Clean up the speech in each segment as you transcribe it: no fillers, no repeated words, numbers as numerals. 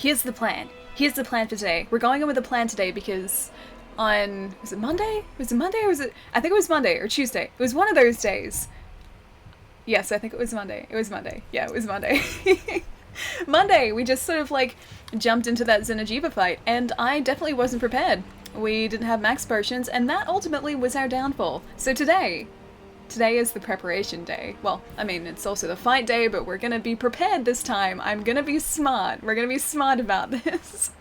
here's the plan. Here's the plan for today. We're going in with a plan today because was it Monday? Was it Monday or was it, I think it was Monday or Tuesday. It was one of those days. Yes, I think it was Monday. It was Monday. Yeah, it was Monday. Monday, we just sort of like jumped into that Xeno'jiiva fight, and I definitely wasn't prepared. We didn't have max potions, and that ultimately was our downfall. So today is the preparation day. Well, I mean, it's also the fight day, but we're gonna be prepared this time. I'm gonna be smart. We're gonna be smart about this.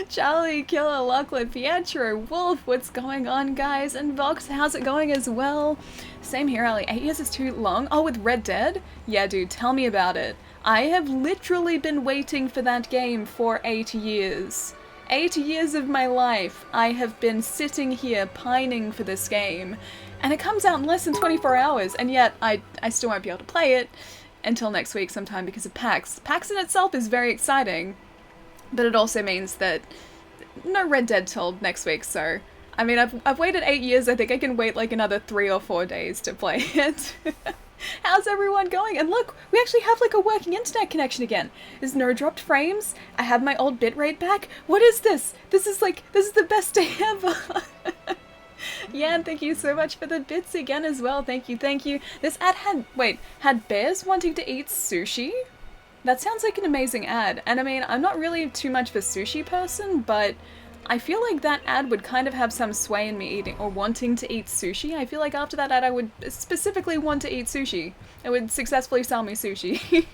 Charlie, Killer, Lachlan, Pietro, Wolf, what's going on, guys? And Vox, how's it going as well? Same here, Ali. 8 years is too long. Oh, with Red Dead? Yeah, dude, tell me about it. I have literally been waiting for that game for 8 years. 8 years of my life, I have been sitting here pining for this game. And it comes out in less than 24 hours, and yet I still won't be able to play it until next week sometime because of PAX. PAX in itself is very exciting, but it also means that no Red Dead till next week, so... I mean, I've waited 8 years, I think I can wait like another 3 or 4 days to play it. How's everyone going? And look, we actually have like a working internet connection again. There's no dropped frames. I have my old bitrate back. What is this? This is the best day ever. Yeah, and thank you so much for the bits again as well. Thank you, thank you. This ad had bears wanting to eat sushi? That sounds like an amazing ad. And I mean, I'm not really too much of a sushi person, but I feel like that ad would kind of have some sway in me eating or wanting to eat sushi. I feel like after that ad I would specifically want to eat sushi. It would successfully sell me sushi.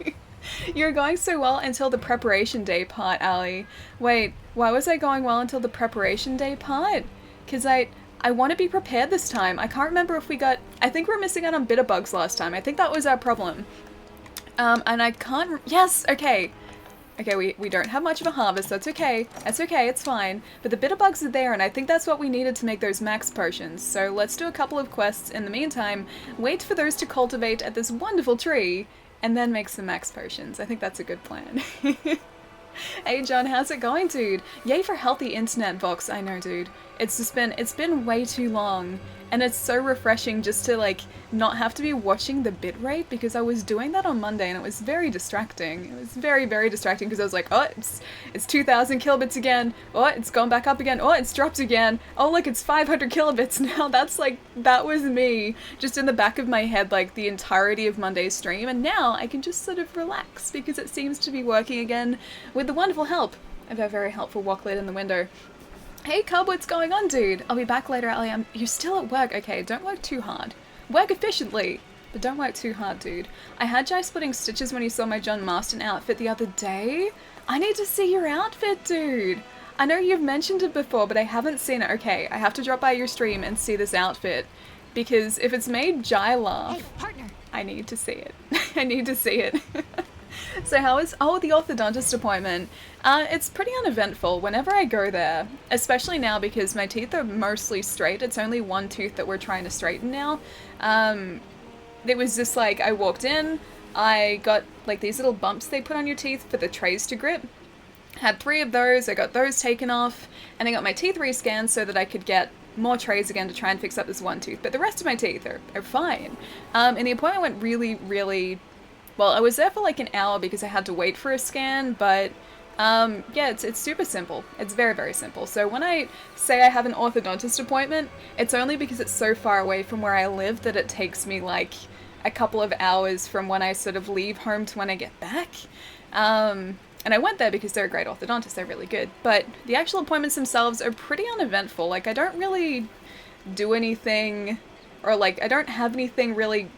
You're going so well until the preparation day part, Ali. Wait, why was I going well until the preparation day part? Because I want to be prepared this time. I can't remember if we got... I think we're missing out on bitter bugs last time. I think that was our problem. And I can't... Yes, okay. Okay, we don't have much of a harvest, that's okay. That's okay, it's fine. But the bitter bugs are there, and I think that's what we needed to make those max potions. So let's do a couple of quests in the meantime, wait for those to cultivate at this wonderful tree, and then make some max potions. I think that's a good plan. Hey John, how's it going, dude? Yay for healthy internet, Vox. I know, dude. It's been way too long, and it's so refreshing just to like not have to be watching the bitrate, because I was doing that on Monday and it was very distracting. It was very, very distracting because I was like, oh, it's 2,000 kilobits again. Oh, it's gone back up again. Oh, it's dropped again. Oh, look, it's 500 kilobits now. That was me just in the back of my head like the entirety of Monday's stream, and now I can just sort of relax because it seems to be working again with the wonderful help of our very helpful walk lid in the window. Hey Cub, what's going on, dude? I'll be back later, Ali. You're still at work. Okay, don't work too hard. Work efficiently, but don't work too hard, dude. I had Jai splitting stitches when you saw my John Marston outfit the other day. I need to see your outfit, dude. I know you've mentioned it before, but I haven't seen it. Okay, I have to drop by your stream and see this outfit, because if it's made Jai laugh, hey, partner. I need to see it. I need to see it. So how is... Oh, the orthodontist appointment. It's pretty uneventful whenever I go there, especially now because my teeth are mostly straight. It's only one tooth that we're trying to straighten now. It was just like, I walked in, I got like these little bumps they put on your teeth for the trays to grip. Had 3 of those, I got those taken off, and I got my teeth rescanned so that I could get more trays again to try and fix up this one tooth. But the rest of my teeth are fine. And the appointment went really, really... Well, I was there for like an hour because I had to wait for a scan, but yeah, it's super simple. It's very, very simple. So when I say I have an orthodontist appointment, it's only because it's so far away from where I live that it takes me like a couple of hours from when I sort of leave home to when I get back. And I went there because they're a great orthodontist, they're really good. But the actual appointments themselves are pretty uneventful. Like, I don't really do anything, or like, I don't have anything really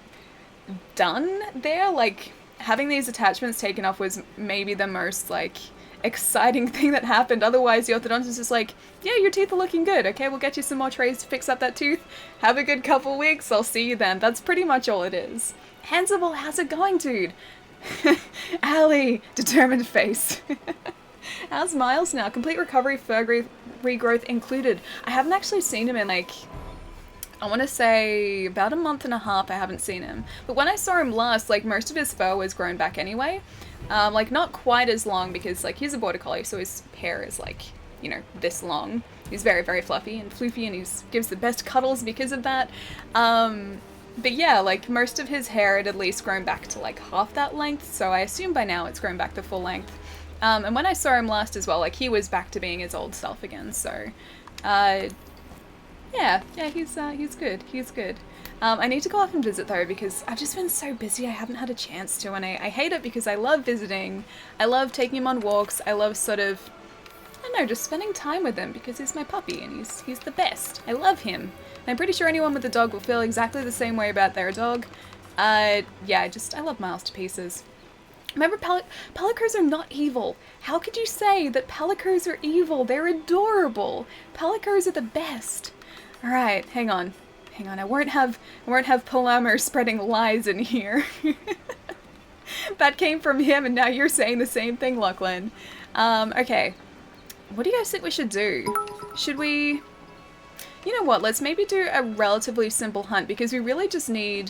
done there. Like, having these attachments taken off was maybe the most like exciting thing that happened. Otherwise the orthodontist is just like, yeah, your teeth are looking good, okay, we'll get you some more trays to fix up that tooth, have a good couple weeks, I'll see you then. That's pretty much all it is. Hansible, how's it going, dude? Ali, determined face. How's Miles now? Complete recovery, fur regrowth included. I haven't actually seen him in like, I want to say about a month and a half. I haven't seen him. But when I saw him last, like, most of his fur was grown back anyway. Like, not quite as long because, like, he's a border collie, so his hair is, like, you know, this long. He's very, very fluffy and floofy, and he gives the best cuddles because of that. But yeah, like, most of his hair had at least grown back to, like, half that length, so I assume by now it's grown back to full length. And when I saw him last as well, like, he was back to being his old self again, so, yeah, he's good, he's good. I need to go off and visit though, because I've just been so busy I haven't had a chance to, and I hate it because I love visiting, I love taking him on walks, I love sort of, I don't know, just spending time with him because he's my puppy and he's the best. I love him. And I'm pretty sure anyone with a dog will feel exactly the same way about their dog. Yeah, I love Miles to pieces. Remember, Pelicos are not evil. How could you say that Pelicos are evil? They're adorable. Pelicos are the best. All right, hang on. I won't have Palmer spreading lies in here. That came from him, and now you're saying the same thing, Lachlan. Okay. What do you guys think we should do? Should we... You know what? Let's maybe do a relatively simple hunt, because we really just need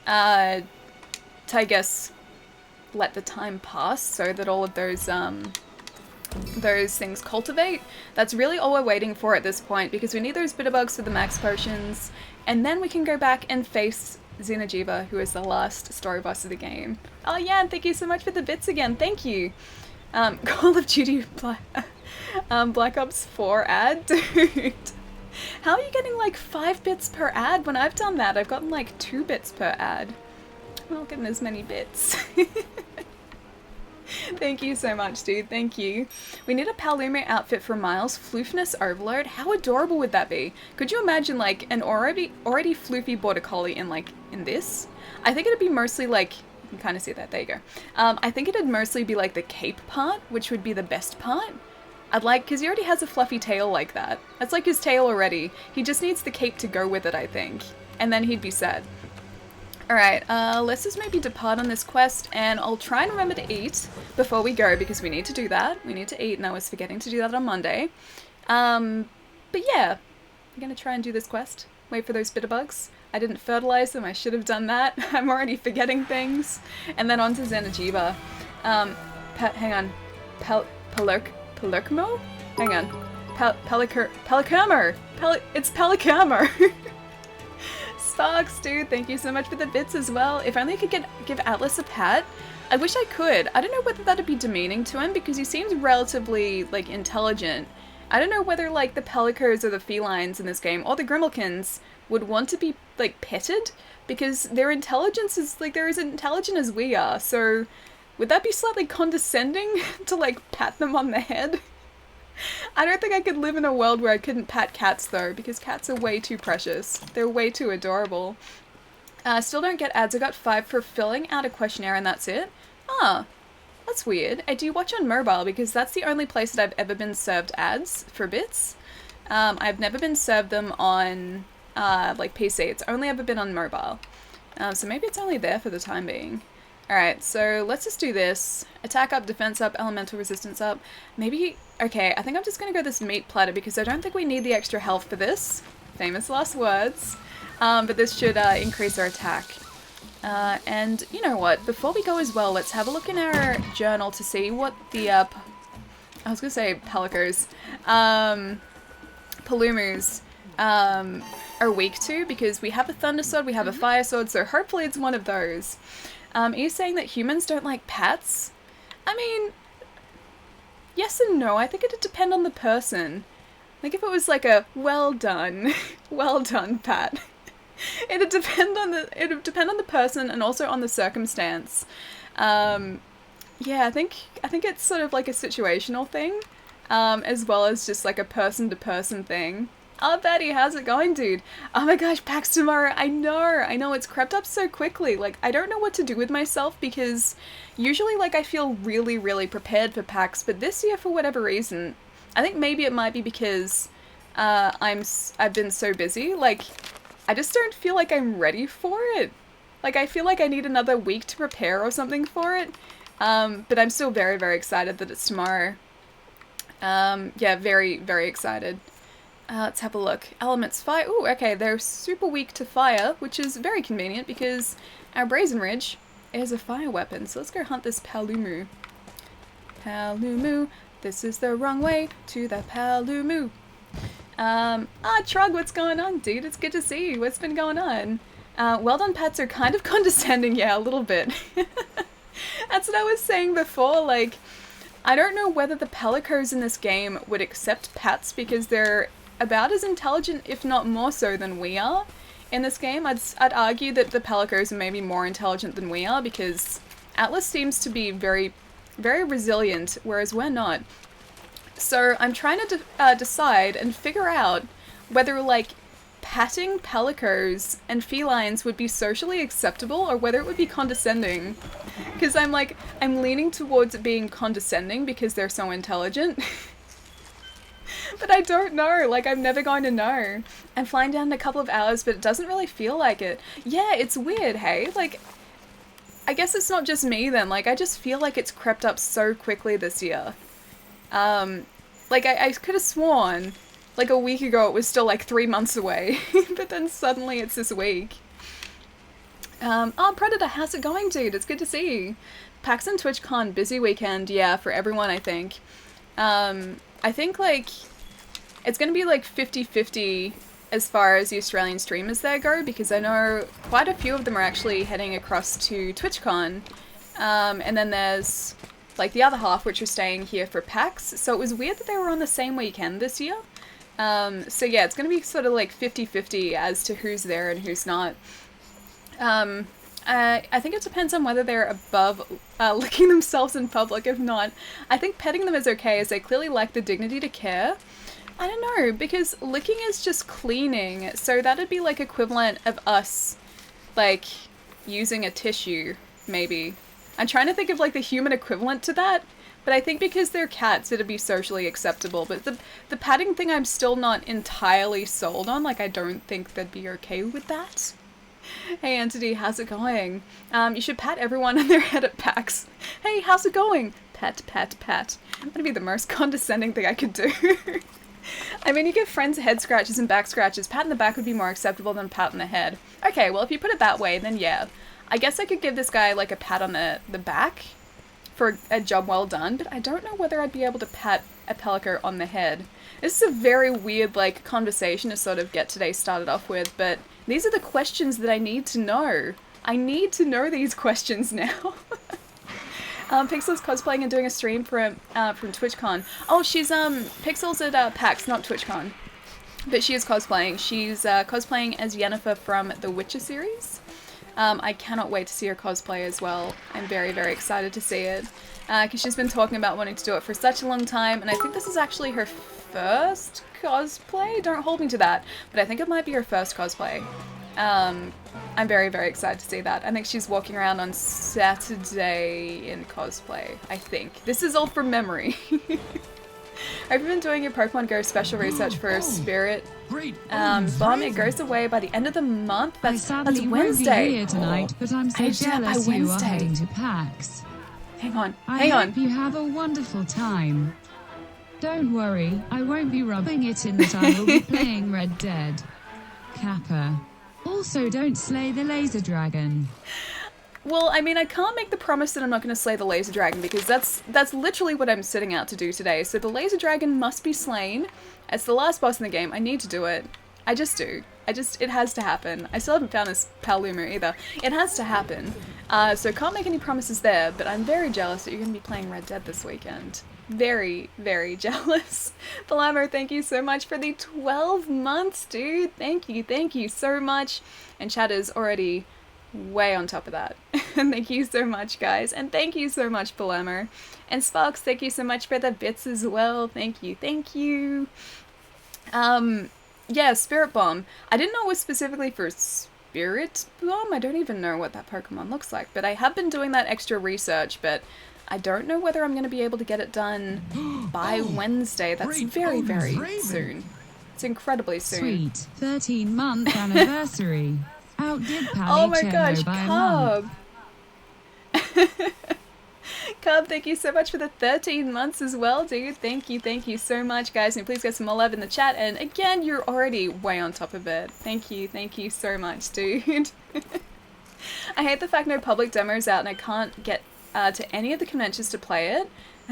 to, I guess, let the time pass so that all of those things cultivate. That's really all we're waiting for at this point, because we need those bitterbugs for the max potions, and then we can go back and face Xenojiva, who is the last story boss of the game. Oh yeah, and thank you so much for the bits again, thank you! Call of Duty Black Ops 4 ad? Dude! How are you getting like 5 bits per ad when I've done that? I've gotten like 2 bits per ad. I'm not getting as many bits. Thank you so much, dude. Thank you. We need a Palumo outfit for Miles. Floofness overload. How adorable would that be? Could you imagine like an already floofy border collie in this? I think it'd be mostly like, you can kind of see that. There you go. I think it'd mostly be like the cape part, which would be the best part. Because he already has a fluffy tail like that. That's like his tail already. He just needs the cape to go with it, I think. And then he'd be sad. Alright, let's just maybe depart on this quest, and I'll try and remember to eat before we go, because we need to do that. We need to eat, and I was forgetting to do that on Monday. But yeah, I'm gonna try and do this quest. Wait for those bitterbugs. I didn't fertilize them, I should have done that. I'm already forgetting things. And then on to Xenojiva. Hang on. Palermo? Hang on. Pelicamer! It's Pelicamer! Sparks, dude, thank you so much for the bits as well. If only I could give Atlas a pat. I wish I could. I don't know whether that'd be demeaning to him, because he seems relatively, like, intelligent. I don't know whether, like, the Pelicos or the felines in this game, or the Grimalkins, would want to be, like, petted, because their intelligence is, like, they're as intelligent as we are, so would that be slightly condescending to, like, pat them on the head? I don't think I could live in a world where I couldn't pat cats though, because cats are way too precious. They're way too adorable. Still don't get ads. I got 5 for filling out a questionnaire and that's it. Ah, that's weird. I do watch on mobile because that's the only place that I've ever been served ads for bits. I've never been served them on like PC. It's only ever been on mobile. So maybe it's only there for the time being. Alright, so let's just do this. Attack up, defense up, elemental resistance up. Maybe, okay, I think I'm just gonna go this meat platter because I don't think we need the extra health for this. Famous last words. But this should increase our attack. And you know what, before we go as well, let's have a look in our journal to see what the, I was gonna say Pelicos, Palumus, are weak to, because we have a Thunder Sword, we have a Fire Sword, so hopefully it's one of those. Are you saying that humans don't like pats? I mean, yes and no. I think it'd depend on the person. Like if it was like a well done pat. It'd depend on the person and also on the circumstance. Yeah, I think it's sort of like a situational thing, as well as just like a person to person thing. Oh, Betty, how's it going, dude? Oh my gosh, PAX tomorrow. I know, it's crept up so quickly. Like, I don't know what to do with myself because usually, like, I feel really, really prepared for PAX, but this year, for whatever reason, I think maybe it might be because I've been so busy. Like, I just don't feel like I'm ready for it. Like, I feel like I need another week to prepare or something for it. But I'm still very, very excited that it's tomorrow. Yeah, very, very excited. Let's have a look. Elements fire. Ooh, okay, they're super weak to fire, which is very convenient because our Brazen Ridge is a fire weapon. So let's go hunt this Palumu. Palumu, this is the wrong way to the Palumu. Trug, what's going on, dude? It's good to see you. What's been going on? Well done pats are kind of condescending, yeah, a little bit. That's what I was saying before, like, I don't know whether the Pelicos in this game would accept pets because they're about as intelligent, if not more so, than we are in this game. I'd argue that the Pelicos are maybe more intelligent than we are because Atlas seems to be very, very resilient, whereas we're not. So I'm trying to decide and figure out whether, like, patting pelicos and felines would be socially acceptable or whether it would be condescending. Because I'm leaning towards it being condescending because they're so intelligent. But I don't know, like, I'm never going to know. I'm flying down in a couple of hours, but it doesn't really feel like it. Yeah, it's weird, hey? Like, I guess it's not just me then, like, I just feel like it's crept up so quickly this year. Like, I could have sworn, like, a week ago it was still, like, 3 months away, but then suddenly it's this week. Oh, Predator, how's it going, dude? It's good to see you. PAX and TwitchCon, busy weekend, yeah, for everyone, I think. I think, like, it's gonna be, like, 50-50 as far as the Australian streamers there go, because I know quite a few of them are actually heading across to TwitchCon, and then there's, like, the other half which are staying here for PAX, so it was weird that they were on the same weekend this year. So yeah, it's gonna be sort of, like, 50-50 as to who's there and who's not. I think it depends on whether they're above licking themselves in public. If not, I think petting them is okay, as they clearly lack the dignity to care. I don't know, because licking is just cleaning, so that'd be, like, equivalent of us, like, using a tissue, maybe. I'm trying to think of, like, the human equivalent to that, but I think because they're cats, it'd be socially acceptable. But the patting thing I'm still not entirely sold on, like, I don't think they'd be okay with that. Hey Entity, how's it going? You should pat everyone on their head at PAX. Hey, how's it going? Pat, pat, pat. That'd be the most condescending thing I could do. I mean, you give friends head scratches and back scratches. Pat in the back would be more acceptable than pat in the head. Okay, well, if you put it that way, then yeah. I guess I could give this guy, like, a pat on the back for a job well done, but I don't know whether I'd be able to pat a pelican on the head. This is a very weird, like, conversation to sort of get today started off with, but these are the questions that I need to know. I need to know these questions now. Pixel's cosplaying and doing a stream from TwitchCon. Oh, she's, Pixel's at PAX, not TwitchCon. But she is cosplaying. She's cosplaying as Yennefer from the Witcher series. I cannot wait to see her cosplay as well. I'm very, very excited to see it. Because she's been talking about wanting to do it for such a long time, and I think this is actually her first cosplay? Don't hold me to that, but I think it might be her first cosplay. I'm very, very excited to see that. I think she's walking around on Saturday in cosplay, I think. This is all from memory. Have you been doing your Pokemon Go special research for Spirit Bomb? It goes away by the end of the month. That's Wednesday. Won't be here tonight, but I'm so jealous you are heading to PAX. Hang on, I hope you have a wonderful time. Don't worry, I won't be rubbing it in that I will be playing Red Dead. Kappa. Also, don't slay the laser dragon. Well, I mean, I can't make the promise that I'm not going to slay the laser dragon, because that's literally what I'm setting out to do today. So the laser dragon must be slain. It's the last boss in the game. I need to do it. I just do. It has to happen. I still haven't found this Paluma either. It has to happen. So can't make any promises there, but I'm very jealous that you're going to be playing Red Dead this weekend. Very, very jealous. Palamo, thank you so much for the 12 months, dude. Thank you so much. And chat is already way on top of that. Thank you so much, guys. And thank you so much, Palamo. And Sparks, thank you so much for the bits as well. Thank you. Yeah, Spirit Bomb. I didn't know it was specifically for Spirit Bomb. I don't even know what that Pokemon looks like, but I have been doing that extra research, but I don't know whether I'm going to be able to get it done by Wednesday. That's very, very soon. It's incredibly soon. Sweet 13-month anniversary. Outdid Oh my gosh, by Cobb! Cobb, thank you so much for the 13 months as well, dude. Thank you so much, guys. And please get some more love in the chat. And again, you're already way on top of it. Thank you so much, dude. I hate the fact no public demo's out and I can't get to any of the conventions to play it.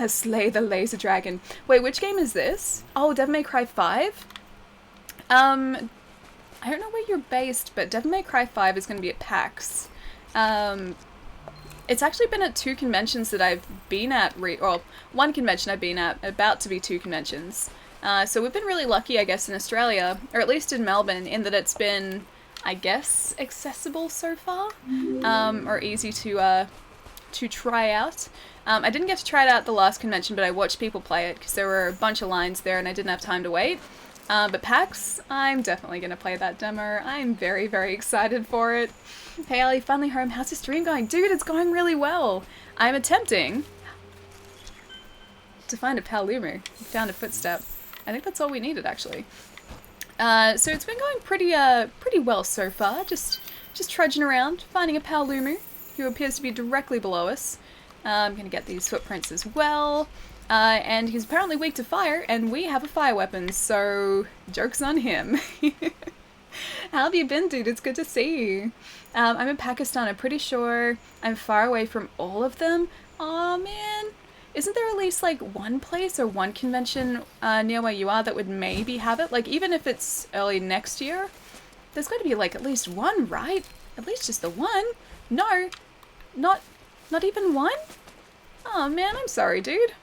Slay the laser dragon. Wait, which game is this? Oh, Devil May Cry 5? I don't know where you're based, but Devil May Cry 5 is going to be at PAX. It It's actually been at 2 conventions that I've been at, well, 1 convention I've been at, about to be 2 conventions. So we've been really lucky, I guess, in Australia, or at least in Melbourne, in that it's been, I guess, accessible so far, or easy to try out. I didn't get to try it out at the last convention, but I watched people play it because there were a bunch of lines there and I didn't have time to wait. But PAX, I'm definitely going to play that demo. I'm very, very excited for it. Hey Ali, finally home. How's your stream going? Dude, it's going really well. I'm attempting to find a Palumu. Found a footstep. I think that's all we needed, actually. So it's been going pretty well so far. Just trudging around, finding a Palumu who appears to be directly below us. I'm going to get these footprints as well. And he's apparently weak to fire, and we have a fire weapon, so joke's on him. How have you been, dude? It's good to see you. I'm in Pakistan. I'm pretty sure I'm far away from all of them. Aw, man. Isn't there at least, like, one place or one convention near where you are that would maybe have it? Like, even if it's early next year, there's got to be, like, at least one, right? At least just the one? No. Not even one? Oh, man, I'm sorry, dude.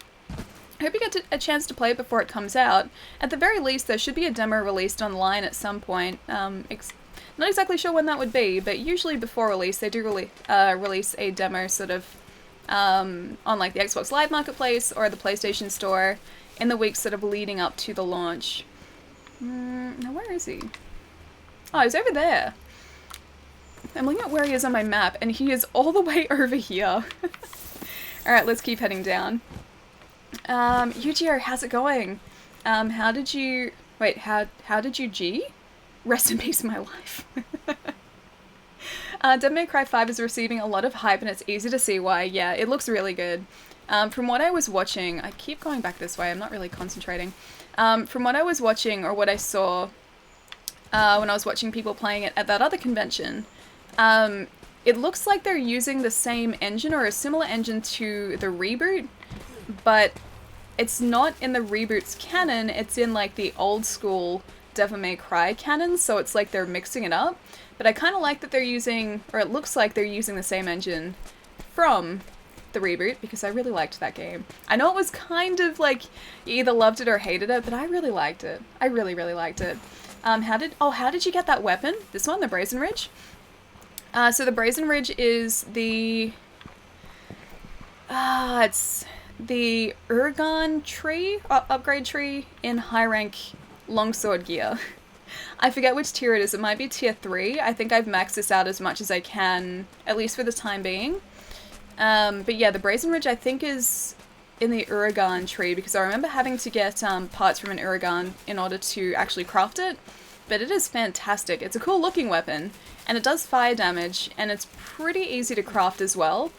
I hope you get a chance to play it before it comes out. At the very least, there should be a demo released online at some point. Not exactly sure when that would be, but usually before release, they do release a demo sort of on like the Xbox Live Marketplace or the PlayStation Store in the weeks sort of leading up to the launch. Now, where is he? Oh, he's over there. I'm looking at where he is on my map, and he is all the way over here. Alright, let's keep heading down. Yujiro, how's it going? How did you G? Rest in peace, my life. Devil May Cry 5 is receiving a lot of hype, and it's easy to see why. Yeah, it looks really good. From what I was watching, I keep going back this way, I'm not really concentrating. From what I was watching, or what I saw when I was watching people playing it at that other convention, it looks like they're using the same engine, or a similar engine to the reboot, but it's not in the reboot's canon, it's in like the old school Devil May Cry canon, so it's like they're mixing it up. But I kind of like that they're using, or it looks like they're using the same engine from the reboot, because I really liked that game. I know it was kind of like, you either loved it or hated it, but I really liked it. I really, really liked it. How did you get that weapon? This one, the Brazen Ridge? So the Brazen Ridge is the... it's the Uragan tree, upgrade tree in high rank longsword gear. I forget which tier it is. It might be tier 3. I think I've maxed this out as much as I can, at least for the time being. But yeah, the Brazen Ridge I think is in the Uragan tree, because I remember having to get parts from an Uragan in order to actually craft it. But it is fantastic. It's a cool looking weapon, and it does fire damage, and it's pretty easy to craft as well.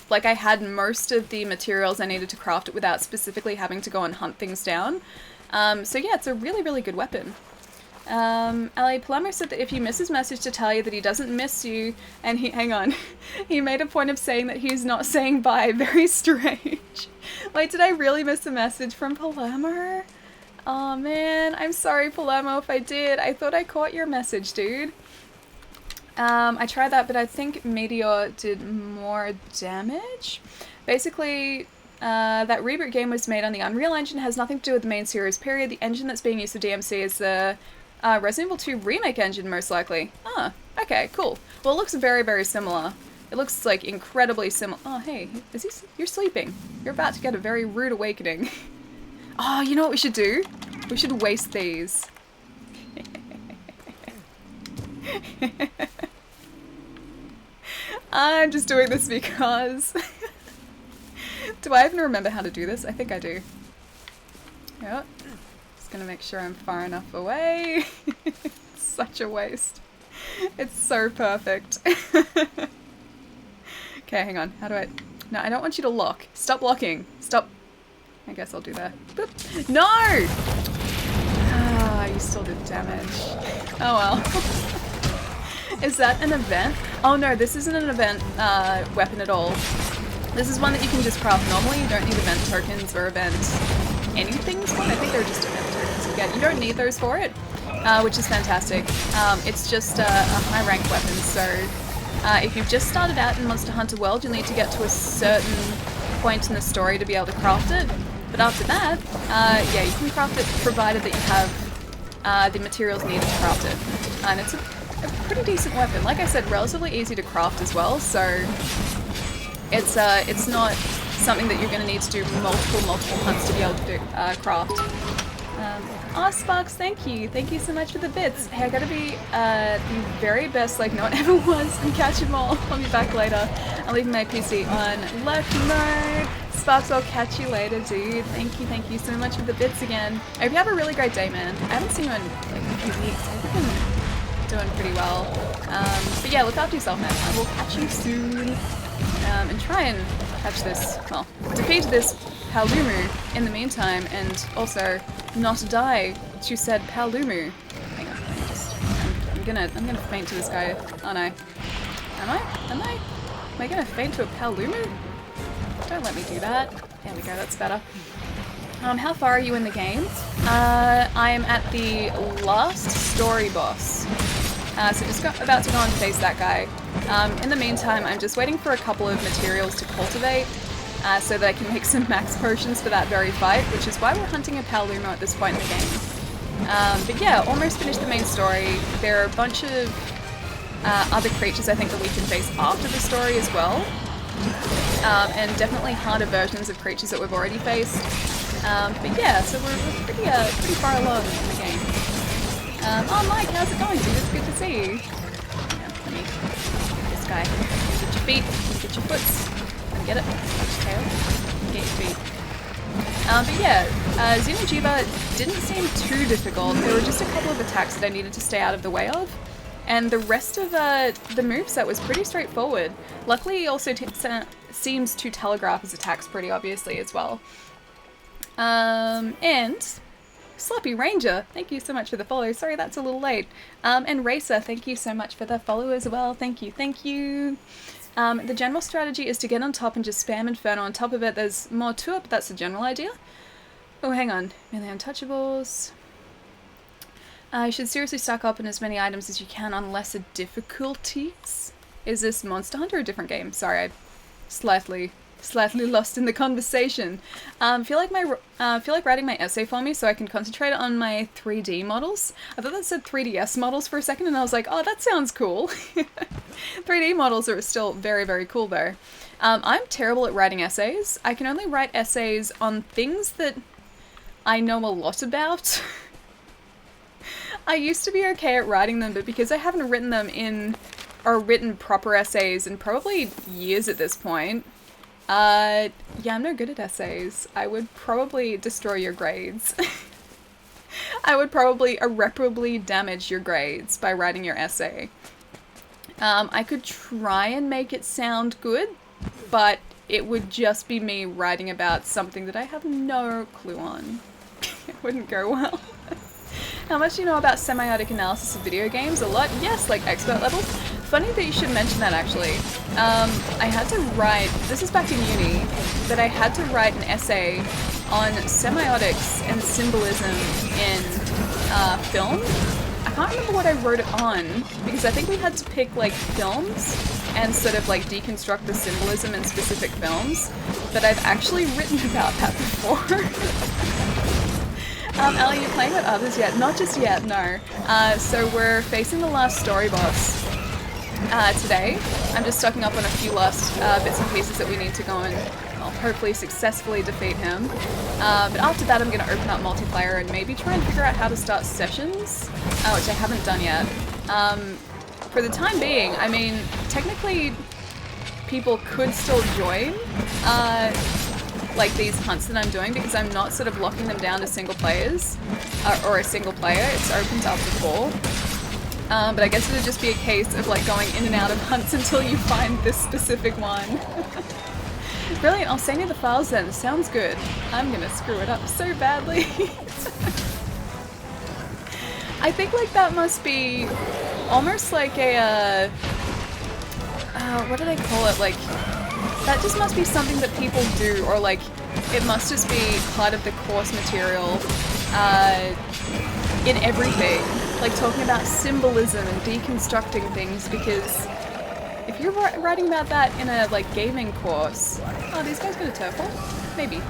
Like, I had most of the materials I needed to craft it without specifically having to go and hunt things down. So yeah, it's a really, really good weapon. Ali Plummer said that if you miss his message to tell you that he doesn't miss you, and hang on, he made a point of saying that he's not saying bye. Very strange. Wait, did I really miss a message from Palermo? Oh man, I'm sorry Palermo if I did. I thought I caught your message, dude. I tried that, but I think Meteor did more damage. Basically, that reboot game was made on the Unreal Engine, has nothing to do with the main series, period. The engine that's being used for DMC is the Resident Evil 2 remake engine, most likely. Ah, okay, cool. Well, it looks very, very similar. It looks, like, incredibly similar. Oh, hey, you're sleeping. You're about to get a very rude awakening. Oh, you know what we should do? We should waste these. I'm just doing this because... Do I even remember how to do this? I think I do. Yep. Just gonna make sure I'm far enough away. It's such a waste. It's so perfect. Okay, hang on. How do I... No, I don't want you to lock. Stop locking. Stop. I guess I'll do that. Boop. No! Ah, you still did damage. Oh well. Is that an event? Oh no, this isn't an event weapon at all. This is one that you can just craft normally. You don't need event tokens or event anything for it. I think they're just event tokens you get. You don't need those for it, which is fantastic. It's just a high rank weapon, so If you've just started out in Monster Hunter World, you'll need to get to a certain point in the story to be able to craft it. But after that, yeah, you can craft it provided that you have the materials needed to craft it. And it's a pretty decent weapon. Like I said, relatively easy to craft as well, so it's not something that you're going to need to do multiple hunts to be able to do, craft. Oh, Sparks, thank you. Thank you so much for the bits. Hey, I gotta be the very best like no one ever was and catch them all. I'll be back later. I'm leaving my PC on left mode. Sparks, I'll catch you later, dude. Thank you so much for the bits again. I hope you have a really great day, man. I haven't seen you in like a few weeks. I think I'm doing pretty well. But yeah, look after yourself, man. I will catch you soon. And try and catch this, well, defeat this Palumu in the meantime, and also not die to said Palumu. Hang on, I'm gonna faint to this guy, aren't I? Am I gonna faint to a Palumu? Don't let me do that. There we go, that's better. How far are you in the game? I am at the last story boss. So just about to go and face that guy. In the meantime, I'm just waiting for a couple of materials to cultivate so that I can make some max potions for that very fight, which is why we're hunting a Palumo at this point in the game. But yeah, almost finished the main story. There are a bunch of other creatures I think that we can face after the story as well. And definitely harder versions of creatures that we've already faced. But yeah, so we're pretty far along in the game. Oh Mike, how's it going, dude? It's good to see you. Yeah, let me get this guy. Get your feet, get your foots. Let me get it. Get your tail. Get your feet. But yeah, Xenojiva didn't seem too difficult. There were just a couple of attacks that I needed to stay out of the way of. And the rest of the moveset was pretty straightforward. Luckily, he also seems to telegraph his attacks pretty obviously as well. And Sloppy Ranger, thank you so much for the follow. Sorry, that's a little late. And Racer, thank you so much for the follow as well. Thank you. The general strategy is to get on top and just spam Inferno on top of it. There's more to it, but that's the general idea. Oh, hang on. Melee Untouchables. You should seriously stack up on as many items as you can on lesser difficulties. Is this Monster Hunter or a different game? Sorry, I slightly lost in the conversation. Feel like writing my essay for me so I can concentrate on my 3D models. I thought that said 3DS models for a second and I was like, oh, that sounds cool. 3D models are still very, very cool though. I'm terrible at writing essays. I can only write essays on things that I know a lot about. I used to be okay at writing them, but because I haven't written them or written proper essays in probably years at this point, yeah, I'm no good at essays. I would probably destroy your grades. I would probably irreparably damage your grades by writing your essay. I could try and make it sound good, but it would just be me writing about something that I have no clue on. It wouldn't go well. How much do you know about semiotic analysis of video games? A lot? Yes, like expert levels. Funny that you should mention that actually. I had to write, this is back in uni, that I had to write an essay on semiotics and symbolism in film. I can't remember what I wrote it on, because I think we had to pick like films and sort of like deconstruct the symbolism in specific films, but I've actually written about that before. Ellie, you playing with others yet? Not just yet, no. So we're facing the last story boss today. I'm just stocking up on a few last bits and pieces that we need to go and well, hopefully successfully defeat him. But after that I'm going to open up multiplayer and maybe try and figure out how to start sessions, which I haven't done yet. For the time being, I mean, technically people could still join like these hunts that I'm doing because I'm not sort of locking them down to single players or a single player. It's open to up to 4. But I guess it would just be a case of like going in and out of hunts until you find this specific one. Brilliant, I'll send you the files then. Sounds good. I'm gonna screw it up so badly. I think like that must be almost like a what do they call it? Like, that just must be something that people do, or like, it must just be part of the course material in everything. Like talking about symbolism and deconstructing things, because if you're writing about that in a like gaming course, oh, these guys got a turtle? Maybe.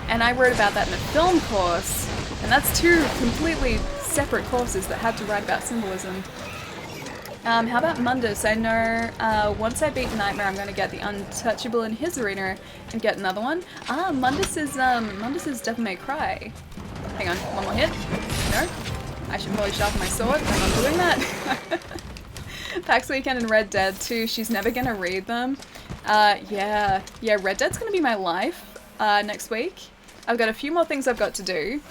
And I wrote about that in a film course, and that's two completely separate courses that had to write about symbolism. How about Mundus? I know once I beat Nightmare, I'm going to get the Untouchable in his arena and get another one. Ah, Mundus is Devil May Cry. Hang on, one more hit. No, I should probably sharpen my sword. I'm not doing that. PAX Weekend and Red Dead too. She's never gonna read them. Yeah, Red Dead's gonna be my life next week. I've got a few more things I've got to do.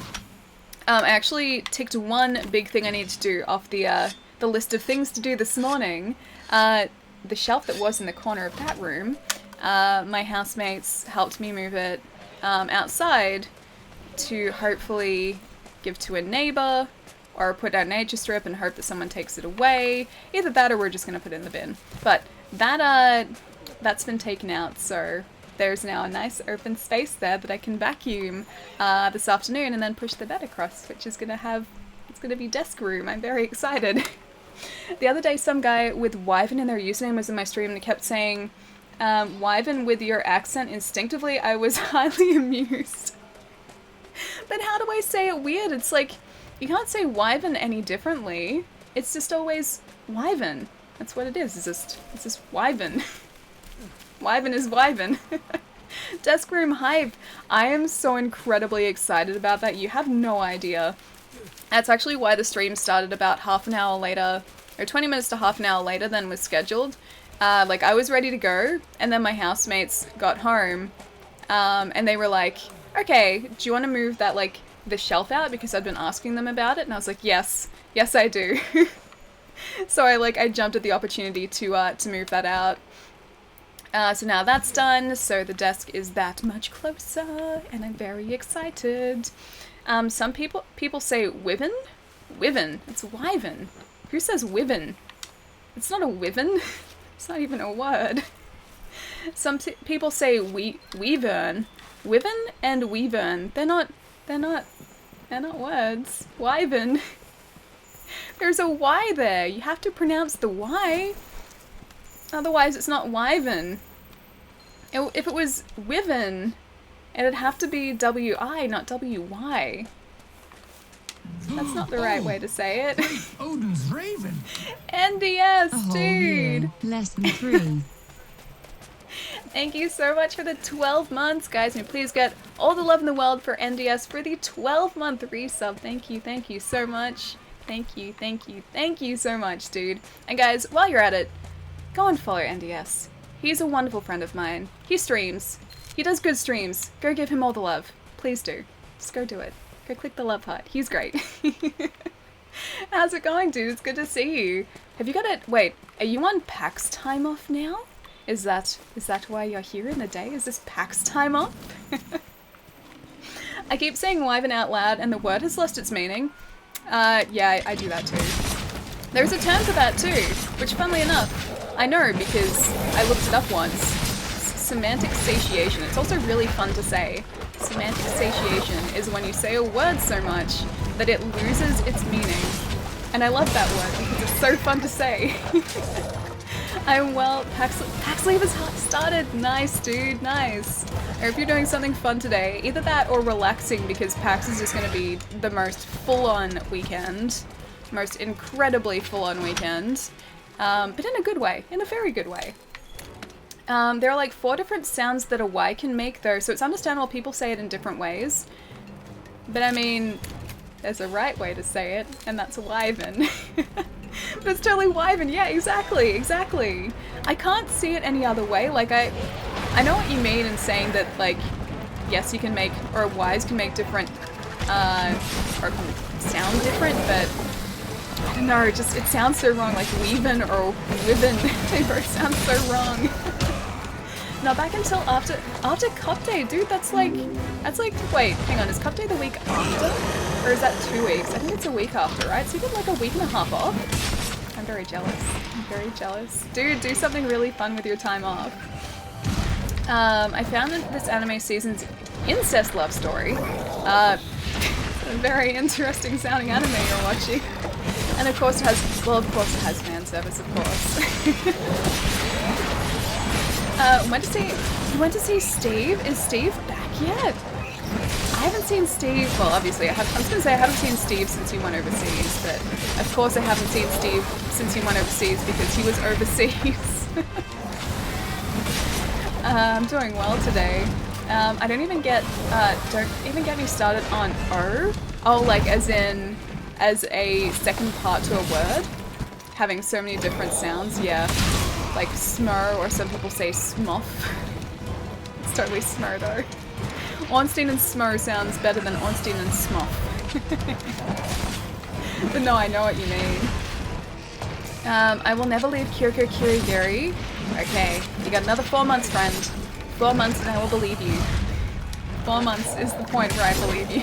I actually ticked one big thing I need to do off the list of things to do this morning. The shelf that was in the corner of that room, my housemates helped me move it outside to hopefully give to a neighbor or put down nature strip and hope that someone takes it away. Either that or we're just going to put it in the bin. But that's been taken out, so there's now a nice open space there that I can vacuum this afternoon and then push the bed across, which is going to be desk room. I'm very excited. The other day, some guy with Wyvern in their username was in my stream and kept saying, Wyvern with your accent instinctively. I was highly amused. But how do I say it weird? It's like, you can't say Wyvern any differently. It's just always Wyvern. That's what it is. It's just Wyvern. Wyvern is Wyvern. Desk room hype. I am so incredibly excited about that. You have no idea. That's actually why the stream started about half an hour later, or 20 minutes to half an hour later than was scheduled. Like, I was ready to go, and then my housemates got home, and they were like, okay, do you want to move that, like, the shelf out? Because I'd been asking them about it, and I was like, yes, I do. So I jumped at the opportunity to move that out. So now that's done, so the desk is that much closer, and I'm very excited. Some people say Wyvern? Wyvern. It's Wyvern. Who says Wyvern? It's not a Wyvern. It's not even a word. Some people say Weavern. Wyvern and Weavern. They're not words. Wyvern. There's a Y there. You have to pronounce the Y. Otherwise it's not Wyvern. If it was Wyvern, it'd have to be W-I, not W-Y. That's not the right way to say it. Odin's Raven. NDS, dude. Year, less than 3. Thank you so much for the 12 months, guys. And please get all the love in the world for NDS for the 12-month resub. Thank you so much. Thank you so much, dude. And guys, while you're at it, go and follow NDS. He's a wonderful friend of mine. He streams. He does good streams. Go give him all the love. Please do. Just go do it. Go click the love heart. He's great. How's it going, dude? It's good to see you. Have you got it? Wait, are you on PAX time off now? Is that why you're here in the day? Is this PAX time off? I keep saying Wyvern out loud and the word has lost its meaning. Yeah, I do that too. There's a term for that too, which funnily enough, I know because I looked it up once. Semantic satiation. It's also really fun to say. Semantic satiation is when you say a word so much that it loses its meaning. And I love that word because it's so fun to say. I'm well. PAX Leave has started. Nice, dude. Nice. I hope you're doing something fun today. Either that or relaxing because PAX is just going to be the most full-on weekend. Most incredibly full-on weekend. But in a good way. In a very good way. There are like 4 different sounds that a Y can make though, so it's understandable people say it in different ways. But I mean, there's a right way to say it, and that's Wyvern. But it's totally Wyvern, yeah, exactly. I can't see it any other way, like I know what you mean in saying that, like, yes, you can make, or Ys can make different, or can sound different, but I don't know, it sounds so wrong, like Weavin or Wyvern, they both sound so wrong. Now back until after Cup Day, dude, that's like, wait, hang on, is Cup Day the week after? Or is that 2 weeks? I think it's a week after, right? So you get like a week and a half off. I'm very jealous. Dude, do something really fun with your time off. I found that this anime season's incest love story. A very interesting sounding anime you're watching. And of course it has fan service, of course. Went to see Steve. Is Steve back yet? I haven't seen Steve. Well, obviously, I was going to say I haven't seen Steve since he went overseas, but of course I haven't seen Steve since he went overseas because he was overseas. I'm doing well today. I don't even get me started on O. Oh, like as a second part to a word, having so many different sounds. Yeah, like smur, or some people say smuff. It's totally smur though. Ornstein and smur sounds better than Ornstein and smuff. But no, I know what you mean. I will never leave Kyoko Kirigiri. Okay, you got another 4 months, friend. 4 months and I will believe you. 4 months is the point where I believe you.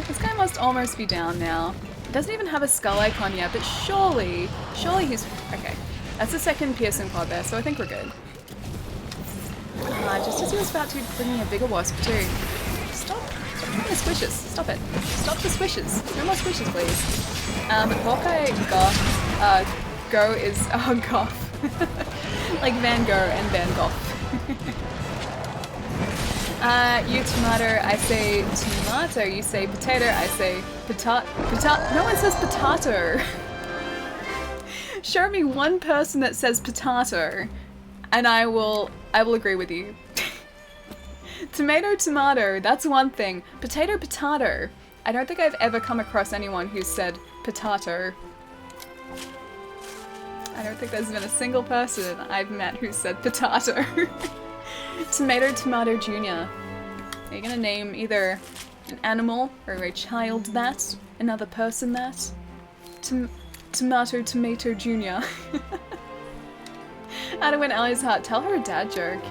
This guy must almost be down now. He doesn't even have a skull icon yet, but surely he's... Okay, that's the second Pearson quad there, so I think we're good. Just as he was about to bring me a bigger wasp too. Stop doing the squishes. Stop it. Stop the squishes. No more squishes, please. But Hawkeye Go is Goth. Like Van Gogh and Van Gogh. You tomato, I say tomato. You say potato, I say potato. No one says potato. Show me one person that says potato, and I will agree with you. Tomato, that's one thing. Potato. I don't think I've ever come across anyone who said potato. I don't think there's been a single person I've met who said potato. Tomato Jr. Are you gonna name either an animal or a child that? Another person that? Tomato Jr. How to win Ellie's heart? Tell her a dad joke.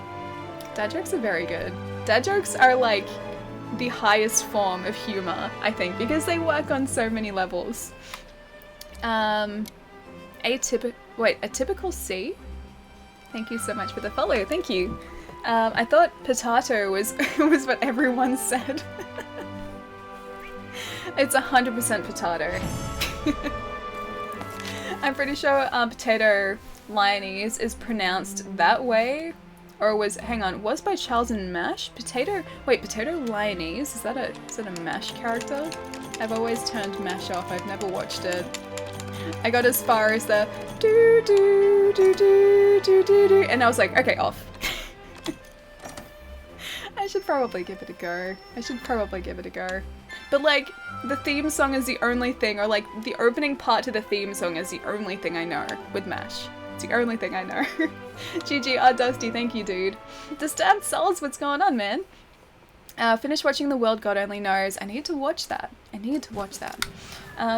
Dad jokes are very good. Dad jokes are like the highest form of humor, I think, because they work on so many levels. A typical C? Thank you so much for the follow, thank you. I thought potato was was what everyone said. It's 100% potato. I'm pretty sure potato Lyonese is pronounced that way, or was by Charles and Mash? Potato Lyonese? Is that a Mash character? I've always turned Mash off. I've never watched it. I got as far as the do do do do do do do, and I was like, okay, off. I should probably give it a go. But like, the theme song is the only thing, or like the opening part to the theme song is the only thing I know with MASH. It's the only thing I know. GG, Dusty, thank you, dude. Disturbed Souls, what's going on, man? Finished watching The World God Only Knows. I need to watch that.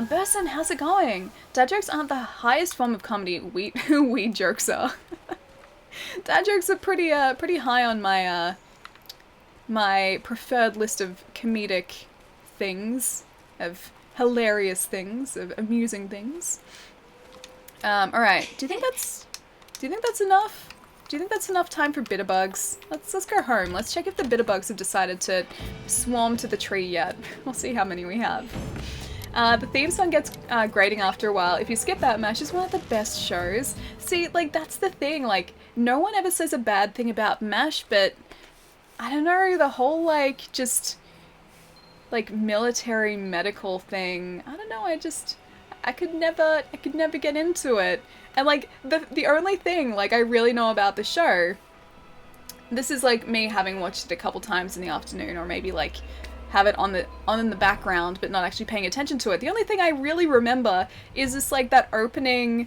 Burson, how's it going? Dad jokes aren't the highest form of comedy. Weed jokes are. Dad jokes are pretty high on my my preferred list of comedic things, of hilarious things, of amusing things. Alright, do you think that's enough? Do you think that's enough time for bitterbugs? Let's go home. Let's check if the bitterbugs have decided to swarm to the tree yet. We'll see how many we have. The theme song gets grating after a while. If you skip that, MASH is one of the best shows. See, like, that's the thing. Like, no one ever says a bad thing about MASH, but I don't know, the whole, like, just, like, military medical thing. I don't know, I could never get into it. And, like, the only thing, like, I really know about the show, this is, like, me having watched it a couple times in the afternoon, or maybe, like, have it on in the background, but not actually paying attention to it. The only thing I really remember is just, like, that opening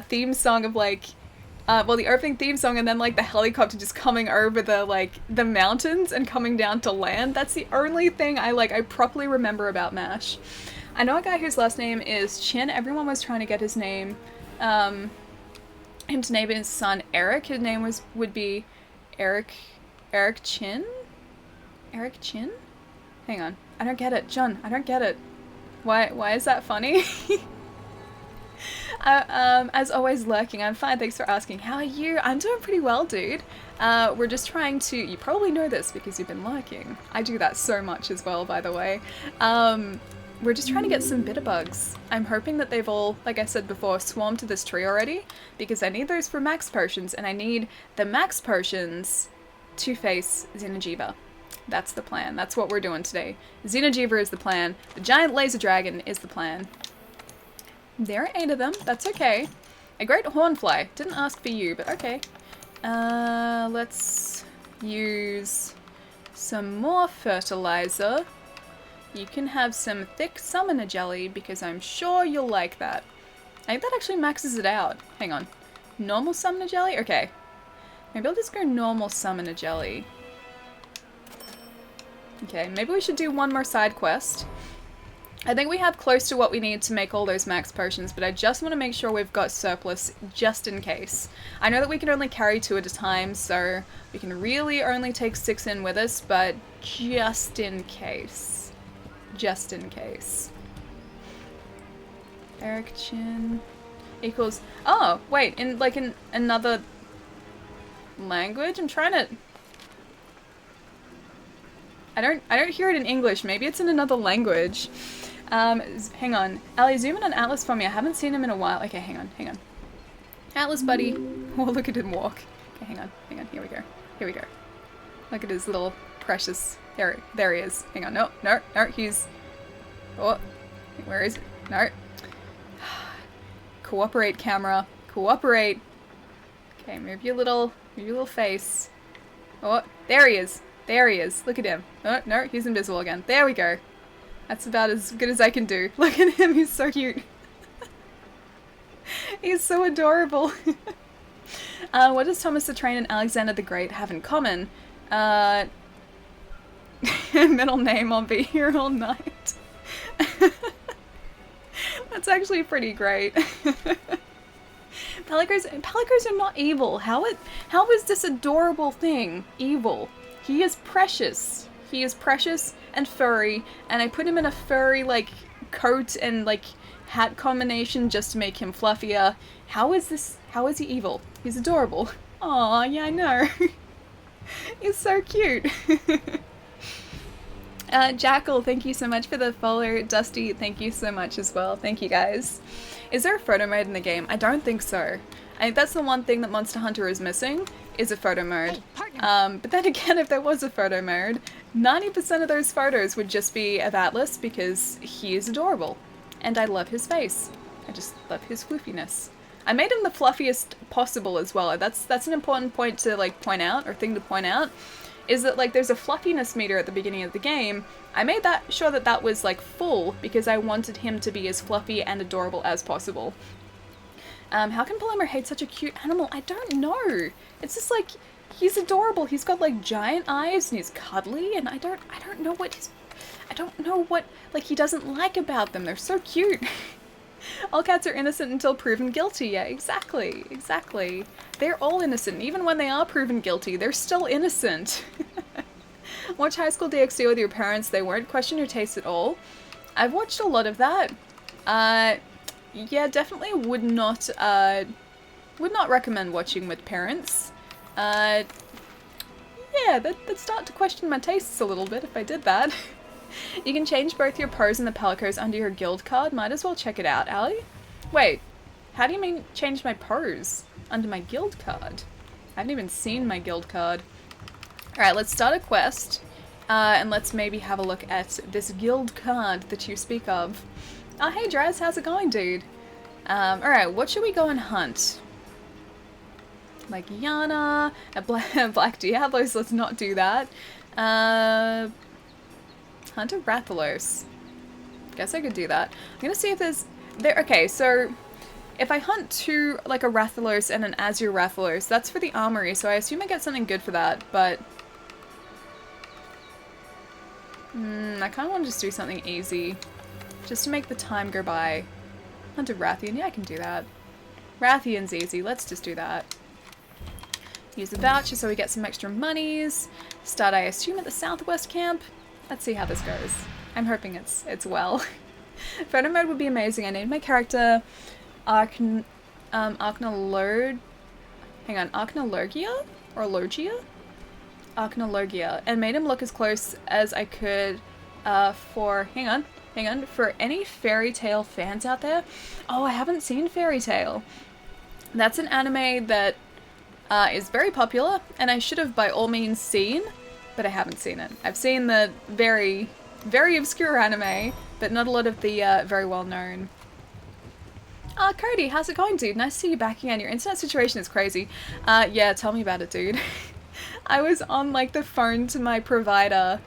theme song of, like, the opening theme song and then, like, the helicopter just coming over the mountains and coming down to land. That's the only thing I properly remember about MASH. I know a guy whose last name is Chin. Everyone was trying to get his name, him to name his son Eric. His name would be Eric Chin? Eric Chin? Hang on. I don't get it. John, I don't get it. Why is that funny? As always, lurking. I'm fine, thanks for asking. How are you? I'm doing pretty well, dude. We're just trying to... You probably know this because you've been lurking. I do that so much as well, by the way. we're just trying to get some bitter bugs. I'm hoping that they've all, like I said before, swarmed to this tree already, because I need those for max potions, and I need the max potions to face Xeno'jiiva. That's the plan. That's what we're doing today. Xeno'jiiva is the plan. The giant laser dragon is the plan. There are 8 of them. That's okay. A great hornfly. Didn't ask for you, but okay. Let's use some more fertilizer. You can have some thick summoner jelly because I'm sure you'll like that. I think that actually maxes it out. Hang on. Normal summoner jelly? Okay. Maybe I'll just go normal summoner jelly. Okay, maybe we should do one more side quest. I think we have close to what we need to make all those max potions, but I just want to make sure we've got surplus just in case. I know that we can only carry 2 at a time, so we can really only take 6 in with us, but just in case. Just in case. Eric Chin equals... Oh, wait, in another language? I'm trying to... I don't hear it in English. Maybe it's in another language. Hang on. Ali, zoom in on Atlas for me. I haven't seen him in a while. Okay, hang on. Atlas, buddy. Oh, look at him walk. Okay, hang on. Here we go. Look at his little precious... There he is. Hang on. No, he's... Oh, where is it? No. Cooperate, camera. Cooperate. Okay, move your little face. Oh, there he is. Look at him. Oh, no, he's invisible again. There we go. That's about as good as I can do. Look at him, he's so cute. He's so adorable. What does Thomas the Train and Alexander the Great have in common? Middle name, I'll be here all night. That's actually pretty great. Palicos are not evil. How is this adorable thing evil? He is precious. He is precious and furry, and I put him in a furry, like, coat and, like, hat combination just to make him fluffier. How is he evil? He's adorable. Aw, yeah, I know. He's so cute. Jackal, thank you so much for the follow. Dusty, thank you so much as well. Thank you guys. Is there a photo mode in the game? I don't think so. I think that's the one thing that Monster Hunter is missing, is a photo mode. But then again, if there was a photo mode, 90% of those photos would just be of Atlas because he is adorable. And I love his face. I just love his floofiness. I made him the fluffiest possible as well. That's an important point to, like, point out, or thing to point out, is that, like, there's a fluffiness meter at the beginning of the game. I made sure that that was, like, full because I wanted him to be as fluffy and adorable as possible. How can Paloma hate such a cute animal? I don't know. It's just, like, he's adorable. He's got, like, giant eyes and he's cuddly, and I don't know what, like, he doesn't like about them. They're so cute. All cats are innocent until proven guilty. Yeah, exactly. They're all innocent. Even when they are proven guilty, they're still innocent. Watch High School DxD with your parents. They won't question your taste at all. I've watched a lot of that. Yeah, definitely would not recommend watching with parents. Yeah, that'd start to question my tastes a little bit if I did that. You can change both your pose and the Palicos under your guild card. Might as well check it out, Ali. Wait, how do you mean change my pose under my guild card? I haven't even seen my guild card. Alright, let's start a quest. And let's maybe have a look at this guild card that you speak of. Oh, hey Draz, how's it going, dude? Alright, what should we go and hunt? Like Yana, Black Diablos, let's not do that. Hunt a Rathalos. Guess I could do that. I'm gonna see if okay, so if I hunt two, like a Rathalos and an Azure Rathalos, that's for the armory, so I assume I get something good for that, but I kinda wanna just do something easy. Just to make the time go by. Hunt a Rathian, yeah, I can do that. Rathian's easy, let's just do that. Use the voucher so we get some extra monies. Start, I assume, at the southwest camp. Let's see how this goes. I'm hoping it's well. Photo mode would be amazing. I named my character Archnologia? Or Logia? Archnologia. And made him look as close as I could hang on. Hang on, for any Fairy Tail fans out there, oh, I haven't seen Fairy Tail. That's an anime that is very popular, and I should have by all means seen, but I haven't seen it. I've seen the very, very obscure anime, but not a lot of the very well known. Cody, how's it going, dude? Nice to see you back again. Your internet situation is crazy. Yeah, tell me about it, dude. I was on, like, the phone to my provider,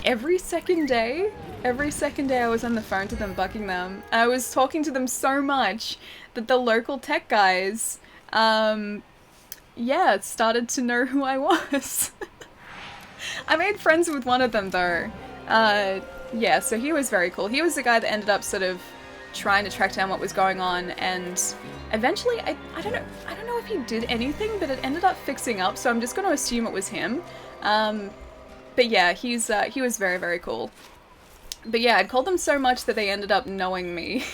every second day. Every second day I was on the phone to them, bugging them. I was talking to them so much that the local tech guys, yeah, started to know who I was. I made friends with one of them, though. Yeah, so he was very cool. He was the guy that ended up sort of trying to track down what was going on, and eventually, I don't know if he did anything, but it ended up fixing up, so I'm just going to assume it was him. But yeah, he was very, very cool. But yeah, I'd called them so much that they ended up knowing me.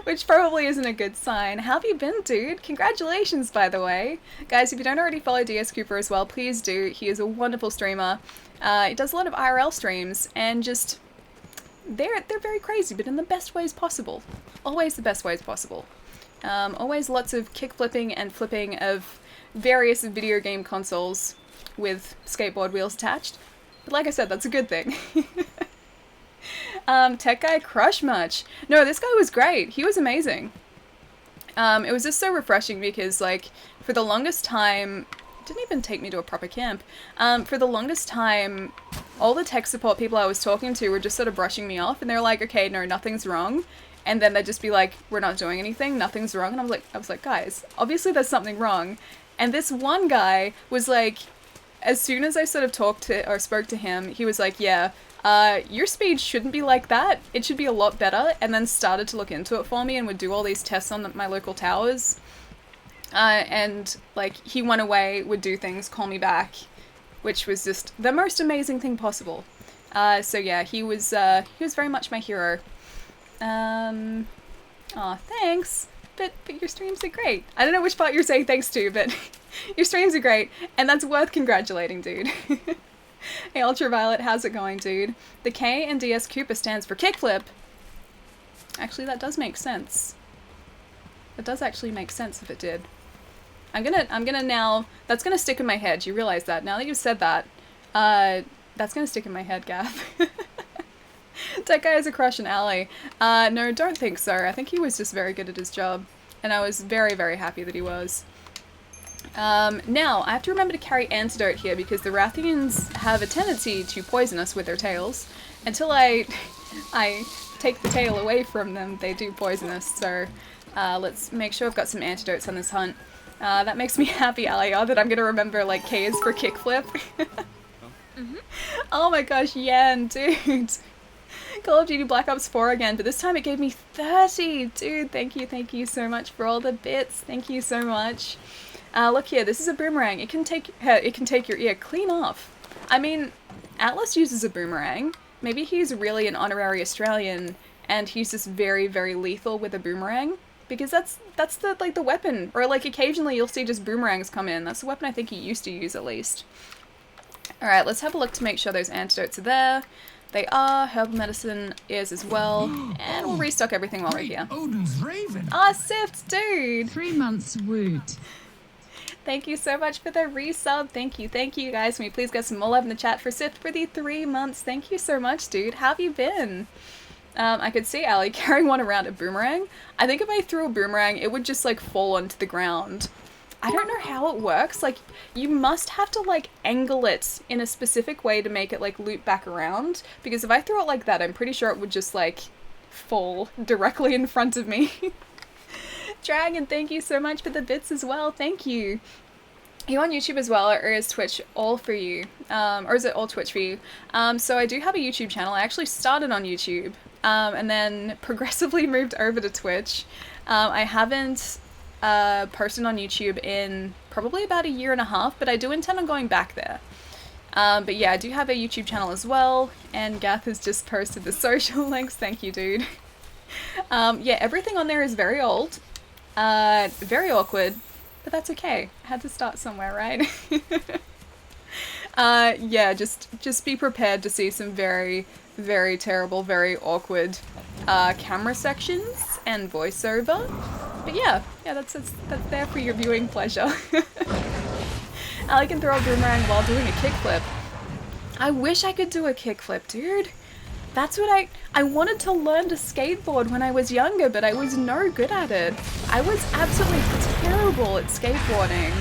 Which probably isn't a good sign. How have you been, dude? Congratulations, by the way. Guys, if you don't already follow DS Cooper as well, please do. He is a wonderful streamer. He does a lot of IRL streams, and just... They're very crazy, but in the best ways possible. Always the best ways possible. Always lots of kick flipping and flipping of various video game consoles with skateboard wheels attached. But like I said, that's a good thing. Tech guy crush much? No, this guy was great. He was amazing. It was just so refreshing because, like, for the longest time... Didn't even take me to a proper camp. For the longest time, all the tech support people I was talking to were just sort of brushing me off, and they're like, okay, no, nothing's wrong. And then they'd just be like, we're not doing anything, nothing's wrong. And I was like, guys, obviously there's something wrong. And this one guy was like, as soon as I sort of spoke to him, he was like, yeah, your speed shouldn't be like that. It should be a lot better. And then started to look into it for me and would do all these tests on my local towers. And, like, he went away, would do things, call me back, which was just the most amazing thing possible. So yeah, he was very much my hero. Aw, thanks, but your streams are great. I don't know which part you're saying thanks to, but your streams are great, and that's worth congratulating, dude. Hey, Ultraviolet, how's it going, dude? The K in DS Cooper stands for kickflip. Actually, that does make sense. It does actually make sense if it did. I'm gonna now, that's gonna stick in my head, you realize that? Now that you've said that, that's gonna stick in my head, Gav. Tech guy has a crush on Ali. No, don't think so. I think he was just very good at his job, and I was very, very happy that he was. Now, I have to remember to carry antidote here, because the Rathians have a tendency to poison us with their tails. Until I take the tail away from them, they do poison us, so let's make sure I've got some antidotes on this hunt. That makes me happy, Alia, that I'm gonna remember, like, K is for kickflip. Oh my gosh, Yan, dude. Call of Duty Black Ops 4 again, but this time it gave me 30! Dude, thank you so much for all the bits. Thank you so much. Look here, this is a boomerang. It can take your ear clean off. I mean, Atlas uses a boomerang. Maybe he's really an honorary Australian, and he's just very, very lethal with a boomerang. Because that's the, like, the weapon. Or, like, occasionally you'll see just boomerangs come in. That's the weapon I think he used to use, at least. Alright, let's have a look to make sure those antidotes are there. They are. Herbal medicine is as well. And we'll restock everything while we're here. Odin's Raven. Ah, Sift, dude! 3 months woot. Thank you so much for the resub. Thank you, guys. Can we please get some more love in the chat for Sift for the 3 months? Thank you so much, dude. How have you been? I could see Ali carrying one around a boomerang. I think if I threw a boomerang, it would just, like, fall onto the ground. I don't know how it works. Like, you must have to, like, angle it in a specific way to make it, like, loop back around. Because if I throw it like that, I'm pretty sure it would just, like, fall directly in front of me. Dragon, thank you so much for the bits as well. Thank you. Are you on YouTube as well, or is Twitch all for you? Or is it all Twitch for you? So I do have a YouTube channel. I actually started on YouTube, and then progressively moved over to Twitch. I haven't posted on YouTube in probably about 1.5 years, but I do intend on going back there. But yeah, I do have a YouTube channel as well, and Gath has just posted the social links. Thank you, dude. Yeah, everything on there is very old, very awkward, but that's okay. I had to start somewhere, right? Yeah, just be prepared to see some very, very terrible, very awkward camera sections and voiceover. But yeah, that's there for your viewing pleasure. Ali can throw a boomerang while doing a kickflip. I wish I could do a kickflip, dude. That's what I wanted to learn to skateboard when I was younger, but I was no good at it. I was absolutely terrible at skateboarding.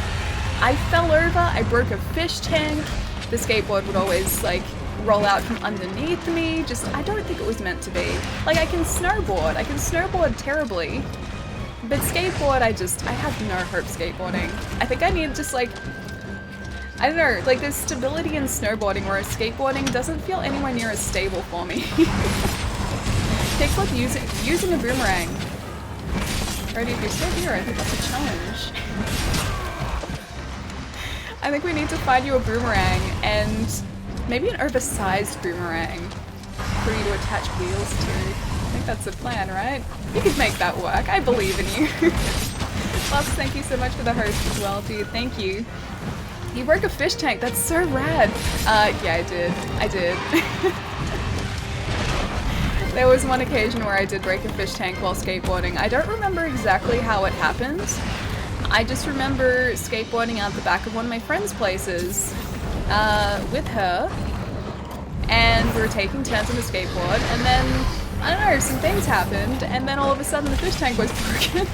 I fell over, I broke a fish tank, the skateboard would always like roll out from underneath me, I don't think it was meant to be. Like I can snowboard terribly, but skateboard I have no hope skateboarding. I think I need just like, I don't know, like there's stability in snowboarding whereas skateboarding doesn't feel anywhere near as stable for me. Kickflip using a boomerang. Alrighty, if you're still here, I think that's a challenge. I think we need to find you a boomerang and maybe an oversized boomerang for you to attach wheels to. I think that's the plan, right? You could make that work. I believe in you. Lots, thank you so much for the host as well, dude. Thank you. You broke a fish tank. That's so rad. Yeah, I did. There was one occasion where I did break a fish tank while skateboarding. I don't remember exactly how it happened. I just remember skateboarding out the back of one of my friend's places with her, and we were taking turns on the skateboard, and then, I don't know, some things happened, and then all of a sudden the fish tank was broken.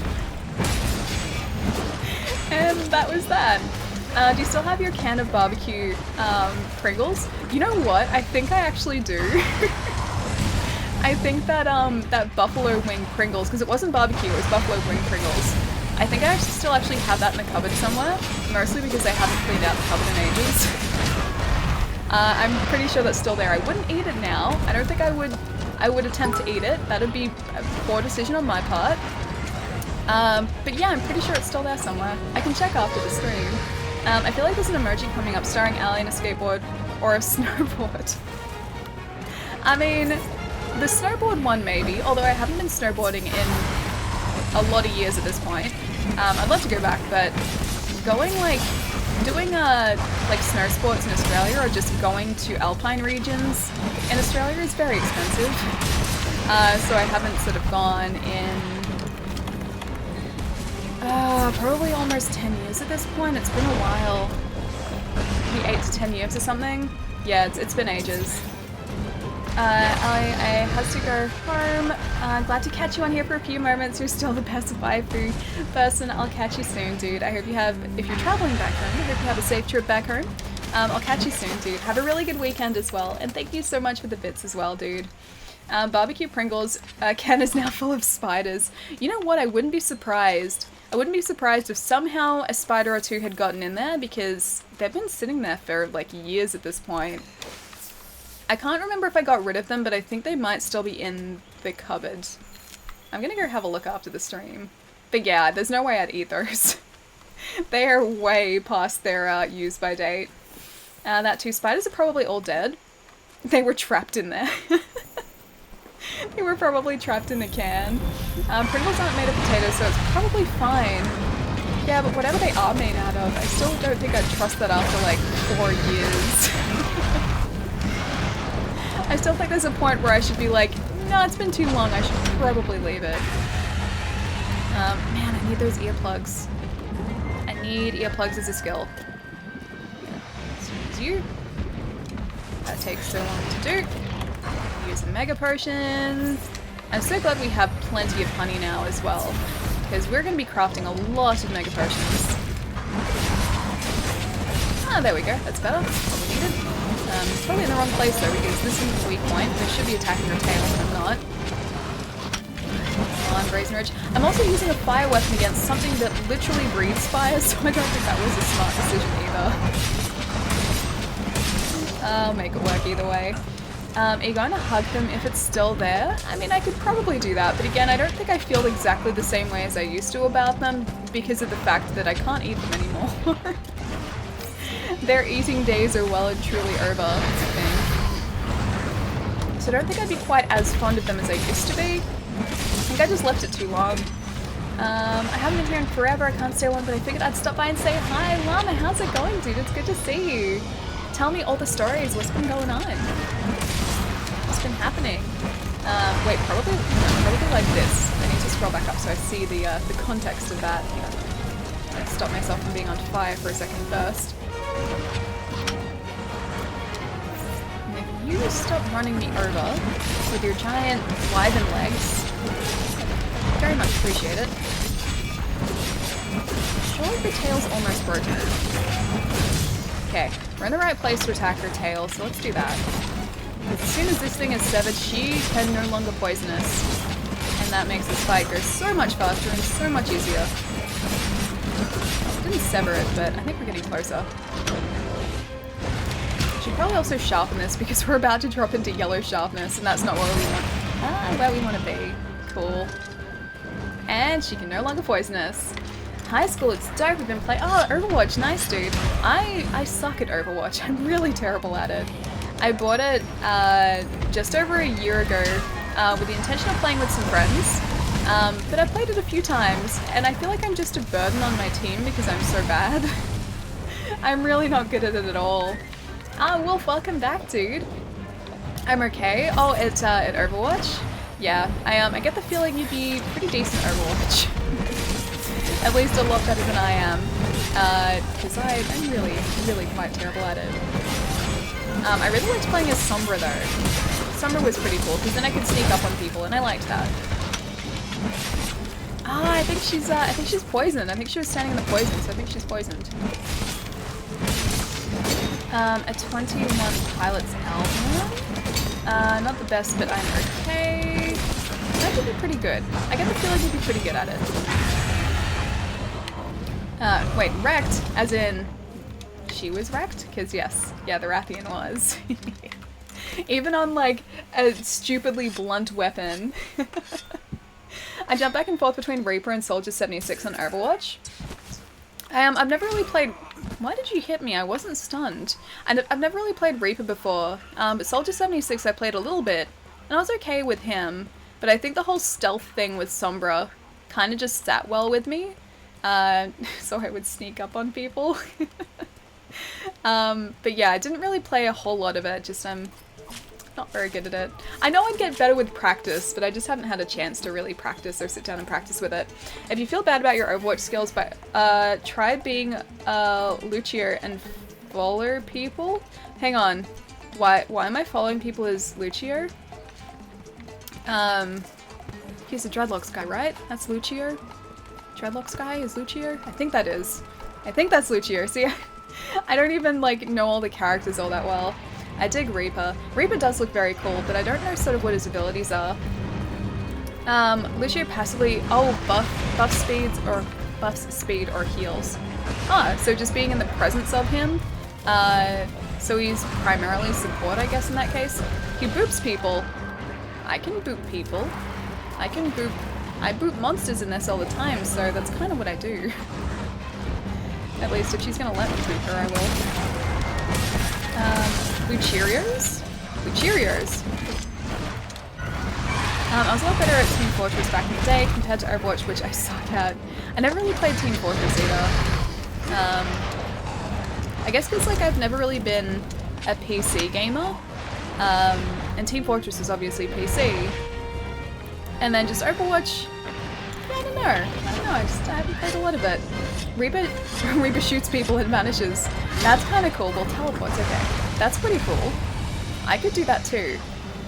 And that was that. Do you still have your can of barbecue Pringles? You know what? I think I actually do. I think that that buffalo wing Pringles, because it wasn't barbecue, it was buffalo wing Pringles. I think I still actually have that in the cupboard somewhere, mostly because I haven't cleaned out the cupboard in ages. I'm pretty sure that's still there. I wouldn't eat it now. I don't think I would attempt to eat it. That'd be a poor decision on my part. But yeah, I'm pretty sure it's still there somewhere. I can check after the stream. I feel like there's an emoji coming up starring Ali in a skateboard or a snowboard. I mean, the snowboard one maybe, although I haven't been snowboarding in a lot of years at this point. I'd love to go back, but going like, doing like snow sports in Australia or just going to alpine regions in Australia is very expensive. So I haven't sort of gone in probably almost 10 years at this point. It's been a while. Maybe 8 to 10 years or something. Yeah, it's been ages. I had to go home. Glad to catch you on here for a few moments. You're still the best waifu person. I'll catch you soon, dude. I hope you have, if you're traveling back home, I hope you have a safe trip back home. I'll catch you soon, dude. Have a really good weekend as well. And thank you so much for the bits as well, dude. Barbecue Pringles can is now full of spiders. You know what? I wouldn't be surprised. I wouldn't be surprised if somehow a spider or two had gotten in there because they've been sitting there for like years at this point. I can't remember if I got rid of them, but I think they might still be in the cupboard. I'm gonna go have a look after the stream. But yeah, there's no way I'd eat those. They are way past their use by date. That two spiders are probably all dead. They were trapped in there. They were probably trapped in the can. Pringles aren't made of potatoes, so it's probably fine. Yeah, but whatever they are made out of, I still don't think I'd trust that after like 4 years. I still think there's a point where I should be like, no, it's been too long, I should probably leave it. Man, I need those earplugs. I need earplugs as a skill. Let's use you. That takes so long to do. Use a mega potion. I'm so glad we have plenty of honey now as well, because we're going to be crafting a lot of mega potions. Ah, there we go. That's better. That's what we needed. It's probably in the wrong place though, because this is the weak point. They should be attacking her tail, but I'm not. Well, I'm Brazen Ridge. I'm also using a fire weapon against something that literally breathes fire, so I don't think that was a smart decision either. I'll make it work either way. Are you going to hug them if it's still there? I mean, I could probably do that, but again, I don't think I feel exactly the same way as I used to about them because of the fact that I can't eat them anymore. Their eating days are well and truly over, I think. So I don't think I'd be quite as fond of them as I used to be. I think I just left it too long. I haven't been here in forever, I can't stay long, but I figured I'd stop by and say hi. Llama, how's it going, dude? It's good to see you. Tell me all the stories. What's been going on? What's been happening? Wait, probably like this. I need to scroll back up so I see the context of that. Stop myself from being on fire for a second first. And if you stop running me over with your giant widen legs, very much appreciate it. Surely the tail's almost broken. Okay, we're in the right place to attack her tail, so let's do that. As soon as this thing is severed, she can no longer poison us. And that makes this fight go so much faster and so much easier. Didn't sever it, but I think we're getting closer. Should probably also sharpen this because we're about to drop into yellow sharpness, and that's not where we want. Where we want to be. Cool. And she can no longer poison us. High school, it's dope. We've been playing. Oh, Overwatch, nice, dude. I suck at Overwatch. I'm really terrible at it. I bought it just over a year ago with the intention of playing with some friends. But I've played it a few times, and I feel like I'm just a burden on my team because I'm so bad. I'm really not good at it at all. Wolf, welcome back, dude. I'm okay. Oh, at Overwatch? Yeah, I get the feeling you'd be pretty decent at Overwatch. At least a lot better than I am. Because I'm really quite terrible at it. I really liked playing as Sombra though. Sombra was pretty cool, because then I could sneak up on people, and I liked that. I think she's poisoned. I think she was standing in the poison, so I think she's poisoned. A 21 pilot's album. Not the best, but I'm okay. That could be pretty good. I get the feeling you'd be pretty good at it. Wait, wrecked? As in, she was wrecked? Because yes, yeah, the Rathian was. Even on like a stupidly blunt weapon. I jump back and forth between Reaper and Soldier 76 on Overwatch. I've never really played... Why did you hit me? I wasn't stunned. I've never really played Reaper before, but Soldier 76 I played a little bit, and I was okay with him, but I think the whole stealth thing with Sombra kind of just sat well with me, so I would sneak up on people. But yeah, I didn't really play a whole lot of it, just not very good at it. I know I'd get better with practice, but I just hadn't had a chance to really practice or sit down and practice with it. If you feel bad about your Overwatch skills, try being Lucier and follow people. Hang on, why am I following people as Lucier? He's a Dreadlocks guy, right? That's Lucier. Dreadlocks guy is Lucier? I think that is. I think that's Lucier. See, I don't even like know all the characters all that well. I dig Reaper. Reaper does look very cool, but I don't know sort of what his abilities are. Lucio passively... Oh, buffs speed or heals. So just being in the presence of him. So he's primarily support, I guess, in that case. He boops people. I can boop people. I boop monsters in this all the time, so that's kind of what I do. At least if she's gonna let me boop her, I will. Lucherios? Lucherios. I was a lot better at Team Fortress back in the day compared to Overwatch, which I suck at. I never really played Team Fortress either. I guess because like I've never really been a PC gamer, and Team Fortress is obviously PC. And then just Overwatch, I don't know, I haven't played a lot of it. Reaper shoots people and vanishes. That's kind of cool. Well, teleport's okay. That's pretty cool. I could do that too.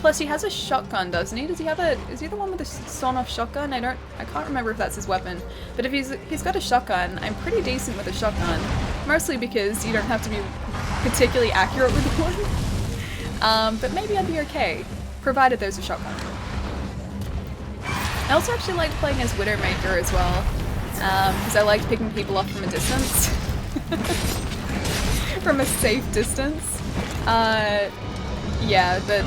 Plus, he has a shotgun, doesn't he? Is he the one with the sawn-off shotgun? I can't remember if that's his weapon. But if he's got a shotgun, I'm pretty decent with a shotgun. Mostly because you don't have to be particularly accurate with one. But maybe I'd be okay, provided there's a shotgun. I also actually liked playing as Widowmaker as well, because I liked picking people off from a distance. From a safe distance. Yeah, but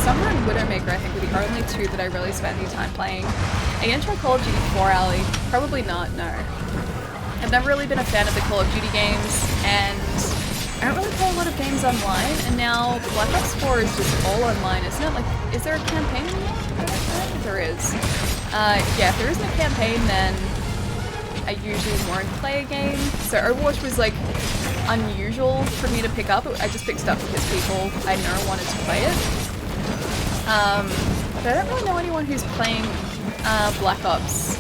Summer and Widowmaker I think were the only two that I really spent any time playing. Again, try Call of Duty 4 Alley. Probably not, no. I've never really been a fan of the Call of Duty games, and I don't really play a lot of games online, and now Black Ops 4 is just all online, isn't it? Like, is there a campaign in there? I don't think there is. Yeah, if there isn't a campaign, then I usually won't play a game. So Overwatch was like unusual for me to pick up. I just picked it up because people I know wanted to play it. But I don't really know anyone who's playing Black Ops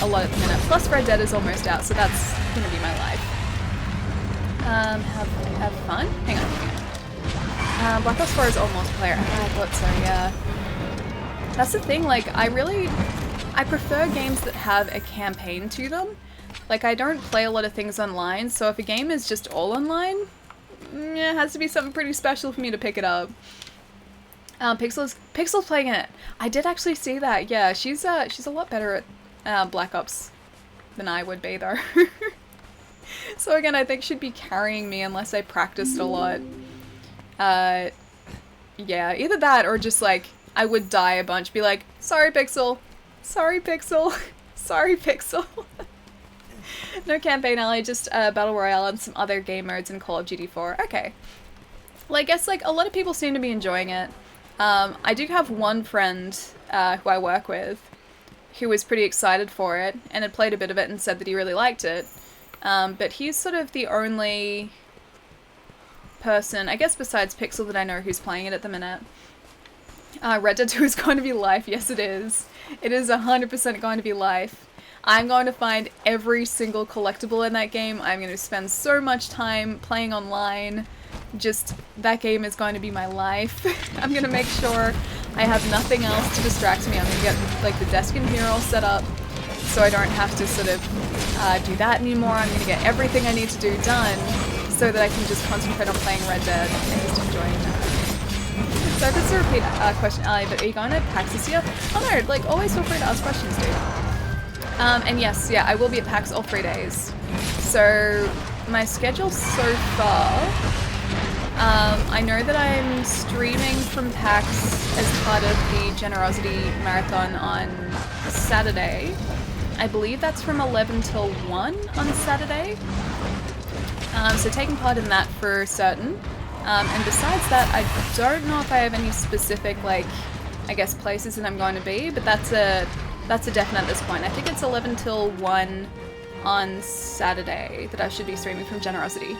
a lot at the minute. Plus Red Dead is almost out, so that's gonna be my life. Have fun? Hang on. Black Ops 4 is all multiplayer. I thought so, yeah. That's the thing, like, I prefer games that have a campaign to them. Like, I don't play a lot of things online, so if a game is just all online, it has to be something pretty special for me to pick it up. Pixel's playing it. I did actually see that. Yeah, she's a lot better at Black Ops than I would be, though. So again, I think she'd be carrying me unless I practiced a lot. Yeah, either that or just like I would die a bunch. Be like, sorry, Pixel. Sorry, Pixel. Sorry, Pixel. No campaign ally, just Battle Royale and some other game modes in Call of Duty 4. Okay. Well, I guess like a lot of people seem to be enjoying it. I do have one friend who I work with who was pretty excited for it and had played a bit of it and said that he really liked it. But he's sort of the only person, I guess besides Pixel, that I know who's playing it at the minute. Red Dead 2 is going to be life. Yes, it is. It is 100% going to be life. I'm going to find every single collectible in that game. I'm going to spend so much time playing online. Just, that game is going to be my life. I'm going to make sure I have nothing else to distract me. I'm going to get like the desk in here all set up so I don't have to sort of do that anymore. I'm going to get everything I need to do done so that I can just concentrate on playing Red Dead and just enjoying that. So this is a repeat question, Ali, but are you going to PAX this year? Oh no, like always feel free to ask questions, dude. And yes, yeah, I will be at PAX all 3 days. So my schedule so far, I know that I'm streaming from PAX as part of the Generosity Marathon on Saturday. I believe that's from 11 till 1 on Saturday. So taking part in that for certain. And besides that, I don't know if I have any specific, like, I guess places that I'm going to be, but that's a definite at this point. I think it's 11 till 1 on Saturday that I should be streaming from Generosity.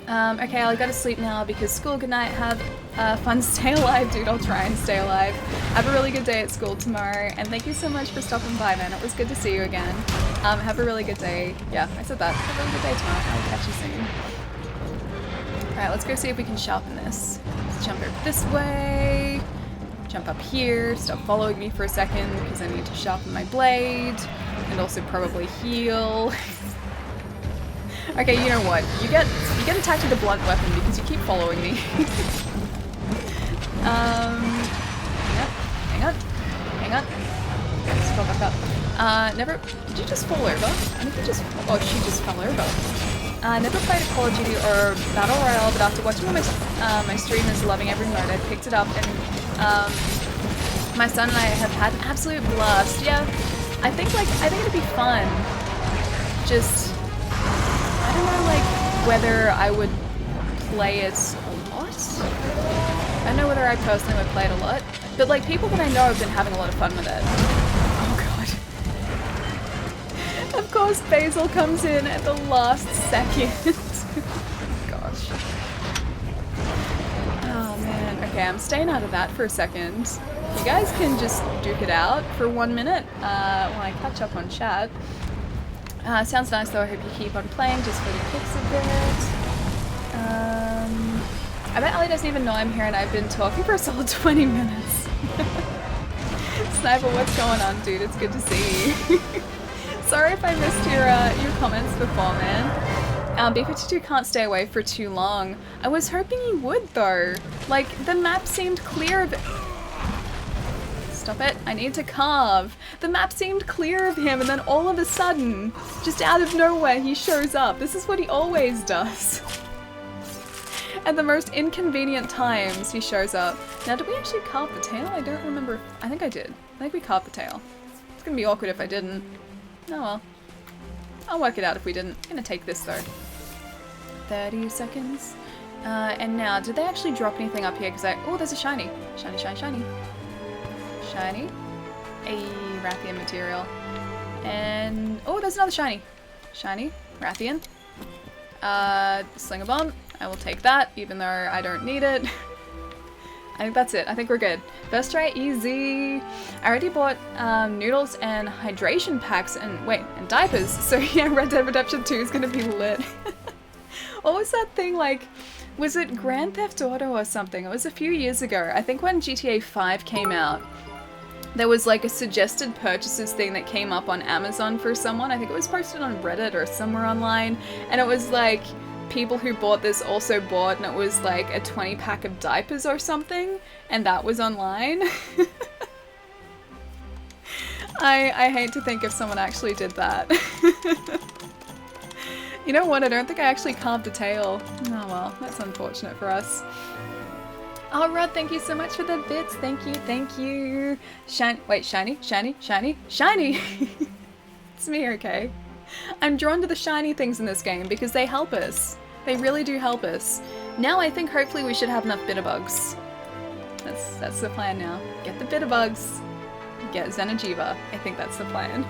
Okay, I gotta sleep now because school. Good night. Have fun. Stay alive, dude. I'll try and stay alive. Have a really good day at school tomorrow, and thank you so much for stopping by, man. It was good to see you again. Have a really good day. Yeah, I said that. Have a really good day tomorrow. I'll catch you soon. Alright, let's go see if we can sharpen this. Let's jump over this way. Jump up here. Stop following me for a second because I need to sharpen my blade. And also probably heal. Okay, you know what? You get attacked with a blunt weapon because you keep following me. Hang on. Let's go back up. Did you just fall over? I think you just, oh, she just fell over. Never played a Call of Duty or Battle Royale, but after watching my streamers loving every mode, I picked it up and my son and I have had an absolute blast. Yeah, I think it'd be fun. Just, I don't know, like, whether I would play it a lot. I don't know whether I personally would play it a lot, but like people that I know have been having a lot of fun with it. Oh god. Of course Basil comes in at the last second. Gosh. Oh man. Okay, I'm staying out of that for a second. You guys can just duke it out for 1 minute while I catch up on chat. Sounds nice though, I hope you keep on playing just for the kicks a bit. I bet Ali doesn't even know I'm here and I've been talking for a solid 20 minutes. Sniper, what's going on, dude? It's good to see you. Sorry if I missed your comments before, man. B52 can't stay away for too long. I was hoping he would though. Like, the map seemed clear of it. Stop it. I need to carve. The map seemed clear of him and then all of a sudden, just out of nowhere, he shows up. This is what he always does. At the most inconvenient times, he shows up. Now, did we actually carve the tail? I don't remember. I think I did. I think we carved the tail. It's gonna be awkward if I didn't. Oh well. I'll work it out if we didn't. I'm gonna take this though. 30 seconds. And now, did they actually drop anything up here? Because oh, there's a shiny. Shiny, shiny, shiny. Shiny. A Rathian material. And oh, there's another shiny. Shiny. Rathian. Sling a bomb. I will take that, even though I don't need it. I think that's it. I think we're good. First try, easy. I already bought noodles and hydration packs and diapers. So yeah, Red Dead Redemption 2 is gonna be lit. What was that thing like? Was it Grand Theft Auto or something? It was a few years ago. I think when GTA 5 came out, there was like a suggested purchases thing that came up on Amazon for someone. I think it was posted on Reddit or somewhere online. And it was like, people who bought this also bought, and it was like a 20 pack of diapers or something, and that was online. I hate to think if someone actually did that. You know what, I don't think I actually carved a tail. Oh well, that's unfortunate for us. Oh, Rod, thank you so much for the bits. Thank you, thank you. Shiny. It's me, okay? I'm drawn to the shiny things in this game because they help us. They really do help us. Now I think hopefully we should have enough bitterbugs. That's the plan now. Get the bitterbugs. Get Xeno'jiiva. I think that's the plan.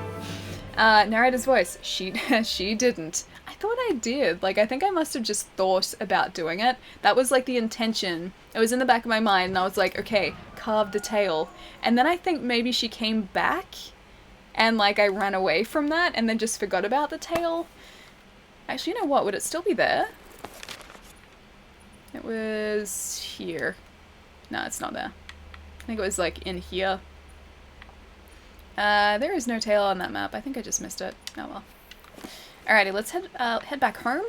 Narrator's voice. She didn't. I thought I did. Like, I think I must have just thought about doing it. That was like the intention. It was in the back of my mind and I was like, okay, carve the tail. And then I think maybe she came back and like I ran away from that and then just forgot about the tail. Actually, you know what? Would it still be there? It was here. No, it's not there. I think it was like in here. There is no tail on that map. I think I just missed it. Oh well. Alrighty, let's head back home.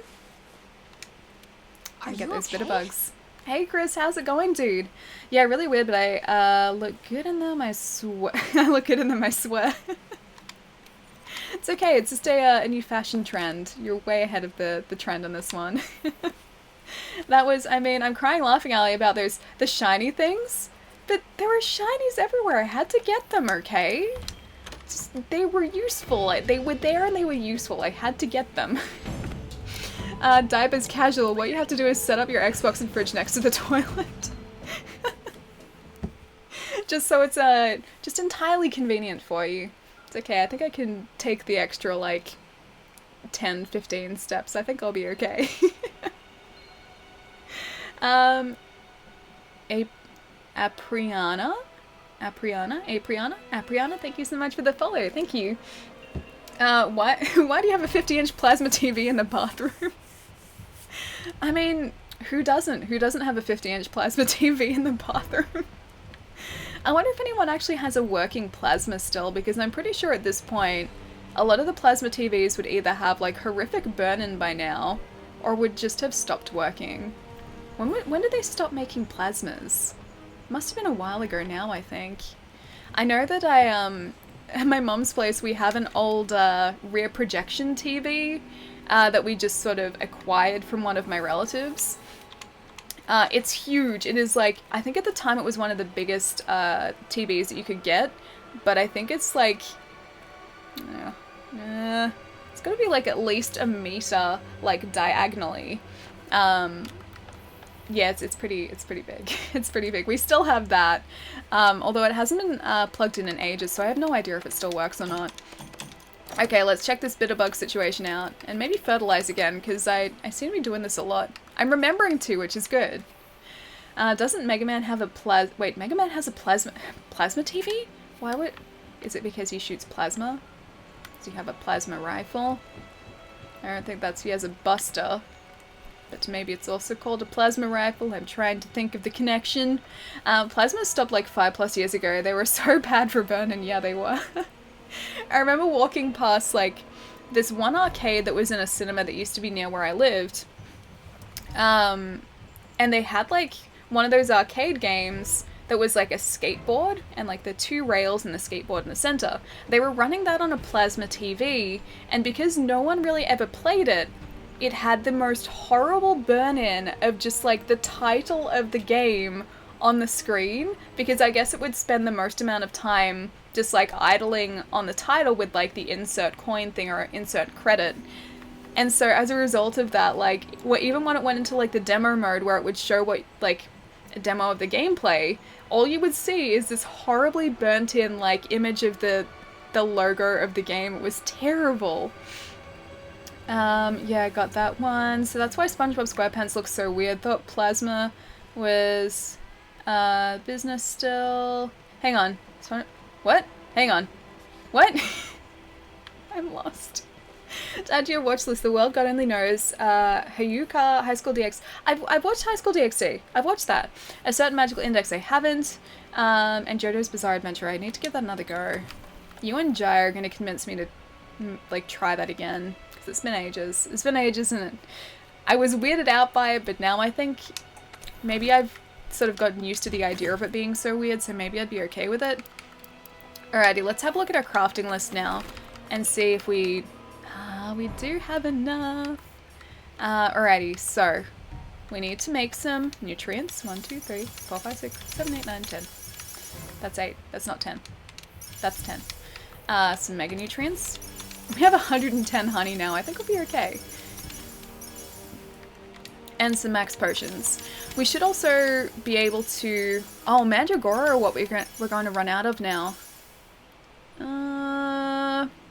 And get those bitterbugs. Hey Chris, how's it going, dude? Yeah, really weird, but I look good in them. I swear. I look good in them. I swear. It's okay. It's just a new fashion trend. You're way ahead of the trend on this one. That was. I mean, I'm crying laughing, Ali, about the shiny things, but there were shinies everywhere. I had to get them. Okay. They were useful. They were there and they were useful. I had to get them. Diapers casual. What you have to do is set up your Xbox and fridge next to the toilet. Just so it's just entirely convenient for you. It's okay. I think I can take the extra like 10, 15 steps. I think I'll be okay. Apriana, thank you so much for the follow. Thank you. Why do you have a 50-inch plasma TV in the bathroom? I mean, who doesn't? Who doesn't have a 50-inch plasma TV in the bathroom? I wonder if anyone actually has a working plasma still, because I'm pretty sure at this point, a lot of the plasma TVs would either have like horrific burn-in by now, or would just have stopped working. When did they stop making plasmas? Must have been a while ago now, I think. I know that at my mum's place we have an old rear projection TV that we just sort of acquired from one of my relatives. It's huge. It is like, I think at the time it was one of the biggest TVs that you could get, but I think it's like, it's gotta be like at least a meter, like diagonally. Yeah, it's pretty big. It's pretty big. We still have that, although it hasn't been plugged in ages, so I have no idea if it still works or not. Okay, let's check this bitterbug situation out, and maybe fertilize again, because I seem to be doing this a lot. I'm remembering to, which is good. Doesn't Mega Man have a wait, Mega Man has a plasma TV? Why would... Is it because he shoots plasma? Does he have a plasma rifle? I don't think that's... He has a buster. But maybe it's also called a plasma rifle. I'm trying to think of the connection. Plasma stopped like 5+ years ago. They were so bad for burn-in. Yeah, they were. I remember walking past like this one arcade that was in a cinema that used to be near where I lived. And they had like one of those arcade games that was like a skateboard and like the two rails and the skateboard in the center. They were running that on a plasma TV, and because no one really ever played it, it had the most horrible burn-in of just like the title of the game on the screen, because I guess it would spend the most amount of time just like idling on the title with like the insert coin thing or insert credit. And so as a result of that, like, even when it went into like the demo mode where it would show what like a demo of the gameplay, all you would see is this horribly burnt in like image of the logo of the game. It was terrible. Yeah, I got that one. So that's why SpongeBob SquarePants looks so weird. Thought Plasma was business still. Hang on. What? Hang on. What? I'm lost. To add to your watch list, The World God Only Knows, Hayuka, High School DX. I've watched High School DxD. I've watched that. A Certain Magical Index I haven't. And JoJo's Bizarre Adventure. I need to give that another go. You and Jai are going to convince me to, like, try that again. Because it's been ages. It's been ages, and I was weirded out by it, but now I think maybe I've sort of gotten used to the idea of it being so weird, so maybe I'd be okay with it. Alrighty, let's have a look at our crafting list now and see if we do have enough. Alrighty, so we need to make some nutrients. 1, 2, 3, 4, 5, 6, 7, 8, 9, 10. That's 8. That's not 10. That's 10. Some mega nutrients. We have 110 honey now. I think we'll be okay. And some max potions. We should also be able to... Oh, Mandragora are what we're going to run out of now.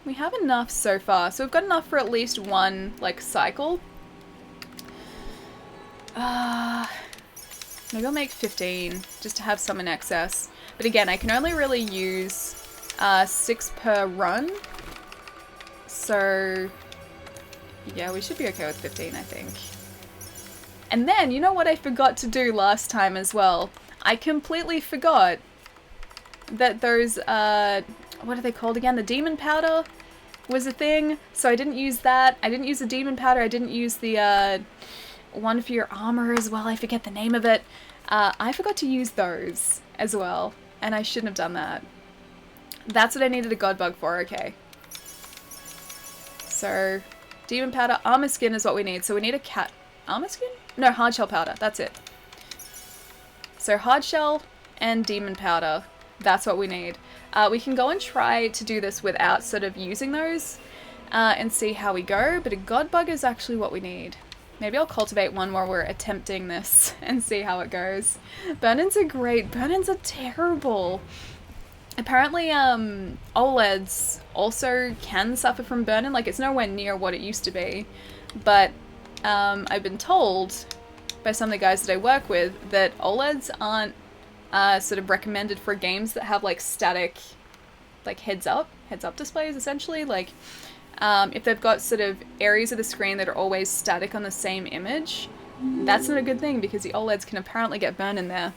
We have enough so far. So we've got enough for at least one, like, cycle. Maybe I'll make 15, just to have some in excess. But again, I can only really use 6 per run. So, yeah, we should be okay with 15, I think. And then, you know what I forgot to do last time as well? I completely forgot that those, what are they called again? The demon powder was a thing. So I didn't use that. I didn't use the demon powder. I didn't use the, one for your armor as well. I forget the name of it. I forgot to use those as well. And I shouldn't have done that. That's what I needed a god bug for, okay. So, demon powder, armor skin is what we need. So we need a cat... Armor skin? No, hard shell powder. That's it. So hard shell and demon powder. That's what we need. We can go and try to do this without sort of using those and see how we go. But a god bug is actually what we need. Maybe I'll cultivate one while we're attempting this and see how it goes. Burn-ins are great. Burn-ins are terrible. Apparently, OLEDs also can suffer from burn-in. Like, it's nowhere near what it used to be. But I've been told by some of the guys that I work with that OLEDs aren't sort of recommended for games that have, like, static, like, heads-up displays, essentially. Like, if they've got sort of areas of the screen that are always static on the same image, that's not a good thing because the OLEDs can apparently get burned in there.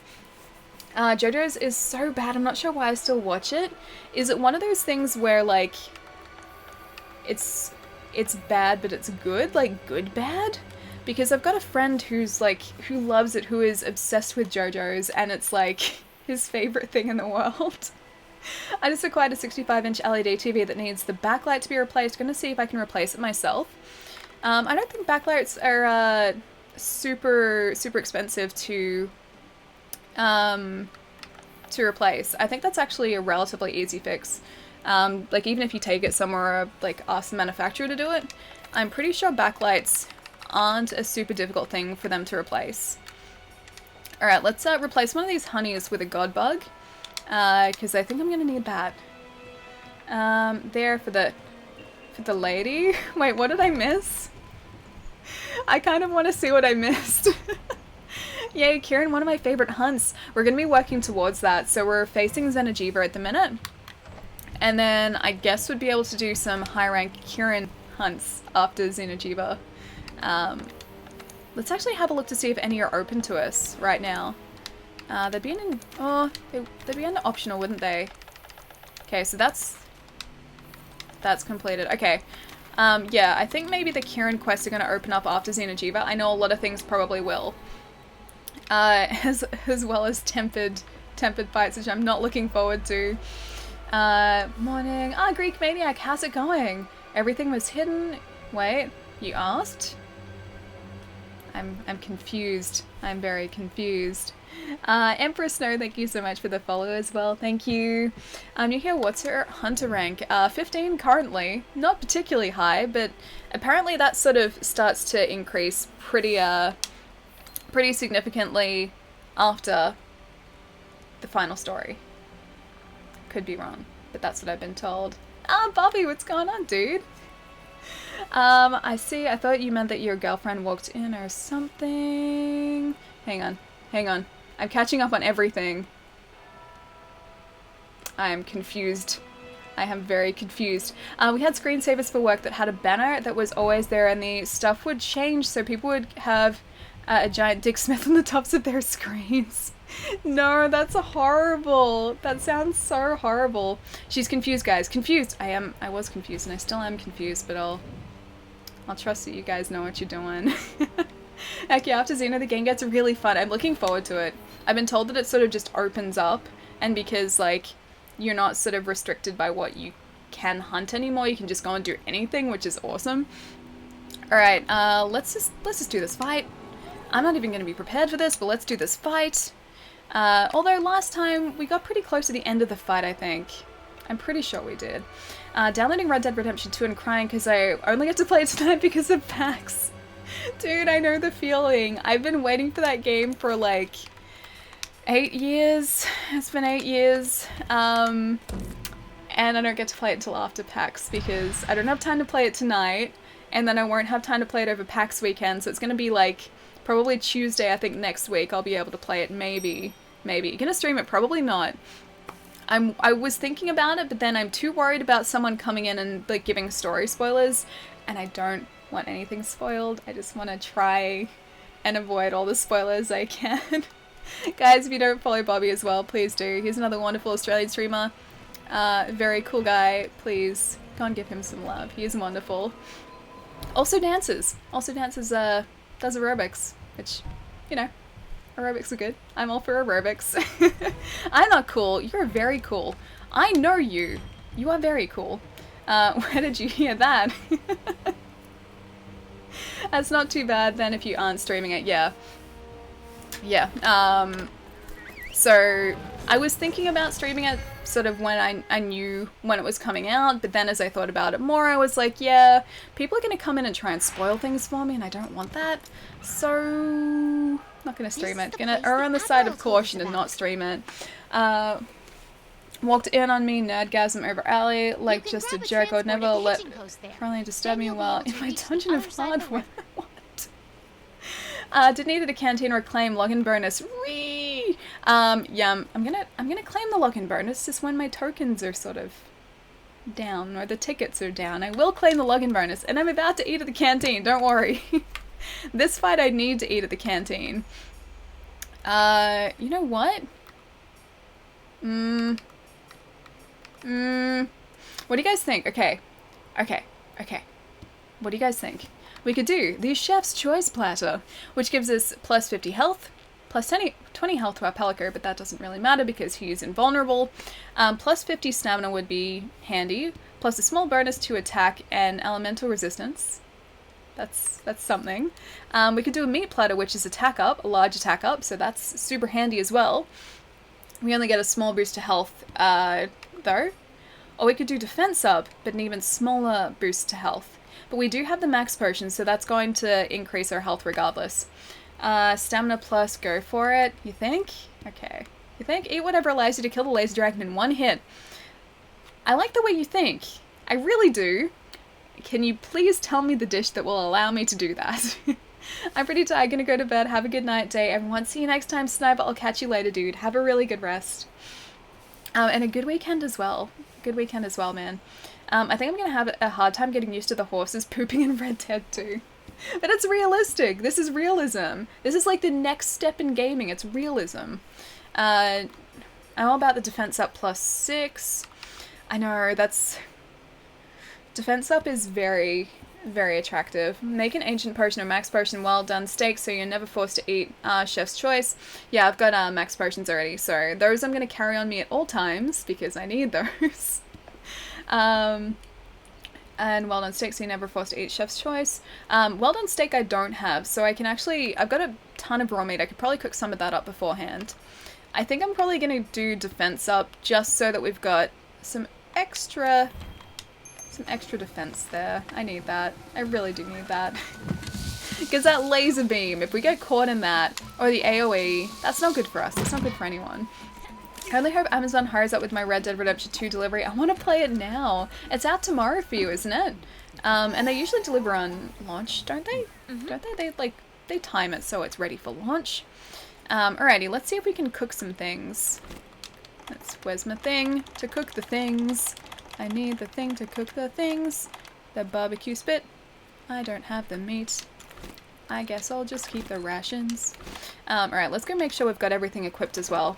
JoJo's is so bad, I'm not sure why I still watch it. Is it one of those things where, like, it's bad but it's good? Like, good bad? Because I've got a friend who's, like, who loves it, who is obsessed with JoJo's, and it's, like, his favorite thing in the world. I just acquired a 65-inch LED TV that needs the backlight to be replaced. Gonna see if I can replace it myself. I don't think backlights are super expensive to replace. I think that's actually a relatively easy fix. Like, even if you take it somewhere, like, ask the manufacturer to do it, I'm pretty sure backlights aren't a super difficult thing for them to replace. Alright, let's replace one of these honeys with a god bug. Because I think I'm gonna need that. There for the lady. Wait, what did I miss? I kind of want to see what I missed. Yay, Kieran, one of my favorite hunts. We're gonna be working towards that. So we're facing Xeno'jiiva at the minute. And then I guess we'd be able to do some high rank Kieran hunts after Xeno'jiiva. Let's actually have a look to see if any are open to us right now. They'd be in, they'd be under optional, wouldn't they? Okay, so that's completed. Okay, yeah, I think maybe the Kieran quests are going to open up after Xeno'jiiva. I know a lot of things probably will. As well as tempered fights, which I'm not looking forward to. Morning. Greek Maniac, how's it going? Everything was hidden. Wait, you asked? I'm confused. I'm very confused. Emperor Snow, thank you so much for the follow as well. Thank you. You hear what's her hunter rank? 15 currently. Not particularly high, but apparently that sort of starts to increase pretty significantly after the final story. Could be wrong, but that's what I've been told. Bobby, what's going on, dude? I see. I thought you meant that your girlfriend walked in or something. Hang on. Hang on. I'm catching up on everything. I am confused. I am very confused. We had screensavers for work that had a banner that was always there, and the stuff would change, so people would have a giant Dick Smith on the tops of their screens. No, that's horrible. That sounds so horrible. She's confused, guys. Confused. I was confused, and I still am confused, but I'll trust that you guys know what you're doing. Heck yeah, after Xeno, the game gets really fun. I'm looking forward to it. I've been told that it sort of just opens up, and because, like, you're not sort of restricted by what you can hunt anymore, you can just go and do anything, which is awesome. Alright, let's just do this fight. I'm not even going to be prepared for this, but let's do this fight. Although last time we got pretty close to the end of the fight, I think. I'm pretty sure we did. Downloading Red Dead Redemption 2 and crying because I only get to play it tonight because of PAX. Dude, I know the feeling. I've been waiting for that game for like 8 years. It's been 8 years. And I don't get to play it until after PAX because I don't have time to play it tonight, and then I won't have time to play it over PAX weekend, so it's gonna be like probably Tuesday, I think, next week I'll be able to play it, maybe. Gonna stream it? Probably not. I was thinking about it, but then I'm too worried about someone coming in and like giving story spoilers, and I don't want anything spoiled. I just want to try and avoid all the spoilers I can. Guys, if you don't follow Bobby as well, please do. He's another wonderful Australian streamer. Very cool guy. Please go and give him some love. He is wonderful. Also dances. Does aerobics, which, you know, aerobics are good. I'm all for aerobics. I'm not cool. You're very cool. I know you. You are very cool. Where did you hear that? That's not too bad then if you aren't streaming it. Yeah. So I was thinking about streaming it sort of when I knew when it was coming out, but then as I thought about it more, I was like, yeah, people are going to come in and try and spoil things for me, and I don't want that. So, not going to stream it. Going to err on the side of caution and not stream it. Walked in on me, nerdgasm over alley, like just a jerk. I would never let Carly disturb me while in my dungeon of hardware. Didn't need a canteen or claim login bonus. Whee! Yeah, I'm gonna claim the login bonus just when my tokens are sort of down or the tickets are down. I will claim the login bonus, and I'm about to eat at the canteen. Don't worry. This fight I need to eat at the canteen. You know what? What do you guys think? Okay. What do you guys think? We could do the Chef's Choice Platter, which gives us plus 50 health, plus 20 health to our Pelico, but that doesn't really matter because he's invulnerable. Plus 50 stamina would be handy, plus a small bonus to attack and elemental resistance. That's something. We could do a meat platter, which is attack up, a large attack up, so that's super handy as well. We only get a small boost to health, though. Or we could do defense up, but an even smaller boost to health. But we do have the max potion, so that's going to increase our health regardless. Stamina plus, go for it. You think? Okay. You think? Eat whatever allows you to kill the laser dragon in one hit. I like the way you think. I really do. Can you please tell me the dish that will allow me to do that? I'm pretty tired. Gonna go to bed. Have a good night, day. Everyone, see you next time, Sniper. I'll catch you later, dude. Have a really good rest. And a good weekend as well. Good weekend as well, man. I think I'm going to have a hard time getting used to the horses pooping in Red Dead 2. But it's realistic. This is realism. This is like the next step in gaming. It's realism. I'm all about the defense up plus 6. I know, that's... Defense up is very, very attractive. Make an ancient potion or max potion, well done steak, so you're never forced to eat Chef's Choice. Yeah, I've got max potions already, so those I'm going to carry on me at all times, because I need those. And well done steak, so you're never forced to eat Chef's Choice. Well done steak I don't have, so I can actually... I've got a ton of raw meat. I could probably cook some of that up beforehand. I think I'm probably going to do defense up, just so that we've got some extra defense there. I need that. I really do need that. Because that laser beam, if we get caught in that, or the AoE, that's not good for us. It's not good for anyone. I only hope Amazon hires up with my Red Dead Redemption 2 delivery. I want to play it now. It's out tomorrow for you, isn't it? And they usually deliver on launch, don't they? Don't they? They time it so it's ready for launch. Alrighty, let's see if we can cook some things. Where's my thing to cook the things? I need the thing to cook the things. The barbecue spit. I don't have the meat. I guess I'll just keep the rations. Alright, let's go make sure we've got everything equipped as well.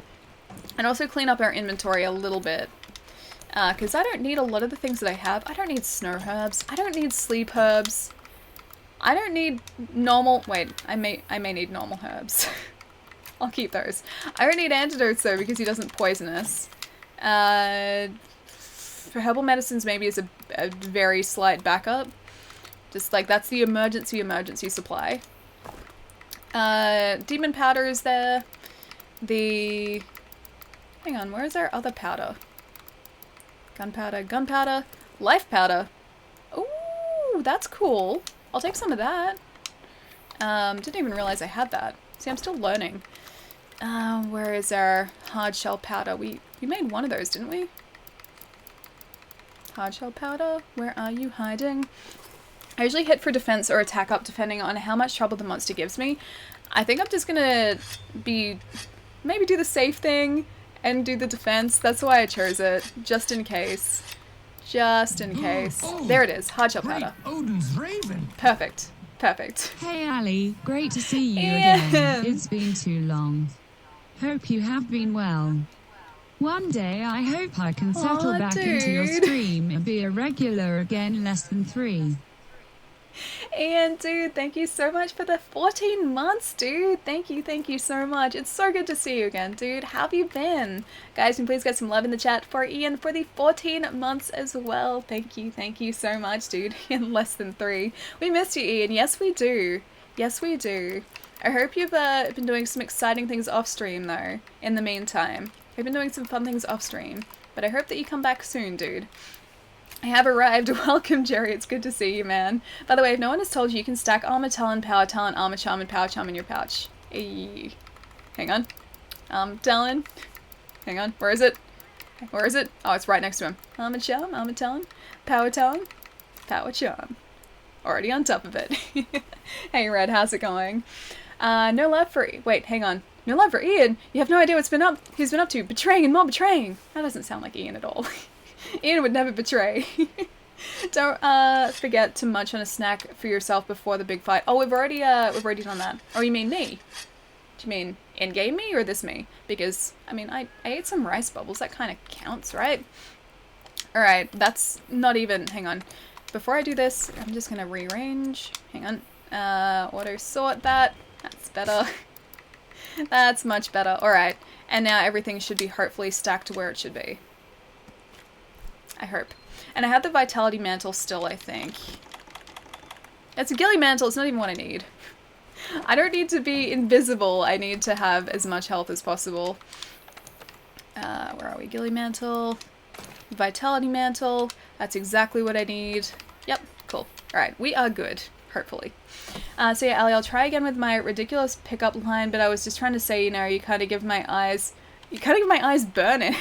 And also clean up our inventory a little bit. Because I don't need a lot of the things that I have. I don't need snow herbs. I don't need sleep herbs. I don't need normal... Wait, I may need normal herbs. I'll keep those. I don't need antidotes though because he doesn't poison us. For herbal medicines maybe is a very slight backup. Just like that's the emergency supply. Demon powder is there. Hang on, where is our other powder? Gunpowder, life powder. Ooh, that's cool. I'll take some of that. Didn't even realize I had that. See, I'm still learning. Where is our hard shell powder? We made one of those, didn't we? Hard shell powder, where are you hiding? I usually hit for defense or attack up depending on how much trouble the monster gives me. I think I'm just gonna maybe do the safe thing and do the defense. That's why I chose it, just in case. Just in case. There it is, hard shell powder. Odin's raven. Perfect. Perfect. Hey Ali, great to see you again. It's been too long. Hope you have been well. One day I hope I can settle back into your stream and be a regular again less than 3. And dude, thank you so much for the 14 months, dude. Thank you so much. It's so good to see you again, dude. How have you been? Guys, can please get some love in the chat for Ian for the 14 months as well. Thank you so much, dude. In less than 3. We missed you, Ian. Yes, we do. Yes, we do. I hope you've been doing some exciting things off stream, though, in the meantime. I've been doing some fun things off stream, but I hope that you come back soon, dude. I have arrived. Welcome, Jerry. It's good to see you, man. By the way, if no one has told you, you can stack Armor Talon, Power Talon, Armor Charm, and Power Charm in your pouch. Hey. Hang on. Talon. Hang on. Where is it? Where is it? Oh, it's right next to him. Armor Charm, Armor Talon, Power Talon, Power Charm. Already on top of it. Hey, Red, how's it going? No love for... Wait, hang on. No love for Ian. You have no idea he's been up to. Betraying and more betraying. That doesn't sound like Ian at all. Ian would never betray. Don't forget to munch on a snack for yourself before the big fight. Oh, we've already done that. Oh, you mean me? Do you mean in-game me or this me? Because, I mean, I ate some rice bubbles. That kind of counts, right? Alright, that's not even... Hang on. Before I do this, I'm just going to rearrange. Hang on. Auto-sort that. That's better. That's much better. Alright. And now everything should be hopefully stacked to where it should be. I hope. And I have the Vitality Mantle still, I think. It's a Ghillie Mantle. It's not even what I need. I don't need to be invisible. I need to have as much health as possible. Where are we? Ghillie Mantle. Vitality Mantle. That's exactly what I need. Yep. Cool. Alright. We are good. Hopefully. So yeah, Ali, I'll try again with my ridiculous pickup line, but I was just trying to say, you know, you kind of give my eyes burn-in.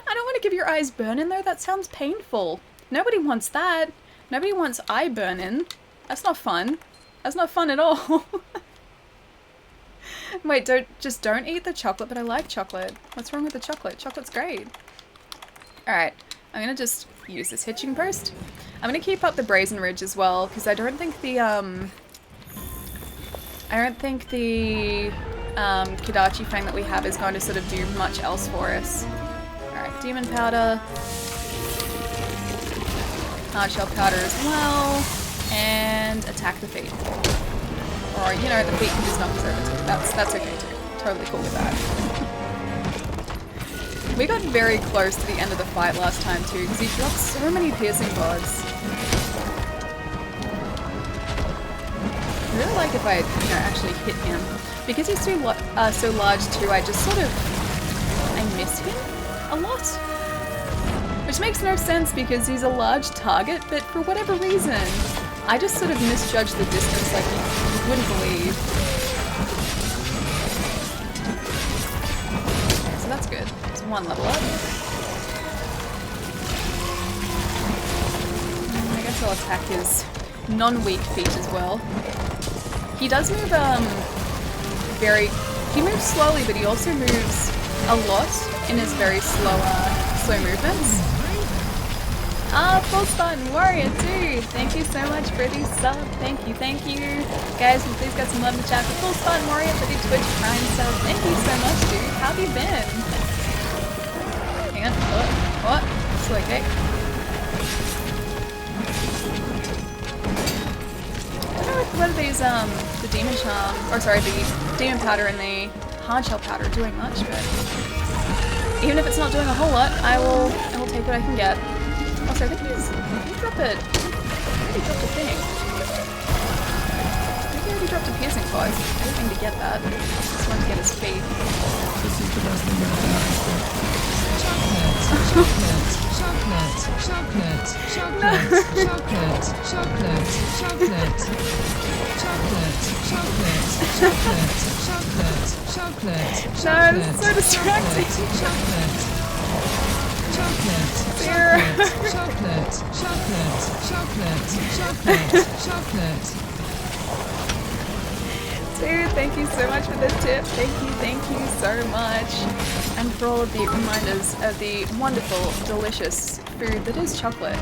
I don't want to give your eyes burn-in though, that sounds painful. Nobody wants that. Nobody wants eye burn-in. That's not fun. That's not fun at all. Wait, don't eat the chocolate, but I like chocolate. What's wrong with the chocolate? Chocolate's great. Alright, I'm gonna just use this hitching post. I'm gonna keep up the Brazen Ridge as well, because I don't think the Kidachi Fang that we have is going to sort of do much else for us. Alright, Demon Powder. Hard Shell Powder as well. And attack the feet. Or, you know, the feet can just knock us over too. That's okay too. Totally cool with that. We got very close to the end of the fight last time too, because he dropped so many piercing bullets. I really like if I, you know, actually hit him. Because he's so large too, I just sort of... I miss him a lot. Which makes no sense because he's a large target, but for whatever reason, I just sort of misjudge the distance like you wouldn't believe. Okay, so that's good. It's one level up. special attack is non-weak feet as well. He does move he moves slowly, but he also moves a lot in his very slow movements. Full Spartan Warrior too! Thank you so much for the sub. Thank you. Guys, please get some love in the chat for Full Spartan Warrior for the Twitch Prime sub. Thank you so much, dude. How have you been? Hang on. What? It's okay. I don't know whether these, the Demon Charm, or sorry, the Demon Powder and the Hard Shell Powder are doing much, but even if it's not doing a whole lot, I will take what I can get. Also, I think he dropped it. I think he dropped a thing. I think he already dropped a piercing claw. I didn't mean to get that. Just wanted to get his feet. This is the best thing that can No, this is so distracting. Dude, thank you so much for the tip. Thank you so much. And for all of the reminders of the wonderful, delicious food that is chocolate.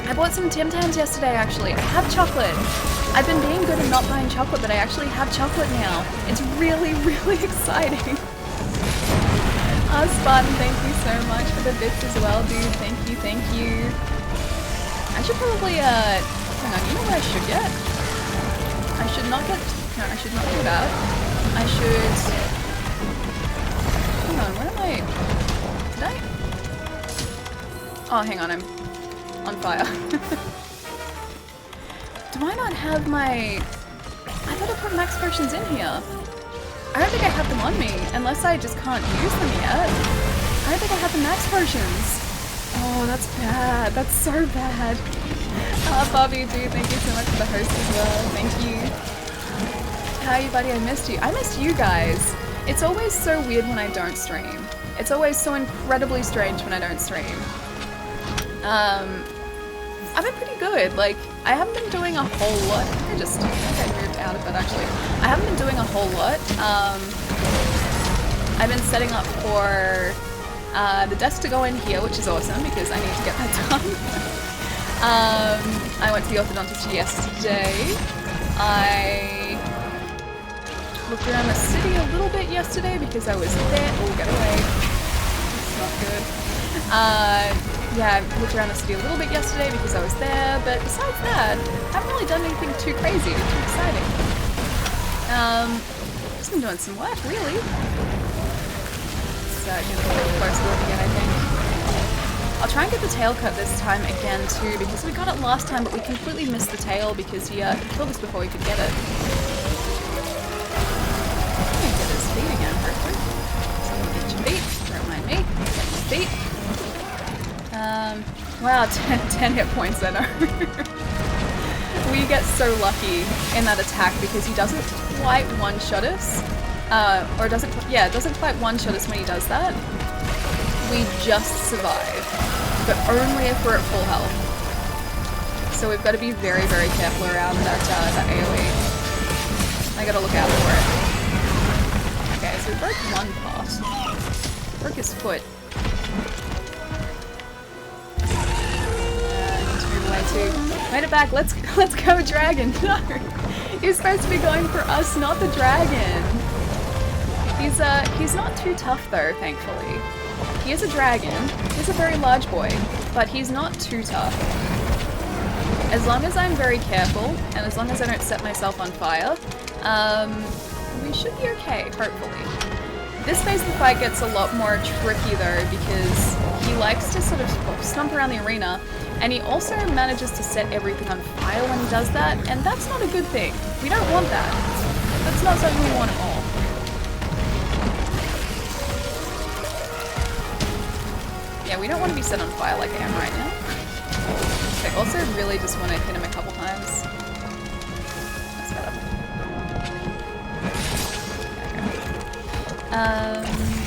I bought some Tim Tams yesterday, actually. I have chocolate. I've been being good and not buying chocolate, but I actually have chocolate now. It's really, really exciting. Spartan, thank you so much for the bits as well, dude. Thank you. I should probably, hang on, you know what I should get? I should not do that. I should, hang on, where am I? Did I? Oh, hang on, I'm on fire. Do I not have my, I thought I put max potions in here. I don't think I have them on me, unless I just can't use them yet. I don't think I have the max potions. Oh, that's bad. That's so bad. Bobby, dude, thank you so much for the host as well. Thank you. How are you, buddy? I missed you. I missed you guys. It's always so weird when I don't stream. It's always so incredibly strange when I don't stream. I've been pretty good. Like, I haven't been doing a whole lot. I think I moved out of it actually. I haven't been doing a whole lot. I've been setting up for the desk to go in here, which is awesome because I need to get that done. I went to the orthodontist yesterday. I looked around the city a little bit yesterday because I was there. Oh, get away. That's not good. Yeah, I looked around the city a little bit yesterday because I was there, but besides that, I haven't really done anything too crazy, too exciting. Just been doing some work, really. So, get a little closer look again, I think. I'll try and get the tail cut this time again, too, because we got it last time, but we completely missed the tail because he killed us before we could get it. I'm gonna get his feet again, hopefully. Someone get your feet, don't mind me. Get his feet. Wow, 10 hit points then. We get so lucky in that attack because he doesn't quite one-shot us. Or doesn't quite one-shot us when he does that. We just survive. But only if we're at full health. So we've got to be very, very careful around that AoE. I gotta look out for it. Okay, so we broke one part. Broke his foot. Made it back. Let's go, dragon. No, he's supposed to be going for us, not the dragon. He's not too tough though, thankfully. He is a dragon. He's a very large boy, but he's not too tough. As long as I'm very careful, and as long as I don't set myself on fire, we should be okay, hopefully. This phase of the fight gets a lot more tricky though, because he likes to sort of stomp around the arena, and he also manages to set everything on fire when he does that, and that's not a good thing. We don't want that. That's not something we want at all. Yeah, we don't want to be set on fire like I am right now. I also really just want to hit him a couple times. That's better.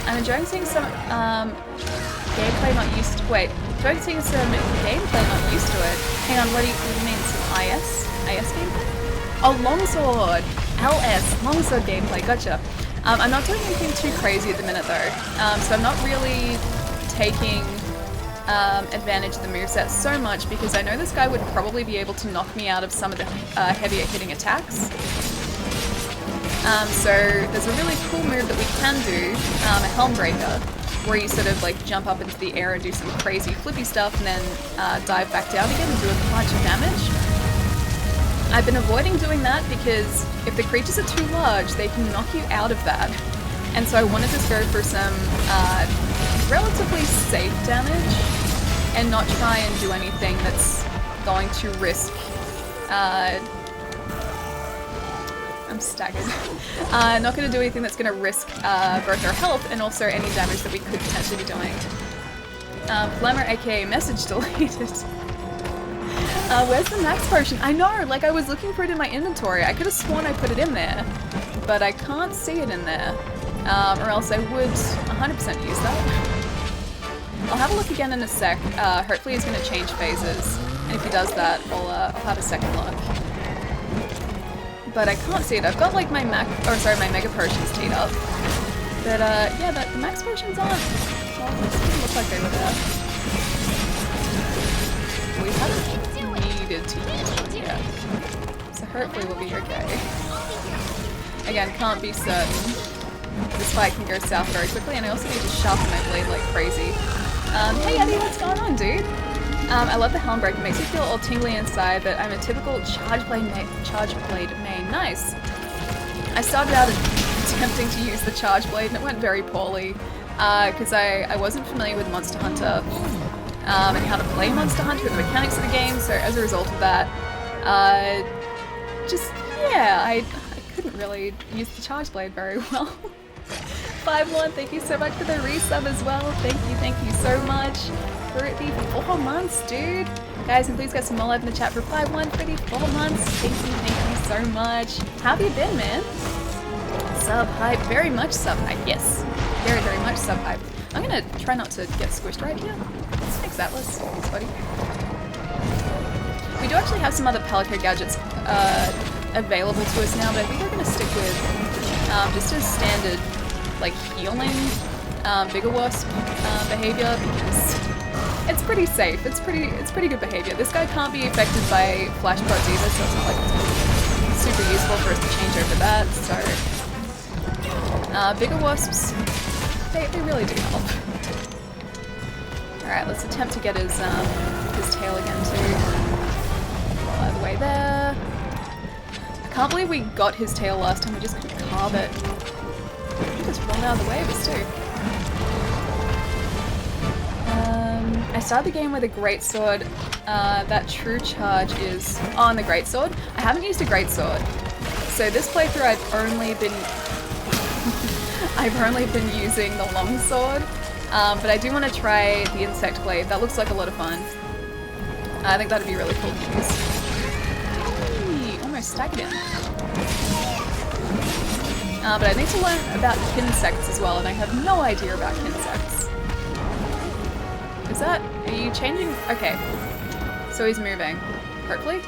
I'm enjoying seeing some gameplay not used to. Wait, expecting some gameplay, not used to it. Hang on, what do you mean, some IS? IS gameplay? Oh, longsword! LS, longsword gameplay, gotcha. I'm not doing anything too crazy at the minute though, so I'm not really taking advantage of the moveset so much because I know this guy would probably be able to knock me out of some of the heavier hitting attacks. So there's a really cool move that we can do, a Helm Breaker, where you sort of like jump up into the air and do some crazy flippy stuff and then dive back down again and do a bunch of damage. I've been avoiding doing that because if the creatures are too large, they can knock you out of that. And so I want to just go for some relatively safe damage and not try and do anything that's going to risk... I'm staggered. Not going to do anything that's going to risk both our health and also any damage that we could potentially be doing. Flammer aka message deleted. Where's the max potion? I know, like I was looking for it in my inventory. I could have sworn I put it in there, but I can't see it in there. Or else I would 100% use that. I'll have a look again in a sec. Hopefully he's going to change phases, and if he does that, I'll have a second look. But I can't see it. I've got like my my mega potions teed up. But yeah, the max potions aren't. Well, it doesn't look like they were there. We haven't needed to use one yet, so hopefully we'll be okay. Again, can't be certain. This fight can go south very quickly, and I also need to sharpen my blade like crazy. Hey Eddie, what's going on, dude? I love the Helm Break. It makes me feel all tingly inside, but I'm a typical charge blade main. Nice. I started out attempting to use the charge blade, and it went very poorly because I wasn't familiar with Monster Hunter and how to play Monster Hunter with the mechanics of the game. So as a result of that, I couldn't really use the charge blade very well. 5-1, thank you so much for the resub as well. Thank you so much for the 4 months, dude. Guys, and please get some more love in the chat for 5-1 for the 4 months. Thank you so much. How have you been, man? Sub hype, very much sub hype. Yes, very much sub hype. I'm gonna try not to get squished right here. Let's fix that. Thanks, buddy. We do actually have some other Palico gadgets available to us now, but I think we're gonna stick with just a standard like healing bigger wasp behavior because it's pretty safe. It's pretty good behavior. This guy can't be affected by flash pods either, so it's not like it's super useful for us to change over that. So bigger wasps, they really do help. All right, let's attempt to get his tail again too. Roll out of the way there. I can't believe we got his tail last time. We just couldn't carve it. Just roll out of the way of us too. I started the game with a greatsword. That true charge is on the greatsword. I haven't used a greatsword, so this playthrough I've only been using the longsword. But I do want to try the insect blade. That looks like a lot of fun. I think that'd be really cool to use. Hey, almost staggered him. But I need to learn about kinsects as well, and I have no idea about kinsects. Is that... are you changing? Okay. So he's moving. Hopefully?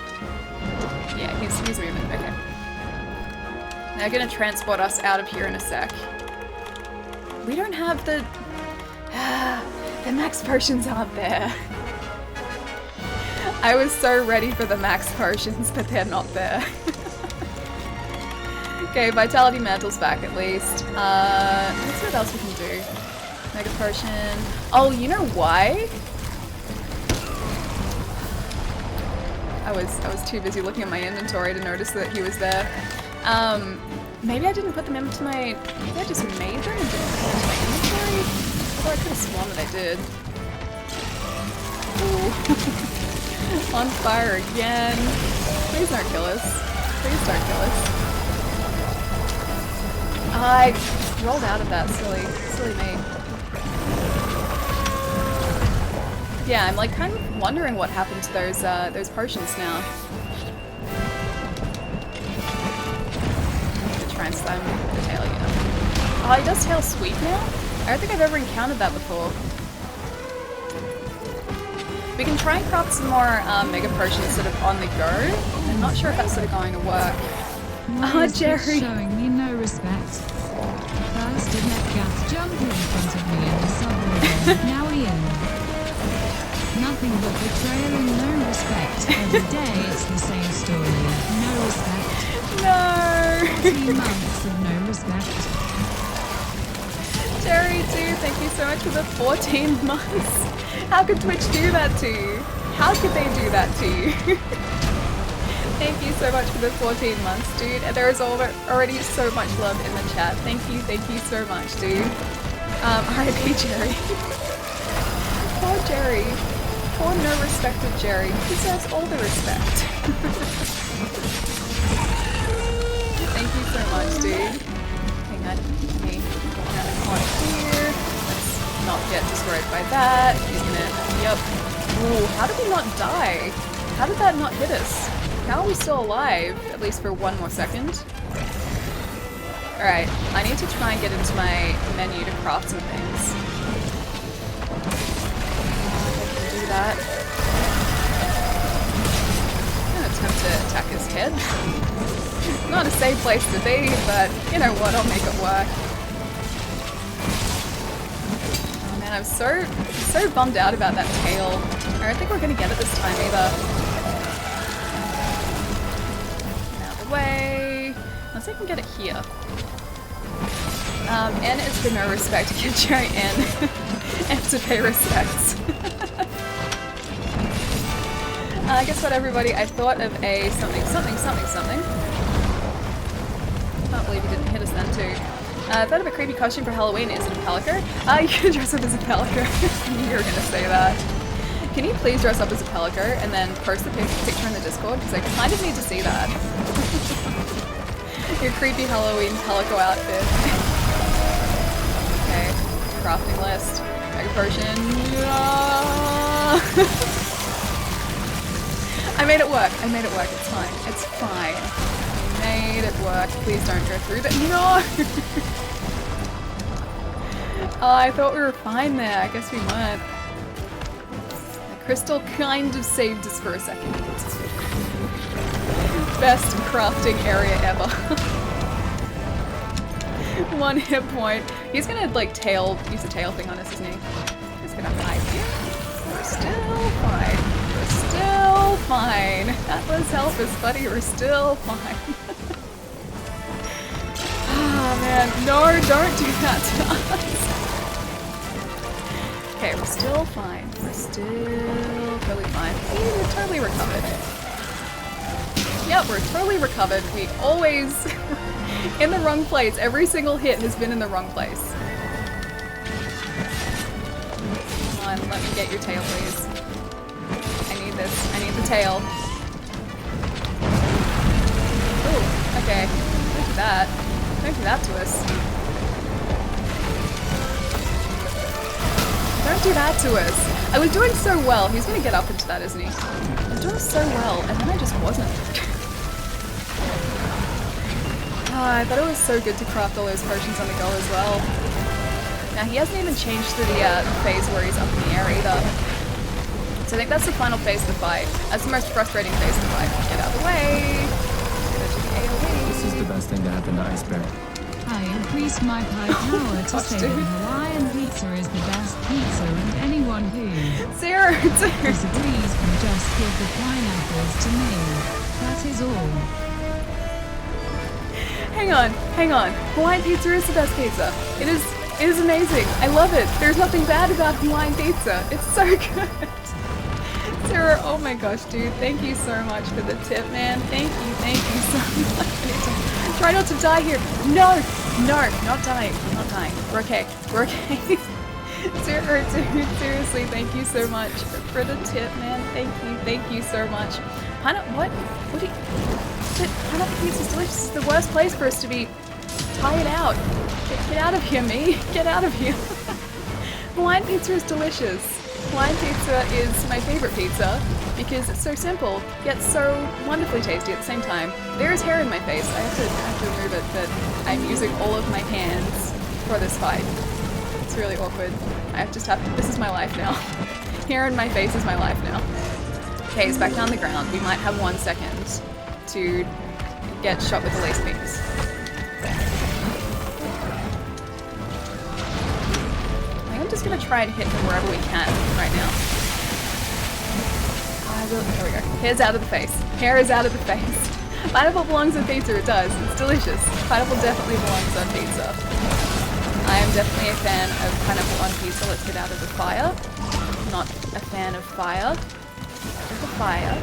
Yeah, he's moving. Okay. They're gonna transport us out of here in a sec. We don't have the... the max potions aren't there. I was so ready for the max potions, but they're not there. Okay, Vitality Mantle's back at least. Let's see what else we can do. Mega Potion. Oh, you know why? I was too busy looking at my inventory to notice that he was there. Maybe I didn't put them into my... maybe I just made them and didn't put them into my inventory? Although I could have sworn that I did. Ooh. On fire again. Please don't kill us. Please don't kill us. I rolled out of that, silly me. Yeah, I'm like kind of wondering what happened to those potions now. Try and slam the tail again. Oh, he does tail sweep now? I don't think I've ever encountered that before. We can try and craft some more mega potions sort of on the go. I'm not sure if that's sort of going to work. Why is Jerry. this showing me no respect? First it let Gath jump in front of me in the subway. Now Ian. Nothing but betrayal and no respect. Every day it's the same story. No respect. No! 3 months of no respect. Jerry, too, thank you so much for the 14 months. How could Twitch do that to you? How could they do that to you? Thank you so much for the 14 months, dude. There is already so much love in the chat. Thank you so much, dude. R.I.P. Jerry. Poor Jerry. Poor no respected Jerry. He deserves all the respect. Thank you so much, dude. Hang on. Hey, another corner here. Let's not get destroyed by that. He's gonna. Yep. Ooh, how did we not die? How did that not hit us? How are we still alive? At least for 1 more second. Alright, I need to try and get into my menu to craft some things. I can do that. I'm gonna attempt to attack his head. Not a safe place to be, but you know what, I'll make it work. Oh man, I'm so bummed out about that tail. I don't think we're gonna get it this time either. Way. Unless I can get it here. N is for no respect. Give Jerry N. N to pay respects. Guess what, everybody? I thought of a something. Can't believe he didn't hit us then too. I thought of a creepy costume for Halloween. Is it a pelican? You can dress up as a pelican. I knew you were gonna say that. Can you please dress up as a pelican and then post the picture in the Discord? Because I kind of need to see that. Your creepy Halloween pelican outfit. Okay, crafting list. Mega potion. I made it work. It's fine. It's fine. I made it work. Please don't go through that. No! Oh, I thought we were fine there. I guess we weren't. Crystal kind of saved us for a second. Best crafting area ever. 1 hit point. He's gonna like use the tail thing on us, isn't he? He's gonna hide here. We're still fine. We're still fine. Atlas, help us, buddy. We're still fine. Oh man, no, don't do that to us. Okay, we're still fine. We're still totally fine. We're totally recovered. Yep, we're totally recovered. We always in the wrong place. Every single hit has been in the wrong place. Come on, let me get your tail, please. I need this. I need the tail. Ooh, okay. Don't do that. Don't do that to us. Don't do that to us. I was doing so well. He's gonna get up into that, isn't he? I was doing so well, and then I just wasn't. I thought it was so good to craft all those potions on the go as well. Now, he hasn't even changed to the phase where he's up in the air either. So I think that's the final phase of the fight. That's the most frustrating phase of the fight. Get out of the way. This is the best thing to happen to Iceberg. I increased my pie power to say that Hawaiian pizza is the best pizza, and anyone who disagrees can just give the pineapples to me. That is all. Hang on. Hawaiian pizza is the best pizza. It is amazing. I love it. There's nothing bad about Hawaiian pizza. It's so good. Sarah, oh my gosh, dude. Thank you so much for the tip, man. Thank you so much. Try not to die here. No, not dying. Not dying. We're okay. Sarah, dude, seriously, thank you so much for the tip, man. Thank you so much. Pineapple, what? What do you... Pineapple pizza's delicious. This is the worst place for us to be tired out. Get out of here, me. Get out of here. Hawaiian pizza is delicious. Hawaiian pizza is my favorite pizza because it's so simple, yet so wonderfully tasty at the same time. There is hair in my face. I have to remove it, but I'm using all of my hands for this fight. It's really awkward. This is my life now. Hair in my face is my life now. Okay, he's back down the ground. We might have 1 second to get shot with the laser beams. I think I'm just gonna try and hit him wherever we can right now. There we go. Hair's out of the face. Hair is out of the face. Pineapple belongs on pizza, it does. It's delicious. Pineapple definitely belongs on pizza. I am definitely a fan of pineapple on pizza. Let's get out of the fire. Not a fan of fire. The fire.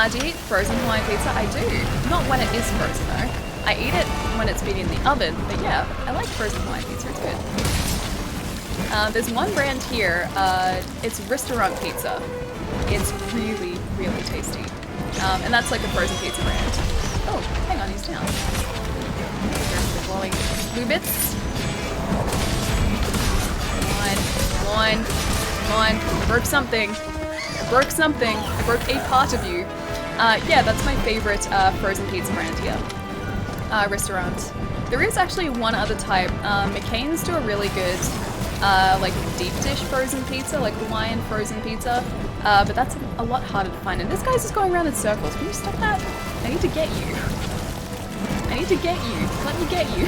Do you eat frozen Hawaiian pizza? I do. Not when it is frozen though. I eat it when it's been in the oven, but yeah, I like frozen Hawaiian pizza, it's good. There's one brand here, it's restaurant pizza. It's really, really tasty. And that's like a frozen pizza brand. Oh, hang on, he's down. There's the glowing blue bits. Come on. I broke something. I broke something. I broke a part of you. Yeah, that's my favorite frozen pizza brand here. Restaurant. There is actually one other type. McCain's do a really good like deep dish frozen pizza, like Hawaiian frozen pizza. But that's a lot harder to find. And this guy's just going around in circles. Can you stop that? I need to get you. I need to get you. Let me get you.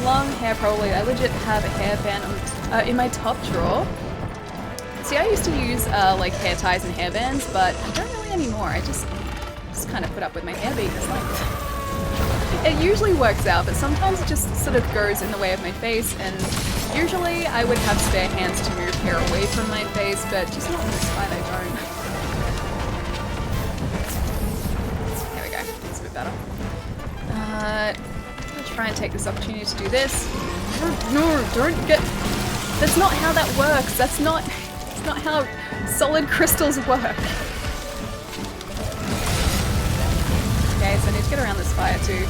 Long hair probably. I legit have a hairband in my top drawer. See, I used to use like hair ties and hairbands, but I don't really anymore. I just kind of put up with my hair being this length. It usually works out, but sometimes it just sort of goes in the way of my face, and usually I would have spare hands to move hair away from my face, but just not in this fight, I don't. There we go, that's a bit better. I'm gonna try and take this opportunity to do this. No, don't get... That's not how that works, that's not how solid crystals work. Okay, so I need to get around this fire too.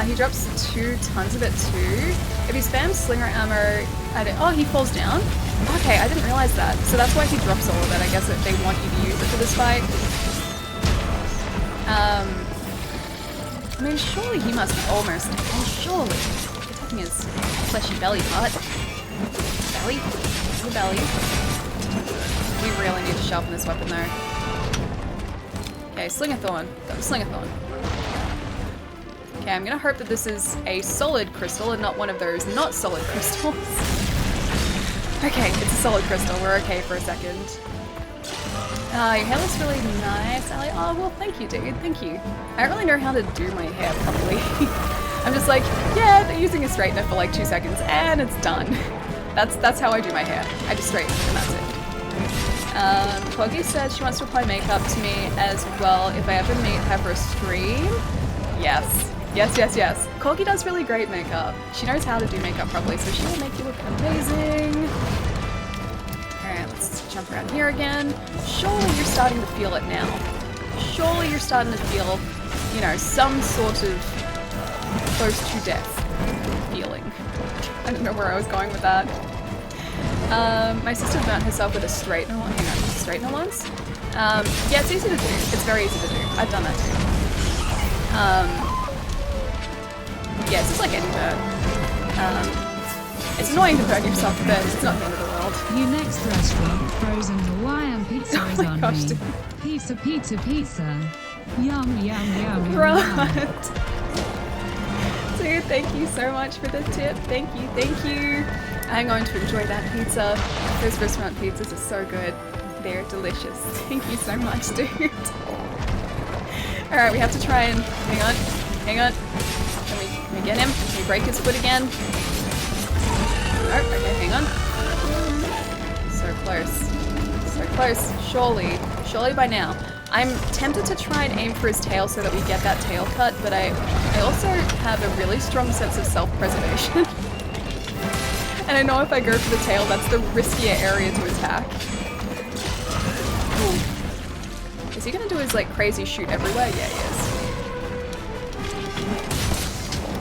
He drops 2 tons of it too. If he spams slinger ammo, oh, he falls down? Okay, I didn't realize that. So that's why he drops all of it. I guess that they want you to use it for this fight. I mean, surely he must be almost dead. Oh, surely. Attacking his fleshy belly part. Belly? The belly. We really need to sharpen this weapon though. Okay, Slingathorn. Got the Slingathorn. Okay, I'm gonna hope that this is a solid crystal and not one of those not solid crystals. Okay, it's a solid crystal. We're okay for a second. Your hair looks really nice, Ali. Oh, well, thank you, dude. Thank you. I don't really know how to do my hair properly. I'm just like, yeah, they're using a straightener for like 2 seconds and it's done. That's how I do my hair. I just straighten and that's it. Corgi said she wants to apply makeup to me as well if I ever meet her for a stream. Yes. Yes, yes, yes. Corgi does really great makeup. She knows how to do makeup properly, so she will make you look amazing. Alright, let's jump around here again. Surely you're starting to feel it now. Surely you're starting to feel, you know, some sort of close to death feeling. I don't know where I was going with that. My sister burnt herself with a straightener. Hang on, straightener once? Yeah, it's easy to do. It's very easy to do. I've done that too. Yeah, it's just like any burn. It's annoying to burn yourself, but it's not the end of the world. Your next restaurant, frozen Hawaiian pizza is on gosh, me. dude. Pizza, pizza, pizza. Yum, yum, yum. Right. Dude, thank you so much for the tip. Thank you, thank you. I'm going to enjoy that pizza. Those restaurant pizzas are so good. They're delicious. Thank you so much, dude. Alright, we have to try and... Hang on. Hang on. Can we get him? Can we break his foot again? Oh, okay, hang on. So close. So close. Surely. Surely by now. I'm tempted to try and aim for his tail so that we get that tail cut, but I also have a really strong sense of self-preservation. And I know if I go for the tail, that's the riskier area to attack. Ooh. Is he gonna do his like crazy shoot everywhere? Yeah, he is.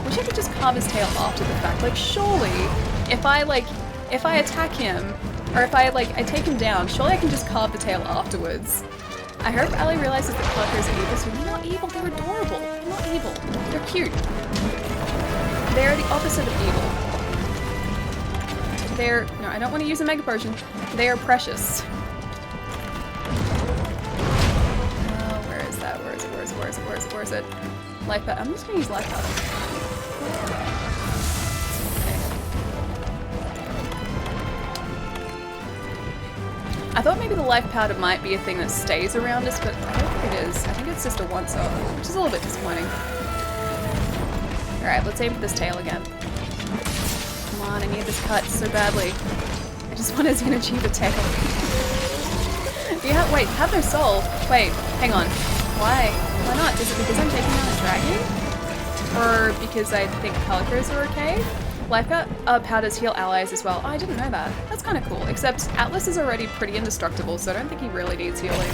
Wish I could just carve his tail after the fact. Like, surely, if I attack him, or if I take him down, surely I can just carve the tail afterwards. I hope Ali realizes that Clarkers are evil, so they're not evil, they're adorable. They're not evil. They're cute. They're the opposite of evil. They're... No, I don't want to use a Mega Potion. They are precious. Where is that? Where is it? Where is it? Where is it? Where is it? Where is it? Life Powder. I'm just going to use Life Powder. I thought maybe the Life Powder might be a thing that stays around us, but I don't think it is. I think it's just a once-off, which is a little bit disappointing. Alright, let's aim for this tail again. Come on, I need this cut so badly. I just want to achieve a tail. Yeah, wait, have no soul. Wait, hang on. Why? Why not? Is it because I'm taking on a dragon? Or because I think Pelicos are okay? Life powders heal allies as well. Oh, I didn't know that. That's kind of cool. Except Atlas is already pretty indestructible, so I don't think he really needs healing.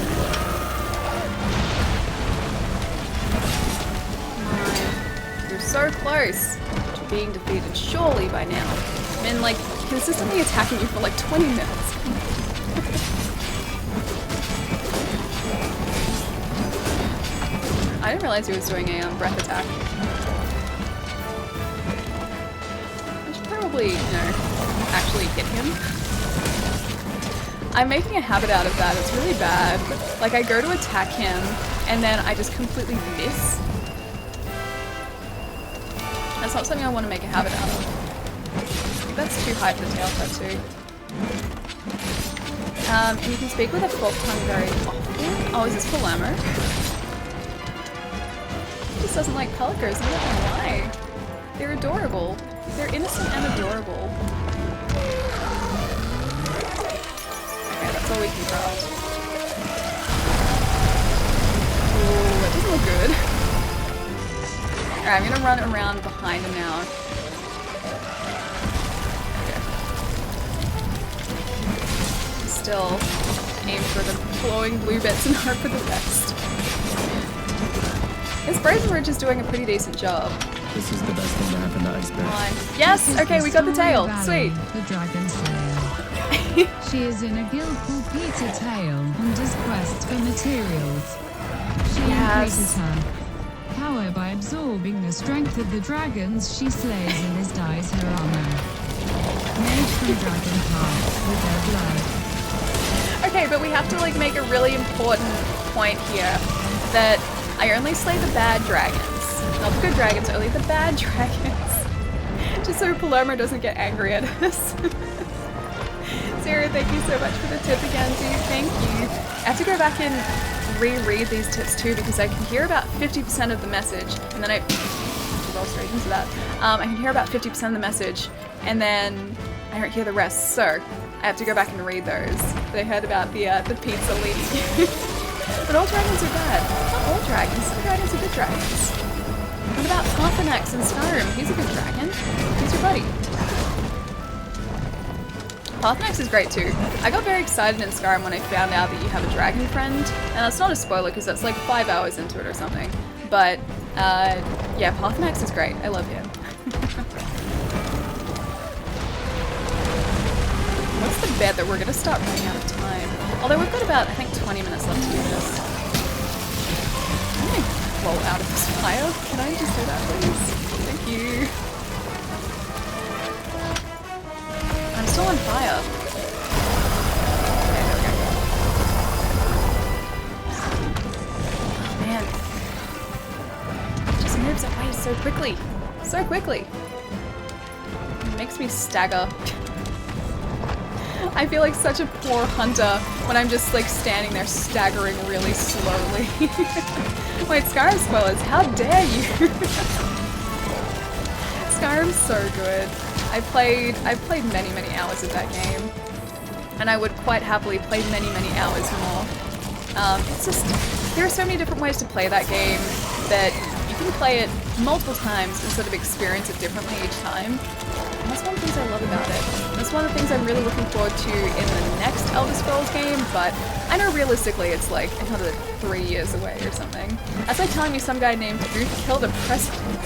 You're so close to being defeated, surely by now. I've been like consistently attacking you for like 20 minutes. I didn't realize he was doing a breath attack. Probably, actually hit him. I'm making a habit out of that. It's really bad. Like, I go to attack him, and then I just completely miss. That's not something I want to make a habit out of. I think that's too high for the tail cut too. And you can speak with a forked tongue very often. Oh, is this Palermo? He just doesn't like Pelicos, I'm not gonna lie. They're adorable. They're innocent and adorable. Okay, that's all we can craft. Ooh, that doesn't look good. Alright, I'm gonna run around behind him now. Okay. Still aim for the glowing blue bits and hope for the best. This Brazen Ridge is doing a pretty decent job. This is the best thing to happen to Iceberg. Yes! Okay, we got the tail. Sweet. The dragon slayer. She is in a guild called Peter Tail and does quests for materials. She increases her power by absorbing the strength of the dragons she slays and this dyes her armor. Made from dragon parts with their blood. Okay, but we have to like make a really important point here that I only slay the bad dragons. Not the good dragons, only the bad dragons. Just so Palermo doesn't get angry at us. Sarah, thank you so much for the tip again, dude. Thank you. I have to go back and reread these tips too because I can hear about 50% of the message and then I roll straight into that. I can hear about 50% of the message and then I don't hear the rest, so I have to go back and read those. They heard about the pizza lady. But all dragons are bad. Not all dragons. Some dragons are good dragons. What about Paarthurnax in Skyrim? He's a good dragon. He's your buddy. Paarthurnax is great too. I got very excited in Skyrim when I found out that you have a dragon friend. And that's not a spoiler because that's like 5 hours into it or something. But yeah, Paarthurnax is great. I love him. What's the bet that we're going to start running out of time? Although we've got about, I think, 20 minutes left to do this. I'm going to roll out of this fire. Can I just do that, please? Thank you. I'm still on fire. Okay, there we go. Oh, man. It just moves away so quickly. So quickly. It makes me stagger. I feel like such a poor hunter when I'm just like standing there staggering really slowly. Wait, Skyrim spoilers, how dare you? Skyrim's so good. I've played many hours of that game. And I would quite happily play many hours more. It's just, there are so many different ways to play that game that you can play it multiple times and sort of experience it differently each time. And that's one of the things I love about it. That's one of the things I'm really looking forward to in the next Elder Scrolls game, but I know realistically it's like another 3 years away or something. That's like telling me some guy named Ruth killed a president.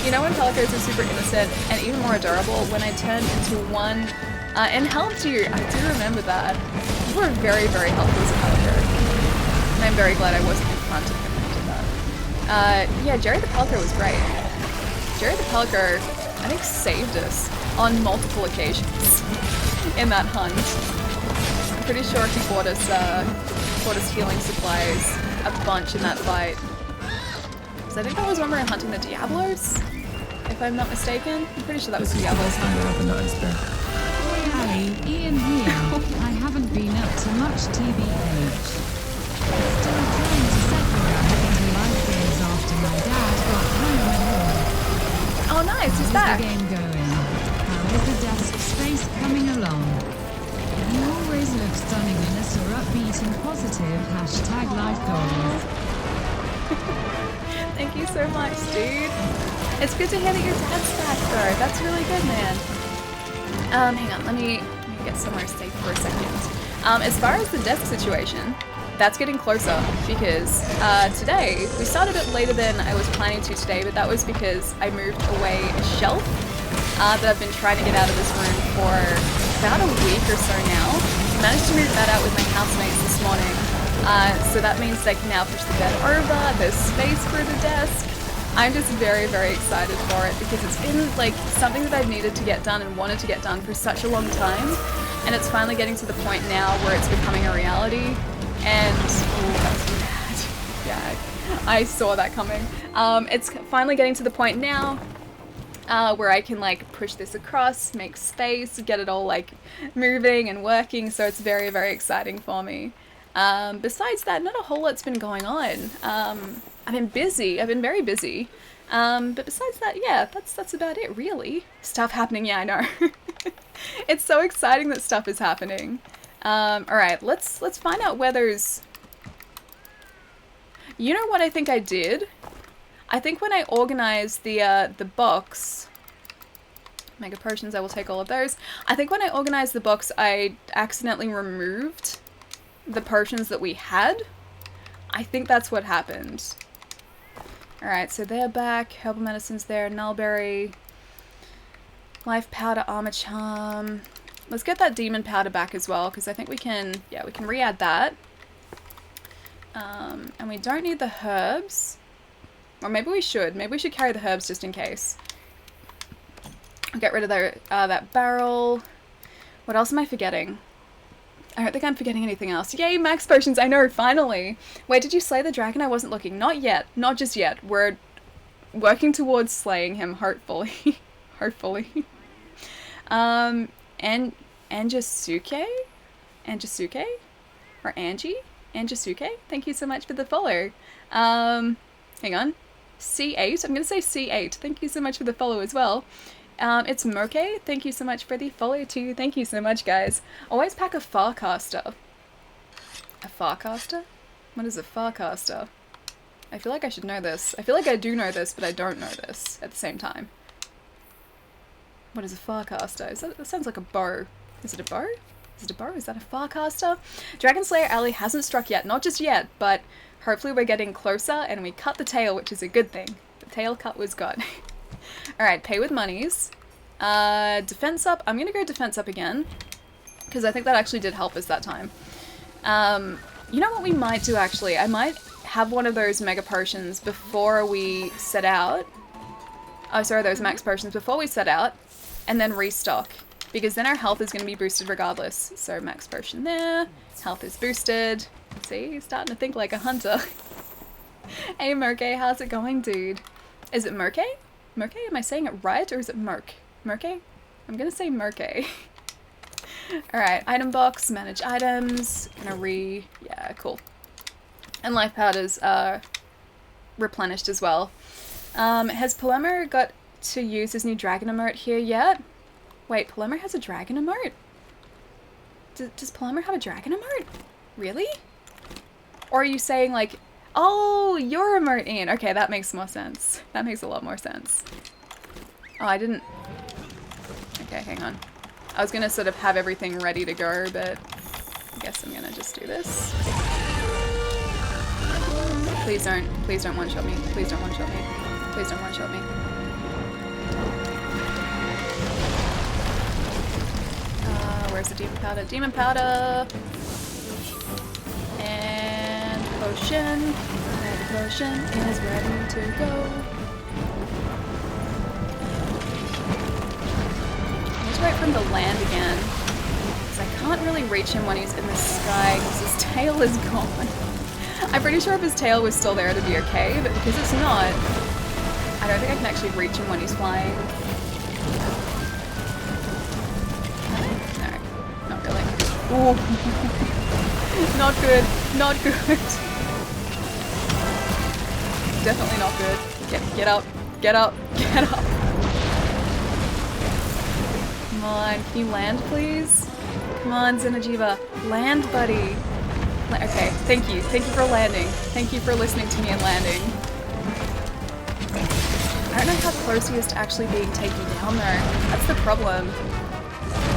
You know when Pelicos are super innocent and even more adorable when I turned into one and helped you? I do remember that. You were very helpful as a Pelico. And I'm very glad I wasn't in front of him when I did that. Yeah, Jerry the Pelico was great. Jerry the Pelico I think saved us on multiple occasions in that hunt. I'm pretty sure he bought us healing supplies a bunch in that fight. So I think that was when we were hunting the Diablos, if I'm not mistaken. I'm pretty sure that was Diablos. Hey, Ian here. I haven't been up to much TBH. Still trying to settle back into life days after my dad got home and all. Oh nice, he's How's back. the game going? How is the desk space coming along? You always look stunning in a so upbeat and positive #life goals. Thank you so much, dude. It's good to hear that your dad's back, though. That's really good, man. Hang on, let me get somewhere safe for a second. As far as the desk situation, that's getting closer because today, we started it later than I was planning to today, but that was because I moved away a shelf that I've been trying to get out of this room for about a week or so now. Managed to move that out with my housemates this morning. So that means they can now push the bed over, there's space for the desk. I'm just very, very excited for it because it's been like something that I've needed to get done and wanted to get done for such a long time. And it's finally getting to the point now where it's becoming a reality. And, oh, that's bad. Yeah, I saw that coming. It's finally getting to the point now where I can like push this across, make space, get it all like moving and working. So it's very, very exciting for me. Besides that, not a whole lot's been going on. I've been busy. I've been very busy. But besides that, yeah, that's about it, really. Stuff happening, yeah, I know. It's so exciting that stuff is happening. Alright, let's find out where there's... You know what I think I did? I think when I organized the box... Mega potions, I will take all of those. I think when I organized the box, I accidentally removed the potions that we had. I think that's what happened. Alright, so they're back. Herbal medicine's there. Nullberry. Life powder, armor charm. Let's get that demon powder back as well, because I think we can, yeah, we can re-add that. And we don't need the herbs. Or maybe we should. Maybe we should carry the herbs just in case. I'll get rid of that barrel. What else am I forgetting? I don't think I'm forgetting anything else. Yay, max potions, I know, finally! Wait, did you slay the dragon? I wasn't looking. Not yet. Not just yet. We're working towards slaying him, hopefully. Hopefully. And Anjasuke? Anjasuke? Or Angie? Anjasuke? Thank you so much for the follow. Hang on. C8? I'm gonna say C8. Thank you so much for the follow as well. It's Moke. Thank you so much for the follow too. Thank you so much, guys. Always pack a Farcaster. A Farcaster? What is a Farcaster? I feel like I should know this. I feel like I do know this, but I don't know this at the same time. What is a Farcaster? That sounds like a bow. Is it a bow? Is it a bow? Is that a Farcaster? Dragon Slayer Alley hasn't struck yet. Not just yet, but hopefully we're getting closer and we cut the tail, which is a good thing. The tail cut was good. Alright, pay with monies. Defense up. I'm gonna go defense up again. Because I think that actually did help us that time. You know what we might do actually? I might have one of those mega potions before we set out. Oh, sorry, those max potions before we set out. And then restock. Because then our health is going to be boosted regardless. So max potion there. Health is boosted. See, he's starting to think like a hunter. Hey Merke, how's it going, dude? Is it Merke? Merke? Am I saying it right or is it Merk? Merke? I'm gonna say Merke. Alright, item box, manage items. Yeah, cool. And life powders are replenished as well. Has Palermo got to use his new dragon emote here yet? Wait, Palermo has a dragon emote? Does Palermo have a dragon emote? Really? Or are you saying like, oh, your emote, Ian. Okay, that makes more sense. That makes a lot more sense. Oh, I didn't... Okay, hang on. I was gonna sort of have everything ready to go, but I guess I'm gonna just do this. Please don't one-shot me. Please don't one-shot me. Please don't one-shot me. Where's the demon powder? Demon powder! And potion. The potion is ready to go. him to land again. Because I can't really reach him when he's in the sky because his tail is gone. I'm pretty sure if his tail was still there it'd be okay, but because it's not, I don't think I can actually reach him when he's flying. No, not really. Ooh. Not good. Not good. Definitely not good. Get up. Get up. Get up. Come on, can you land, please? Come on, Xenojiva. Land, buddy. Okay, thank you. Thank you for landing. Thank you for listening to me and landing. I don't know how close he is to actually being taken down, though. That's the problem.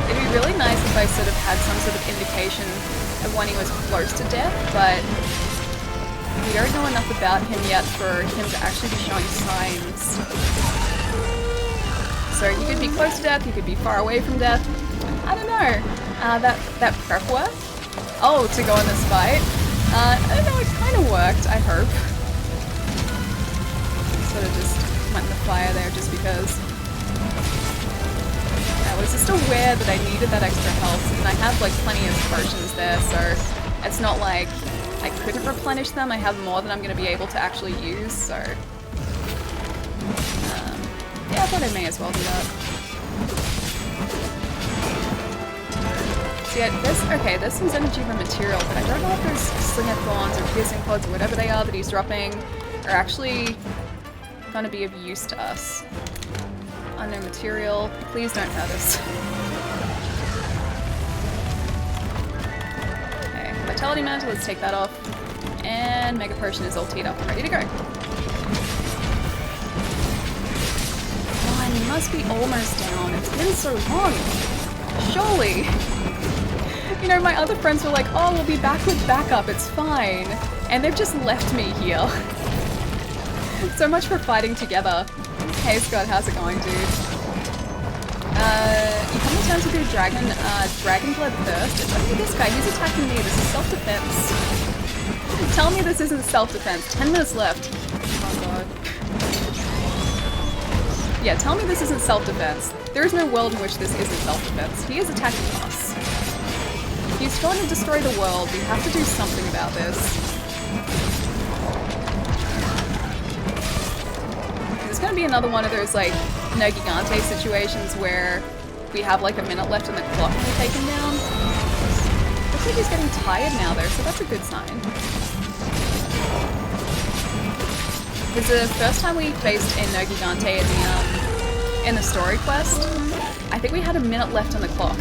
It'd be really nice if I sort of had some sort of indication of when he was close to death, but we don't know enough about him yet for him to actually be showing signs. So he could be close to death, he could be far away from death. I don't know. That prep work? Oh, to go in this fight? I don't know, it kind of worked, I hope. Sort of just went in the fire there just because. I was just aware that I needed that extra health, and I have like plenty of potions there, so it's not like I couldn't replenish them. I have more than I'm going to be able to actually use, so yeah, I thought I may as well do that. So yeah, there's some Xenojiva material, but I don't know if those Slinger Thorns or Piercing Pods or whatever they are that he's dropping are actually going to be of use to us. Unknown material. Please don't hurt us. Okay, Vitality Mantle, let's take that off. And Mega Potion is all teed up and ready to go. Oh, and he must be almost down. It's been so long. Surely. You know, my other friends were like, oh, we'll be back with backup, it's fine. And they've just left me here. So much for fighting together. Hey Scott, how's it going, dude? You come to terms with your dragon blood thirst. It's only this guy, he's attacking me. This is self-defense. Tell me this isn't self-defense. 10 minutes left. Oh god. Yeah, tell me this isn't self-defense. There is no world in which this isn't self-defense. He is attacking us. He's trying to destroy the world. We have to do something about this. It's gonna be another one of those like No Gigante situations where we have like a minute left on the clock when we take him down. Looks like he's getting tired now though, so that's a good sign. Because the first time we faced in No Gigante in the story quest, I think we had a minute left on the clock.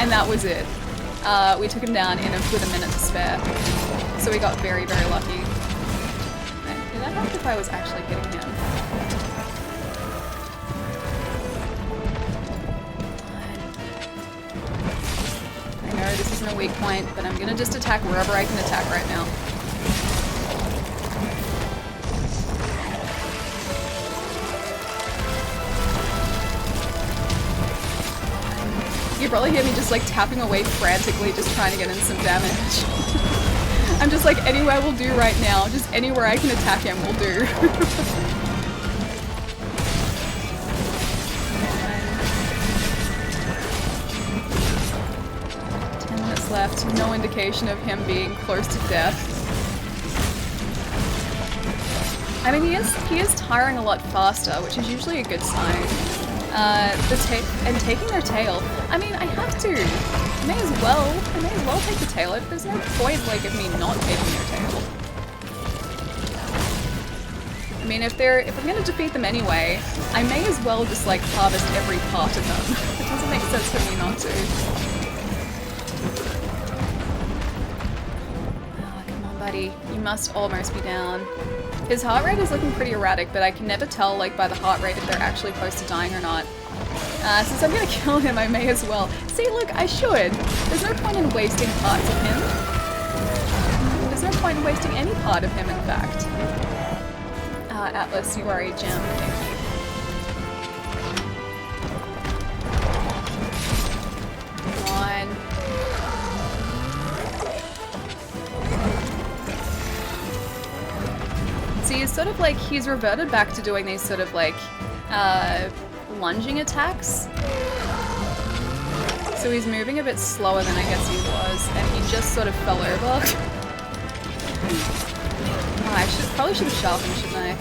And that was it. We took him down with a minute to spare. So we got very, very lucky. Did I help if I was actually hitting him? I know this isn't a weak point, but I'm gonna just attack wherever I can attack right now. You probably hear me just like tapping away frantically, just trying to get in some damage. I'm just like, anywhere will do right now. Just anywhere I can attack him will do. 10 minutes left. No indication of him being close to death. I mean, he is tiring a lot faster, which is usually a good sign. And taking their tail. I mean, I have to. I may as well take the tail. There's no point, like, of me not taking their tail. I mean, if I'm gonna defeat them anyway, I may as well just, like, harvest every part of them. It doesn't make sense for me not to. Oh, come on, buddy. You must almost be down. His heart rate is looking pretty erratic, but I can never tell, like, by the heart rate if they're actually close to dying or not. Since I'm gonna kill him, I may as well. See, look, I should. There's no point in wasting parts of him. There's no point in wasting any part of him, in fact. Atlas, you are a gem. Thank you. Come on. See, it's sort of like he's reverted back to doing these sort of like, lunging attacks. So he's moving a bit slower than I guess he was, and he just sort of fell over. Oh, I probably should have sharpened, shouldn't I?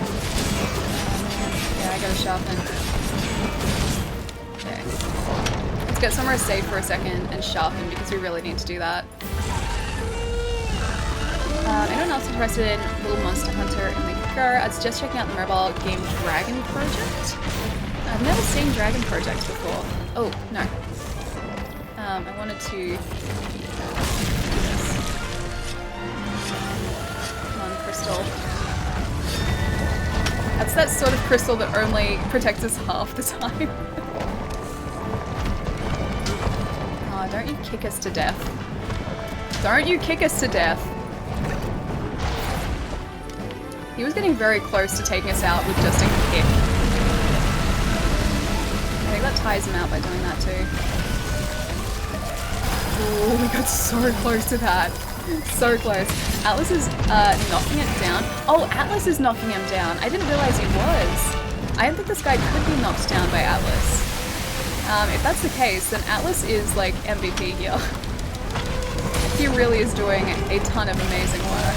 Yeah, I gotta sharpen. Okay. Let's get somewhere safe for a second and sharpen because we really need to do that. Anyone else interested in Little Monster Hunter in the car? I was just checking out the mobile game Dragon Project. I've never seen Dragon Project before. Oh, no. I wanted to... Come on, crystal. That's that sort of crystal that only protects us half the time. Oh, don't you kick us to death. Don't you kick us to death. He was getting very close to taking us out with just a kick. I think that tires him out by doing that too. Oh, we got so close to that. So close. Atlas is knocking it down. Oh, Atlas is knocking him down. I didn't realize he was. I didn't think this guy could be knocked down by Atlas. If that's the case, then Atlas is like MVP here. He really is doing a ton of amazing work.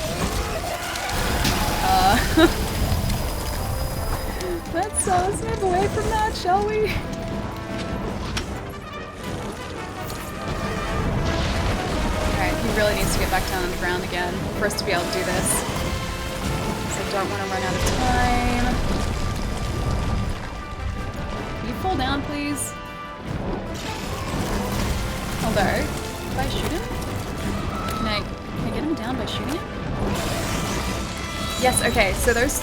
Let's move away from that, shall we? Alright, he really needs to get back down on the ground again for us to be able to do this. So I don't want to run out of time. Can you fall down, please? Although, if I shoot him? Can I get him down by shooting him? Yes, okay, so those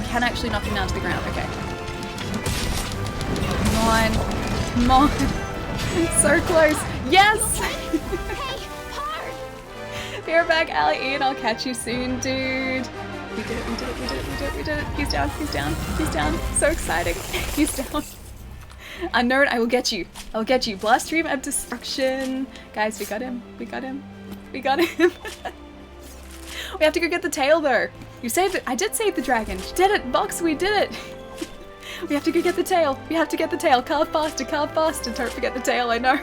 can actually knock him down to the ground, okay. Come on. Come on. So close. Yes! Hey, hard! Be right back, Ali Ian, I'll catch you soon, dude. We did it, we did it, we did it, we did it, we did it. He's down, he's down, he's down. So exciting. He's down. Unknown, I will get you. I will get you. Blast stream of destruction. Guys, we got him. We got him. We got him. We have to go get the tail though. You saved it. I did save the dragon. You did it, Box. We did it. We have to go get the tail. We have to get the tail. Carve faster. Carve faster. Don't forget the tail. I know.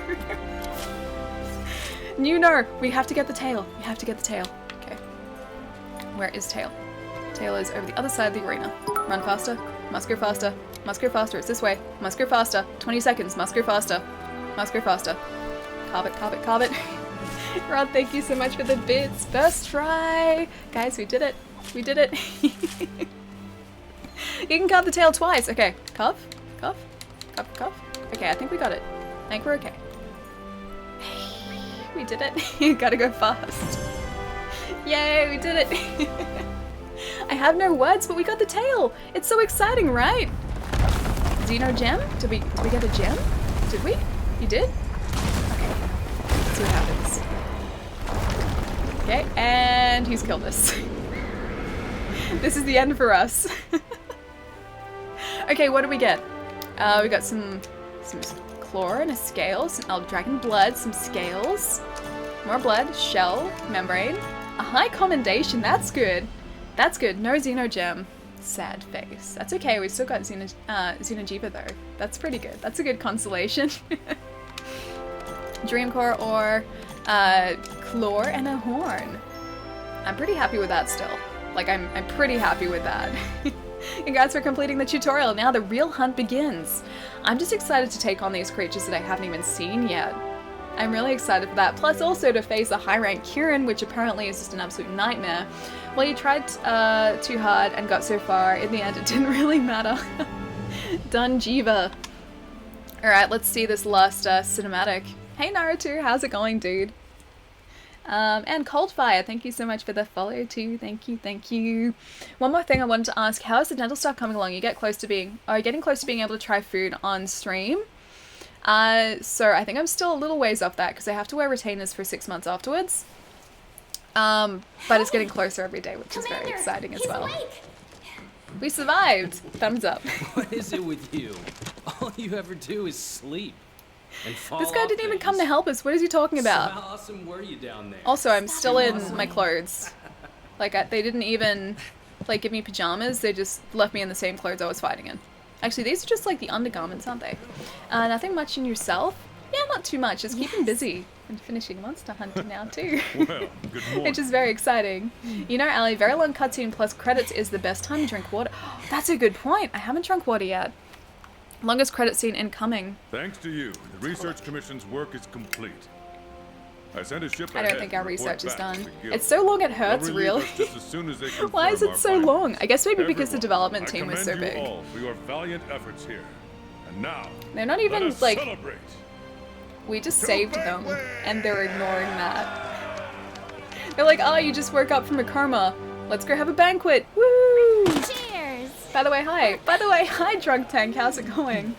You know. We have to get the tail. We have to get the tail. Okay. Where is tail? Tail is over the other side of the arena. Run faster. Must go faster. Must go faster. It's this way. Must go faster. 20 seconds. Must go faster. Must go faster. Carve it. Carve it. Carve it. Rod, thank you so much for the bits. First try. Guys, we did it. We did it. You can carve the tail twice. Okay. Carve. Carve. Carve. Carve. Okay, I think we got it. I think we're okay. We did it. You gotta go fast. Yay, we did it. I have no words, but we got the tail. It's so exciting, right? Xeno gem? Did we get a gem? Did we? You did? Okay. Let's see what happens. Okay, and he's killed us. This is the end for us. Okay, what do we get? We got some claw and a scale, some dragon blood, some scales, more blood, shell, membrane, a high commendation. That's good. That's good. No Xeno gem. Sad face. That's okay. We still got Xenojiva though. That's pretty good. That's a good consolation. Dream core or claw and a horn. I'm pretty happy with that still. Like I'm pretty happy with that. Congrats for completing the tutorial. Now the real hunt begins. I'm just excited to take on these creatures that I haven't even seen yet. I'm really excited for that. Plus also to face a high rank Kieran, which apparently is just an absolute nightmare. Well, you tried too hard and got so far. In the end, it didn't really matter. Done, Jiva. Alright, let's see this last cinematic. Hey Naruto, how's it going, dude? And Coldfire, thank you so much for the follow too. Thank you, thank you. One more thing I wanted to ask, how is the dental stuff coming along? You getting close to being able to try food on stream? So I think I'm still a little ways off that because I have to wear retainers for 6 months afterwards. But it's getting closer every day, which is very exciting as well. Awake. We survived! Thumbs up. What is it with you? All you ever do is sleep. And fall This guy off didn't even things. come to help us. What is he talking about? So how awesome were you down there? Also, I'm still in my clothes. Like, they didn't even, like, give me pajamas. They just left me in the same clothes I was fighting in. Actually, these are just like the undergarments, aren't they? Nothing much in yourself? Yeah, not too much. Just keeping busy and finishing Monster Hunter now too. Well, good morning. Which is very exciting. You know, Ali, very long cutscene plus credits is the best time to drink water. That's a good point. I haven't drunk water yet. Longest credit scene incoming. Thanks to you, the Research Commission's work is complete. I sent a ship I ahead don't think to our report research is back to done. the Guild. It's so long it They'll hurts, relieve really. us just as soon as they Why is confirm it so our long? findings. I guess maybe because the Everyone, development I team was so commend you big. all for your valiant efforts here. And now, They're not let even, us like, celebrate. we just saved them, and they're ignoring that. They're like, oh, you just woke up from a coma. Let's go have a banquet. Woo! Cheers! By the way, hi. By the way, hi, Drunk Tank. How's it going?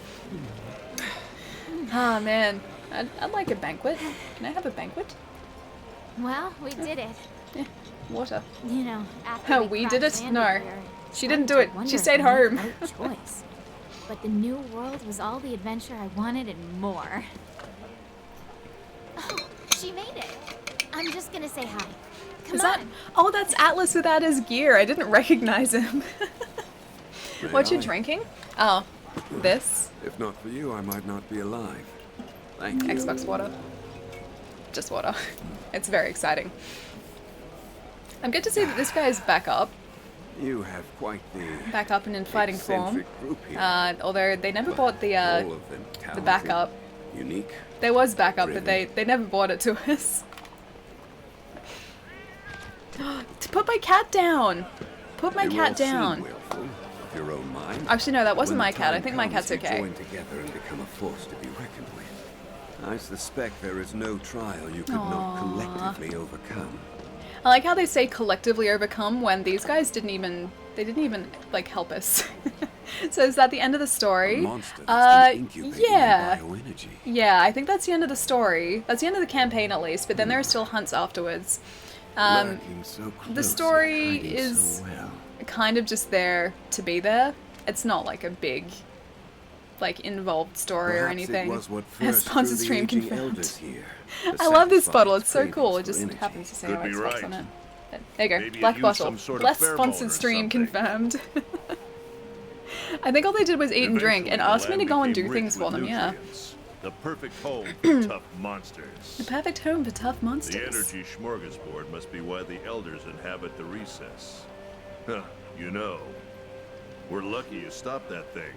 Ah, man. I'd like a banquet. Can I have a banquet? Well, we did it. Water. You know, after We did crash it? landed, No. we were She starting didn't do to it. wonder She if stayed we made home. the right choice. But the new world was all the adventure I wanted and more. Oh, she made it. I'm just gonna say hi. Come Is on. that? Oh, that's Atlas without his gear. I didn't recognize him. What you drinking? Oh, this If not for you, I might not be alive. Thank you. Xbox water. Just water. It's very exciting. I'm good to see that this guy is back up. You have quite the Back up and in fighting form. eccentric group here. Although they never bought the All of them the talented, backup. unique. There was backup, but Really? they never bought it to us. To put my cat down. Put my You cat all seem down. willful, of your own mind. Actually, no, that wasn't When my the cat. I time think my comes, cat's you okay. Join together and become a force to be reckoned with. I suspect there is no trial you could not collectively overcome. I like how they say collectively overcome when these guys didn't even like help us. So is that the end of the A story? monster that's been incubating Yeah. bioenergy. Yeah, I think that's the end of the story. That's the end of the campaign at least, but then there are still hunts afterwards. Lurking so the close, story yet hiding is so well. kind of just there to be there. It's not like a big, like, involved story or Perhaps anything. It was what As first Sponsor drew the stream aging confirmed. elders here, to I love this satisfy bottle. its It's so cool. It cravings just for energy. happens to say Could no be Xbox right. on it. There you go. Maybe it Black used bottle. some sort of Less pheromone sponsored or stream something. confirmed. I think all they did was eat and drink and Eventually, asked the me to go land and do became things rich for them, with yeah. nutrients. The perfect home for tough monsters. The perfect home for tough The monsters. energy smorgasbord must be why the elders inhabit the recess. Huh, you know, we're lucky you stopped that thing.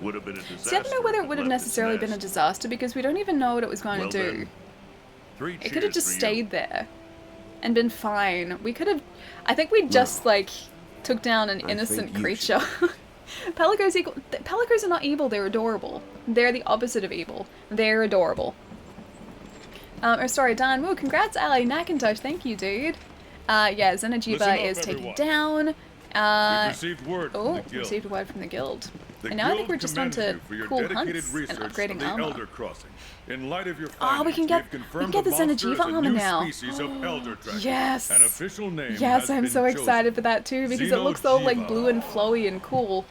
Would have been a disaster. See, I don't know whether if it would have left its necessarily been a nest. disaster because we don't even know what it was going Well to do. then, 3 It could have cheers just for you. stayed there and been fine. We could have. I think we just like took down an I innocent think you creature. Pelicos equal. Pelicos are not evil. They're adorable. They're the opposite of evil. They're adorable. Or sorry, Dan. Woo, congrats, Ali Macintosh. Thank you, dude. Yeah, Listen Zenajiba up, is taken everyone. down. We've received word from Oh, the Guild. received a word from the guild. The And now I think Guild we're just on commends to you for your cool dedicated hunts and research of upgrading the armor. Elder Crossing. In light of your Oh, findings, we can have get confirmed the monster Zenajiva is a armor new now. species of Elder Dragon. Yes. An official name Yes, has I'm been so chosen. excited for that too because it looks all like Xenojiva. blue and flowy and cool.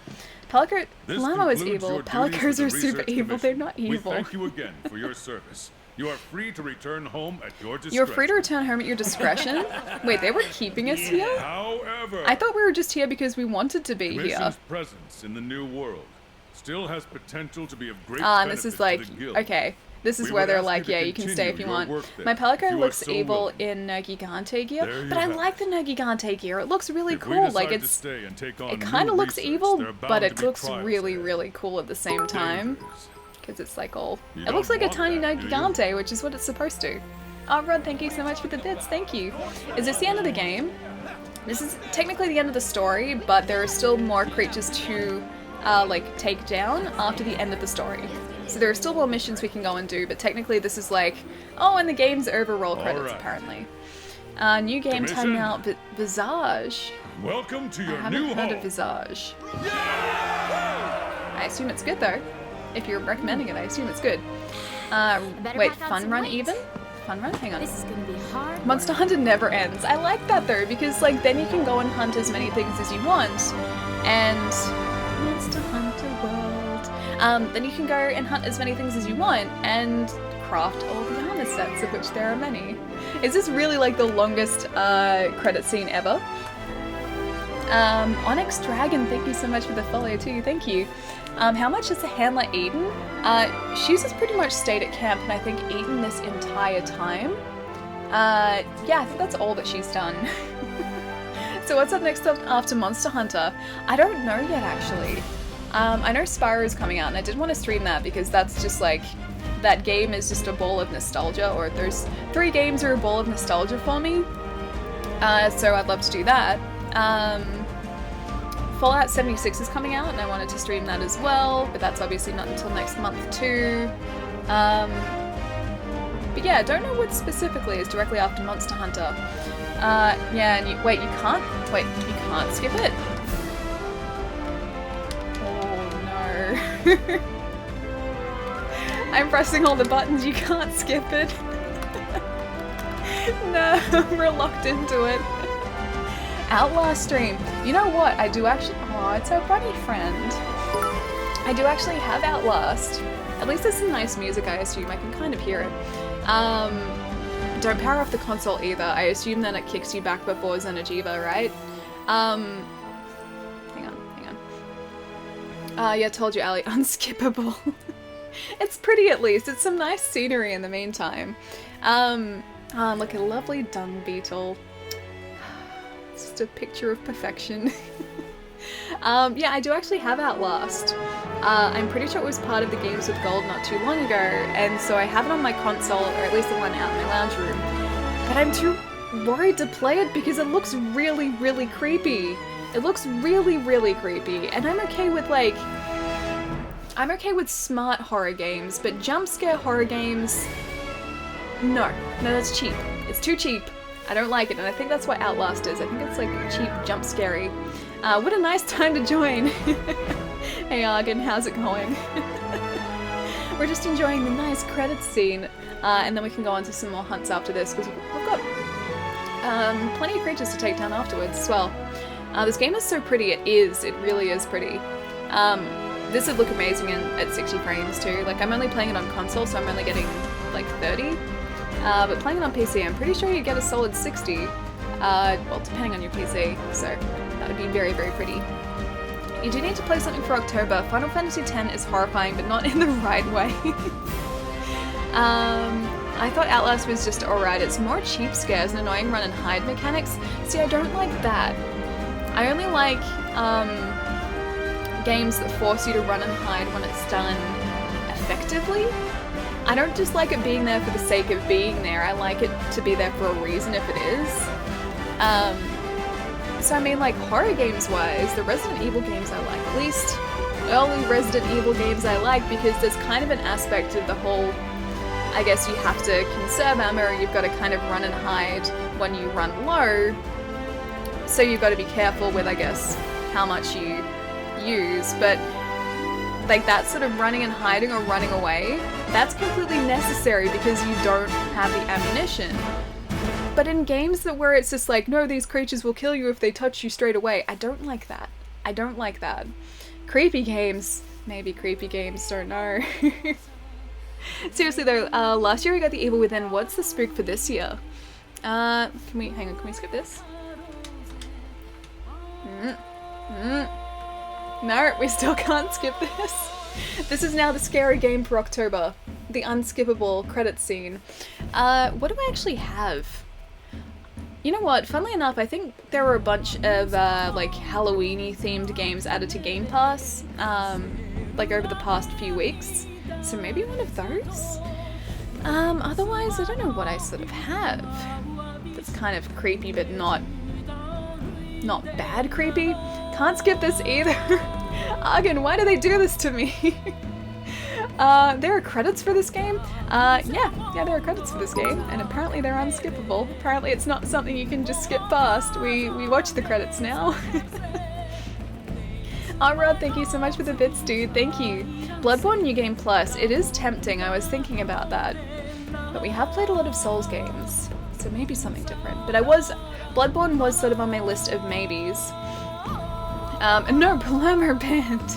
Pellico, This Palamo is concludes evil. your duties Pelicos with the are super Research evil. They're Commission. not We evil. thank you again for your service. You are free to return home at your discretion. You're free to return home at your discretion. Wait, they were keeping us here? However, I thought we were just here because we wanted to be Commission's here. presence in the new world still has potential to be of great And this benefit is like, to the Guild. okay, this is We where would they're ask like, you to yeah, you can stay if you continue your want. work there, My if Pelico you are looks so evil willing. in Gigante gear, There but you I have like the it. Gigante gear. It looks really If we cool. decide Like to it's, stay and take on it new kind of looks research, evil, there are bound but to it be looks trials really, there. really cool at the same time. Dangers. Because it's like all. You It looks don't like a want tiny that, do you? Gigante, which is what it's supposed to. Oh, Rod, thank you so much for the bits. Thank you. Is this the end of the game? This is technically the end of the story, but there are still more creatures to, like, take down after the end of the story. So there are still more missions we can go and do, but technically this is like, oh, and the game's over roll credits, right. apparently. New game Commission. timing out, Visage. Welcome to I your haven't new heard home. of Visage. I assume it's good though. If you're recommending it, I assume it's good. better Wait, pack on fun some run weight. even? Fun run? Hang on. This is gonna be hard. Monster Hunter never ends. I like that though, because like then you can go and hunt as many things as you want. And Monster Hunter World. Then you can go and hunt as many things as you want and craft all the armor sets, of which there are many. Is this really like the longest credit scene ever? Onyx Dragon, thank you so much for the follow too, thank you. How much has the handler eaten? She's just pretty much stayed at camp and I think eaten this entire time. Yeah, I think that's all that she's done. So what's up next up after Monster Hunter? I don't know yet, actually. I know Spyro's coming out, and I did want to stream that because that's just like, that game is just a ball of nostalgia, or those 3 games are a ball of nostalgia for me. So I'd love to do that. Fallout 76 is coming out, and I wanted to stream that as well, but that's obviously not until next month too. But yeah, I don't know what specifically is directly after Monster Hunter. Yeah, and you can't skip it? Oh no. I'm pressing all the buttons, you can't skip it. No, we're locked into it. Outlast stream. You know what, I do actually, oh, it's our bunny friend. I do actually have Outlast. At least there's some nice music, I assume, I can kind of hear it. Don't power off the console either. I assume then it kicks you back before Xeno'jiiva, right? Hang on. Yeah, told you, Ali. Unskippable. It's pretty at least. It's some nice scenery in the meantime. Look, a lovely dung beetle. It's just a picture of perfection. Yeah, I do actually have Outlast. I'm pretty sure it was part of the Games with Gold not too long ago, and so I have it on my console, or at least the one out in my lounge room. But I'm too worried to play it because it looks really, really creepy. It looks really, really creepy, and I'm okay with, like... I'm okay with smart horror games, but jump scare horror games... No, that's cheap. It's too cheap. I don't like it, and I think that's what Outlast is. I think it's, like, cheap jump scary. What a nice time to join! Hey Argon, how's it going? We're just enjoying the nice credits scene, and then we can go on to some more hunts after this, because we've got plenty of creatures to take down afterwards as well. This game is so pretty, it really is pretty. This would look amazing at 60 frames too. Like, I'm only playing it on console, so I'm only getting like 30. But playing it on PC, I'm pretty sure you get a solid 60. Well, depending on your PC, so that would be very, very pretty. You do need to play something for October. Final Fantasy X is horrifying, but not in the right way. I thought Outlast was just alright. It's more cheap scares and annoying run and hide mechanics. See, I don't like that. I only like games that force you to run and hide when it's done effectively. I don't just like it being there for the sake of being there. I like it to be there for a reason if it is. So I mean, like, horror games wise, the Resident Evil games I like, at least early Resident Evil games I like, because there's kind of an aspect of the whole, I guess you have to conserve ammo, you've got to kind of run and hide when you run low, so you've got to be careful with, I guess, how much you use, but like that sort of running and hiding or running away, that's completely necessary because you don't have the ammunition. But in games where it's just like, no, these creatures will kill you if they touch you straight away, I don't like that. I don't like that. Creepy games, maybe creepy games, don't know. Seriously though, last year we got the Evil Within. What's the spook for this year? Can we skip this? No, we still can't skip this. This is now the scary game for October. The unskippable credits scene. What do I actually have? You know what, funnily enough, I think there were a bunch of like Halloween-y themed games added to Game Pass, like over the past few weeks. So maybe one of those? Otherwise, I don't know what I sort of have. That's kind of creepy, but not bad creepy. Can't skip this either. Again, why do they do this to me? There are credits for this game? Yeah, there are credits for this game, and apparently they're unskippable. Apparently it's not something you can just skip past. We watch the credits now. Oh, Rod, thank you so much for the bits, dude. Thank you. Bloodborne New Game Plus. It is tempting. I was thinking about that. But we have played a lot of Souls games, so maybe something different. But Bloodborne was sort of on my list of maybes. No, Palermo banned.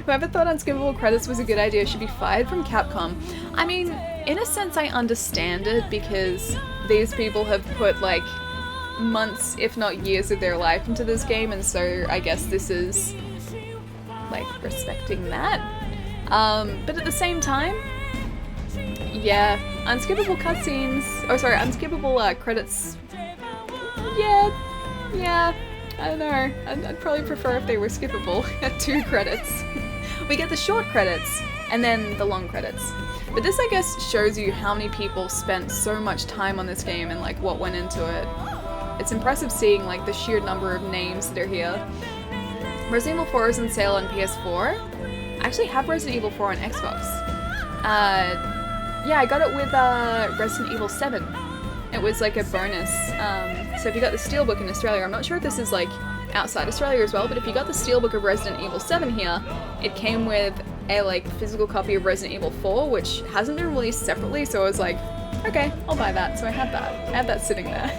Whoever thought unskippable credits was a good idea should be fired from Capcom. I mean, in a sense I understand it, because these people have put, like, months, if not years of their life into this game, and so I guess this is like respecting that. But at the same time, yeah, unskippable cutscenes, oh sorry, unskippable credits, yeah, I don't know, I'd probably prefer if they were skippable at 2 credits. We get the short credits, and then the long credits. But this, I guess, shows you how many people spent so much time on this game and like what went into it. It's impressive seeing like the sheer number of names that are here. Resident Evil 4 is on sale on PS4. I actually have Resident Evil 4 on Xbox. Yeah, I got it with Resident Evil 7. It was like a bonus. So if you got the Steelbook in Australia, I'm not sure if this is like outside Australia as well, but if you got the Steelbook of Resident Evil 7 here, it came with a like physical copy of Resident Evil 4, which hasn't been released separately, so I was like, okay, I'll buy that. So I had that. I had that sitting there.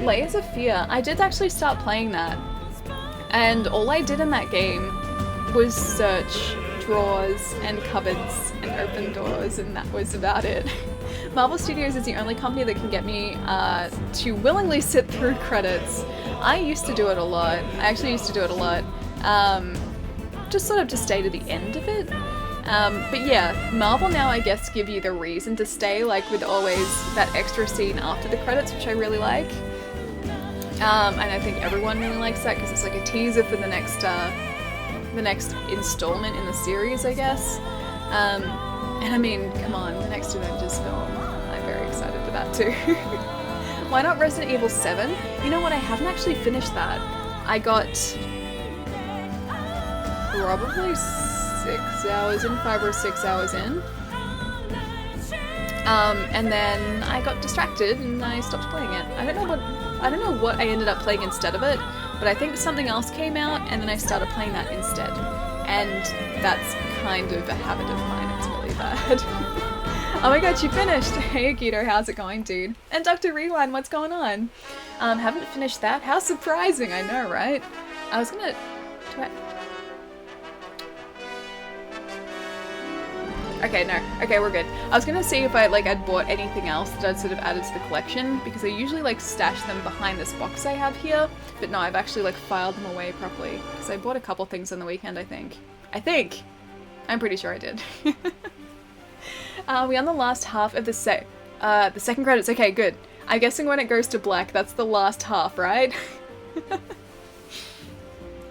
Layers of Fear. I did actually start playing that, and all I did in that game was search drawers and cupboards and open doors, and that was about it. Marvel Studios is the only company that can get me to willingly sit through credits. I used to do it a lot. I actually used to do it a lot. Just sort of to stay to the end of it. But yeah, Marvel now I guess give you the reason to stay, like with always that extra scene after the credits, which I really like. And I think everyone really likes that because it's like a teaser for the next installment in the series, I guess. And I mean, come on, the next Avengers film. I'm very excited for that too. Why not Resident Evil 7? You know what, I haven't actually finished that. I got probably 6 hours in, 5 or 6 hours in. And then I got distracted and I stopped playing it. I don't know what I ended up playing instead of it, but I think something else came out and then I started playing that instead. And that's kind of a habit of mine, it's really bad. Oh my god, you finished! Hey Akito, how's it going, dude? And Dr. Rewind, what's going on? Haven't finished that? How surprising, I know, right? I was gonna... Okay, no. Okay, we're good. I was gonna see if I'd bought anything else that I'd sort of added to the collection, because I usually stash them behind this box I have here, but no, I've actually filed them away properly, because I bought a couple things on the weekend, I think. I'm pretty sure I did. We on the last half of the second credits. Okay, good. I'm guessing when it goes to black, that's the last half, right?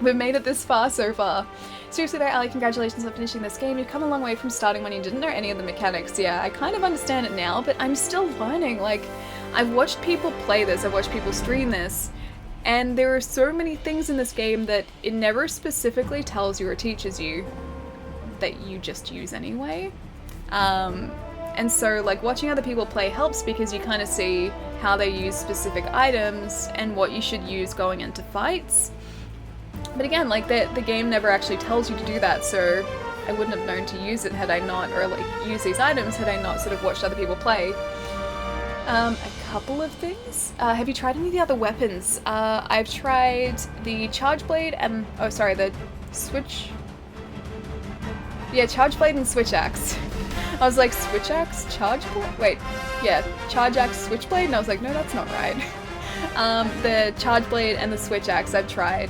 We've made it this far so far. Seriously though, Ali, congratulations on finishing this game. You've come a long way from starting when you didn't know any of the mechanics. Yeah, I kind of understand it now, but I'm still learning. I've watched people play this, I've watched people stream this, and there are so many things in this game that it never specifically tells you or teaches you that you just use anyway. And so watching other people play helps because you kind of see how they use specific items and what you should use going into fights. But again, the game never actually tells you to do that, so I wouldn't have known to use it had I not, or use these items had I not sort of watched other people play. A couple of things. Have you tried any of the other weapons? I've tried the Charge Blade and, oh sorry, the Switch... Yeah, Charge Blade and Switch Axe. I was like, Switch Axe? Charge Blade? Wait, yeah, Charge Axe, Switch Blade? And I was like, no, that's not right. The Charge Blade and the Switch Axe I've tried.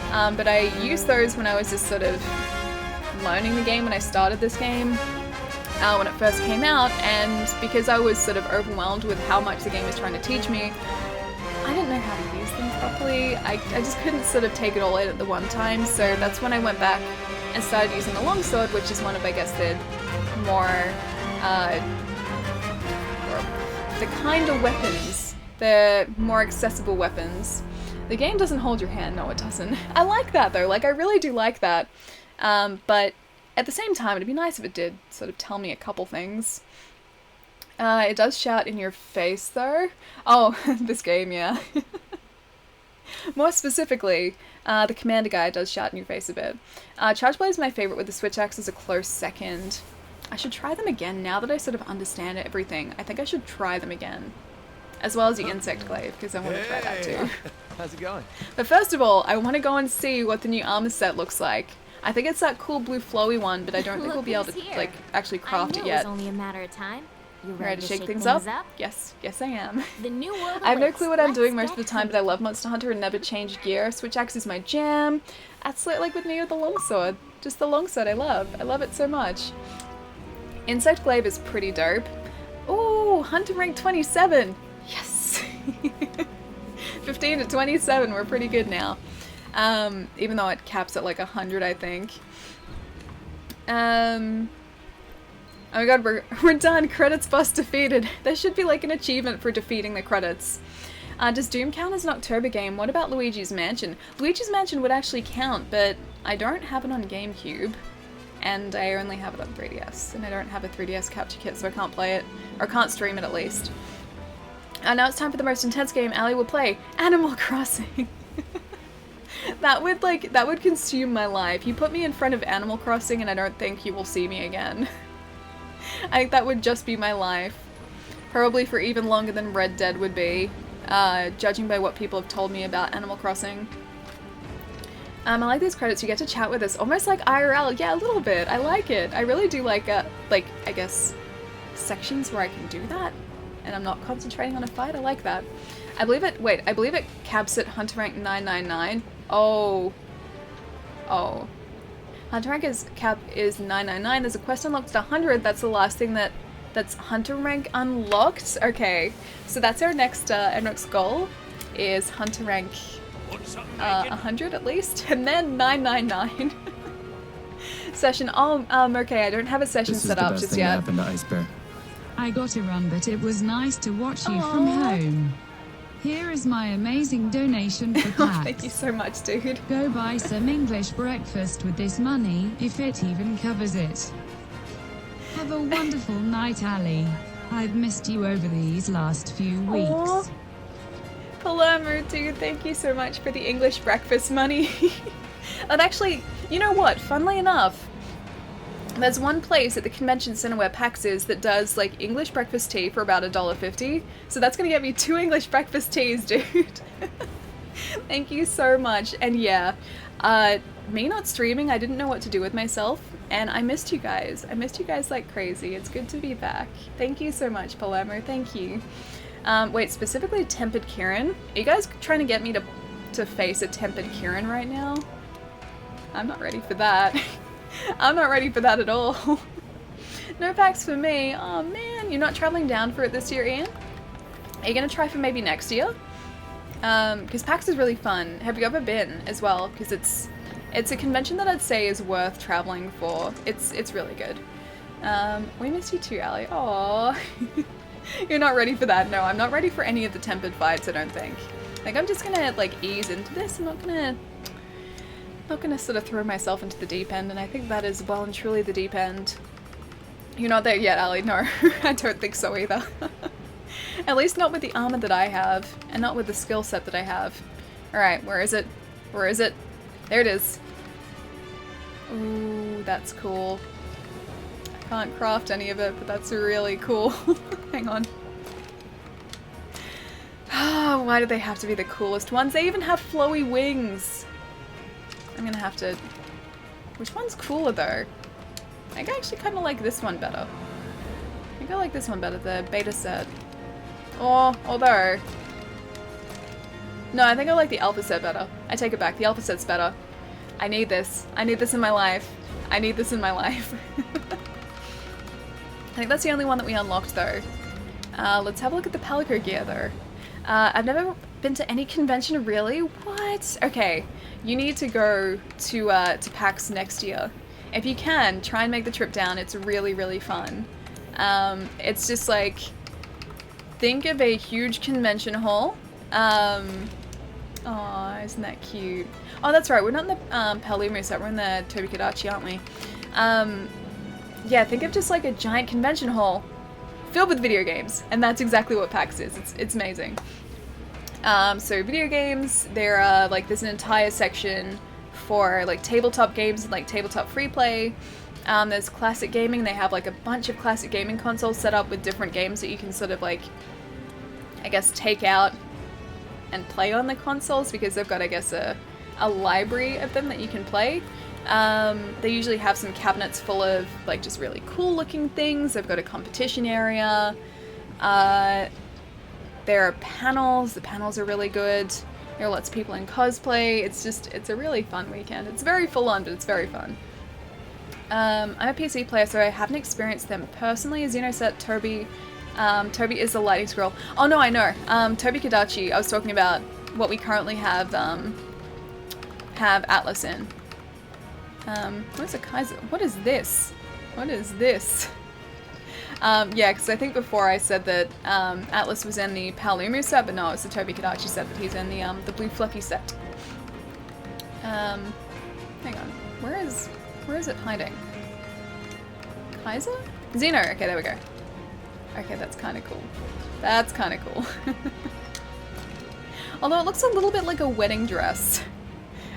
But I used those when I was just sort of learning the game when I started this game, when it first came out, and because I was sort of overwhelmed with how much the game was trying to teach me, I didn't know how to use them properly. I just couldn't sort of take it all in at the one time, so that's when I went back and started using the longsword, which is one of, I guess, the more, the kind of weapons, the more accessible weapons. The game doesn't hold your hand, no it doesn't. I like that though, I really do like that. But at the same time, it'd be nice if it did sort of tell me a couple things. It does shout in your face though. Oh, this game, yeah. More specifically, the commander guy does shout in your face a bit. Charge Blade is my favorite, with the Switch Axe as a close second. I should try them again now that I sort of understand everything. I think I should try them again. As well as the Insect Glaive, because I want to try that too. How's it going? But first of all, I want to go and see what the new armor set looks like. I think it's that cool blue flowy one, but I don't think we'll be able to actually craft it yet. It was only a matter of time. You Ready to shake things up? Yes, yes I am. The new world I have no awaits. clue what I'm Let's doing most of get the time, but I love Monster Hunter and never change gear. Switch axe is my jam. That's like with me with the longsword. Just the longsword I love. I love it so much. Insect glaive is pretty dope. Ooh, Hunter rank 27. Yes. 15 to 27, we're pretty good now. Even though it caps at like 100, I think. Oh my god, we're done. Credits boss defeated. There should be like an achievement for defeating the credits. Does Doom count as an October game? What about Luigi's Mansion? Luigi's Mansion would actually count, but I don't have it on GameCube. And I only have it on 3DS. And I don't have a 3DS capture kit, so I can't play it. Or can't stream it at least. Now it's time for the most intense game Ali will play. Animal Crossing. That would consume my life. You put me in front of Animal Crossing and I don't think you will see me again. I think that would just be my life. Probably for even longer than Red Dead would be, judging by what people have told me about Animal Crossing. I like these credits. You get to chat with us, almost like IRL. Yeah, a little bit. I like it. I really do like, I guess, sections where I can do that, and I'm not concentrating on a fight. I like that. I believe it caps at Hunter rank 999. Oh. Hunter rank cap is 999. There's a quest unlocked at 100. That's the last thing that's Hunter rank unlocked. Okay, so that's our next goal is Hunter rank 100 at least, and then 999. Session. Okay, I don't have a session set up just yet. This is the best thing that happened to Ice Bear. I got to run, but it was nice to watch you from home. Here is my amazing donation for Pat. Thank you so much, dude. Go buy some English breakfast with this money, if it even covers it. Have a wonderful night, Ali. I've missed you over these last few weeks. Aww. Palermo, dude, thank you so much for the English breakfast money. And actually, you know what? Funnily enough, there's one place at the convention center where PAX is that does like English breakfast tea for about $1.50. So that's gonna get me 2 English breakfast teas, dude. Thank you so much. And yeah, me not streaming, I didn't know what to do with myself, and I missed you guys. I missed you guys like crazy. It's good to be back. Thank you so much, Palermo. Thank you. Wait, specifically Tempered Kieran? Are you guys trying to get me to face a Tempered Kieran right now? I'm not ready for that. I'm not ready for that at all. No packs for me. Oh man, you're not traveling down for it this year, Ian? Are you gonna try for maybe next year? Because PAX is really fun. Have you ever been as well? Because it's a convention that I'd say is worth traveling for. It's really good. We missed you too, Ali. Aww. You're not ready for that. No, I'm not ready for any of the tempered fights, I don't think. I think I'm just gonna like ease into this. I'm not gonna sort of throw myself into the deep end, and I think that is well and truly the deep end. You're not there yet, Ali. No, I don't think so either. At least not with the armor that I have, and not with the skill set that I have. Alright, where is it? Where is it? There it is. Ooh, that's cool. I can't craft any of it, but that's really cool. Hang on. Ah, why do they have to be the coolest ones? They even have flowy wings. I'm gonna have to... Which one's cooler though? I think I actually kind of like this one better. I think I like this one better, the beta set. Or, although... No, I think I like the alpha set better. I take it back, the alpha set's better. I need this. I need this in my life. I need this in my life. I think that's the only one that we unlocked though. Let's have a look at the Palico gear though. I've never been to any convention, really? What? Okay, you need to go to PAX next year. If you can, try and make the trip down. It's really, really fun. It's just like, think of a huge convention hall. Aw, isn't that cute? Oh, that's right, we're not in the Palumu set, we're in the Tobikadachi, aren't we? Yeah, think of just like a giant convention hall filled with video games, and that's exactly what PAX is. It's amazing. So video games, there are like there's an entire section for like tabletop games and like tabletop free play. There's classic gaming. They have like a bunch of classic gaming consoles set up with different games that you can sort of like, I guess, take out and play on the consoles because they've got, I guess, a library of them that you can play. They usually have some cabinets full of like just really cool looking things. They've got a competition area. There are panels. The panels are really good. There are lots of people in cosplay. It's a really fun weekend. It's very full on, but it's very fun. I'm a PC player, so I haven't experienced them personally. As Xeno said, Toby is the lighting squirrel. Oh no, I know. Toby Kadachi, I was talking about what we currently have Atlas in. What is a Kaiser? What is this? What is this? Yeah, because I think before I said that Atlas was in the Paolumu set, but no, it's the Toby Kadachi set that he's in the blue fluffy set. Hang on. Where is it hiding? Kaiser? Xeno! Okay, there we go. Okay, that's kind of cool. That's kind of cool. Although it looks a little bit like a wedding dress.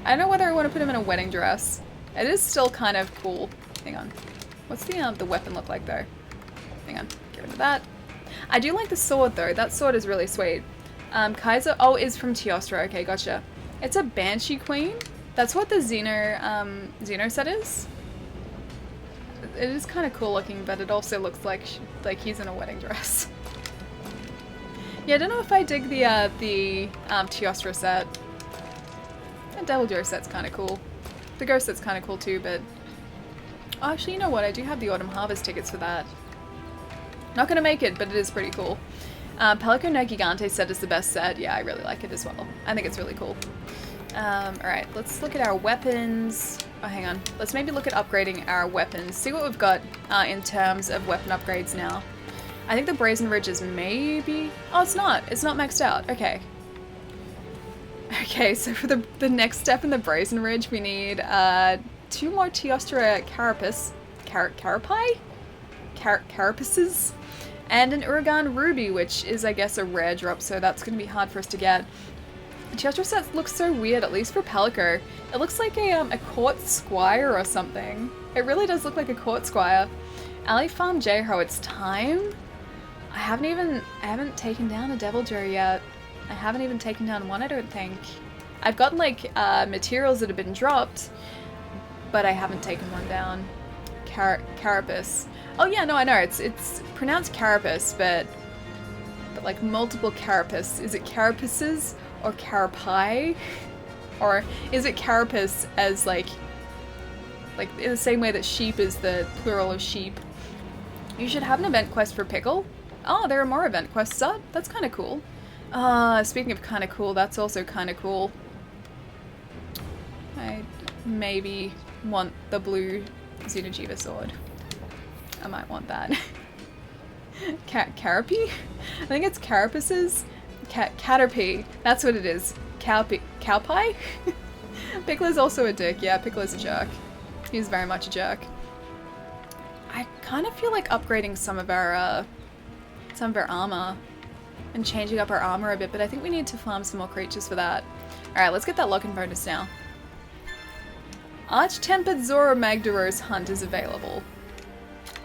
I don't know whether I want to put him in a wedding dress. It is still kind of cool. Hang on. What's the weapon look like though? Hang on. Get rid of that. I do like the sword though. That sword is really sweet. Kaiser, oh, is from Teostra. Okay, gotcha. It's a Banshee Queen. That's what the Xeno set is. It is kind of cool looking, but it also looks like he's in a wedding dress. Yeah, I don't know if I dig the Teostra set. The Deviljho set's kind of cool. The Ghost set's kind of cool too, but... Oh, actually, you know what? I do have the Autumn Harvest tickets for that. Not gonna make it, but it is pretty cool. Pelico no Gigante set is the best set. Yeah, I really like it as well. I think it's really cool. Alright, let's look at our weapons. Oh, hang on. Let's maybe look at upgrading our weapons. See what we've got in terms of weapon upgrades now. I think the Brazen Ridge is maybe... Oh, it's not. It's not maxed out. Okay. Okay, so for the next step in the Brazen Ridge, we need 2 more Teostra Carapaces, and an Uragan Ruby, which is, I guess, a rare drop, so that's going to be hard for us to get. Teostra set looks so weird, at least for Pelico. It looks like a court squire or something. It really does look like a court squire. Ali Farm Jeho, it's time? I haven't taken down a Deviljho yet. I haven't even taken down one, I don't think. I've gotten, like, materials that have been dropped, but I haven't taken one down. Carapace. Oh yeah, no, I know, it's pronounced Carapace, but like multiple Carapace. Is it Carapaces or Carapai? Or is it Carapace as like in the same way that sheep is the plural of sheep? You should have an event quest for Pickle. Oh, there are more event quests up. That's kind of cool. Speaking of kind of cool, that's also kind of cool. I maybe want the blue Xenojiva sword. I might want that. Carapi? I think it's Carapaces. Caterpie. That's what it is. Cowpie? Pickle is also a dick. Yeah, Pickle is a jerk. He's very much a jerk. I kind of feel like upgrading some of our armor and changing up our armor a bit, but I think we need to farm some more creatures for that. Alright, let's get that lock-in bonus now. Arch-Tempered Zora Magdaros hunt is available.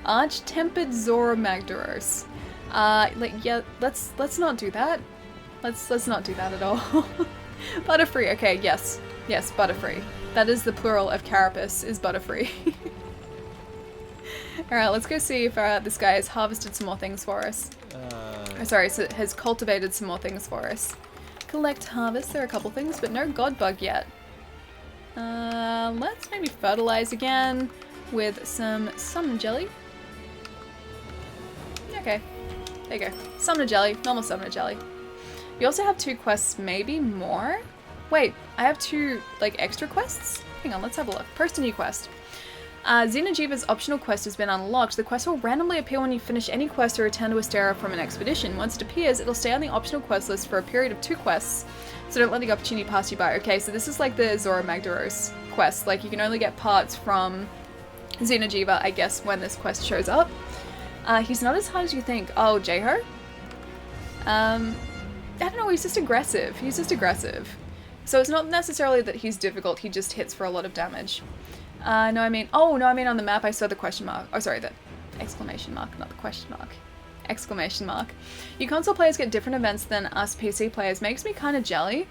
Arch-Tempered Zora Magdaros. Yeah, let's not do that. Let's not do that at all. Butterfree, okay, yes. Yes, Butterfree. That is the plural of Carapace, is Butterfree. Alright, let's go see if this guy has harvested some more things for us. Oh, sorry, so has cultivated some more things for us. Collect, harvest, there are a couple things, but no god bug yet. Let's maybe fertilize again with some summoner jelly. Okay, there you go. Summoner jelly, normal summoner jelly. We also have 2 quests, maybe more? Wait, I have 2, like, extra quests? Hang on, let's have a look. Post a new quest. Xenojiva's optional quest has been unlocked. The quest will randomly appear when you finish any quest or return to Astera from an expedition. Once it appears, it'll stay on the optional quest list for a period of 2 quests, so don't let the opportunity pass you by. Okay, so this is like the Zora Magdaros quest. Like, you can only get parts from Xenojiva, I guess, when this quest shows up. He's not as hard as you think. Oh, Jeho? I don't know, he's just aggressive. He's just aggressive. So it's not necessarily that he's difficult, he just hits for a lot of damage. No, I mean on the map I saw the question mark. Oh, sorry, the exclamation mark, not the question mark. Exclamation mark. You console players get different events than us PC players. Makes me kind of jelly.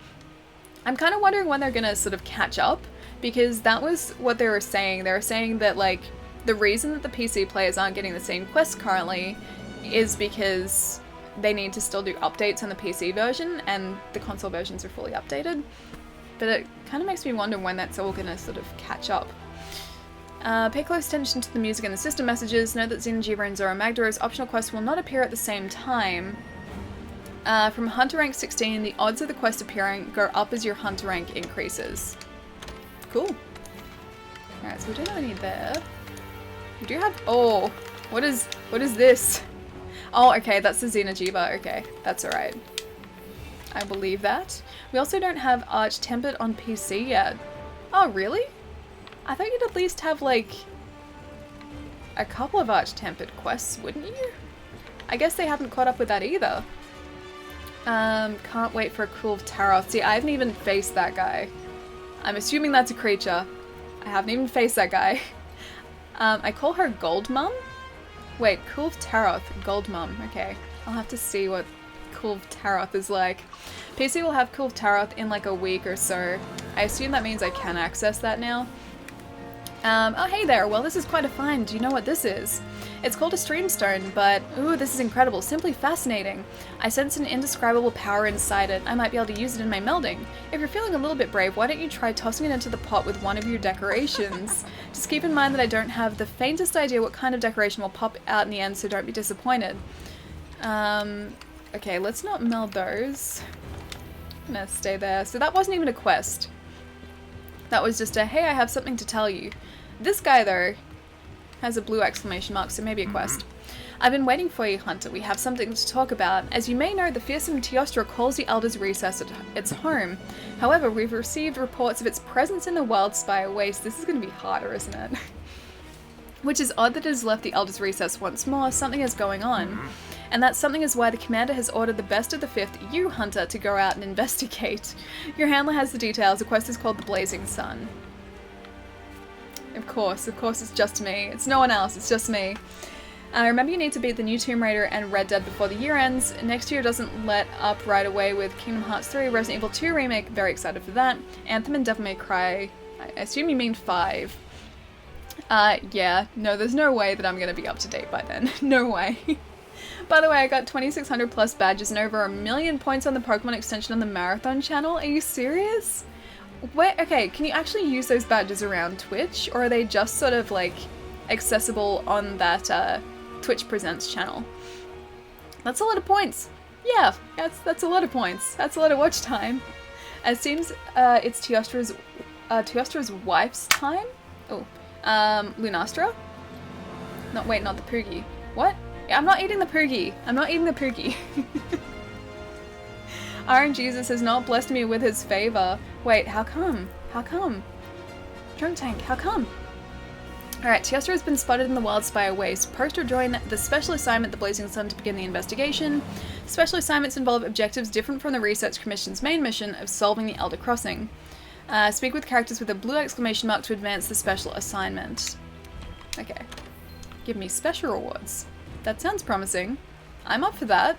I'm kind of wondering when they're gonna sort of catch up, because that was what they were saying. They were saying that, like, the reason that the PC players aren't getting the same quests currently is because they need to still do updates on the PC version, and the console versions are fully updated. But it kind of makes me wonder when that's all going to sort of catch up. Pay close attention to the music and the system messages. Note that Xeno'jiiva and Zoro Magdaro's optional quests will not appear at the same time. From Hunter rank 16, the odds of the quest appearing go up as your Hunter rank increases. Cool. Alright, so we don't have any there. We do have... Oh! What is this? Oh, okay, that's the Xeno'jiiva. Okay, that's alright. I believe that. We also don't have Arch-Tempered on PC yet. Oh, really? I thought you'd at least have, like, a couple of Arch-Tempered quests, wouldn't you? I guess they haven't caught up with that either. Can't wait for a Cool of Taroth. See, I haven't even faced that guy. I'm assuming that's a creature. I haven't even faced that guy. I call her Gold Mum? Wait, Cool of Taroth, Gold Mum. Okay, I'll have to see what Cool of Taroth is like. PC will have Cool of Taroth in like a week or so. I assume that means I can access that now. Oh hey there, well this is quite a find. Do you know what this is? It's called a Streamstone, but ooh, this is incredible, simply fascinating. I sense an indescribable power inside it. I might be able to use it in my melding. If you're feeling a little bit brave, why don't you try tossing it into the pot with one of your decorations? Just keep in mind that I don't have the faintest idea what kind of decoration will pop out in the end, so don't be disappointed. Okay, let's not meld those. I'm gonna stay there. So that wasn't even a quest. That was just a, hey, I have something to tell you. This guy, though, has a blue exclamation mark, so maybe a quest. I've been waiting for you, Hunter. We have something to talk about. As you may know, the fearsome Teostra calls the Elder's Recess its home. However, we've received reports of its presence in the Wildspire Waste. This is going to be harder, isn't it? Which is odd that it has left the Elder's Recess once more. Something is going on. And that something is why the commander has ordered the best of the 5th, you, Hunter, to go out and investigate. Your handler has the details. The quest is called the Blazing Sun. Of course it's just me. It's no one else, it's just me. Remember you need to beat the new Tomb Raider and Red Dead before the year ends. Next year doesn't let up right away with Kingdom Hearts 3, Resident Evil 2 Remake, very excited for that. Anthem and Devil May Cry, I assume you mean 5. Yeah, no, there's no way that I'm gonna be up to date by then. No way. By the way, I got 2,600 plus badges and over 1 million points on the Pokemon extension on the Marathon channel. Are you serious? Where, okay, can you actually use those badges around Twitch, or are they just sort of like accessible on that Twitch Presents channel? That's a lot of points. Yeah, that's a lot of points. That's a lot of watch time. It seems it's Teostra's wife's time. Oh, Lunastra. Not wait, not the Poogie. What? Yeah, I'm not eating the Poogie. I'm not eating the Poogie. Iron Jesus has not blessed me with his favor. Wait, how come? How come? Drunk Tank, how come? Alright, Teostra has been spotted in the Wildspire Waste. Post or join the special assignment, the Blazing Sun, to begin the investigation. Special assignments involve objectives different from the Research Commission's main mission of solving the Elder Crossing. Speak with characters with a blue exclamation mark to advance the special assignment. Okay. Give me special rewards. That sounds promising. I'm up for that.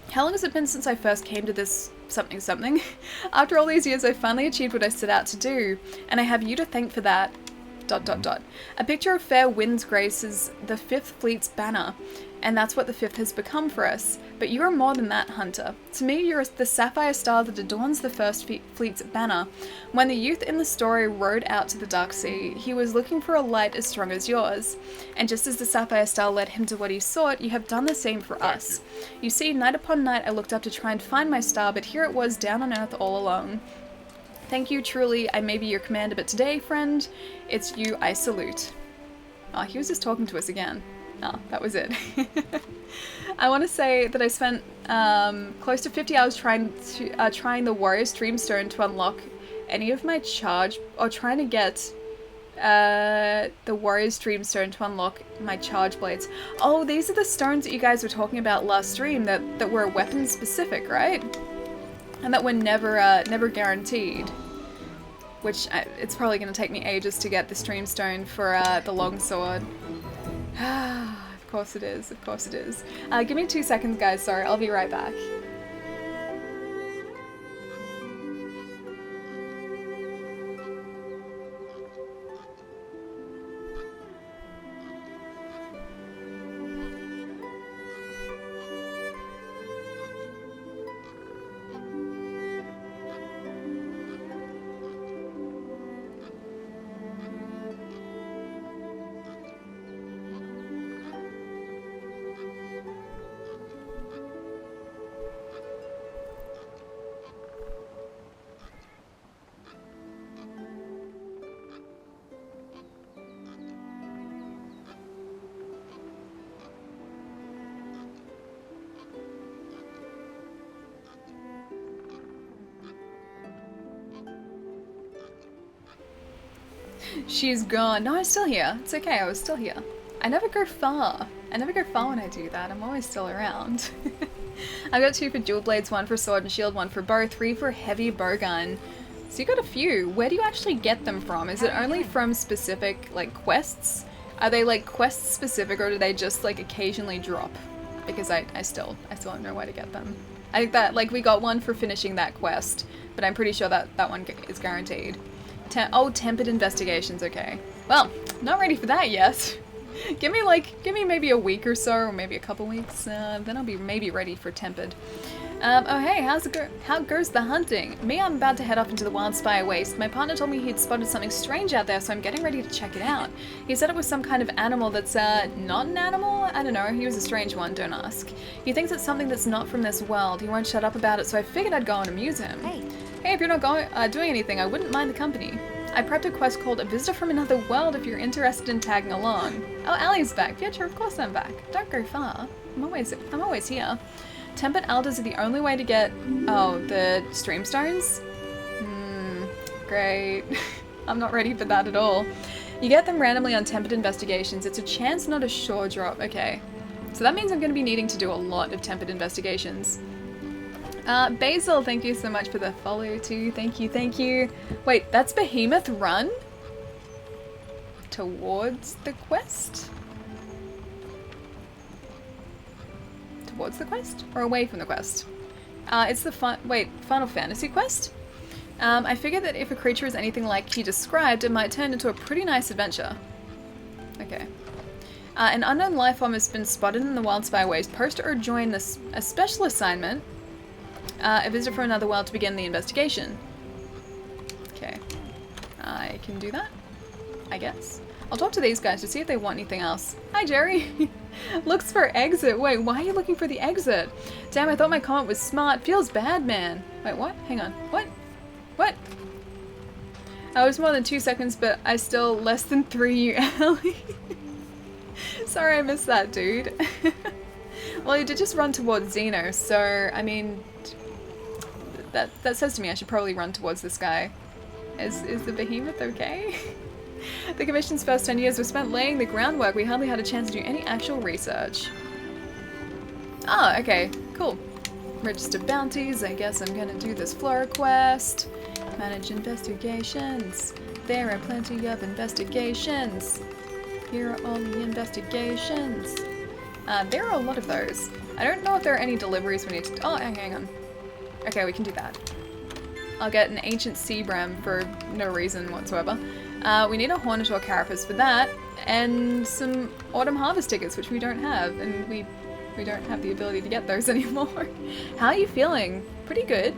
How long has it been since I first came to this something? After all these years, I finally achieved what I set out to do, and I have you to thank for that. ... A picture of fair winds graces the 5th Fleet's banner, and that's what the 5th has become for us. But you are more than that, Hunter. To me, you're the sapphire star that adorns the 1st Fleet's banner. When the youth in the story rode out to the Dark Sea, he was looking for a light as strong as yours. And just as the sapphire star led him to what he sought, you have done the same for us. You see, night upon night I looked up to try and find my star, but here it was down on Earth all alone. Thank you, truly. I may be your commander, but today, friend, it's you I salute. Oh, he was just talking to us again. Oh, that was it. I want to say that I spent close to 50 hours trying the Warrior's Dreamstone to unlock any of my charge, or trying to get the Warrior's Dreamstone to unlock my charge blades. Oh, these are the stones that you guys were talking about last stream that were weapon specific, right? And that were never guaranteed. Which, it's probably going to take me ages to get the Streamstone for the longsword. Of course it is, of course it is. Give me 2 seconds, guys, sorry, I'll be right back. She's gone. No, I'm still here. It's okay, I was still here. I never go far. I never go far when I do that. I'm always still around. I've got 2 for dual blades, 1 for sword and shield, 1 for bow, 3 for heavy bowgun. So you got a few. Where do you actually get them from? Is it only from specific, like, quests? Are they, like, quest specific, or do they just, like, occasionally drop? Because I still don't know where to get them. I think that, like, we got 1 for finishing that quest, but I'm pretty sure that one is guaranteed. Tempered investigations, okay. Well, not ready for that yet. Give me maybe a week or so, or maybe a couple weeks, then I'll be maybe ready for tempered. Oh hey, how goes the hunting? Me, I'm about to head off into the Wildspire Waste. My partner told me he'd spotted something strange out there, so I'm getting ready to check it out. He said it was some kind of animal that's, not an animal? I don't know, he was a strange one, don't ask. He thinks it's something that's not from this world. He won't shut up about it, so I figured I'd go and amuse him. Hey, if you're not doing anything, I wouldn't mind the company. I prepped a quest called A Visitor from Another World if you're interested in tagging along. Oh, Allie's back. Yeah, sure, of course I'm back. Don't go far. I'm always here. Tempered elders are the only way to get, the stream stones? Great. I'm not ready for that at all. You get them randomly on tempered investigations. It's a chance, not a sure drop. Okay. So that means I'm going to be needing to do a lot of tempered investigations. Basil, thank you so much for the follow too. Thank you. Wait, that's Behemoth Run? Towards the quest? Towards the quest? Or away from the quest? It's the Final Fantasy quest? I figured that if a creature is anything like he described, it might turn into a pretty nice adventure. Okay. An unknown life form has been spotted in the Wildspire Waste. Post or join a special assignment. A visitor from another world to begin the investigation. Okay. I can do that, I guess. I'll talk to these guys to see if they want anything else. Hi, Jerry. Looks for exit. Wait, why are you looking for the exit? Damn, I thought my comment was smart. Feels bad, man. Wait, what? Hang on. What? What? I was more than 2 seconds, but I still less than 3 you, Ellie. Sorry, I missed that, dude. Well, you did just run towards Xeno, so, I mean, that says to me I should probably run towards this guy. Is the behemoth okay? The commission's first 10 years were spent laying the groundwork. We hardly had a chance to do any actual research. Ah, okay, cool. Register bounties. I guess I'm gonna do this Flora quest. Manage investigations. There are plenty of investigations. Here are all the investigations. There are a lot of those. I don't know if there are any deliveries we need to... Oh, hang on. Okay, we can do that. I'll get an ancient sea bram for no reason whatsoever. We need a hornet or carapace for that, and some autumn harvest tickets, which we don't have, and we don't have the ability to get those anymore. How are you feeling? Pretty good.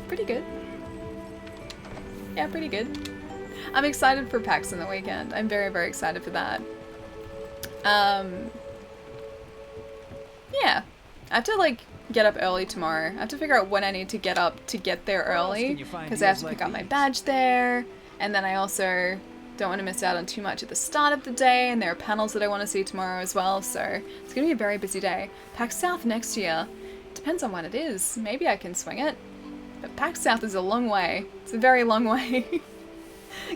Pretty good. Yeah, pretty good. I'm excited for PAX in the weekend. I'm very, very excited for that. Yeah. I have to, like, get up early tomorrow. I have to figure out when I need to get up to get there early, because I have to pick up my badge there, and then I also don't want to miss out on too much at the start of the day, and there are panels that I want to see tomorrow as well, so it's going to be a very busy day. PAX South next year. Depends on when it is. Maybe I can swing it. But PAX South is a long way. It's a very long way.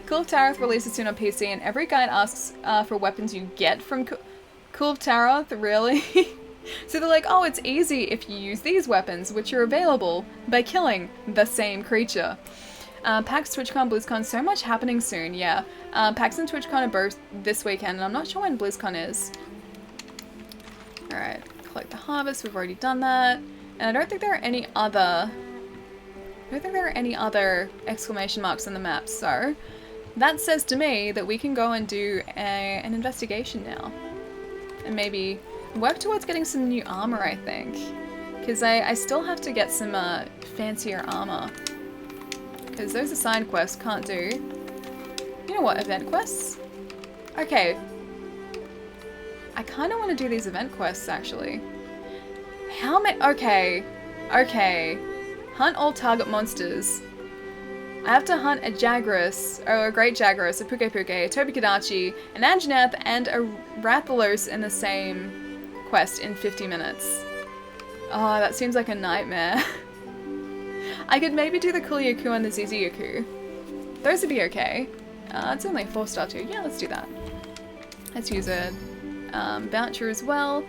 Cool of Taroth releases soon on PC, and every guide asks for weapons you get from Cool of Taroth, really? So they're like, oh, it's easy if you use these weapons, which are available by killing the same creature. PAX, TwitchCon, BlizzCon, so much happening soon, yeah. PAX and TwitchCon are both this weekend, and I'm not sure when BlizzCon is. Alright, collect the harvest, we've already done that. And I don't think there are any other... exclamation marks on the map, so... That says to me that we can go and do an investigation now. And maybe work towards getting some new armor, I think. Because I still have to get some fancier armor. Because those are side quests, can't do. You know what, event quests? Okay. I kind of want to do these event quests, actually. How many? Okay. Okay. Hunt all target monsters. I have to hunt a Jagras, or a Great Jagras, a Puke Puke, a Tobikadachi, an Anjanath, and a Rathalos in the same quest in 50 minutes. Oh, that seems like a nightmare. I could maybe do the Kulyaku and the Ziziyaku. Those would be okay. It's only 4-star too. Yeah, let's do that. Let's use a voucher as well.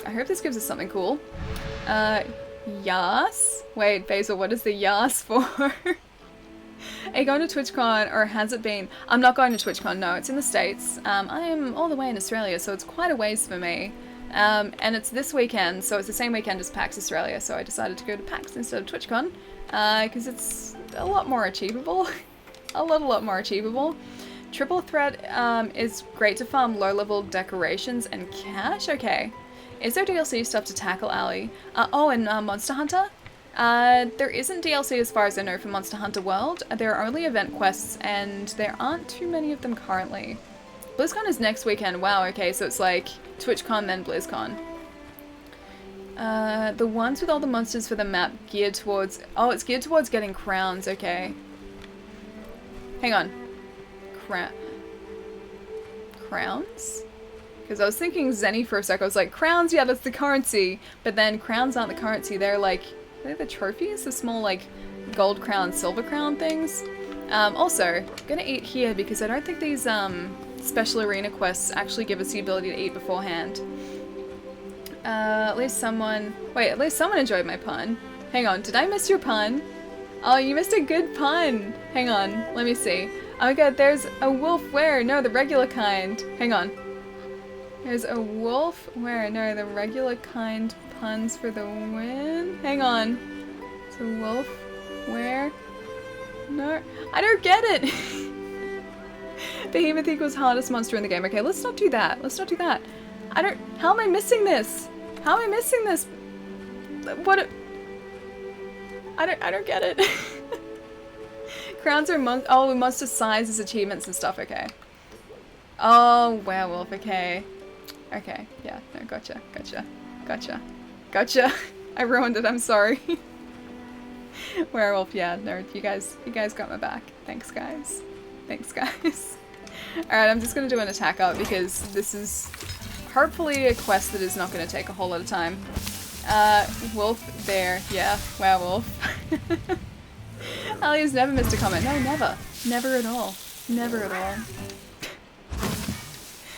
I hope this gives us something cool. Yas? Wait, Basil, what is the Yas for? Are you going to TwitchCon or has it been? I'm not going to TwitchCon, no, it's in the States. I am all the way in Australia, so it's quite a ways for me. And it's this weekend, so it's the same weekend as PAX Australia, so I decided to go to PAX instead of TwitchCon, because it's a lot more achievable. a lot more achievable. Triple Threat is great to farm low-level decorations and cash? Okay. Is there DLC stuff to tackle, Ali? Oh, and Monster Hunter? There isn't DLC as far as I know for Monster Hunter World. There are only event quests, and there aren't too many of them currently. BlizzCon is next weekend. Wow, okay, so it's like TwitchCon then BlizzCon. The ones with all the monsters for the map geared towards... Oh, it's geared towards getting crowns, okay. Hang on. Crowns? Because I was thinking Zenny for a sec. I was like, crowns, yeah, that's the currency. But then crowns aren't the currency. They're like, they're the trophies? The small, like, gold crown, silver crown things. Also, I'm gonna eat here because I don't think these, special arena quests actually give us the ability to eat beforehand. At least someone enjoyed my pun. Hang on, did I miss your pun? Oh, you missed a good pun. Hang on, let me see. Oh my god, there's a wolf where? No, the regular kind. Hang on. There's a wolf where? No, the regular kind puns for the win. Hang on. It's a wolf where? No, I don't get it. Behemoth equals hardest monster in the game. Okay, let's not do that. Let's not do that. How am I missing this? How am I missing this? What? I don't get it. Crowns are monster sizes, achievements and stuff. Okay. Oh, werewolf. Okay. Okay. Yeah. No. Gotcha. I ruined it. I'm sorry. Werewolf. Yeah. No. You guys got my back. Thanks, guys. Alright, I'm just gonna do an attack up because this is hopefully a quest that is not gonna take a whole lot of time. Wolf, bear, yeah, werewolf. Ali has never missed a comment. No, never. Never at all. Never at all.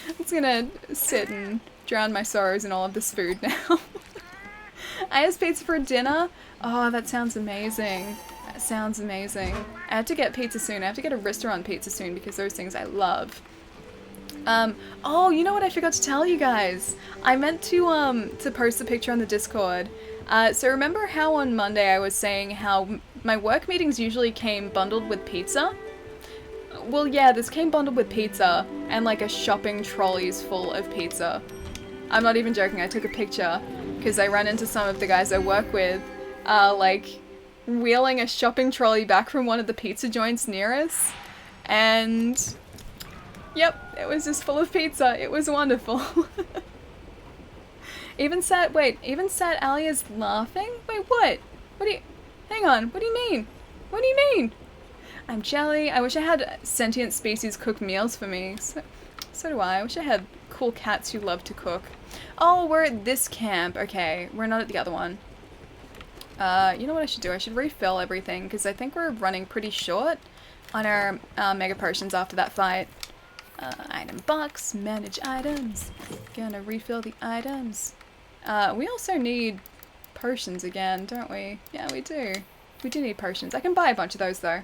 I'm just gonna sit and drown my sorrows in all of this food now. I have pizza for dinner? Oh, that sounds amazing. That sounds amazing. I have to get pizza soon. I have to get a restaurant pizza soon because those things I love. Oh, you know what I forgot to tell you guys? I meant to post a picture on the Discord. So remember how on Monday I was saying how my work meetings usually came bundled with pizza? Well, yeah, this came bundled with pizza and like a shopping trolleys full of pizza. I'm not even joking. I took a picture because I ran into some of the guys I work with, like wheeling a shopping trolley back from one of the pizza joints near us. And yep, it was just full of pizza. It was wonderful. Even Sat Ali is laughing? Wait, what? Hang on, what do you mean? What do you mean? I'm jelly. I wish I had sentient species cook meals for me. So do I. I wish I had cool cats who love to cook. Oh, we're at this camp. Okay, we're not at the other one. You know what I should do? I should refill everything because I think we're running pretty short on our mega potions after that fight. Item box, manage items. Gonna refill the items. We also need potions again, don't we? Yeah, we do. We do need potions. I can buy a bunch of those though.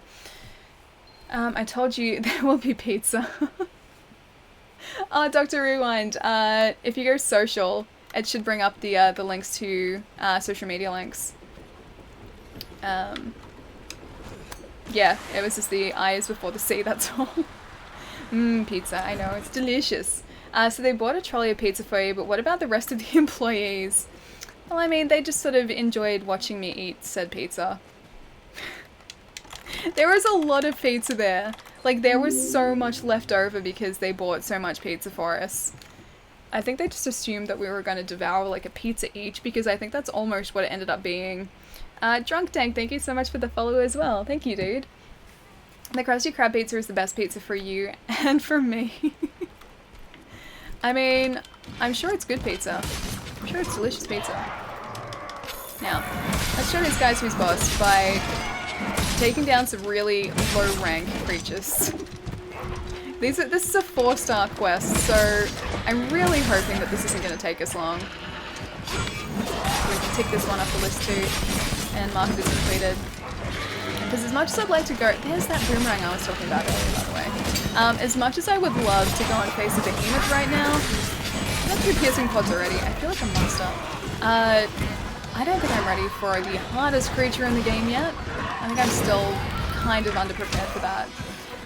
I told you there will be pizza. Oh, Dr. Rewind. If you go social, it should bring up the links to social media links. Yeah, it was just the I is before the C, that's all. Pizza, I know, it's delicious. So they bought a trolley of pizza for you, but what about the rest of the employees? Well, I mean, they just sort of enjoyed watching me eat said pizza. There was a lot of pizza there. Like, there was so much left over because they bought so much pizza for us. I think they just assumed that we were going to devour, like, a pizza each, because I think that's almost what it ended up being. Drunk Tank, thank you so much for the follow as well. Thank you, dude. The Krusty Krab pizza is the best pizza for you and for me. I mean, I'm sure it's good pizza. I'm sure it's delicious pizza. Now, let's show these guys who's boss by taking down some really low rank creatures. This is a 4-star quest, so I'm really hoping that this isn't going to take us long. We can tick this one off the list too, and mark it as completed. Because as much as I'd like to go, there's that boomerang I was talking about earlier, by the way. As much as I would love to go and face a behemoth right now, I've got 2 piercing pods already. I feel like a monster. I don't think I'm ready for the hardest creature in the game yet. I think I'm still kind of underprepared for that.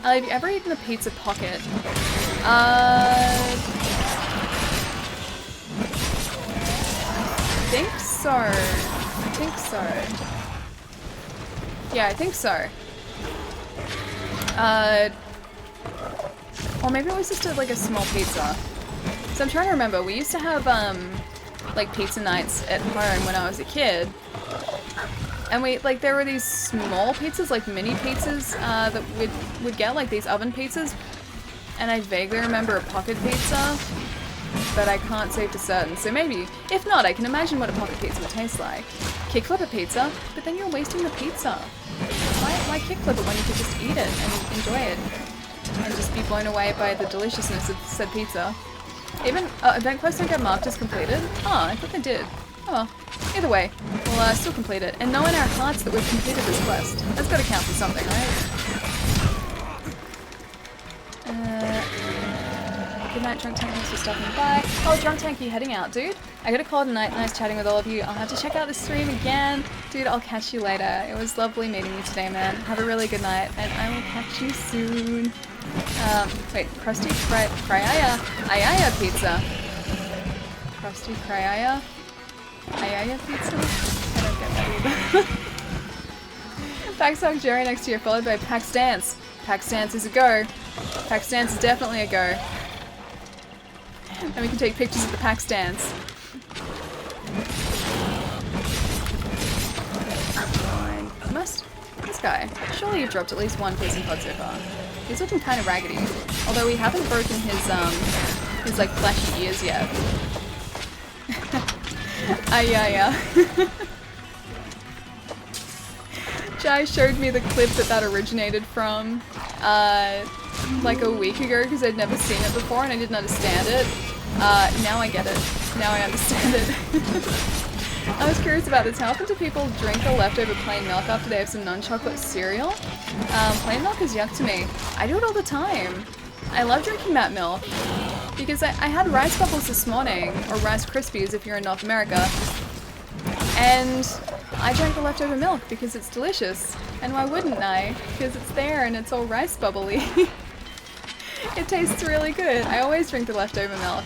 Have you ever eaten a pizza pocket? I think so. I think so. Yeah, I think so. Or maybe it was just like a small pizza. So I'm trying to remember. We used to have like pizza nights at home when I was a kid. And there were these small pizzas, like mini pizzas, that would get, like these oven pizzas. And I vaguely remember a pocket pizza, but I can't say for certain. So maybe, if not, I can imagine what a pocket pizza would taste like. Kickflip a pizza, but then you're wasting the pizza. Why kickflip it when you could just eat it and enjoy it? And just be blown away by the deliciousness of said pizza. Even, event quests don't get marked as completed? Oh, I thought they did. Oh well. Either way, we'll still complete it. And know in our hearts that we've completed this quest. That's gotta count for something, right? Good night, Drunk Tank. Thanks for stopping by. Oh, Drunk Tank, you heading out, dude? I gotta call it a night. Nice chatting with all of you. I'll have to check out the stream again. Dude, I'll catch you later. It was lovely meeting you today, man. Have a really good night, and I will catch you soon. Wait, Krusty Cryaya pizza. Krusty Cryaya? Ayaya pizza? I don't get that either. Pax Dog Jerry next to you, followed by Pax Dance. Pax Dance is a go. Pax Dance is definitely a go. And we can take pictures of the Pax Dance. This guy. Surely you've dropped at least 1 piercing pod so far. He's looking kind of raggedy. Although we haven't broken his like flashy ears yet. Yeah. Jai showed me the clip that originated from like a week ago because I'd never seen it before and I didn't understand it. Now I get it. Now I understand it. I was curious about this. How often do people drink the leftover plain milk after they have some non-chocolate cereal? Plain milk is yuck to me. I do it all the time. I love drinking that milk. Because I had rice bubbles this morning, or Rice Krispies if you're in North America, and I drank the leftover milk because it's delicious. And why wouldn't I? Because it's there and it's all rice bubbly. It tastes really good. I always drink the leftover milk.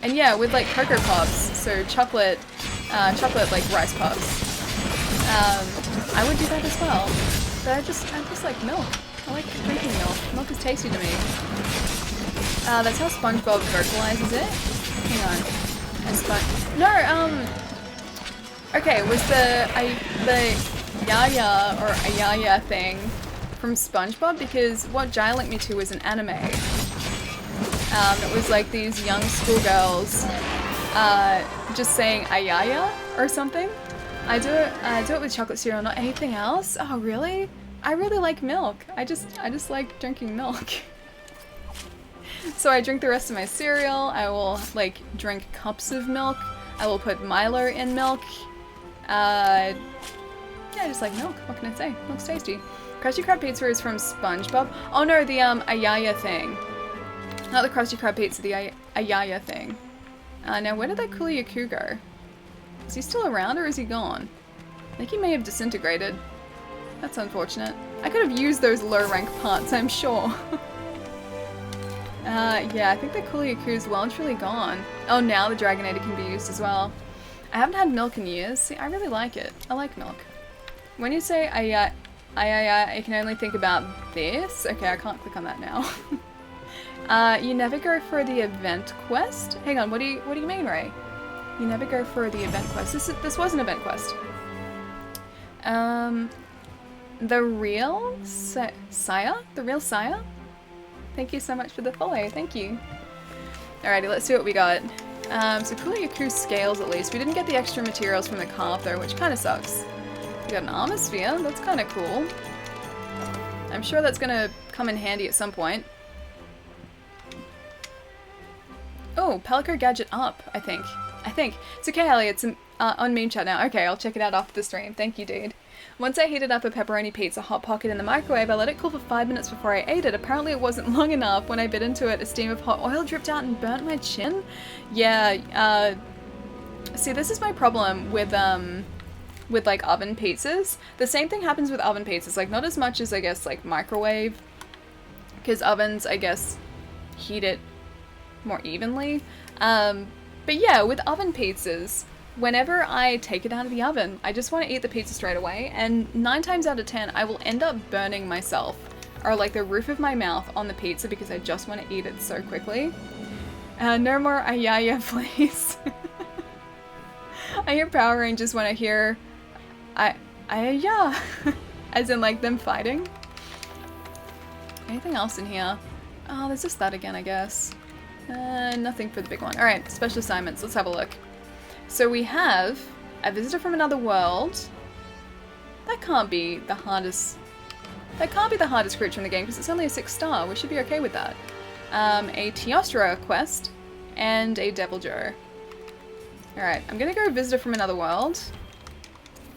And yeah, with like Cocoa Pops, so chocolate like rice puffs. I would do that as well. But I just like milk. I like drinking milk. Milk is tasty to me. That's how SpongeBob vocalizes it. Hang on. Okay, was the Yaya or Ayaya thing from SpongeBob? Because what Jai linked me to was an anime. It was like these young schoolgirls just saying Ayaya or something. I do it with chocolate cereal, not anything else. Oh really? I really like milk. I just like drinking milk. So I drink the rest of my cereal. I will like drink cups of milk. I will put Milo in milk. Yeah, I just like milk. What can I say? Milk's tasty. Krusty Krab pizza is from SpongeBob. Oh no, the Ayaya thing. Not the Krusty Krab pizza, the Ayaya thing. Now where did that Kuliaku go? Is he still around or is he gone? I think he may have disintegrated. That's unfortunate. I could have used those low rank parts, I'm sure. Yeah, I think the Kuliaku is well and truly gone. Oh, now the Dragonator can be used as well. I haven't had milk in years. See, I really like it. I like milk. When you say I can only think about this. Okay, I can't click on that now. You never go for the event quest? Hang on, what do you mean, Ray? You never go for the event quest. This was an event quest. The real Sire? The real Sire? Thank you so much for the follow, thank you. Alrighty, let's see what we got. So Kuliaku scales at least. We didn't get the extra materials from the carve though, which kind of sucks. We got an armor sphere, that's kind of cool. I'm sure that's gonna come in handy at some point. Oh, Pelico Gadget up, I think. It's okay, Ellie, it's on meme chat now. Okay, I'll check it out after the stream. Thank you, dude. Once I heated up a pepperoni pizza Hot Pocket in the microwave, I let it cool for 5 minutes before I ate it. Apparently it wasn't long enough. When I bit into it, a stream of hot oil dripped out and burnt my chin. Yeah, see, this is my problem with like oven pizzas. The same thing happens with oven pizzas, like not as much as I guess like microwave, because ovens I guess heat it more evenly. But yeah, with oven pizzas, whenever I take it out of the oven, I just want to eat the pizza straight away, and 9 times out of 10 I will end up burning myself or like the roof of my mouth on the pizza because I just want to eat it so quickly. No more ayaya, please. I hear Power Rangers when I hear ayaya, as in like them fighting. Anything else in here? Oh, there's just that again, I guess. Nothing for the big one. Alright, special assignments. Let's have a look. So we have a visitor from another world. That can't be the hardest... That can't be the hardest creature in the game because it's only a 6-star. We should be okay with that. A Teostra quest and a Deviljho. Alright, I'm gonna go visitor from another world.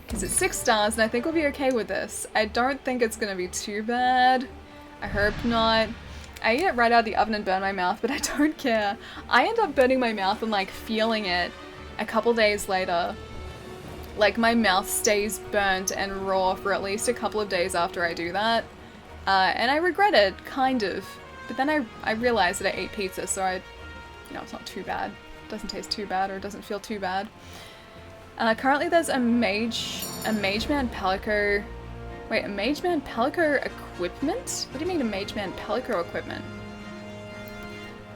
Because it's 6 stars and I think we'll be okay with this. I don't think it's gonna be too bad. I hope not. I eat it right out of the oven and burn my mouth, but I don't care. I end up burning my mouth and like feeling it a couple days later. Like my mouth stays burnt and raw for at least a couple of days after I do that. And I regret it, kind of. But then I realized that I ate pizza, so you know, it's not too bad. It doesn't taste too bad or it doesn't feel too bad. Currently there's a Mageman Pelico... Wait, a Mageman Pelico equipment? What do you mean a Mageman Pelico equipment?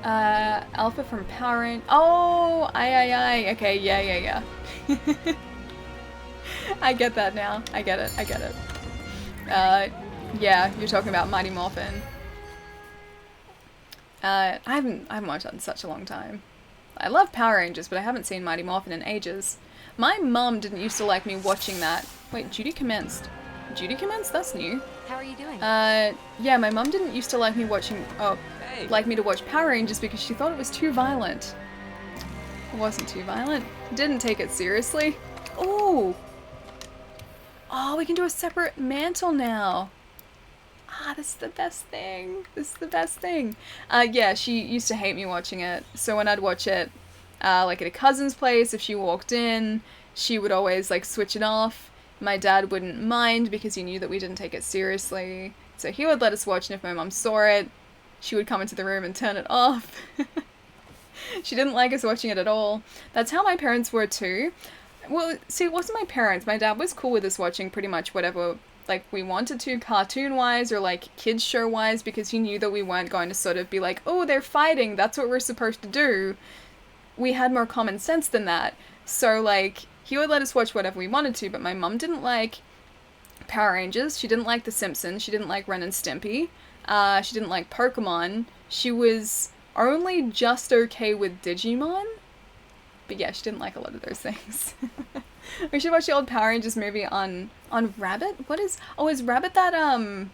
Alpha from Power Rangers. Oh, aye. Okay, yeah. I get that now. I get it. Yeah, you're talking about Mighty Morphin. I haven't watched that in such a long time. I love Power Rangers, but I haven't seen Mighty Morphin in ages. My mum didn't used to like me watching that. Wait, Judy commenced? That's new. How are you doing? Yeah, my mum didn't used to like me watching, like me to watch Power Rangers because she thought it was too violent. It wasn't too violent. Didn't take it seriously. Ooh! Oh, we can do a separate mantle now. Ah, this is the best thing. Yeah, she used to hate me watching it. So when I'd watch it, like at a cousin's place, if she walked in, she would always like switch it off. My dad wouldn't mind because he knew that we didn't take it seriously. So he would let us watch, and if my mum saw it, she would come into the room and turn it off. She didn't like us watching it at all. That's how my parents were too. Well, see, it wasn't my parents. My dad was cool with us watching pretty much whatever like we wanted to, cartoon-wise or like kids show-wise, because he knew that we weren't going to sort of be like, oh, they're fighting, that's what we're supposed to do. We had more common sense than that. So like, he would let us watch whatever we wanted to, but my mum didn't like Power Rangers, she didn't like The Simpsons, she didn't like Ren and Stimpy, she didn't like Pokemon, she was only just okay with Digimon, but yeah, she didn't like a lot of those things. We should watch the old Power Rangers movie on Rabbit? What is... Oh, is Rabbit that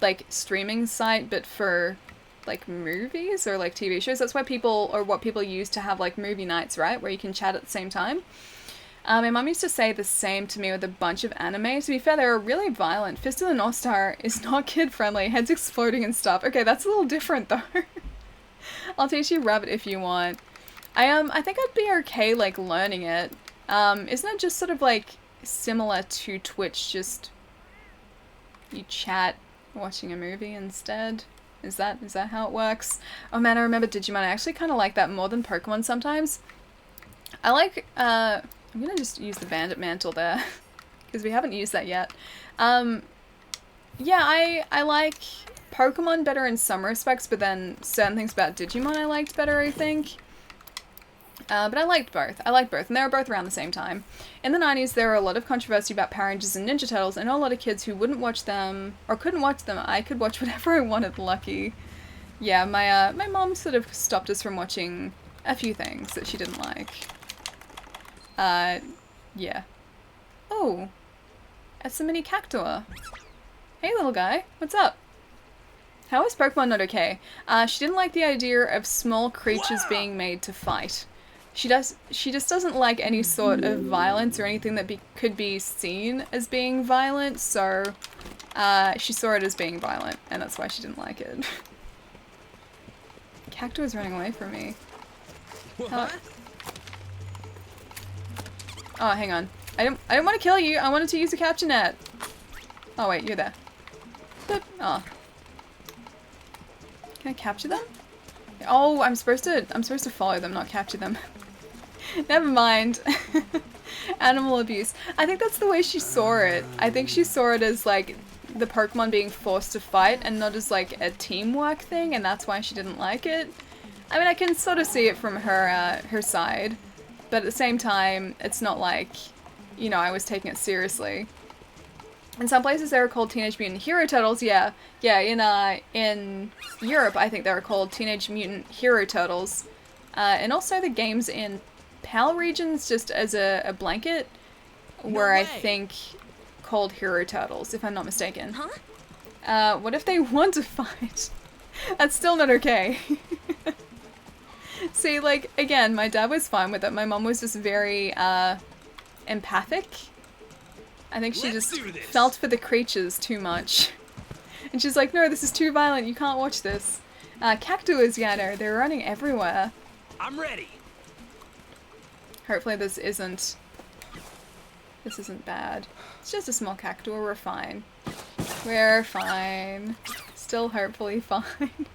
like, streaming site, but for, like, movies or, like, TV shows? That's why what people use to have, like, movie nights, right? Where you can chat at the same time. My mum used to say the same to me with a bunch of anime. To be fair, they were really violent. Fist of the North Star is not kid-friendly. Heads exploding and stuff. Okay, that's a little different, though. I'll teach you Rabbit if you want. I think I'd be okay, like, learning it. Isn't it just sort of, like, similar to Twitch, just you chat watching a movie instead? Is that how it works? Oh man, I remember Digimon. I actually kind of like that more than Pokemon sometimes. I like, I'm gonna just use the Bandit Mantle there, because we haven't used that yet. Yeah, I like Pokemon better in some respects, but then certain things about Digimon I liked better, I think. But I liked both, and they were both around the same time. In the 90s, there were a lot of controversy about Power Rangers and Ninja Turtles. I know a lot of kids who wouldn't watch them, or couldn't watch them. I could watch whatever I wanted, lucky. Yeah, my mom sort of stopped us from watching a few things that she didn't like. Yeah. Oh. It's a mini cactua. Hey little guy, what's up? How is Pokemon not okay? She didn't like the idea of small creatures being made to fight. She just doesn't like any sort of violence or anything that could be seen as being violent, so she saw it as being violent, and that's why she didn't like it. Cactua is running away from me. What? Oh, hang on. I don't want to kill you. I wanted to use a capture net. Oh wait, you're there. Boop. Oh. Can I capture them? Oh, I'm supposed to follow them, not capture them. Never mind. Animal abuse. I think that's the way she saw it. I think she saw it as like the Pokemon being forced to fight and not as like a teamwork thing, and that's why she didn't like it. I mean, I can sort of see it from her her side, but at the same time, it's not like, you know, I was taking it seriously. In some places they were called Teenage Mutant Hero Turtles, yeah. Yeah, in Europe I think they were called Teenage Mutant Hero Turtles. And also the games in PAL regions, just as a blanket, were I think called Hero Turtles, if I'm not mistaken. Huh? What if they want to fight? That's still not okay. See, like, again, my dad was fine with it. My mom was just very, empathic. I think she just felt for the creatures too much. And she's like, no, this is too violent, you can't watch this. Cactuas, yeah, no, they're running everywhere. I'm ready. Hopefully this isn't bad. It's just a small cactua, we're fine. We're fine. Still hopefully fine.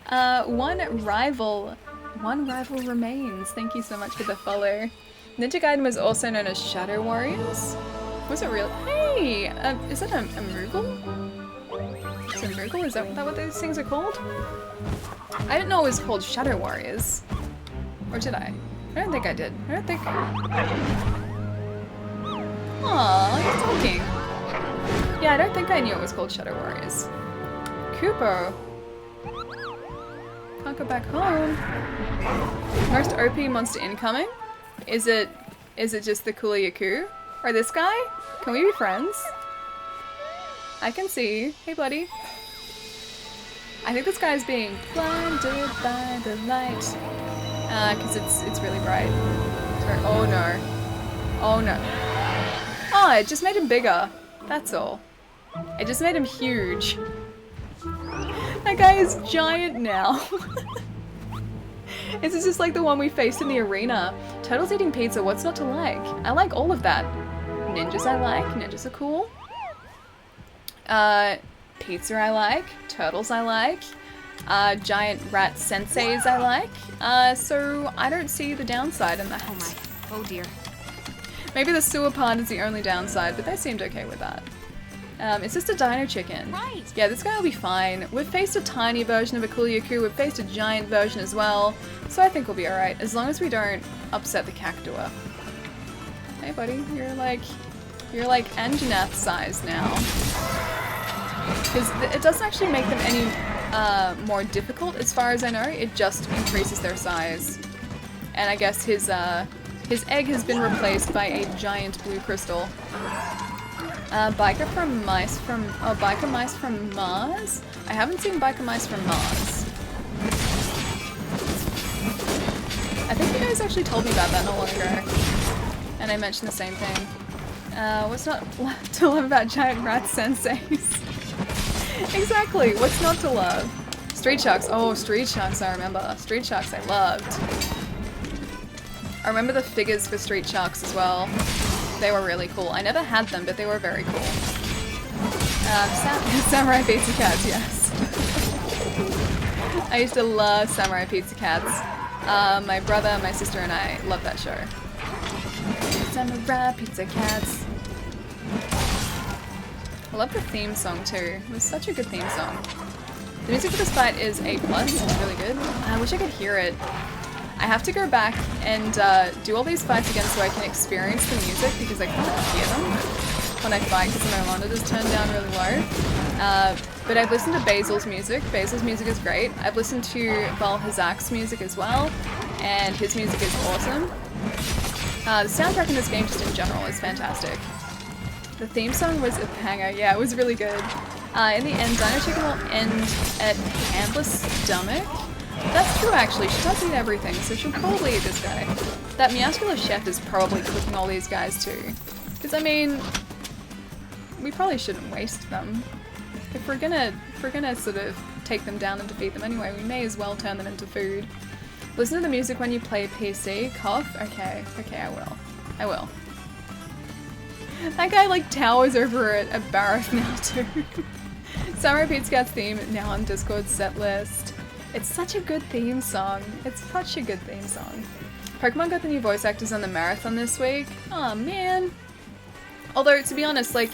One rival remains. Thank you so much for the follow. Ninja Gaiden was also known as Shadow Warriors. Was it real? Hey! Is that a Moogle? Is it a Moogle? Is that what those things are called? I didn't know it was called Shadow Warriors. Or did I? I don't think I did. I don't think... Aww, he's talking. Yeah, I don't think I knew it was called Shadow Warriors. Kupo. Can't go back home. Most OP monster incoming? Is it just the Kuliyaku? Or this guy? Can we be friends? I can see you. Hey buddy. I think this guy's being blinded by the light. Cause it's really bright. Sorry. Oh no. Oh no. Oh, it just made him bigger. That's all. It just made him huge. That guy is giant now. This is just like the one we faced in the arena. Turtles eating pizza, what's not to like? I like all of that. Ninjas I like, ninjas are cool. Pizza I like, turtles I like. Giant rat senseis I like. So I don't see the downside in that. Oh my. Oh dear. Maybe the sewer part is the only downside, but they seemed okay with that. It's just a dino chicken. Right. Yeah, this guy will be fine. We've faced a tiny version of a Kuliyaku, we've faced a giant version as well, so I think we'll be alright, as long as we don't upset the cactua. Hey buddy, you're like Anjanath size now. Because it doesn't actually make them any more difficult, as far as I know, it just increases their size. And I guess his egg has been replaced by a giant blue crystal. Biker mice from Mars? I haven't seen biker mice from Mars. I think you guys actually told me about that not long ago. And I mentioned the same thing. What's not to love about giant rat senseis? Exactly, what's not to love? Street Sharks, oh Street Sharks I remember. Street Sharks I loved. I remember the figures for Street Sharks as well. They were really cool. I never had them, but they were very cool. Samurai Pizza Cats, yes. I used to love Samurai Pizza Cats. My brother, my sister, and I loved that show. Samurai Pizza Cats. I love the theme song too. It was such a good theme song. The music for this fight is A+, it's really good. I wish I could hear it. I have to go back and do all these fights again so I can experience the music because I can't hear them when I fight because my monitor's turned down really low. But I've listened to Basil's music. Basil's music is great. I've listened to Balhazak's music as well, and his music is awesome. The soundtrack in this game, just in general, is fantastic. The theme song was a banger. Yeah, it was really good. In the end, Dino Chicken will end at handless stomach. That's true, actually. She does eat everything, so she'll probably eat this guy. That muscular chef is probably cooking all these guys too. Because, I mean, we probably shouldn't waste them. If we're gonna sort of take them down and defeat them anyway, we may as well turn them into food. Listen to the music when you play PC. Cough? Okay, I will. I will. That guy, like, towers over a Barrath now, too. Samurai Pete Scout's theme now on Discord set list. It's such a good theme song. It's such a good theme song. Pokemon got the new voice actors on the marathon this week. Aw, man. Although, to be honest, like,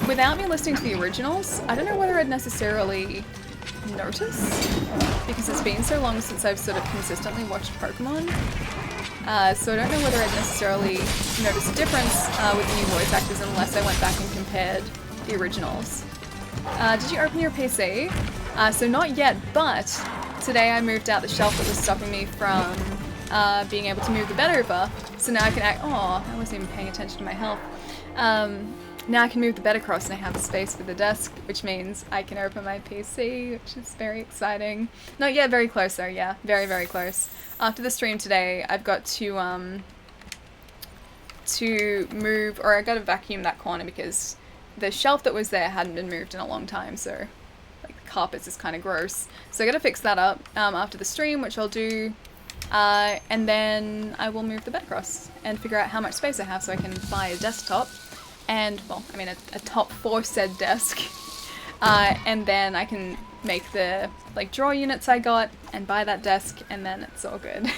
without me listening to the originals, I don't know whether I'd necessarily notice, because it's been so long since I've sort of consistently watched Pokemon. So I don't know whether I'd necessarily notice a difference with the new voice actors unless I went back and compared the originals. Did you open your PC? So not yet, but today I moved out the shelf that was stopping me from being able to move the bed over. So now I can I wasn't even paying attention to my health. Now I can move the bed across and I have space for the desk, which means I can open my PC, which is very exciting. Not yet, very close though, yeah. Very, very close. After the stream today, I've got to move, or I got to vacuum that corner because the shelf that was there hadn't been moved in a long time, so like the carpets is kind of gross. So I got to fix that up after the stream, which I'll do, and then I will move the bed across and figure out how much space I have so I can buy a desktop. And, well, I mean a top 4 said desk, and then I can make the, like, drawer units I got, and buy that desk, and then it's all good.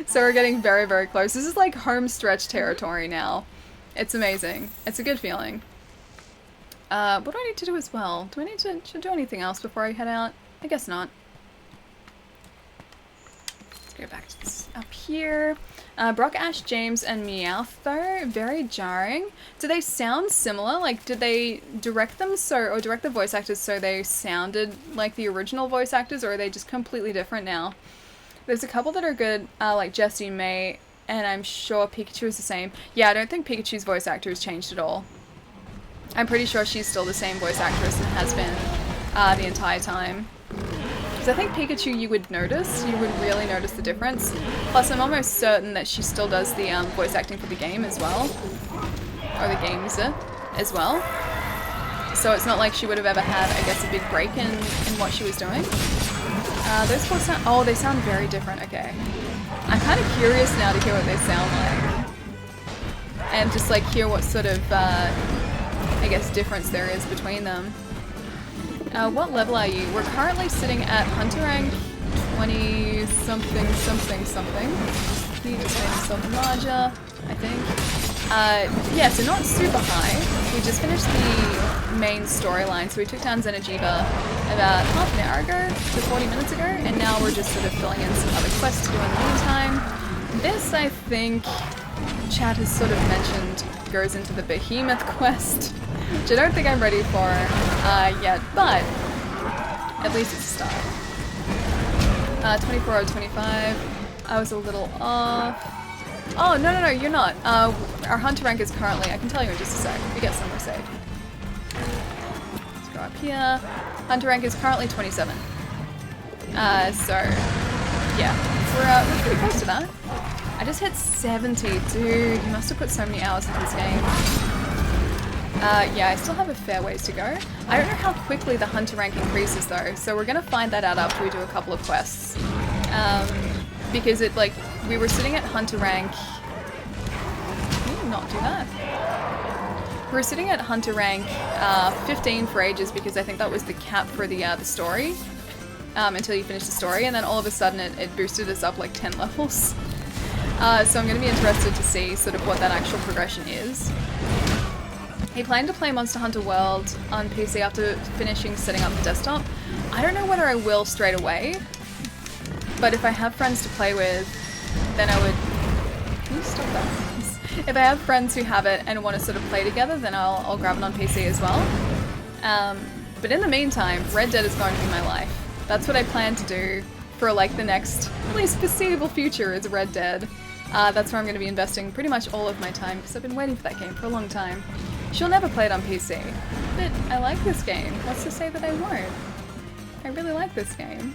So we're getting very, very close. This is like home stretch territory now. It's amazing. It's a good feeling. What do I need to do as well? Do I need to do anything else before I head out? I guess not. Let's go back to this up here. Brock, Ash, James, and Meowth, though, very jarring. Do they sound similar? Like, did they direct them or direct the voice actors so they sounded like the original voice actors, or are they just completely different now? There's a couple that are good, like Jessie, May, and I'm sure Pikachu is the same. Yeah, I don't think Pikachu's voice actor has changed at all. I'm pretty sure she's still the same voice actress and has been the entire time. Because I think Pikachu you would really notice the difference. Plus I'm almost certain that she still does the voice acting for the game as well. Or the games as well. So it's not like she would have ever had, I guess, a big break in what she was doing. Those four sound, oh, they sound very different, okay. I'm kind of curious now to hear what they sound like. And just like hear what sort of, I guess, difference there is between them. What level are you? We're currently sitting at Hunter rank 20 something. Need to make himself larger, I think. Yeah, so not super high. We just finished the main storyline, so we took down Zenajiva about half an hour ago to 40 minutes ago, and now we're just sort of filling in some other quests to do in the meantime. This, I think, chat has sort of mentioned, goes into the Behemoth quest, which I don't think I'm ready for yet, but at least it's a start. 24 out of 25. I was a little off. Oh, no, you're not. Our Hunter rank is currently, I can tell you in just a sec. We get somewhere saved. Let's go up here. Hunter rank is currently 27. So, yeah. We're pretty close to that. I just hit 70. Dude, you must have put so many hours into this game. Yeah, I still have a fair ways to go. I don't know how quickly the Hunter rank increases though, so we're gonna find that out after we do a couple of quests. Because it, like, we were sitting at Hunter rank... Can you not do that? We were sitting at Hunter rank 15 for ages because I think that was the cap for the story. Until you finish the story, and then all of a sudden it boosted us up like 10 levels. So I'm going to be interested to see sort of what that actual progression is. He planned to play Monster Hunter World on PC after finishing setting up the desktop. I don't know whether I will straight away, but if I have friends to play with, then I would... Can you stop that? If I have friends who have it and want to sort of play together, then I'll grab it on PC as well. But in the meantime, Red Dead is going to be my life. That's what I plan to do for like the next, at least foreseeable future, is Red Dead. That's where I'm going to be investing pretty much all of my time, because I've been waiting for that game for a long time. She'll never play it on PC, but I like this game. What's to say that I won't? I really like this game.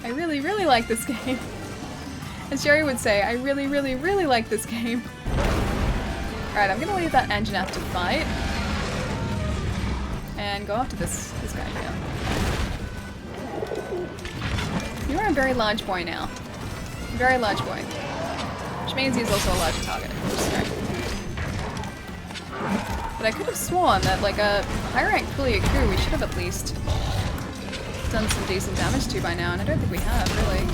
I really, really like this game. As Jerry would say, I really, really, really like this game. Alright, I'm gonna leave that Anjanath to fight. And go after this guy here. You are a very large boy now. Very large boy. Which means he's also a large target. But I could have sworn that, like, a high rank Deviljho we should have at least done some decent damage to by now, and I don't think we have, really.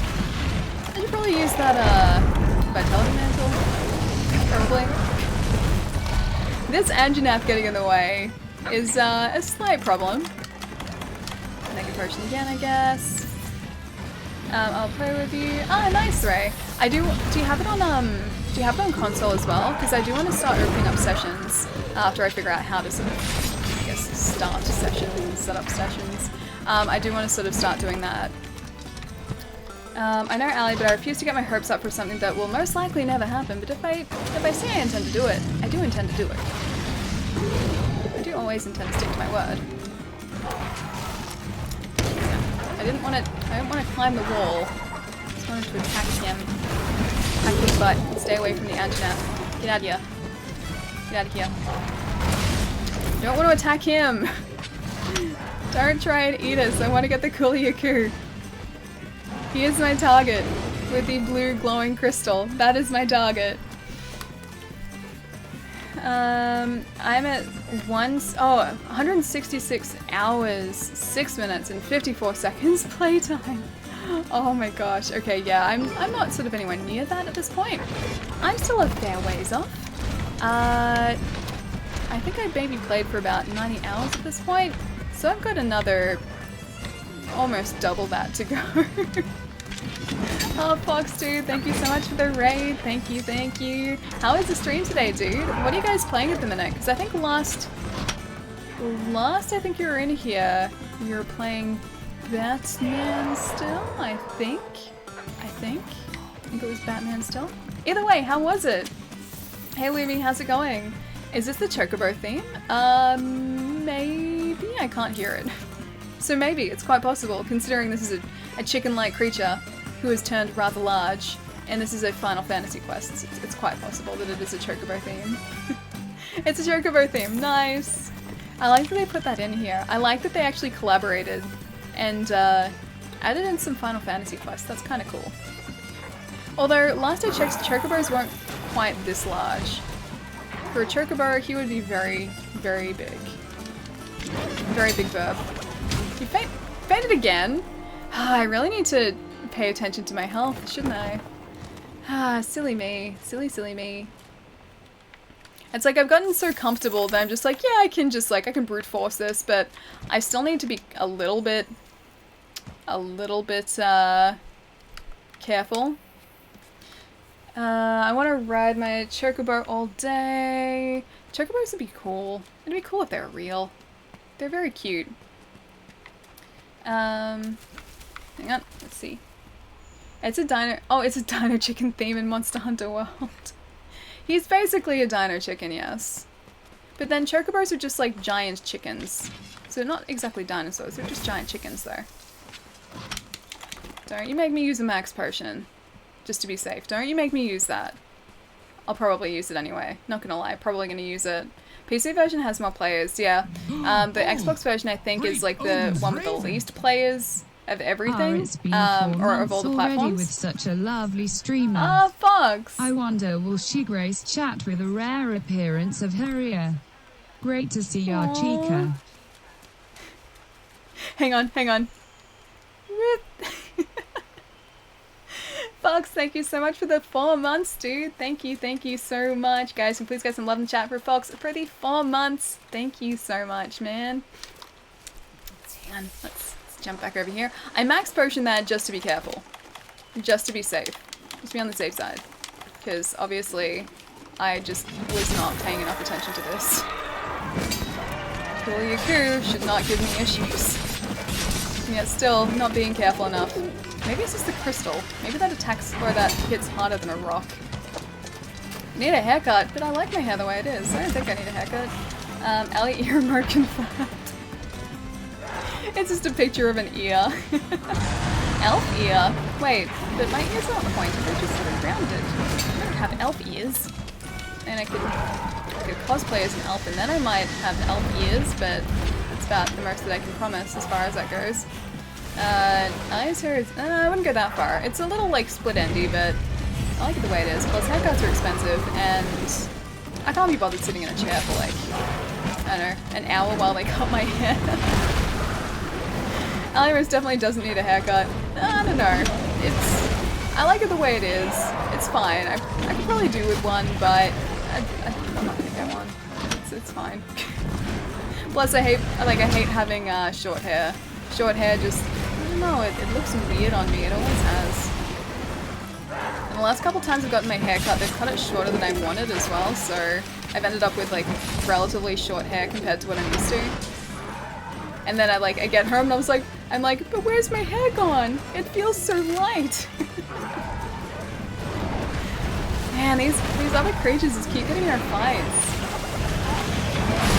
I should probably use that, Vitality Mantle. Probably. This Anjanath getting in the way is, a slight problem. Mega Potion again, I guess. I'll play with you. Ah, nice, Ray. Do you have it on, do you have it on console as well? Because I do want to start opening up sessions after I figure out how to sort of, I guess, start sessions, set up sessions. I do want to sort of start doing that. I know, Ali, but I refuse to get my hopes up for something that will most likely never happen, but if I say I intend to do it, I do intend to do it. I do always intend to stick to my word. I didn't want to climb the wall. I just wanted to attack him. Attack his butt. Stay away from the Anjanath. Get out of here. Get out of here. Don't want to attack him! Don't try and eat us. I want to get the Deviljho. He is my target with the blue glowing crystal. That is my target. I'm at 166 hours, 6 minutes and 54 seconds playtime. Oh my gosh. Okay, yeah, I'm not sort of anywhere near that at this point. I'm still a fair ways off. I think I maybe played for about 90 hours at this point, so I've got another almost double that to go. Oh, Fox dude, thank you so much for the raid. Thank you, thank you. How is the stream today, dude? What are you guys playing at the minute? Because I think last I think you were in here, you were playing Batman still, I think it was Batman still. Either way, how was it? Hey Lumi, how's it going? Is this the Chocobo theme? Maybe? I can't hear it. So maybe, it's quite possible, considering this is a chicken-like creature who has turned rather large, and this is a Final Fantasy quest. It's quite possible that it is a Chocobo theme. It's a Chocobo theme, nice! I like that they put that in here. I like that they actually collaborated and added in some Final Fantasy quests. That's kind of cool. Although, last I checked, Chocobos weren't quite this large. For a Chocobo, he would be very, very big. Very big verb. You fainted again? I really need to pay attention to my health, shouldn't I? Ah, silly me. Silly, silly me. It's like I've gotten so comfortable that I'm just like, yeah, I can brute force this, but I still need to be a little bit, careful. I want to ride my Chocobo all day. Chocobos would be cool. It'd be cool if they were real. They're very cute. Hang on, let's see. It's a dino chicken theme in Monster Hunter World. He's basically a dino chicken, yes. But then Chocobos are just like giant chickens. So not exactly dinosaurs, they're just giant chickens though. Don't you make me use a max potion. Just to be safe. Don't you make me use that. I'll probably use it anyway. Not gonna lie, probably gonna use it. PC version has more players, yeah. The Xbox version I think is like the one with the least players of everything, it's been or of all the platforms. With such a lovely streamer. Ah, Fox! I wonder, will she grace chat with a rare appearance of her ear? Great to see our chica. Hang on. Fox, thank you so much for the 4 months, dude. Thank you so much. Guys, can please get some love in the chat for Fox for the 4 months. Thank you so much, man. Hang on, let's jump back over here. I max potion that just to be careful. Just to be safe. Just be on the safe side. Because obviously, I just was not paying enough attention to this. Deviljho should not give me issues. Yeah, still not being careful enough. Maybe it's just the crystal. Maybe that attacks or that hits harder than a rock. Need a haircut, but I like my hair the way it is. I don't think I need a haircut. Ellie ear remote confirmed. It's just a picture of an ear. Elf ear. Wait, but my ears aren't pointed, they're just sort of rounded. I don't have elf ears. And I could cosplay as an elf, and then I might have elf ears, but that's about the most that I can promise as far as that goes. Eyes, hairs, I wouldn't go that far. It's a little like split-endy, but I like it the way it is. Plus haircuts are expensive, and I can't be bothered sitting in a chair for like, I don't know, an hour while they cut my hair. Aliris definitely doesn't need a haircut. I don't know. I like it the way it is. It's fine. I could probably do with one, but I'm not gonna get one. It's fine. Plus I hate having short hair. Short hair just, I don't know, it looks weird on me. It always has. And the last couple times I've gotten my hair cut, they've cut it shorter than I wanted as well, so I've ended up with like relatively short hair compared to what I'm used to. And then I get home and I'm like, but where's my hair gone? It feels so light. Man, these other creatures just keep getting their fights.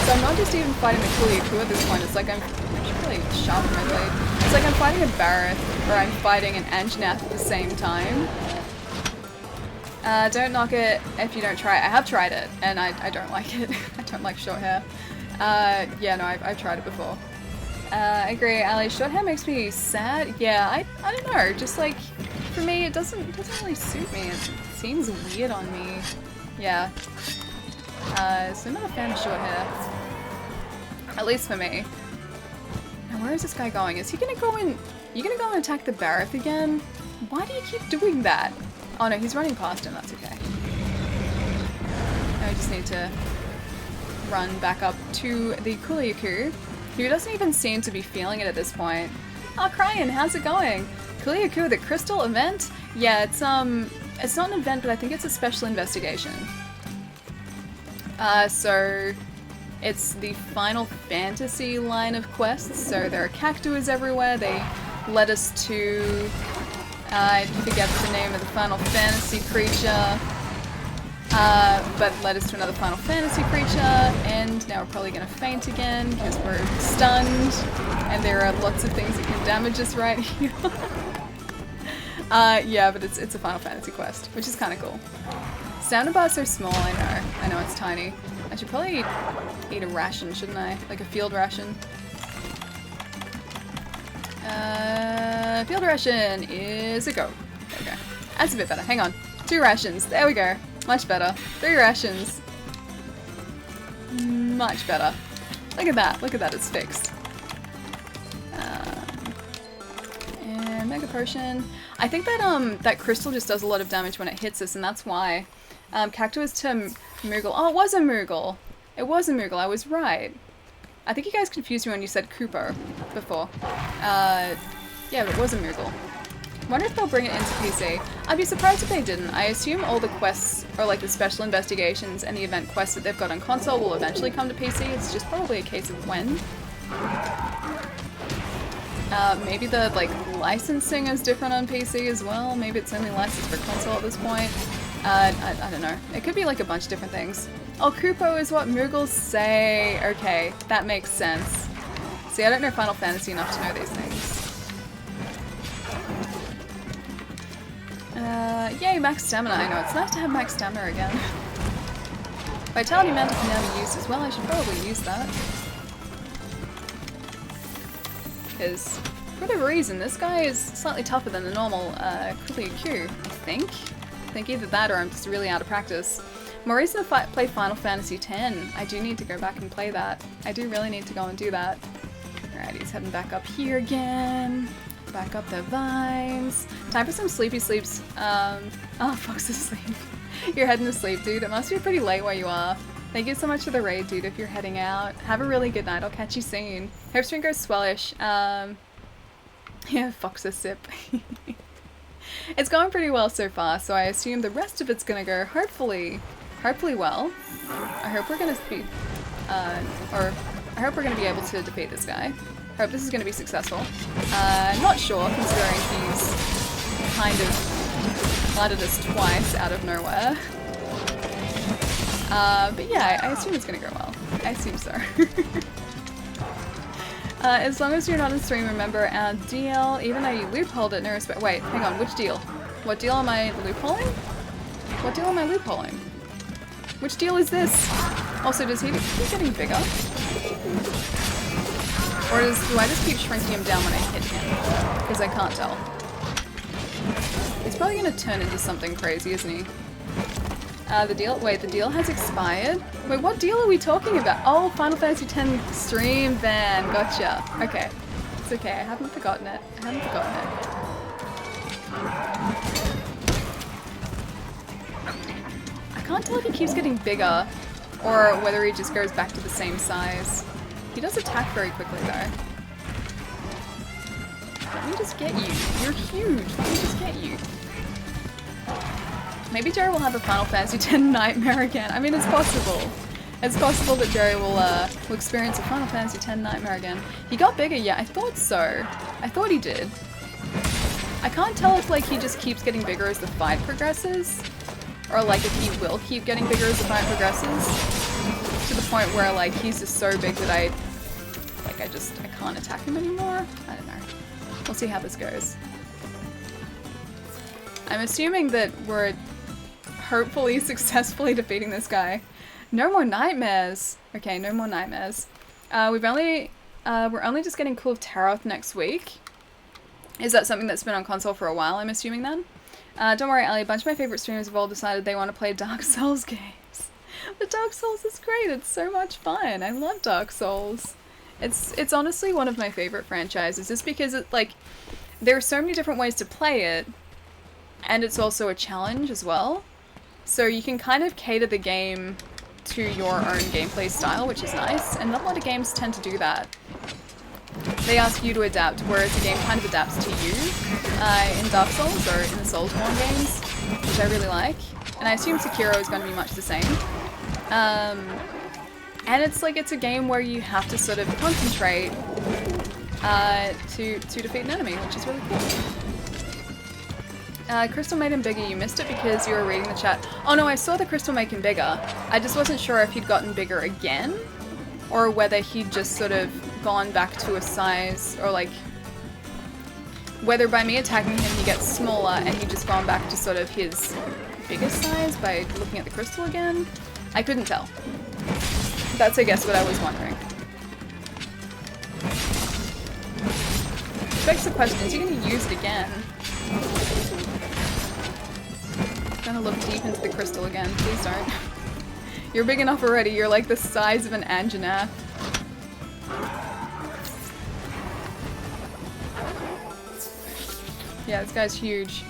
So I'm not just even fighting the Deviljho at this point, it's like I should really sharpen my blade. It's like I'm fighting a Barith, or I'm fighting an Anjanath at the same time. Don't knock it if you don't try it. I have tried it, and I don't like it. I don't like short hair. Yeah, no, I've tried it before. I agree, Ali. Short hair makes me sad. Yeah, I don't know. Just like, for me, it doesn't really suit me. It seems weird on me. Yeah. So I'm not a fan of short hair. At least for me. Now, where is this guy going? Is he gonna go in? You gonna go and attack the Barith again? Why do you keep doing that? Oh no, he's running past him. That's okay. Now we just need to run back up to the Deviljho, who doesn't even seem to be feeling it at this point. Oh, Cryan, how's it going? Deviljho, the crystal event? Yeah, it's not an event, but I think it's a special investigation. So it's the Final Fantasy line of quests. So there are cactuas everywhere. They led us to, I forget the name of the Final Fantasy creature. But led us to another Final Fantasy creature, and now we're probably gonna faint again because we're stunned, and there are lots of things that can damage us right here. Yeah, but it's a Final Fantasy quest, which is kind of cool. Sound bars so small, I know it's tiny. I should probably eat a ration, shouldn't I? Like a field ration. Field ration is a go. There we go. That's a bit better. Hang on. 2 rations. There we go. Much better. 3 rations. Much better. Look at that. Look at that. It's fixed. And Mega Potion. I think that that crystal just does a lot of damage when it hits us, and that's why. Cactus to Moogle. Oh, it was a Moogle. It was a Moogle. I was right. I think you guys confused me when you said Kupo before. Yeah, but it was a Moogle. Wonder if they'll bring it into PC. I'd be surprised if they didn't. I assume all the quests, or like the special investigations and the event quests that they've got on console will eventually come to PC. It's just probably a case of when. Maybe the like licensing is different on PC as well. Maybe it's only licensed for console at this point. I don't know. It could be like a bunch of different things. Oh, Kupo is what Moogles say. Okay, that makes sense. See, I don't know Final Fantasy enough to know these things. Yay, max stamina. I know, it's nice to have max stamina again. Vitality Mantle can now be used as well. I should probably use that. Because, for whatever reason, this guy is slightly tougher than the normal Deviljho, I think. I think either that or I'm just really out of practice. More reason to play Final Fantasy X. I do need to go back and play that. I do really need to go and do that. Alright, he's heading back up here again. Back up the vines. Time for some sleepy sleeps. Oh, Fox is asleep. You're heading to sleep, dude. It must be pretty late where you are. Thank you so much for the raid, dude, if you're heading out. Have a really good night. I'll catch you soon. Hope stream goes swellish. Yeah, Fox is sip. It's going pretty well so far, so I assume the rest of it's gonna go hopefully well. I hope we're gonna be, I hope we're gonna be able to defeat this guy. I hope this is gonna be successful. Not sure, considering he's kind of flooded us twice out of nowhere. But yeah, I assume it's gonna go well. I assume so. As long as you're not in stream, remember our deal, even though you loopholed it, no respect. Wait, hang on, which deal? What deal am I loopholing? What deal am I loopholing? Which deal is this? Also, does he keep getting bigger? Or do I just keep shrinking him down when I hit him? Because I can't tell. He's probably gonna turn into something crazy, isn't he? The deal has expired? Wait, what deal are we talking about? Oh, Final Fantasy X stream ban. Gotcha. Okay. It's okay, I haven't forgotten it. I can't tell if he keeps getting bigger or whether he just goes back to the same size. He does attack very quickly though. Let me just get you. You're huge. Let me just get you. Maybe Jerry will have a Final Fantasy X nightmare again. I mean, it's possible. It's possible that Jerry will experience a Final Fantasy X nightmare again. He got bigger, yeah, I thought so. I thought he did. I can't tell if like he just keeps getting bigger as the fight progresses, or like if he will keep getting bigger as the fight progresses, to the point where like he's just so big that I can't attack him anymore. I don't know. We'll see how this goes. I'm assuming that we're hopefully successfully defeating this guy. No more nightmares. Okay, no more nightmares. We're only just getting Cool of Taroth next week. Is that something that's been on console for a while, I'm assuming then? Don't worry, Ali, a bunch of my favorite streamers have all decided they want to play Dark Souls games. But Dark Souls is great, it's so much fun. I love Dark Souls. It's honestly one of my favorite franchises, just because it, like, there are so many different ways to play it, and it's also a challenge as well. So you can kind of cater the game to your own gameplay style, which is nice, and not a lot of games tend to do that. They ask you to adapt, whereas the game kind of adapts to you in Dark Souls or in the Soulsborne games, which I really like. And I assume Sekiro is going to be much the same. And it's like, it's a game where you have to sort of concentrate to defeat an enemy, which is really cool. Crystal made him bigger. You missed it because you were reading the chat. Oh no, I saw the crystal make him bigger. I just wasn't sure if he'd gotten bigger again, or whether he'd just sort of gone back to a size, or like, whether by me attacking him he gets smaller and he'd just gone back to sort of his biggest size by looking at the crystal again. I couldn't tell. That's, I guess, what I was wondering. Begs the question, is he going to use it again? Gonna look deep into the crystal again. Please don't. You're big enough already. You're like the size of an Anjanath. Yeah, this guy's huge.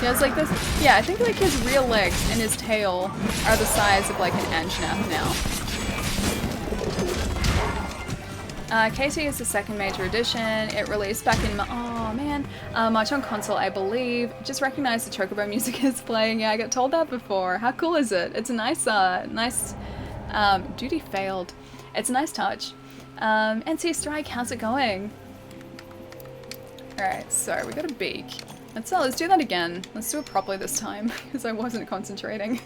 He has like this. Yeah, I think like his real legs and his tail are the size of like an Anjanath now. KT is the second major edition. It released back in March on console, I believe. Just recognize the Chocobo music is playing. Yeah, I got told that before. How cool is it? It's a nice, duty failed. It's a nice touch. NC Strike, how's it going? Alright, so we got a beak. Let's do that again. Let's do it properly this time, because I wasn't concentrating.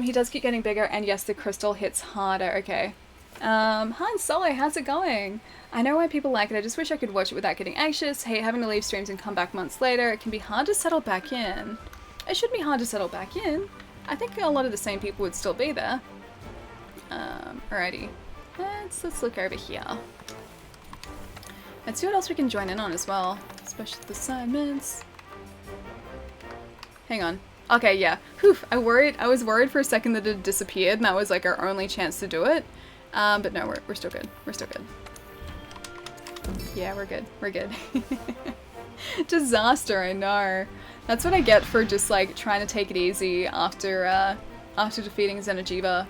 He does keep getting bigger, and yes, the crystal hits harder. Okay. Hi, Solo, how's it going? I know why people like it. I just wish I could watch it without getting anxious. Hate having to leave streams and come back months later. It can be hard to settle back in. It should be hard to settle back in. I think a lot of the same people would still be there. Alrighty. Let's look over here. Let's see what else we can join in on as well. Special assignments. Hang on. Okay, yeah. Whew, I was worried for a second that it had disappeared and that was like our only chance to do it. But no, we're still good. We're still good. Yeah, we're good. We're good. Disaster, I know. That's what I get for just like trying to take it easy after defeating Xeno'jiiva.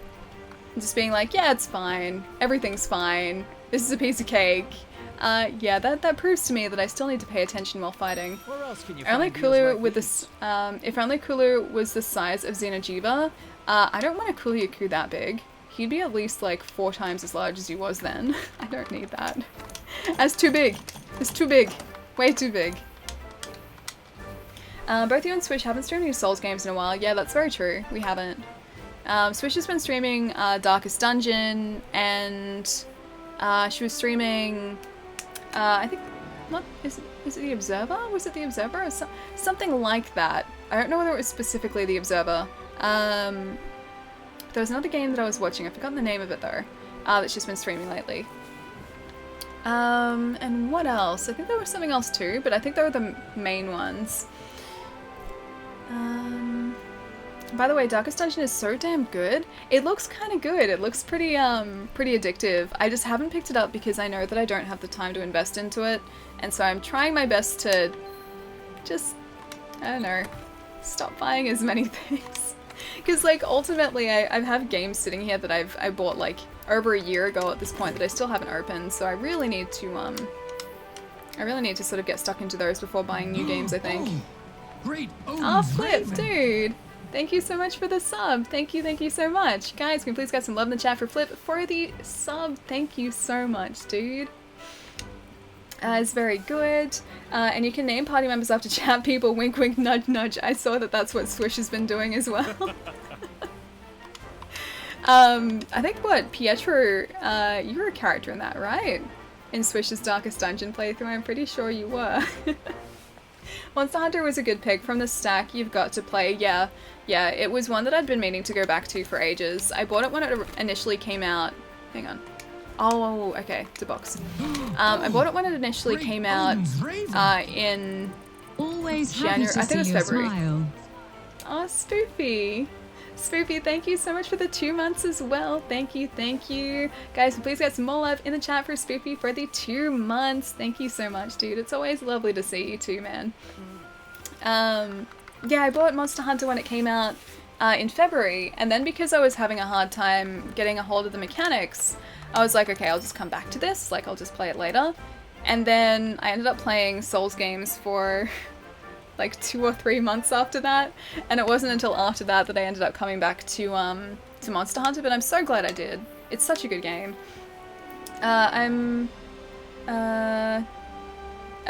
Just being like, yeah, it's fine. Everything's fine. This is a piece of cake. Yeah, that proves to me that I still need to pay attention while fighting. Where else can you Only find Kulu like with this, if only Kulu was the size of Xeno'jiiva, I don't want a Kulyaku that big. He'd be at least like 4 times as large as he was then. I don't need that. That's too big. It's too big. Way too big. Both you and Swish haven't streamed any Souls games in a while. Yeah, that's very true. We haven't. Swish has been streaming Darkest Dungeon, and she was streaming, I think, what, is it The Observer? Was it The Observer? Or something like that. I don't know whether it was specifically The Observer. There was another game that I was watching, I've forgotten the name of it though, that she's been streaming lately. And what else? I think there was something else too, but I think they were the main ones. By the way, Darkest Dungeon is so damn good. It looks kind of good. It looks pretty addictive. I just haven't picked it up because I know that I don't have the time to invest into it, and so I'm trying my best to just, I don't know, stop buying as many things. Because, like, ultimately, I have games sitting here that I bought, like, over a year ago at this point that I still haven't opened, so I really need to sort of get stuck into those before buying new games, I think. Great. Oh, Flip, dude! Thank you so much for the sub. Thank you so much. Guys, can we please get some love in the chat for Flip for the sub? Thank you so much, dude. It's very good. And you can name party members after chat people. Wink, wink, nudge, nudge. I saw that that's what Swish has been doing as well. I think, what, Pietro, you were a character in that, right? In Swish's Darkest Dungeon playthrough, I'm pretty sure you were. Monster Hunter was a good pick. From the stack you've got to play. Yeah, it was one that I'd been meaning to go back to for ages. I bought it when it initially came out. Hang on. Oh, okay, it's a box. I bought it when it initially came out in Always January. happy to I think it was see your February. smile. Oh, Spoofy. Spoofy, thank you so much for the 2 months as well. Thank you, thank you. Guys, please get some more love in the chat for Spoofy for the 2 months. Thank you so much, dude. It's always lovely to see you too, man. Yeah, I bought Monster Hunter when it came out in February, and then because I was having a hard time getting a hold of the mechanics, I was like, okay, I'll just come back to this, like, I'll just play it later. And then I ended up playing Souls games for like 2 or 3 months after that, and it wasn't until after that that I ended up coming back to Monster Hunter, but I'm so glad I did. It's such a good game. I'm a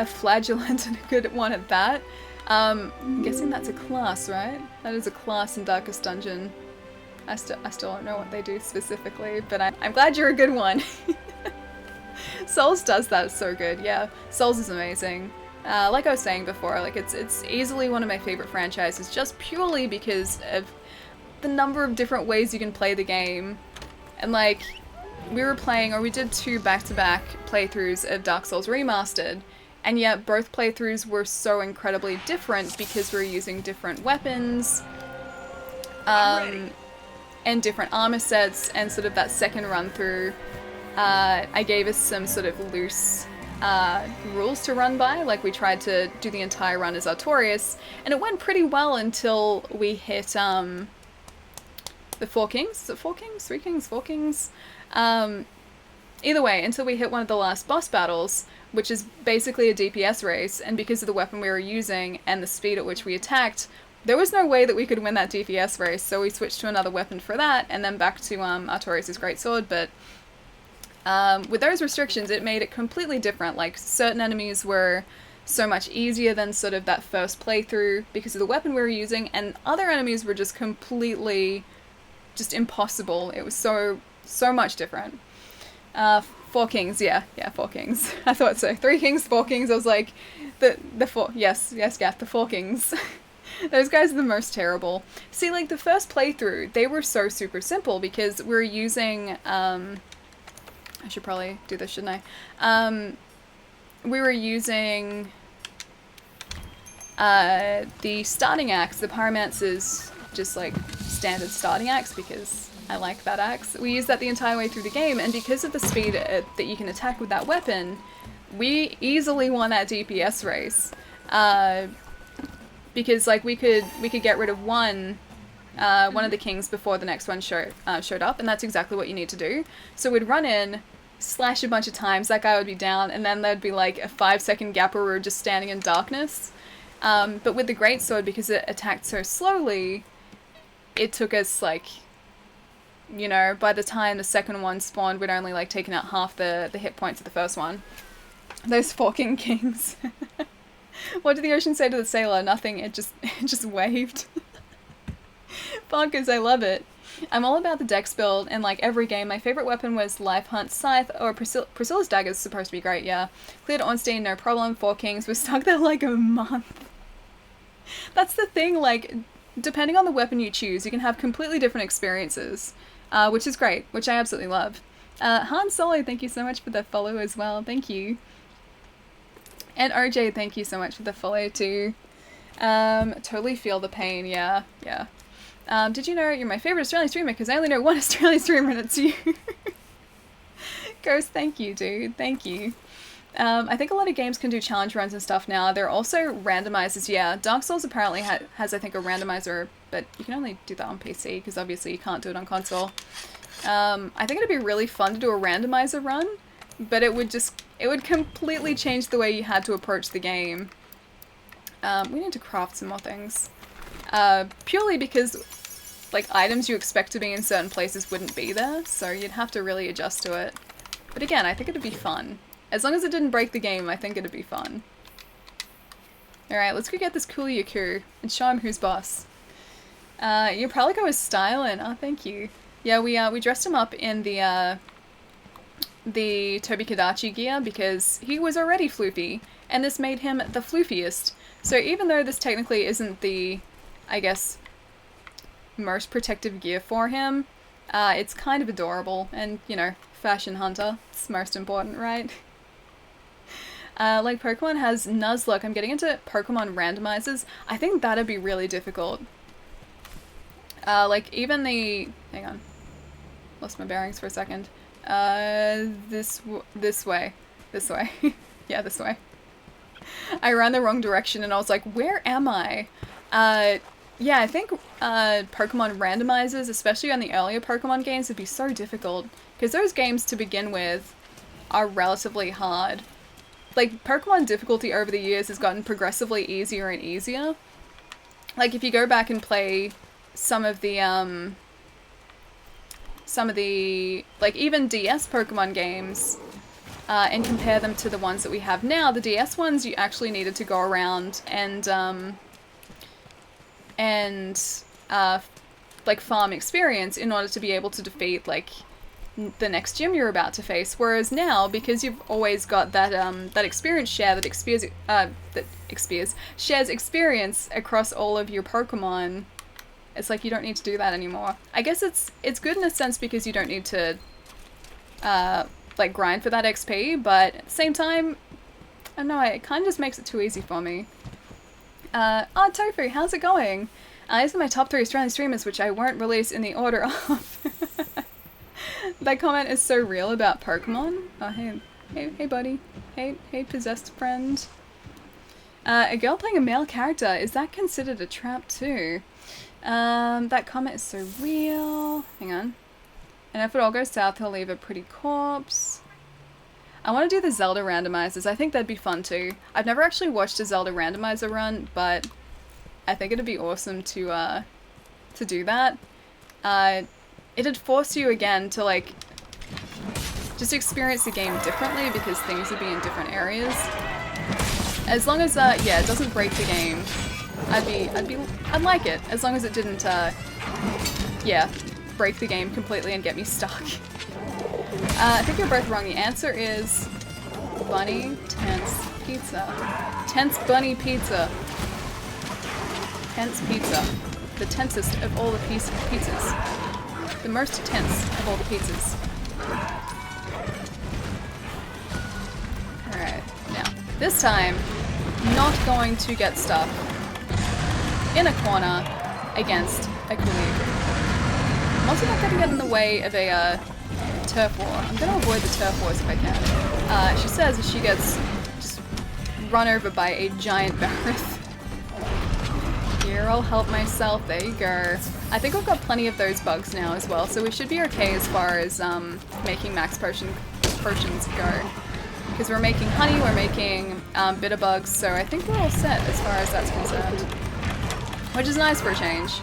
flagellant and a good one at that. I'm guessing that's a class, right? That is a class in Darkest Dungeon. I still don't know what they do specifically, but I'm glad you're a good one. Souls does that so good, yeah. Souls is amazing. Like I was saying before, like it's easily one of my favorite franchises just purely because of the number of different ways you can play the game. And like, we were playing, or we did 2 back-to-back playthroughs of Dark Souls Remastered, and yet both playthroughs were so incredibly different because we were using different weapons, and different armor sets, and sort of that second run through, I gave us some sort of loose rules to run by. Like, we tried to do the entire run as Artorias, and it went pretty well until we hit the 4 Kings? Is it 4 Kings? 3 Kings? 4 Kings? Either way, until we hit one of the last boss battles, which is basically a DPS race, and because of the weapon we were using and the speed at which we attacked, there was no way that we could win that DPS race, so we switched to another weapon for that, and then back to Artorias' Greatsword, but with those restrictions, it made it completely different. Like, certain enemies were so much easier than sort of that first playthrough because of the weapon we were using, and other enemies were just completely just impossible. It was so much different. 4 Kings, yeah, 4 Kings. I thought so. 3 Kings, 4 Kings, I was like, the 4, yes, Gaff, the 4 Kings. Those guys are the most terrible. See, like, the first playthrough, they were so super simple because we were using, I should probably do this, shouldn't I? We were using the starting axe, the Pyromancer's just like standard starting axe because I like that axe. We used that the entire way through the game, and because of the speed that you can attack with that weapon, we easily won that DPS race. Because like we could get rid of one of the kings before the next one showed up, and that's exactly what you need to do. So we'd run in, slash a bunch of times, that guy would be down, and then there'd be like a 5-second gap where we were just standing in darkness. But with the greatsword, because it attacked so slowly, it took us like, you know, by the time the second one spawned, we'd only like taken out half the hit points of the first one. Those forking kings. What did the ocean say to the sailor? Nothing, it just waved. Bonkers, I love it. I'm all about the dex build in like every game. My favorite weapon was Life Hunt Scythe, or Priscilla's dagger is supposed to be great, yeah. Cleared Ornstein, no problem. 4 kings, we're stuck there like a month. That's the thing, like, depending on the weapon you choose, you can have completely different experiences, which is great, which I absolutely love. Han Solo, thank you so much for the follow as well, thank you. And RJ, thank you so much for the follow too. Totally feel the pain, yeah. Did you know you're my favorite Australian streamer? Because I only know one Australian streamer and it's you. Ghost, thank you, dude. Thank you. I think a lot of games can do challenge runs and stuff now. There are also randomizers, yeah. Dark Souls apparently has, I think, a randomizer, but you can only do that on PC, because obviously you can't do it on console. I think it'd be really fun to do a randomizer run, but it would completely change the way you had to approach the game. We need to craft some more things. Purely because, like, items you expect to be in certain places wouldn't be there, so you'd have to really adjust to it. But again, I think it'd be fun. As long as it didn't break the game, I think it'd be fun. Alright, let's go get this Coolio Yaku and show him who's boss. You'll probably go with Styling. Oh, thank you. Yeah, we dressed him up in the Tobi Kadachi gear because he was already floofy, and this made him the floofiest. So even though this technically isn't the, I guess, most protective gear for him, it's kind of adorable, and, you know, fashion hunter, it's most important, right? Like Pokemon has Nuzlocke. I'm getting into Pokemon randomizers. I think that'd be really difficult. Like even the... Hang on. Lost my bearings for a second. This way. This way. Yeah, this way. I ran the wrong direction and I was like, where am I? Yeah, I think Pokemon randomizers, especially on the earlier Pokemon games, would be so difficult. Because those games, to begin with, are relatively hard. Like, Pokemon difficulty over the years has gotten progressively easier and easier. Like, if you go back and play some of the, like, even DS Pokemon games, and compare them to the ones that we have now, the DS ones, you actually needed to go around and like, farm experience in order to be able to defeat, like, the next gym you're about to face, whereas now, because you've always got that that experience share that shares experience across all of your Pokemon, it's like you don't need to do that anymore. I guess it's good in a sense because you don't need to like grind for that XP, but at the same time, I don't know, it kind of just makes it too easy for me. Oh, Tofu, how's it going? These are my top 3 Australian streamers, which I won't release in the order of. That comment is so real about Pokemon. Oh, hey buddy. Hey possessed friend. A girl playing a male character, is that considered a trap too? That comment is so real. Hang on. And if it all goes south, he'll leave a pretty corpse. I want to do the Zelda randomizers. I think that'd be fun too. I've never actually watched a Zelda randomizer run, but I think it'd be awesome to do that. It'd force you again to, like, just experience the game differently because things would be in different areas. As long as, yeah, it doesn't break the game, I'd like it. As long as it didn't, yeah, break the game completely and get me stuck. I think you're both wrong. The answer is Bunny Tense Pizza. Tense Bunny Pizza. Tense Pizza. The tensest of all the pizzas. The most tense of all the pizzas. Alright, now, this time, not going to get stuck in a corner against a Coolio. I'm also not going to get in the way of a turf war. I'm going to avoid the turf wars if I can. She says she gets just run over by a giant Barroth. Here, I'll help myself. There you go. I think we've got plenty of those bugs now as well, so we should be okay as far as making max potions go. Because we're making honey, we're making bitter bugs, so I think we're all set as far as that's concerned. Which is nice for a change.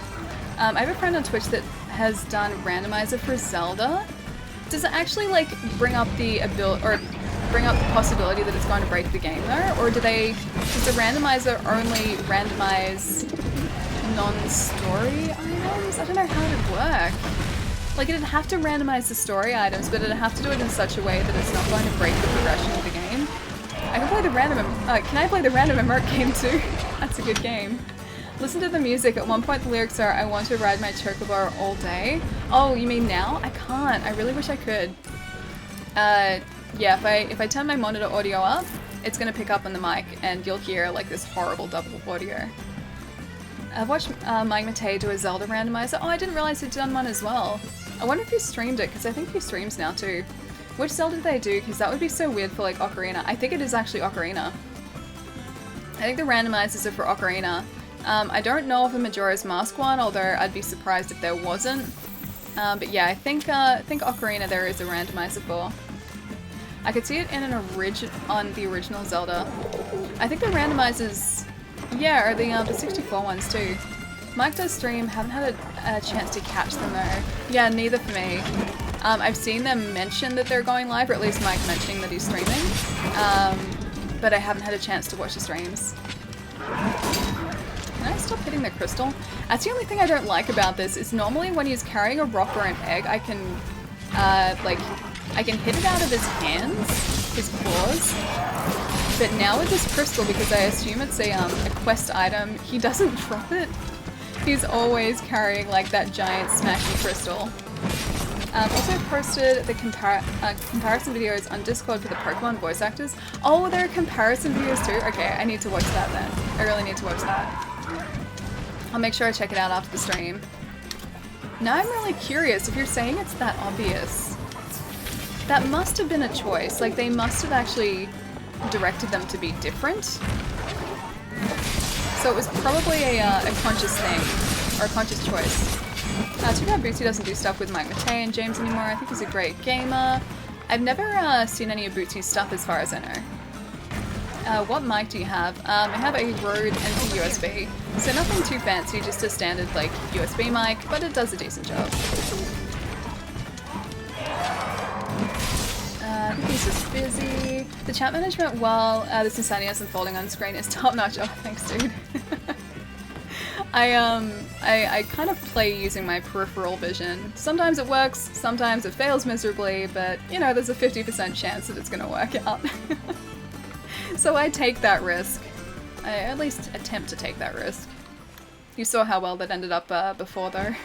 I have a friend on Twitch that has done randomizer for Zelda. Does it actually, like, bring up the ability, or bring up the possibility that it's going to break the game though, or does the randomizer only randomize non-story items? I don't know how it would work. Like, it'd have to randomize the story items, but it'd have to do it in such a way that it's not going to break the progression of the game. I can play the random. Can I play the random emerge game too? That's a good game. Listen to the music. At one point, the lyrics are, "I want to ride my chocobo all day." Oh, you mean now? I can't. I really wish I could. Yeah, if I turn my monitor audio up, it's gonna pick up on the mic, and you'll hear like this horrible double audio. I've watched Mike Matei do a Zelda randomizer. Oh, I didn't realize he'd done one as well. I wonder if he streamed it, because I think he streams now too. Which Zelda did they do? Because that would be so weird for like Ocarina. I think it is actually Ocarina. I think the randomizers are for Ocarina. I don't know of a Majora's Mask one, although I'd be surprised if there wasn't. But yeah, I think Ocarina there is a randomizer for. I could see it in on the original Zelda. I think the randomizers, yeah, are the 64 ones too. Mike does stream, haven't had a chance to catch them though. Yeah, neither for me. I've seen them mention that they're going live, or at least Mike mentioning that he's streaming, but I haven't had a chance to watch the streams. Can I stop hitting the crystal? That's the only thing I don't like about this, is normally when he's carrying a rock or an egg, I can hit it out of his hands, his claws, but now with this crystal, because I assume it's a quest item, he doesn't drop it. He's always carrying like that giant smashy crystal. Also posted the comparison videos on Discord for the Pokemon voice actors. Oh, there are comparison videos too? Okay, I need to watch that then. I really need to watch that. I'll make sure I check it out after the stream. Now I'm really curious, if you're saying it's that obvious, that must have been a choice. Like, they must have actually directed them to be different. So it was probably a conscious thing, or a conscious choice. Too bad Bootsy doesn't do stuff with Mike Matei and James anymore. I think he's a great gamer. I've never seen any of Bootsy's stuff as far as I know. What mic do you have? I have a Rode NT USB, so nothing too fancy, just a standard like USB mic, but it does a decent job. I think he's just busy. The chat management while this Insanity unfolding on screen is top notch. Oh, thanks, dude. I kind of play using my peripheral vision. Sometimes it works, sometimes it fails miserably, but you know, there's a 50% chance that it's gonna work out. So I take that risk. I at least attempt to take that risk. You saw how well that ended up before though.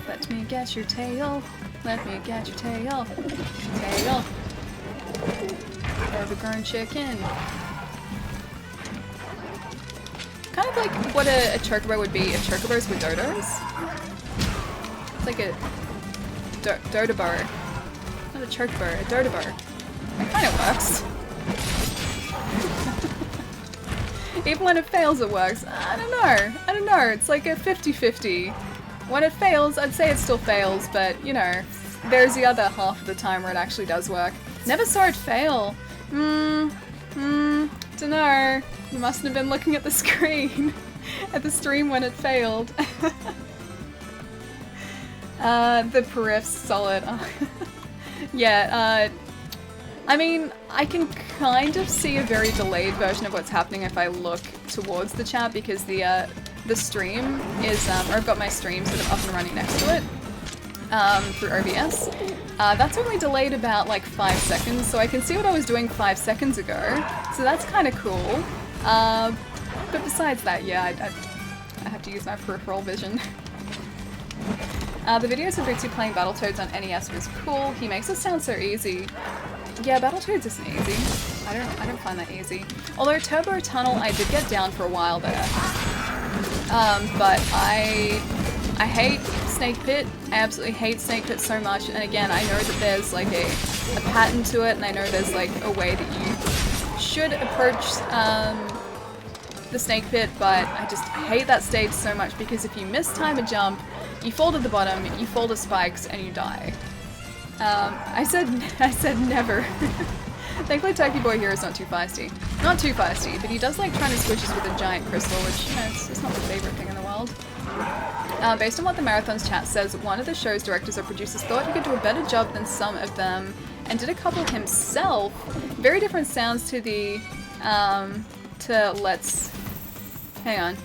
Let me get your tail. Let me get your tail. Tail. Overgrown chicken. Kind of like what a chocobo would be if chocobos were dodos. It's like a dodobo. Not a chocobo, a dodobo. That kind of works. Even when it fails it works. I don't know. It's like a 50-50. When it fails, I'd say it still fails, but you know, there's the other half of the time where it actually does work. Never saw it fail. Dunno. You mustn't have been looking at the screen at the stream when it failed. The periff's solid. Yeah, I mean, I can kind of see a very delayed version of what's happening if I look towards the chat, because the stream is, or I've got my stream sort of up and running next to it through OBS. That's only delayed about like 5 seconds, so I can see what I was doing 5 seconds ago, so that's kind of cool. But besides that, yeah, I have to use my peripheral vision. The videos of Bootsy playing Battletoads on NES was cool. He makes it sound so easy. Yeah, Battletoads isn't easy. I don't find that easy. Although Turbo Tunnel I did get down for a while there. But I hate Snake Pit. I absolutely hate Snake Pit so much, and again, I know that there's like a pattern to it, and I know there's like a way that you should approach the Snake Pit, but I hate that stage so much, because if you mistime a jump, you fall to the bottom, you fall to spikes, and you die. I said never. Thankfully Turkey Boy here is not too feisty. Not too feisty, but he does like trying to squish us with a giant crystal, which, you know, it's not my favorite thing in the world. Based on what the Marathon's chat says, one of the show's directors or producers thought he could do a better job than some of them and did a couple himself. Very different sounds to the, hang on.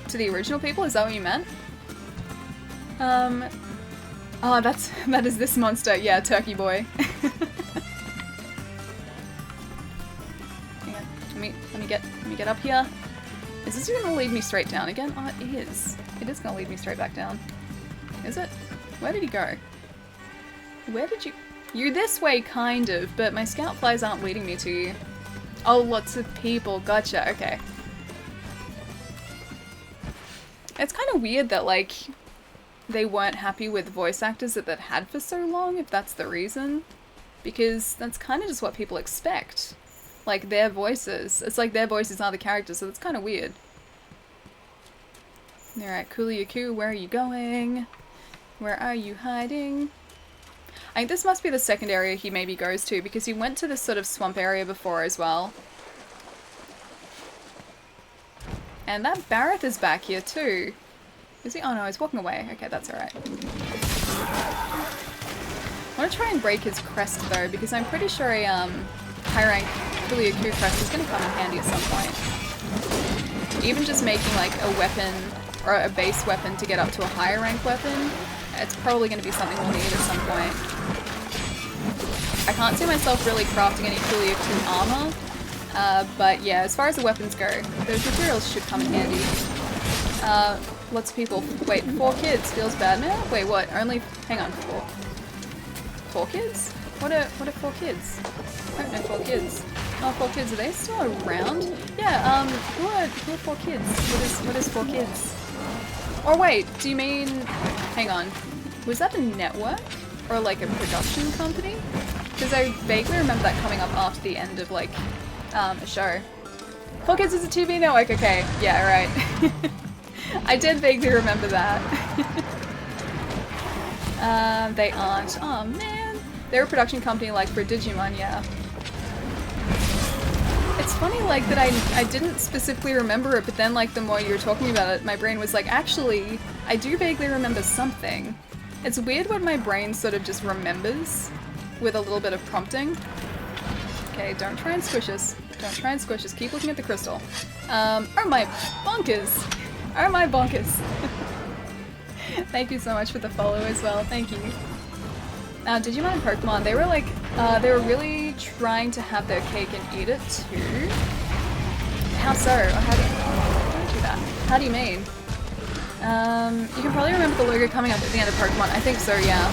To the original people, is that what you meant? Oh, that is this monster. Yeah, Turkey Boy. Hang on, let me get up here. Is this gonna lead me straight down again? Oh, it is. It is gonna lead me straight back down. Is it? Where did he go? Where did you... You're this way, kind of, but my scout flies aren't leading me to you. Oh, lots of people. Gotcha, okay. It's kind of weird that, like, they weren't happy with voice actors that they'd had for so long, if that's the reason. Because that's kind of just what people expect. Like, their voices. It's like their voices are the characters, so that's kind of weird. Alright, Coolio, where are you going? Where are you hiding? I think this must be the second area he maybe goes to, because he went to this sort of swamp area before as well. And that Barrett is back here too. Is he? Oh no, he's walking away. Okay, that's alright. I want to try and break his crest though, because I'm pretty sure a high rank Coolio crest is going to come in handy at some point. Even just making like a weapon, or a base weapon to get up to a higher rank weapon, it's probably going to be something we'll need at some point. I can't see myself really crafting any Coolio armor, but yeah, as far as the weapons go, those materials should come in handy. Lots of people. Wait, 4 kids feels bad now? Wait, what? Only, hang on, 4 kids? What are 4 kids? I don't know 4 kids. Oh, 4 kids, are they still around? Yeah, who are 4 kids? What is 4 kids? Or wait, do you mean, hang on, was that a network? Or like a production company? Because I vaguely remember that coming up after the end of like, a show. 4 Kids is a TV network, okay. Yeah, right. I did vaguely remember that. They aren't. Oh man. They're a production company like for Digimon, yeah. It's funny like that I didn't specifically remember it, but then like the more you were talking about it, my brain was like, actually, I do vaguely remember something. It's weird when my brain sort of just remembers with a little bit of prompting. Okay, don't try and squish us. Don't try and squish us. Keep looking at the crystal. Oh my bonkers! Oh my bonkers! Thank you so much for the follow as well. Thank you. Digimon and Pokemon, they were like, they were really trying to have their cake and eat it too. How so? Or how do that? How do you mean? You can probably remember the logo coming up at the end of Pokemon. I think so, yeah.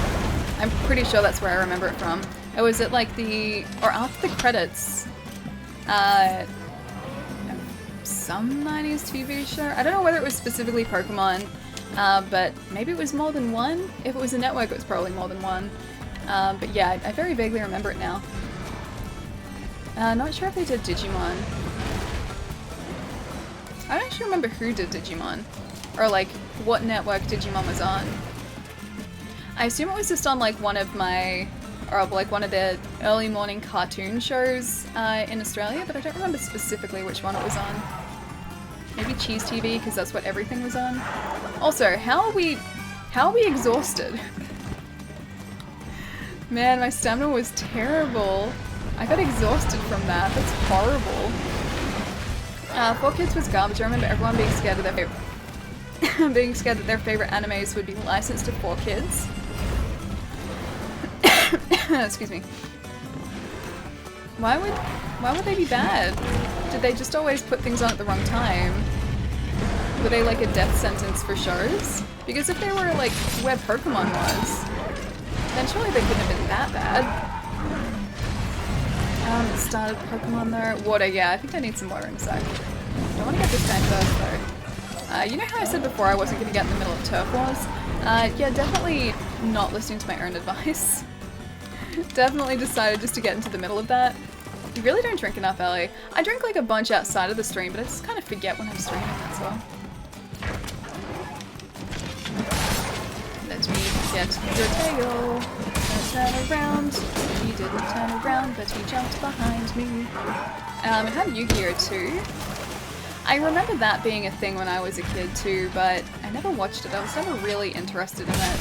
I'm pretty sure that's where I remember it from. It was at like the, or after the credits, some 90s TV show. I don't know whether it was specifically Pokemon, but maybe it was more than one. If it was a network, it was probably more than one. But yeah, I very vaguely remember it now. Not sure if they did Digimon. I don't actually remember who did Digimon, or like what network Digimon was on. I assume it was just on like one of my, or like one of the early morning cartoon shows in Australia, but I don't remember specifically which one it was on. Maybe Cheese TV, because that's what everything was on. Also, how are we exhausted? Man, my stamina was terrible. I got exhausted from that. That's horrible. 4 Kids was garbage. I remember everyone being scared of their being scared that their favorite animes would be licensed to 4 Kids. Excuse me. Why would they be bad? Did they just always put things on at the wrong time? Were they like a death sentence for shows? Because if they were like where Pokemon was, then surely they couldn't have been that bad. Started Pokemon though. Water, yeah, I think I need some water in a sec. I want to get this guy first though. You know how I said before I wasn't going to get in the middle of turf wars? Yeah, definitely not listening to my own advice. Definitely decided just to get into the middle of that. You really don't drink enough, Ellie. I drink like a bunch outside of the stream, but I just kind of forget when I'm streaming, that's all. Let me get your tail. Turn around. He didn't turn around, but he jumped behind me. It had Yu-Gi-Oh! Too. I remember that being a thing when I was a kid too, but I never watched it. I was never really interested in it.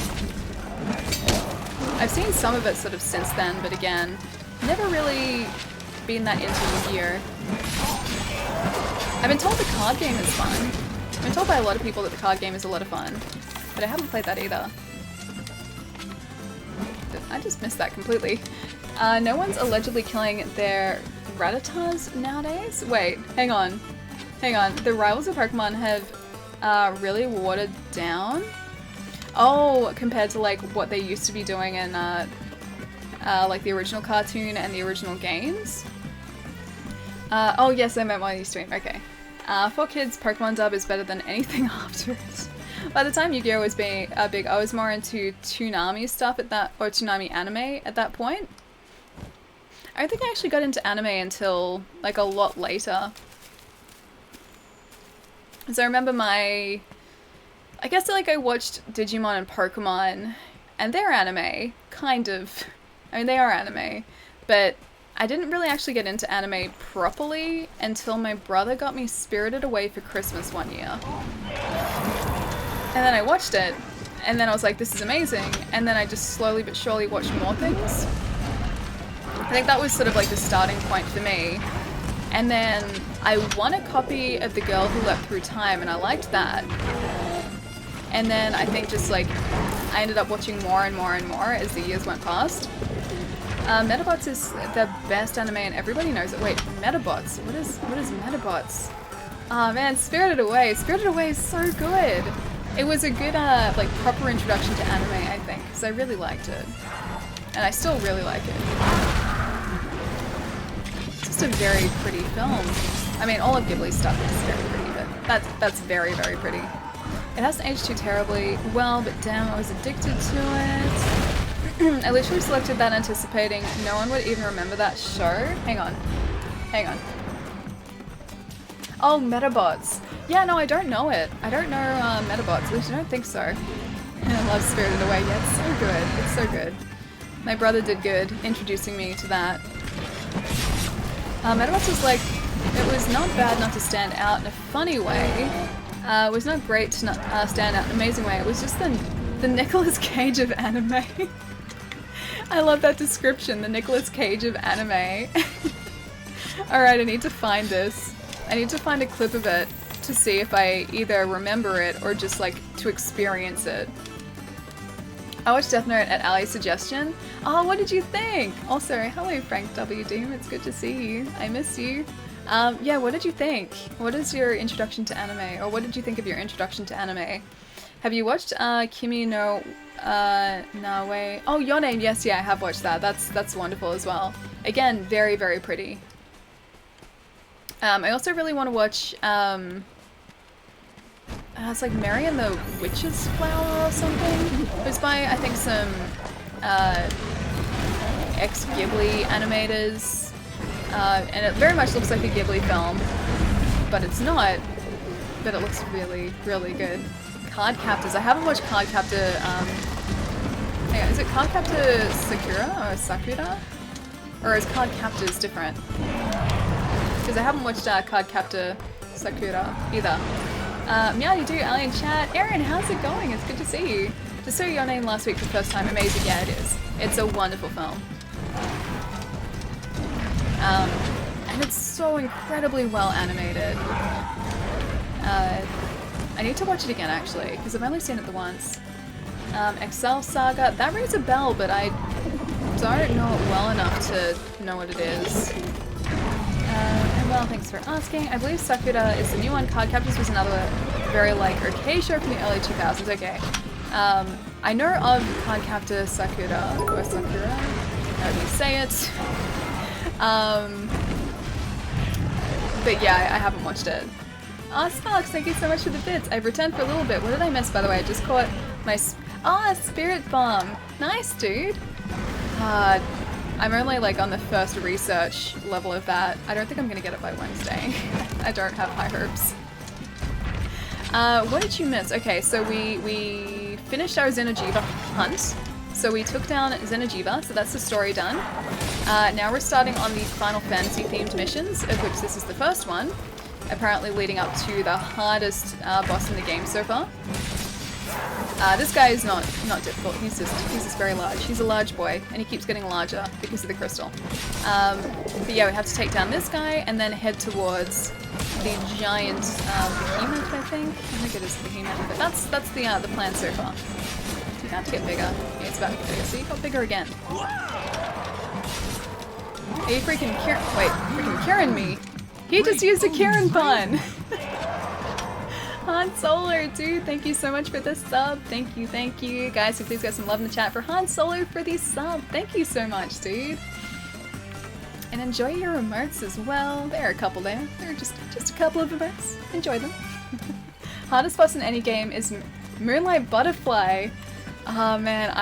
I've seen some of it sort of since then, but again, never really been that into Yu-Gi-Oh! I've been told the card game is fun. I've been told by a lot of people that the card game is a lot of fun, but I haven't played that either. I just missed that completely. No one's allegedly killing their Rattatas nowadays? Wait, hang on. Hang on. The rivals of Pokemon have really watered down? Oh, compared to like what they used to be doing in like the original cartoon and the original games? Oh yes, I meant while you stream. Okay. For kids, Pokemon dub is better than anything after it. By the time Yu-Gi-Oh! Was being big, I was more into Toonami stuff at that, or Toonami anime at that point. I don't think I actually got into anime until like a lot later. So I remember I guess like I watched Digimon and Pokemon, and they're anime, kind of. I mean, they are anime, but I didn't really actually get into anime properly until my brother got me Spirited Away for Christmas one year. And then I watched it, and then I was like, this is amazing, and then I just slowly but surely watched more things. I think that was sort of like the starting point for me. And then I won a copy of The Girl Who Leapt Through Time, and I liked that. And then I think just like, I ended up watching more and more and more as the years went past. Metabots is the best anime and everybody knows it. Wait, Metabots? What is Metabots? Oh man, Spirited Away. Spirited Away is so good. It was a good, like, proper introduction to anime, I think, because I really liked it. And I still really like it. It's just a very pretty film. I mean, all of Ghibli's stuff is very pretty, but that's very, very pretty. It hasn't aged too terribly well, but damn, I was addicted to it. I literally selected that anticipating no one would even remember that show. Hang on. Hang on. Oh, Metabots. Yeah, no, I don't know it. I don't know Metabots. At least I don't think so. I love Spirited Away. Yeah, it's so good. It's so good. My brother did good introducing me to that. Metabots was like, it was not bad enough to stand out in a funny way. It was not great to not stand out in an amazing way. It was just the Nicolas Cage of anime. I love that description, the Nicolas Cage of anime. Alright, I need to find this. I need to find a clip of it to see if I either remember it or just like to experience it. I watched Death Note at Ali's suggestion. Oh, what did you think? Also, hello Frank W. Doom, it's good to see you. I miss you. Yeah, what did you think? What is your introduction to anime? Or what did you think of your introduction to anime? Have you watched Kimi no Nawe? Oh, Your Name, yes, yeah, I have watched that. That's wonderful as well. Again, very, very pretty. I also really want to watch, it's like Mary and the Witch's Flower or something. It was by, I think, some ex-Ghibli animators. And it very much looks like a Ghibli film, but it's not. But it looks really, really good. Card Captors. I haven't watched Card Captor, hang on, is it Card Captor Sakura or Sakura? Or is Card Captors different? Because I haven't watched Card Captor Sakura either. Meow you do, Alien Chat. Aaron, how's it going? It's good to see you. Just saw Your Name last week for the first time. Amazing, yeah it is. It's a wonderful film. And it's so incredibly well animated. I need to watch it again actually, because I've only seen it the once. Excel Saga, that rings a bell, but I don't know it well enough to know what it is. And well, thanks for asking. I believe Sakura is the new one. Card Captors was another very like arcade show from the early 2000s. Okay. I know of Card Captor Sakura, or Sakura, however you say it. But yeah, I haven't watched it. Oh, Sparks, thank you so much for the bits. I've returned for a little bit. What did I miss, by the way? I just caught my... Spirit Bomb. Nice, dude. I'm only like on the first research level of that. I don't think I'm gonna get it by Wednesday. I don't have high hopes. What did you miss? Okay, so we finished our Xeno'jiiva hunt. So we took down Xeno'jiiva, so that's the story done. Now we're starting on the Final Fantasy themed missions, of which this is the first one. Apparently leading up to the hardest boss in the game so far. This guy is not difficult. He's just very large. He's a large boy, and he keeps getting larger because of the crystal. But yeah, we have to take down this guy and then head towards the giant behemoth. I think it is the behemoth, but that's the plan so far. You have to get bigger. Yeah, it's about to get bigger. So you got bigger again. Are you freaking Kieran me? He just used a Kieran pun! Han Solo, dude, thank you so much for the sub. Thank you. Guys, so please get some love in the chat for Han Solo for the sub. Thank you so much, dude. And enjoy your emotes as well. There are a couple there. There are just a couple of emotes. Enjoy them. Hardest boss in any game is Moonlight Butterfly. Oh man,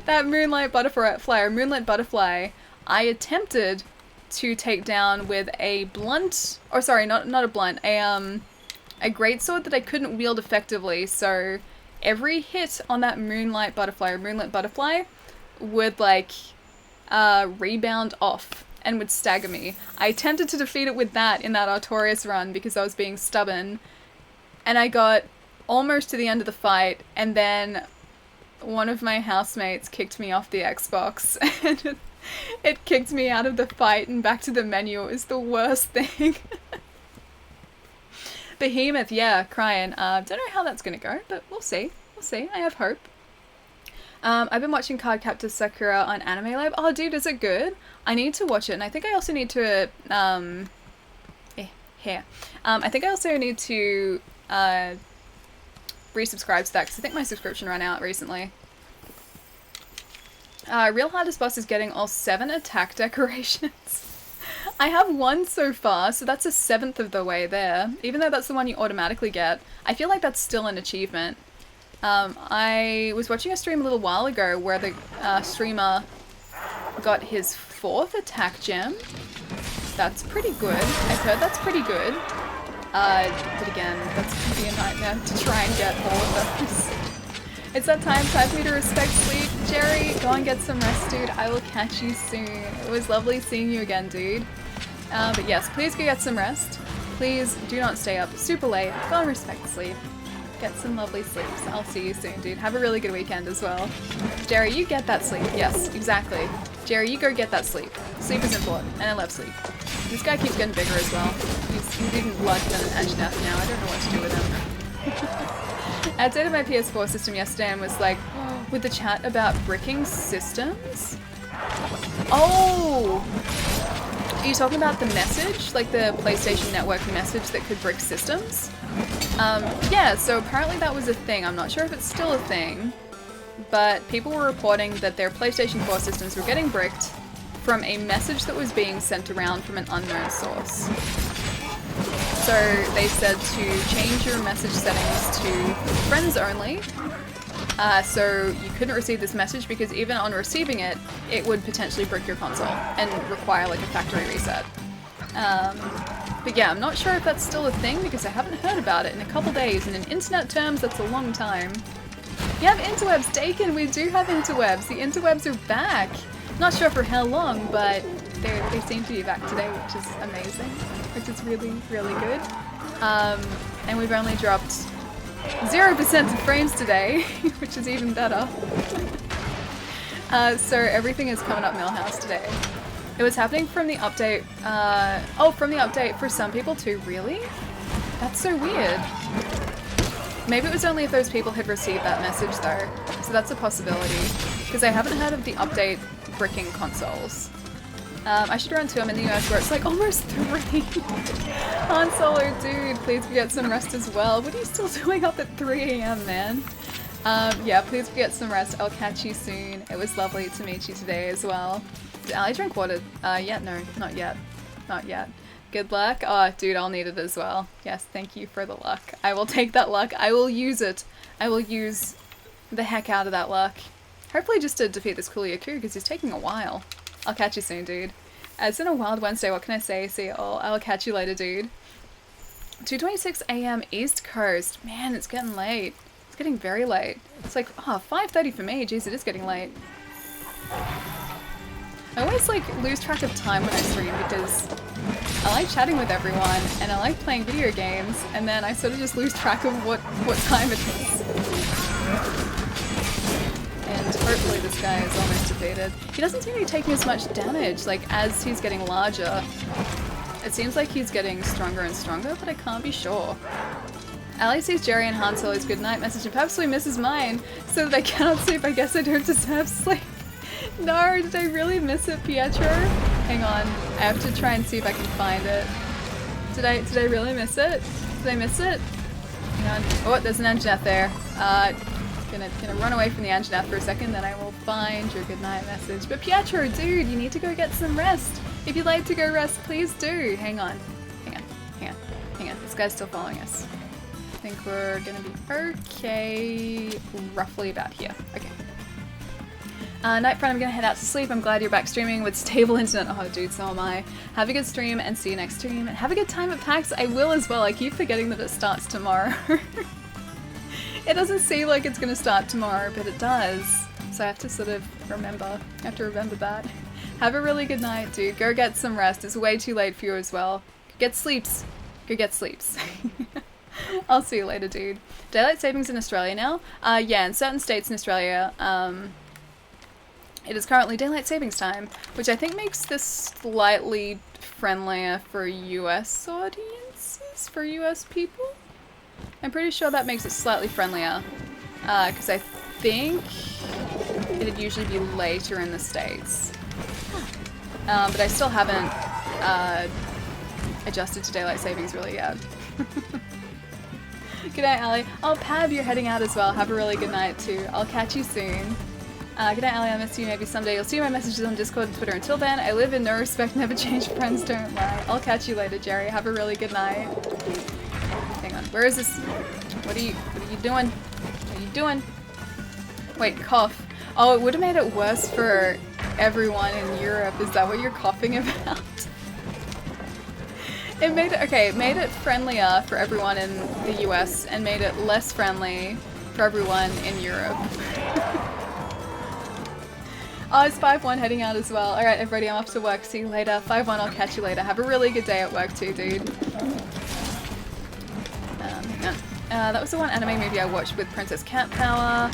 that Moonlight Butterfly, I attempted to take down with a blunt, or sorry, not a blunt, a greatsword that I couldn't wield effectively. So every hit on that Moonlight Butterfly would like rebound off and would stagger me. I attempted to defeat it with that in that Artorias run because I was being stubborn, and I got almost to the end of the fight, and then one of my housemates kicked me off the Xbox and it kicked me out of the fight and back to the menu. It was the worst thing. Behemoth, yeah, crying. Don't know how that's gonna go, but we'll see. I have hope. I've been watching Cardcaptor Sakura on Anime Lab. Oh dude, is it good? I need to watch it, and I think I also need to I think I also need to resubscribe to that because I think my subscription ran out recently. Real hardest boss is getting all 7 attack decorations. I have 1 so far, so that's a 7th of the way there. Even though that's the one you automatically get, I feel like that's still an achievement. I was watching a stream a little while ago where the streamer got his 4th attack gem. That's pretty good. I've heard that's pretty good. But again, that's going to be a nightmare to try and get all of those. It's that time for me to respect sleep. Jerry, go and get some rest, dude. I will catch you soon. It was lovely seeing you again, dude. But yes, please go get some rest. Please do not stay up super late. Go and respect sleep. Get some lovely sleeps. I'll see you soon, dude. Have a really good weekend as well. Jerry, you get that sleep. Yes, exactly. Jerry, you go get that sleep. Sleep is important, and I love sleep. This guy keeps getting bigger as well. He's even larger than an edge death now. I don't know what to do with him. I updated my PS4 system yesterday and was like, with the chat about bricking systems? Oh! Are you talking about the message? Like the PlayStation Network message that could brick systems? Yeah, so apparently that was a thing. I'm not sure if it's still a thing, but people were reporting that their PlayStation 4 systems were getting bricked from a message that was being sent around from an unknown source. So they said to change your message settings to friends only, so you couldn't receive this message because even on receiving it, it would potentially brick your console and require like a factory reset. But yeah, I'm not sure if that's still a thing because I haven't heard about it in a couple days, and in internet terms, that's a long time. You have interwebs, Dakin! We do have interwebs! The interwebs are back! Not sure for how long, but they seem to be back today, which is amazing. Which is really, really good. And we've only dropped 0% of frames today, which is even better. So everything is coming up Millhouse today. It was happening from the update, from the update for some people too, really? That's so weird. Maybe it was only if those people had received that message though, so that's a possibility. Because I haven't heard of the update bricking consoles. I should run to them in the US where it's like almost 3. Han Solo, dude, please get some rest as well. What are you still doing up at 3 AM, man? Yeah, please get some rest. I'll catch you soon. It was lovely to meet you today as well. Did Ali drink water? Yeah, no, not yet. Not yet. Good luck. Oh, dude, I'll need it as well. Yes, thank you for the luck. I will take that luck. I will use it. I will use the heck out of that luck. Hopefully just to defeat this Kuliaku, because he's taking a while. I'll catch you soon, dude. It's been a wild Wednesday, what can I say? See you all. I will catch you later, dude. 2:26 AM East Coast. Man, it's getting late. It's getting very late. It's like, 5:30 for me. Jeez, it is getting late. I always like lose track of time when I stream because I like chatting with everyone and I like playing video games, and then I sort of just lose track of what time it is. And hopefully this guy is almost defeated. He doesn't seem to be taking as much damage, like as he's getting larger. It seems like he's getting stronger and stronger, but I can't be sure. Ali sees Jerry and Han Solo's goodnight message and perhaps misses mine, so that I cannot sleep. I guess I don't deserve sleep. No, did I really miss it, Pietro? Hang on, I have to try and see if I can find it. Did I really miss it? Did I miss it? Hang on. Oh, there's an Anjaneth there. Gonna run away from the Anjaneth for a second, then I will find your goodnight message. But Pietro, dude, you need to go get some rest. If you'd like to go rest, please do. Hang on. This guy's still following us. I think we're gonna be okay, roughly about here. Okay. Night friend, I'm gonna head out to sleep. I'm glad you're back streaming with stable internet. Oh dude, so am I. Have a good stream and see you next stream. And have a good time at PAX. I will as well. I keep forgetting that it starts tomorrow. It doesn't seem like it's gonna start tomorrow, but it does. So I have to sort of remember. I have to remember that. Have a really good night, dude. Go get some rest. It's way too late for you as well. Get sleeps. Go get sleeps. I'll see you later, dude. Daylight savings in Australia now? Yeah, in certain states in Australia, it is currently daylight savings time, which I think makes this slightly friendlier for US audiences, for US people. I'm pretty sure that makes it slightly friendlier, because I think it'd usually be later in the States. But I still haven't adjusted to daylight savings really yet. Good night, Ali. Oh, Pab, you're heading out as well. Have a really good night too. I'll catch you soon. Good night, Ali. I'll miss you. Maybe someday you'll see my messages on Discord and Twitter. Until then, I live in no respect, never change friends, don't lie. I'll catch you later, Jerry. Have a really good night. Hang on. Where is this? What are you doing? What are you doing? Wait, cough. Oh, it would have made it worse for everyone in Europe. Is that what you're coughing about? It made it, okay, it made it friendlier for everyone in the US and made it less friendly for everyone in Europe. Oh, it's 5-1 heading out as well. Alright, everybody, I'm off to work. See you later. 5-1, I'll catch you later. Have a really good day at work too, dude. That was the one anime movie I watched with Princess Cat Power.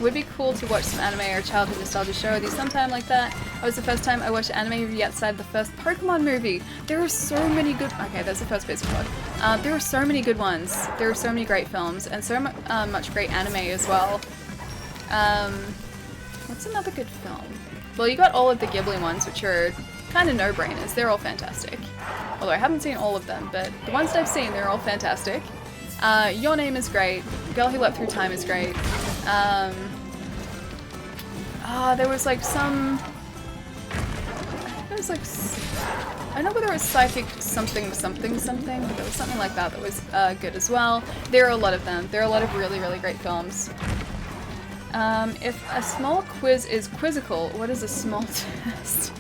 Would be cool to watch some anime or childhood nostalgia show with you sometime like that. That was the first time I watched an anime movie outside the first Pokemon movie. There are so many good... Okay, that's the first base plug. There were so many good ones. There were so many great films and so much great anime as well. What's another good film? Well, you got all of the Ghibli ones, which are kind of no-brainers. They're all fantastic. Although I haven't seen all of them, but the ones that I've seen, they're all fantastic. Your Name is great. Girl Who Leapt Through Time is great. There was like some... There was like... I don't know whether it was Psychic something, but there was something like that that was good as well. There are a lot of them. There are a lot of really, really great films. If a small quiz is quizzical, what is a small test?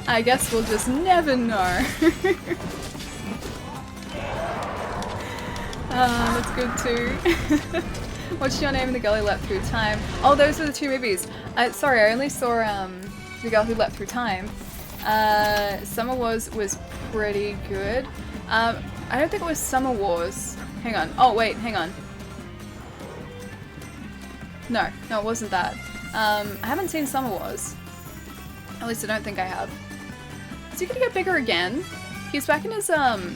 I guess we'll just never know. That's good too. What's Your Name and The Girl Who Leapt Through Time? Oh, those were the two movies. Sorry, I only saw The Girl Who Leapt Through Time. Summer Wars was pretty good. I don't think it was Summer Wars. Hang on. Oh, wait, hang on. No, it wasn't that. I haven't seen Summer Wars. At least I don't think I have. Is he gonna get bigger again? He's back in his home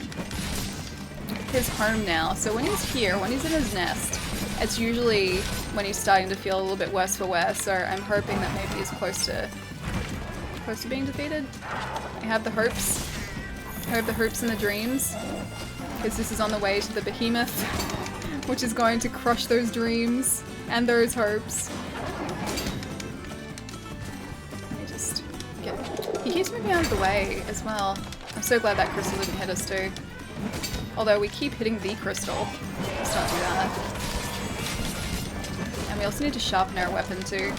now, so when he's here, when he's in his nest, it's usually when he's starting to feel a little bit worse for wear, so I'm hoping that maybe he's close to being defeated. I have the hopes. I have the hopes and the dreams, because this is on the way to the behemoth, which is going to crush those dreams and those hopes. Let me just get... He keeps moving out of the way as well. I'm so glad that crystal didn't hit us too. Although we keep hitting the crystal. Let's not do that. And we also need to sharpen our weapon too.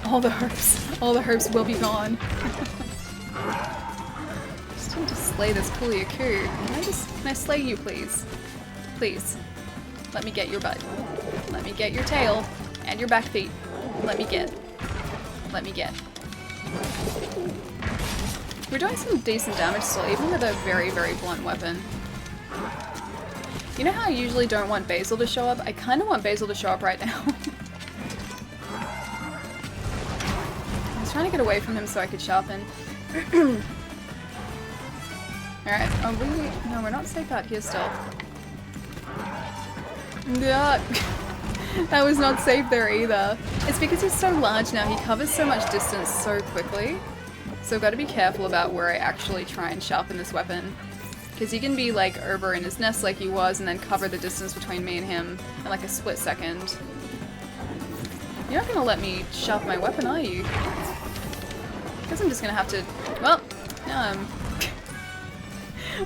All the hopes will be gone. Just need to slay this Kuliaku. Can I slay you, please? Please. Let me get your butt. Let me get your tail. And your back feet. Let me get. Let me get. We're doing some decent damage still, even with a very, very blunt weapon. You know how I usually don't want Basil to show up? I kind of want Basil to show up right now. I was trying to get away from him so I could sharpen. Alright, are we... No, we're not safe out here still. Yeah. That was not safe there either. It's because he's so large now, he covers so much distance so quickly. So I've got to be careful about where I actually try and sharpen this weapon. Because he can be like over in his nest like he was and then cover the distance between me and him in like a split second. You're not going to let me sharpen my weapon, are you? Guess I'm just going to have to... Well,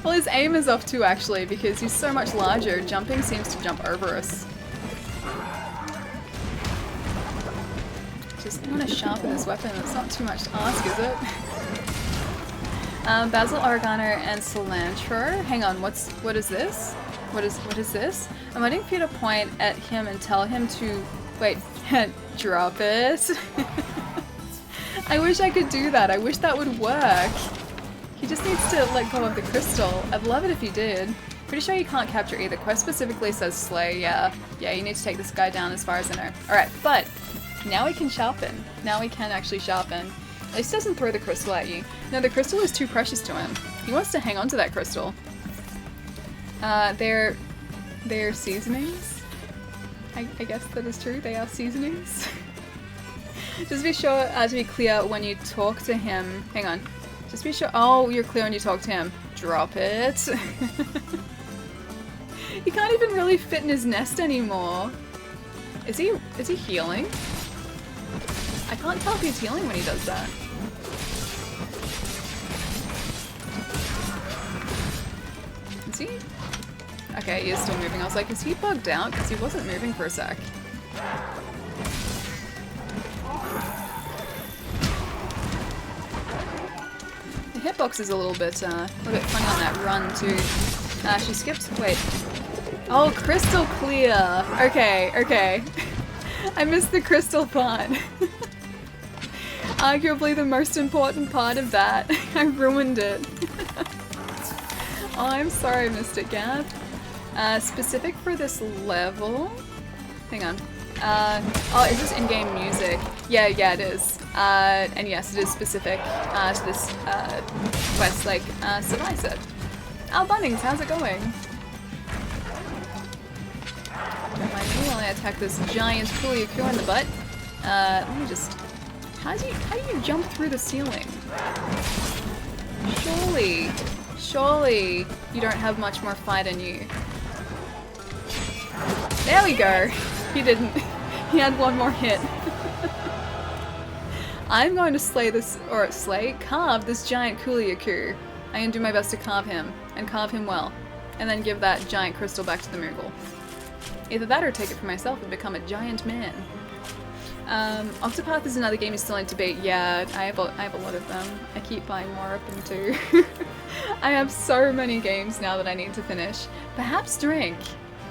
well, his aim is off too actually because he's so much larger. Jumping seems to jump over us. Just want to sharpen this weapon. It's not too much to ask, is it? Basil, oregano, and cilantro. Hang on, what is this? What is this? I'm waiting for you to point at him and tell him to wait. Drop it. I wish I could do that. I wish that would work. He just needs to let go of the crystal. I'd love it if he did. Pretty sure you can't capture either. Quest specifically says slay. Yeah, you need to take this guy down as far as I know. Alright, but now we can sharpen. Now we can actually sharpen. At least he doesn't throw the crystal at you. No, the crystal is too precious to him. He wants to hang on to that crystal. They're seasonings? I guess that is true. They are seasonings. Just be sure to be clear when you talk to him. Hang on. Just be sure. Oh, you're clear when you talk to him. Drop it. He can't even really fit in his nest anymore. Is he healing? I can't tell if he's healing when he does that. Is he? Okay, he is still moving. I was like, is he bugged out? Because he wasn't moving for a sec. The hitbox is a little bit funny on that run too. She skips. Wait. Oh, crystal clear. Okay. I missed the crystal part. Arguably the most important part of that. I ruined it. Oh, I'm sorry, Mr. Gav. Specific for this level? Hang on. Oh, is this in-game music? Yeah, it is. And yes, it is specific to this quest, like Savai said. Oh, Bunnings, how's it going? Don't mind me while I attack this giant Kuliaku in the butt. Let me just... How do you jump through the ceiling? Surely you don't have much more fight in you. There we go. He didn't. He had one more hit. I'm going to carve this giant Kuliaku. I can do my best to carve him, and carve him well, and then give that giant crystal back to the Moogle. Either that or take it for myself and become a giant man. Octopath is another game you still need to beat. Yeah, I have a lot of them. I keep buying more of them too. I have so many games now that I need to finish. Perhaps drink.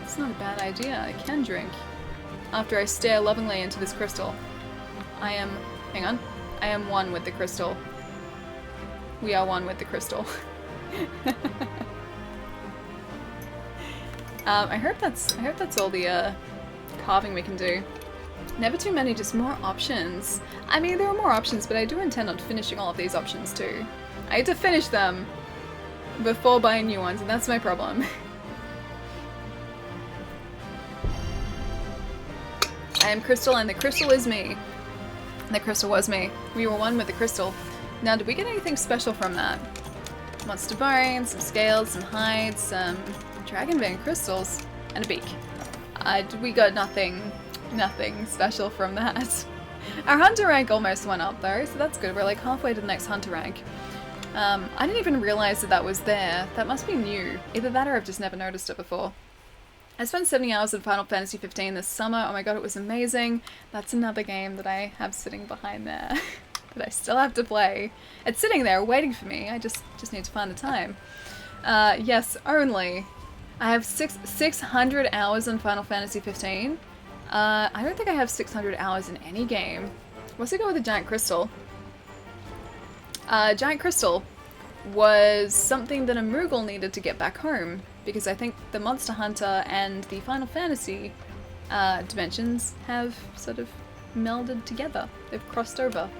It's not a bad idea. I can drink. After I stare lovingly into this crystal. Hang on. I am one with the crystal. We are one with the crystal. I hope that's all the carving we can do. Never too many, just more options. I mean, there are more options, but I do intend on finishing all of these options too. I had to finish them before buying new ones, and that's my problem. I am Crystal, and the crystal is me. The crystal was me. We were one with the crystal. Now, did we get anything special from that? Monster bones, some scales, some hides, some dragon vein crystals, and a beak. We got nothing special from that. Our hunter rank almost went up though, so that's good. We're like halfway to the next hunter rank. I didn't even realize that was there. That must be new. Either that or I've just never noticed it before. I spent 70 hours in Final Fantasy 15 this summer. Oh my god, it was amazing. That's another game that I have sitting behind there that I still have to play. It's sitting there waiting for me. I just need to find the time. Yes, only. I have 600 hours in Final Fantasy 15. I don't think I have 600 hours in any game. What's it go with a giant crystal? Giant crystal was something that a Moogle needed to get back home, because I think the Monster Hunter and the Final Fantasy dimensions have sort of melded together. They've crossed over.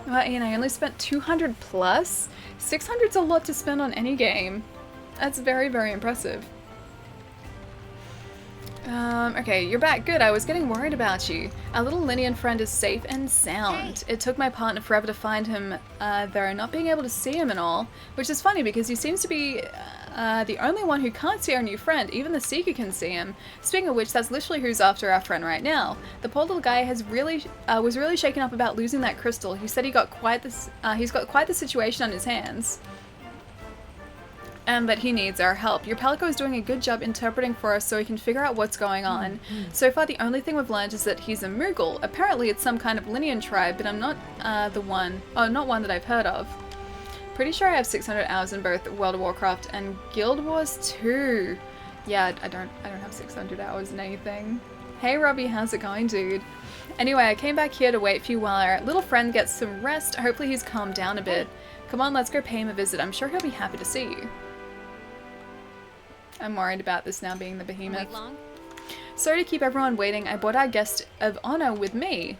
Ian, I only spent 200 plus? 600's a lot to spend on any game. That's very, very impressive. Okay, you're back. Good. I was getting worried about you. Our little Linian friend is safe and sound. Hey. It took my partner forever to find him, though, not being able to see him and all. Which is funny because he seems to be the only one who can't see our new friend. Even the Seeker can see him. Speaking of which, that's literally who's after our friend right now. The poor little guy has was really shaken up about losing that crystal. He said he's got quite the situation on his hands. And that he needs our help. Your Palico is doing a good job interpreting for us so we can figure out what's going on. So far, the only thing we've learned is that he's a Moogle. Apparently, it's some kind of Linian tribe, but I'm not not one that I've heard of. Pretty sure I have 600 hours in both World of Warcraft and Guild Wars 2. Yeah, I don't have 600 hours in anything. Hey Robbie, how's it going, dude? Anyway, I came back here to wait for you while our little friend gets some rest. Hopefully he's calmed down a bit. Come on, let's go pay him a visit. I'm sure he'll be happy to see you. I'm worried about this now being the behemoth. Wait long? Sorry to keep everyone waiting. I brought our guest of honor with me.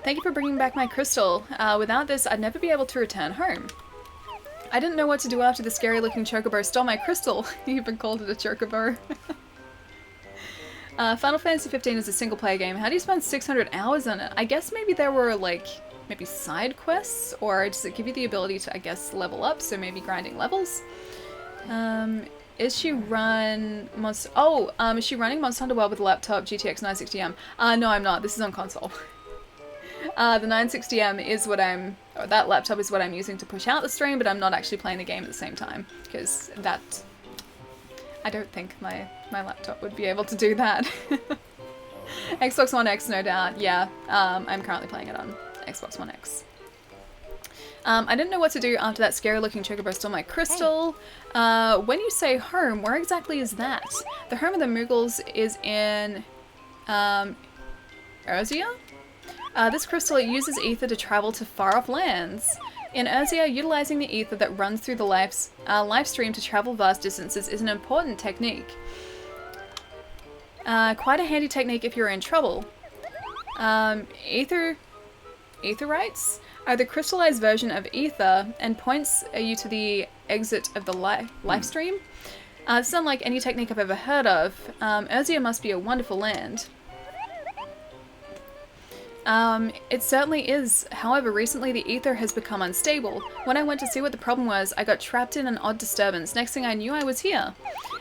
Thank you for bringing back my crystal. Without this, I'd never be able to return home. I didn't know what to do after the scary-looking chocobo stole my crystal. You even called it a chocobo. Final Fantasy 15 is a single-player game. How do you spend 600 hours on it? I guess maybe there were, like, maybe side quests? Or does it give you the ability to, I guess, level up? So maybe grinding levels? Is she running Monster Hunter World with a laptop, GTX 960M? No, I'm not. This is on console. The 960M is that laptop is what I'm using to push out the stream, but I'm not actually playing the game at the same time, because I don't think my laptop would be able to do that. Xbox One X, no doubt. Yeah, I'm currently playing it on Xbox One X. I didn't know what to do after that scary-looking chocobo stole my crystal. When you say home, where exactly is that? The home of the Moogles is in Erzia? This crystal uses ether to travel to far-off lands. In Erzia, utilizing the ether that runs through the life stream to travel vast distances is an important technique. Quite a handy technique if you're in trouble. Aetherites are the crystallized version of ether and points you to the exit of the life stream. This is unlike any technique I've ever heard of. Erzia must be a wonderful land. It certainly is. However, recently the ether has become unstable. When I went to see what the problem was, I got trapped in an odd disturbance. Next thing I knew, I was here.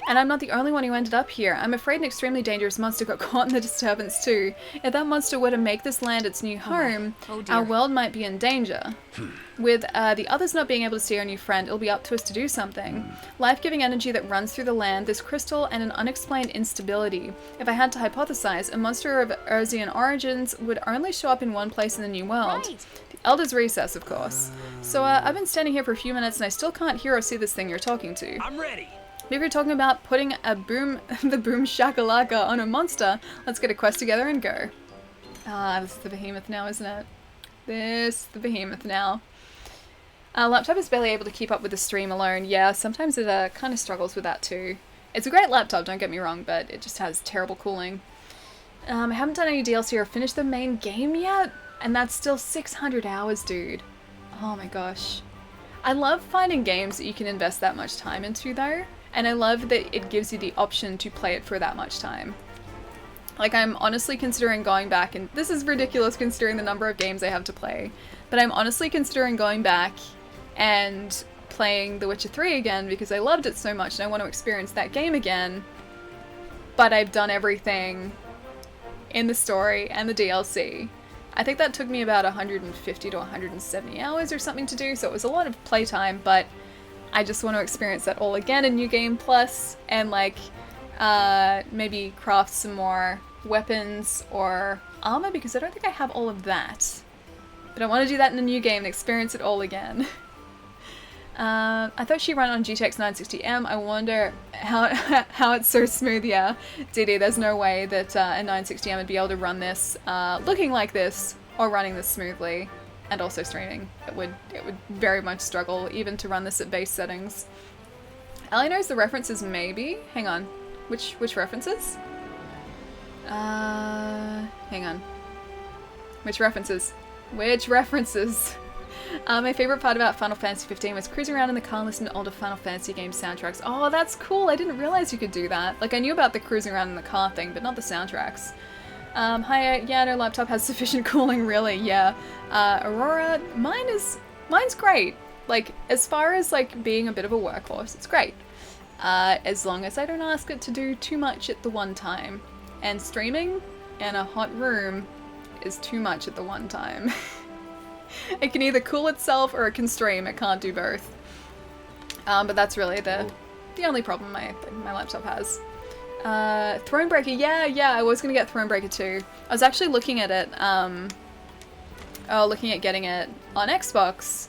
And I'm not the only one who ended up here. I'm afraid an extremely dangerous monster got caught in the disturbance too. If that monster were to make this land its new home, our world might be in danger. With the others not being able to see our new friend, it'll be up to us to do something. Life-giving energy that runs through the land, this crystal, and an unexplained instability. If I had to hypothesize, a monster of Urzian origins would only show up in one place in the new world. Right. The Elder's Recess, of course. So I've been standing here for a few minutes and I still can't hear or see this thing you're talking to. I'm ready. Maybe you're talking about putting the boom shakalaka on a monster. Let's get a quest together and go. This is the behemoth now, isn't it? This is the behemoth now. Laptop is barely able to keep up with the stream alone. Yeah, sometimes it kind of struggles with that too. It's a great laptop, don't get me wrong, but it just has terrible cooling. I haven't done any DLC or finished the main game yet, and that's still 600 hours, dude. Oh my gosh. I love finding games that you can invest that much time into though, and I love that it gives you the option to play it for that much time. Like, I'm honestly considering going back, and this is ridiculous considering the number of games I have to play, but I'm honestly considering going back and playing The Witcher 3 again because I loved it so much and I want to experience that game again, but I've done everything in the story and the DLC. I think that took me about 150 to 170 hours or something to do, so it was a lot of playtime, but I just want to experience that all again in New Game Plus and like maybe craft some more weapons or armor because I don't think I have all of that. But I want to do that in a new game and experience it all again. I thought she ran on GTX 960M. I wonder how it's so smooth. Yeah, DD, there's no way that a 960M would be able to run this looking like this or running this smoothly, and also streaming. It would very much struggle even to run this at base settings. Ellie knows the references, maybe. Hang on, which references? Hang on. Which references? Which references? My favorite part about Final Fantasy 15 was cruising around in the car and listening to older Final Fantasy game soundtracks. Oh, that's cool. I didn't realize you could do that. Like, I knew about the cruising around in the car thing, but not the soundtracks. Hi, yeah, no laptop has sufficient cooling, really, yeah. Aurora, mine's great. Like, as far as, like, being a bit of a workhorse, it's great. As long as I don't ask it to do too much at the one time. And streaming in a hot room is too much at the one time. It can either cool itself or it can stream. It can't do both. But that's really the only problem my laptop has. Thronebreaker, yeah, I was gonna get Thronebreaker too. I was actually looking at it, looking at getting it on Xbox,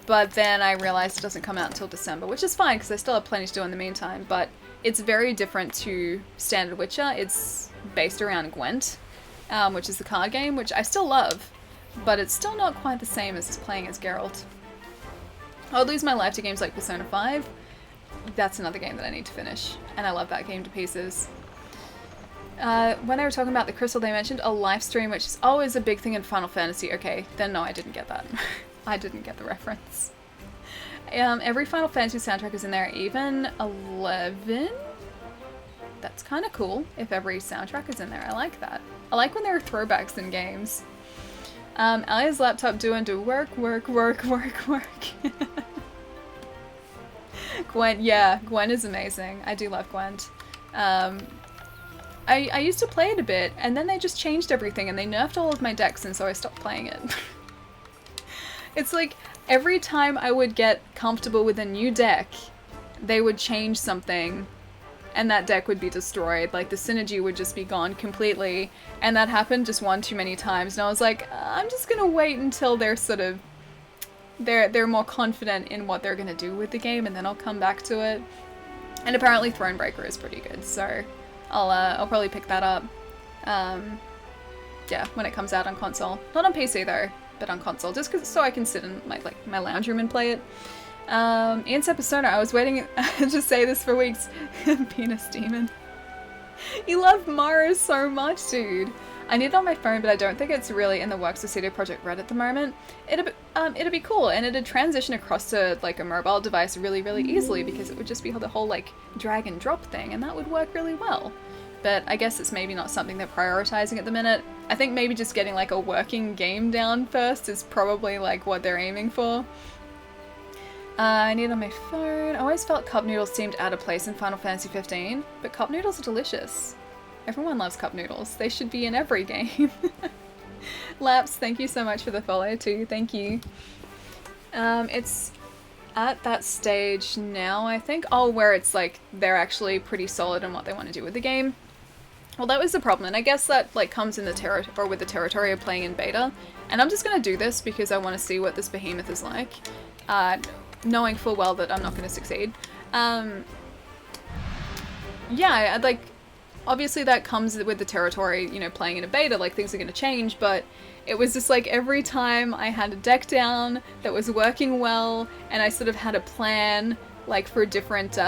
but then I realized it doesn't come out until December, which is fine because I still have plenty to do in the meantime, but it's very different to standard Witcher. It's based around Gwent, which is the card game, which I still love, but it's still not quite the same as playing as Geralt. I'll lose my life to games like Persona 5. That's another game that I need to finish, and I love that game to pieces. When I were talking about the crystal, they mentioned a live stream, which is always a big thing in Final Fantasy. Okay, then no, I didn't get that. I didn't get the reference. Every Final Fantasy soundtrack is in there, even 11? That's kind of cool, if every soundtrack is in there. I like that. I like when there are throwbacks in games. Alia's laptop doing to work. Gwent, yeah, Gwent is amazing. I do love Gwent. I used to play it a bit, and then they just changed everything, and they nerfed all of my decks, and so I stopped playing it. It's like, every time I would get comfortable with a new deck, they would change something, and that deck would be destroyed. Like, the synergy would just be gone completely, and that happened just one too many times, and I was like, I'm just gonna wait until they're sort of they're more confident in what they're gonna do with the game, and then I'll come back to it. And apparently Thronebreaker is pretty good, so I'll probably pick that up. Yeah, when it comes out on console. Not on PC though, but on console, just so I can sit in my lounge room and play it. Ian said Persona. I was waiting to say this for weeks. Penis demon. You love Mara so much, dude. I need it on my phone, but I don't think it's really in the works of CD Projekt Red at the moment. It'd be cool, and it'd transition across to like a mobile device really easily, because it would just be the whole like drag and drop thing, and that would work really well. But I guess it's maybe not something they're prioritizing at the minute. I think maybe just getting like a working game down first is probably like what they're aiming for. I need it on my phone. I always felt cup noodles seemed out of place in Final Fantasy 15, but cup noodles are delicious. Everyone loves cup noodles. They should be in every game. Laps, thank you so much for the follow too. Thank you. It's at that stage now, I think. Oh, where it's like they're actually pretty solid in what they want to do with the game. Well, that was the problem, and I guess that like comes in the with the territory of playing in beta. And I'm just gonna do this because I want to see what this behemoth is like, knowing full well that I'm not going to succeed. Yeah, I'd like. Obviously that comes with the territory, you know, playing in a beta, like things are going to change, but it was just like every time I had a deck down that was working well, and I sort of had a plan, like for different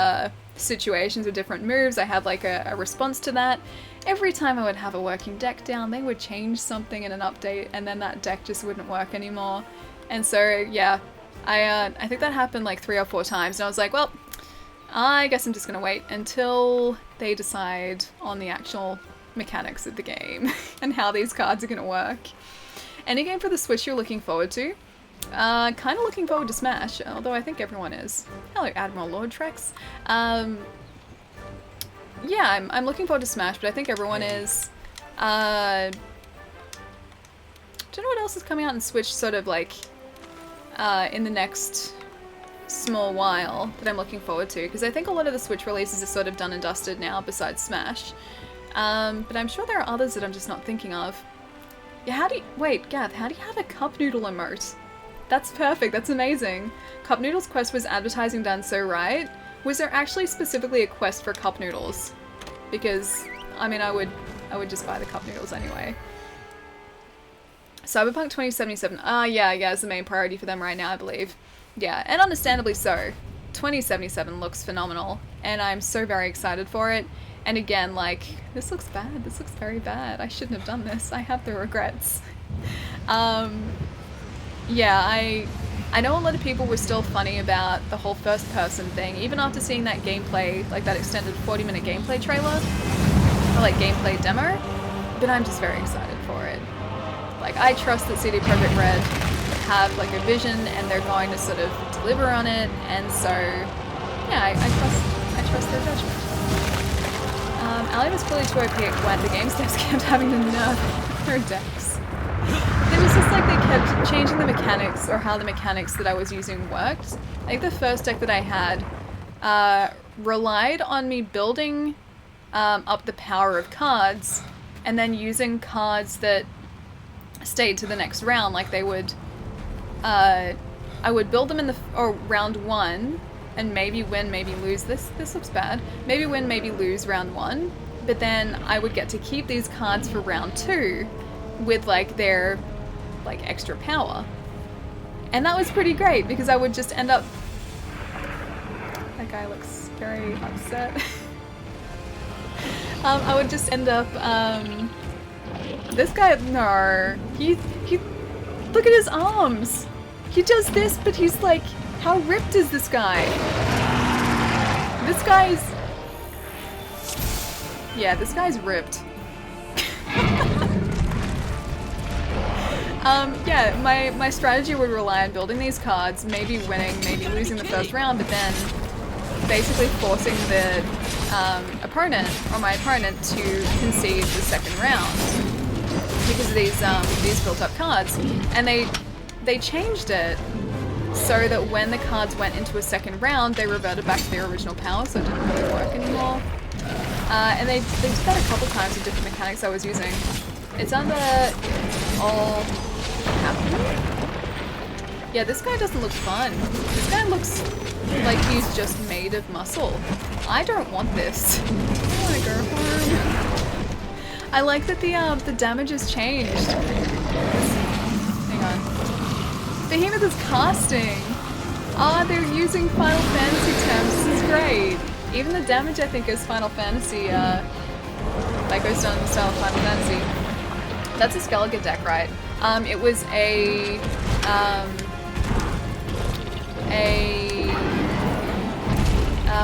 situations or different moves, I had like a response to that. Every time I would have a working deck down, they would change something in an update, and then that deck just wouldn't work anymore. And so, yeah, I think that happened like 3 or 4 times, and I was like, well, I guess I'm just gonna wait until they decide on the actual mechanics of the game and how these cards are gonna work. Any game for the Switch you're looking forward to? Kind of looking forward to Smash, although I think everyone is. Hello, Admiral Lord Trex. Yeah, I'm looking forward to Smash, but I think everyone is. Don't know what else is coming out in Switch sort of like in the next small while that I'm looking forward to, because I think a lot of the Switch releases are sort of done and dusted now besides Smash, but I'm sure there are others that I'm just not thinking of. Yeah, wait, Gav, how do you have a cup noodle emote? That's perfect. That's amazing. Cup Noodles quest was advertising done so right. Was there actually specifically a quest for cup noodles? Because, I mean, I would just buy the cup noodles anyway. Cyberpunk 2077. Yeah, it's the main priority for them right now, I believe. Yeah, and understandably so. 2077 looks phenomenal, and I'm so very excited for it. And again, like, this looks bad. This looks very bad. I shouldn't have done this. I have the regrets. Yeah, I know a lot of people were still funny about the whole first person thing, even after seeing that gameplay, like that extended 40-minute gameplay trailer, or like gameplay demo, but I'm just very excited for it. Like, I trust that CD Projekt Red have like a vision and they're going to sort of deliver on it, and so, yeah, I trust their judgment. Ali was clearly too OP at Gwent. The game devs kept having to nerf her decks. It was just like they kept changing the mechanics, or how the mechanics that I was using worked. I think the first deck that I had relied on me building up the power of cards, and then using cards that stayed to the next round. Like they would, I would build them in round 1, and maybe win, maybe lose. This looks bad. Maybe win, maybe lose round 1, but then I would get to keep these cards for round 2 with like their like extra power, and that was pretty great because I would just end up. That guy looks very upset. I would just end up. This guy, no, he look at his arms. He does this, but he's like, how ripped is this guy? This guy's. Yeah, this guy's ripped. Yeah, my strategy would rely on building these cards, maybe winning, maybe losing the first round, but then basically forcing the opponent, or my opponent, to concede the second round because of these built-up cards. And they changed it so that when the cards went into a second round, they reverted back to their original power, so it didn't really work anymore. And they did that a couple times with different mechanics I was using. It's under all happening. Yeah, this guy doesn't look fun. This guy looks like he's just made of muscle. I don't want this. I want to go home. I like that the damage has changed. Hang on. Behemoth is casting. They're using Final Fantasy terms. This is great. Even the damage, I think, is Final Fantasy. That goes down in the style of Final Fantasy. That's a Skellige deck, right? It was a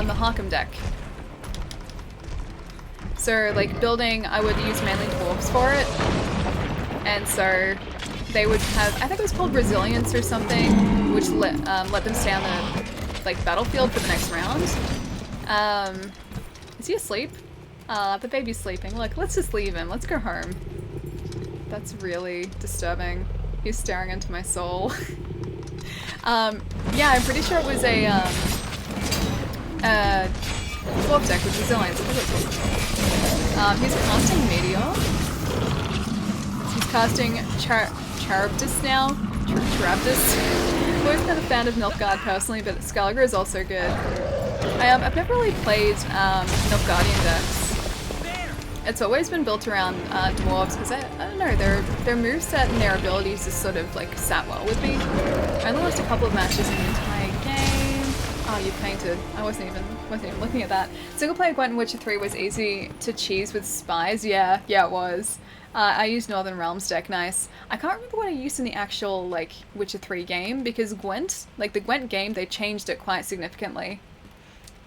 Mahakam deck. So, like, building, I would use mainly dwarves for it. And so they would have, I think it was called Resilience or something, which let them stay on the, like, battlefield for the next round. Is he asleep? The baby's sleeping. Look, let's just leave him. Let's go home. That's really disturbing. He's staring into my soul. Yeah, I'm pretty sure it was a dwarf deck with Resilience. I think it was. He's casting Meteor. He's casting Charybdis now. Charybdis. I've always been a fan of Nilfgaard personally, but Skellige is also good. I've never really played Nilfgaardian decks. It's always been built around dwarves because I don't know, their moveset and their abilities just sort of like sat well with me. I only lost a couple of matches in the entire game. Oh, you painted. I wasn't even looking at that. Single player Gwent in Witcher 3 was easy to cheese with spies. Yeah, it was. I used Northern Realms deck, nice. I can't remember what I used in the actual like Witcher 3 game because Gwent, like the Gwent game, they changed it quite significantly.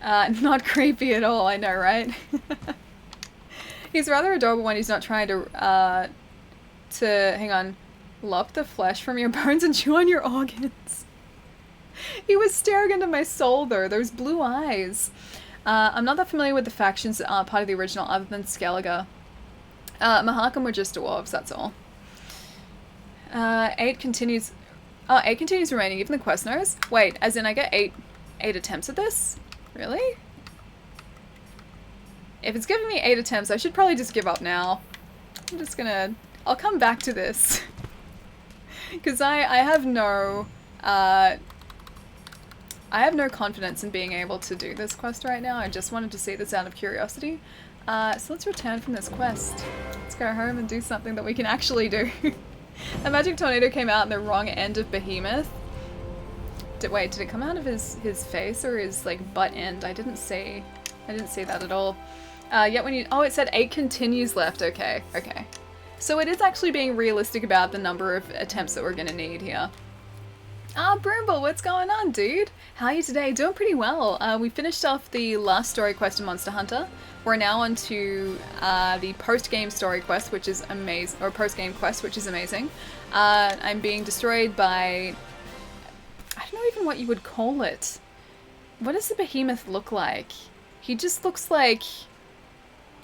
Not creepy at all, I know, right? He's rather adorable when he's not trying to hang on, lop the flesh from your bones and chew on your organs. He was staring into my soul though, those blue eyes. I'm not that familiar with the factions that aren't part of the original other than Skellige. Mahakam were just dwarves, that's all. 8 continues... Oh, 8 continues remaining, even the quest knows? Wait, as in I get 8 attempts at this? Really? If it's giving me 8 attempts, I should probably just give up now. I'm just gonna... I'll come back to this. Because I have no I have no confidence in being able to do this quest right now. I just wanted to see this out of curiosity. So let's return from this quest. Let's go home and do something that we can actually do. A magic tornado came out in the wrong end of Behemoth. Wait, did it come out of his face or his like butt end? I didn't see that at all. Yet when you, oh, it said 8 continues left. Okay, okay. So it is actually being realistic about the number of attempts that we're gonna need here. Ah, Broomble, what's going on, dude? How are you today? Doing pretty well. We finished off the last story quest in Monster Hunter. We're now on to the post-game story quest, which is amazing, or post-game quest, which is amazing. I'm being destroyed by, I don't know even what you would call it. What does the behemoth look like? He just looks like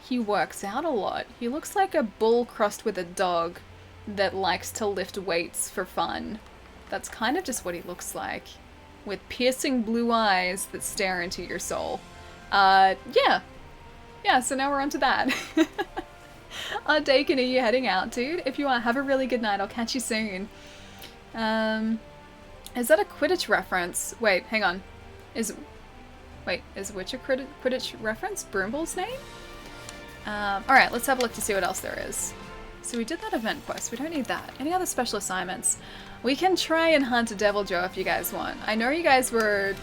he works out a lot. He looks like a bull crossed with a dog that likes to lift weights for fun. That's kind of just what he looks like, with piercing blue eyes that stare into your soul. Yeah, so now we're on to that. Dakin, are you heading out, dude? If you are, have a really good night. I'll catch you soon. Is that a Quidditch reference? Wait, hang on. Is which a Quidditch reference? Broomble's name? Alright, let's have a look to see what else there is. So we did that event quest. We don't need that. Any other special assignments? We can try and hunt a Deviljho if you guys want. I know you guys were...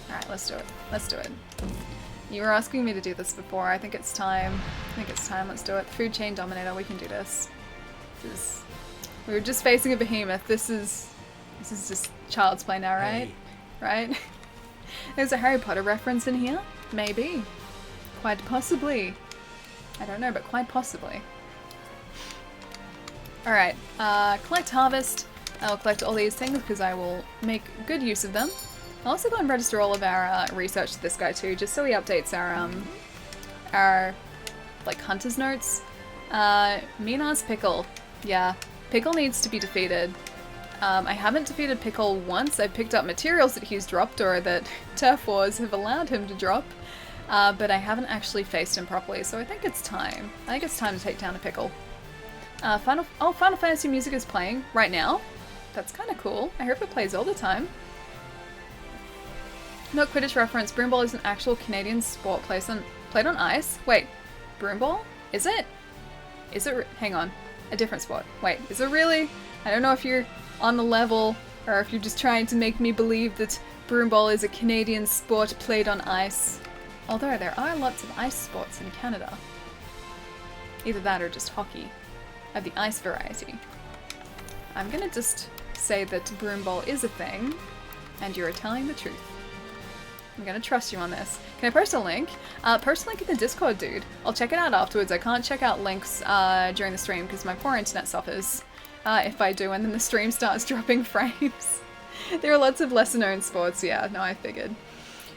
Alright, let's do it. Let's do it. You were asking me to do this before. I think it's time. Let's do it. Food chain dominator. We can do this. We were just facing a behemoth. This is just child's play now, right? Hey. Right? There's a Harry Potter reference in here. Maybe. Quite possibly. I don't know, but quite possibly. Alright, collect harvest. I'll collect all these things because I will make good use of them. I'll also go and register all of our research to this guy too, just so he updates our like hunter's notes. Mina's Pickle. Yeah, Pickle needs to be defeated. I haven't defeated Pickle once. I've picked up materials that he's dropped or that Turf Wars have allowed him to drop, but I haven't actually faced him properly, so I think it's time. I think it's time to take down a Pickle. Final Fantasy music is playing right now. That's kind of cool. I hope it plays all the time. No Quidditch reference. Broomball is an actual Canadian sport played on ice. Wait, Broomball? Is it? Hang on. A different sport. Wait, is it really? I don't know if you're on the level or if you're just trying to make me believe that Broomball is a Canadian sport played on ice. Although there are lots of ice sports in Canada. Either that or just hockey. Of the ice variety. I'm gonna just say that Broomball is a thing, and you're telling the truth. I'm gonna trust you on this. Can I post a link? Post a link in the Discord, dude. I'll check it out afterwards. I can't check out links during the stream because my poor internet suffers if I do, and then the stream starts dropping frames. There are lots of lesser known sports, yeah, no, I figured.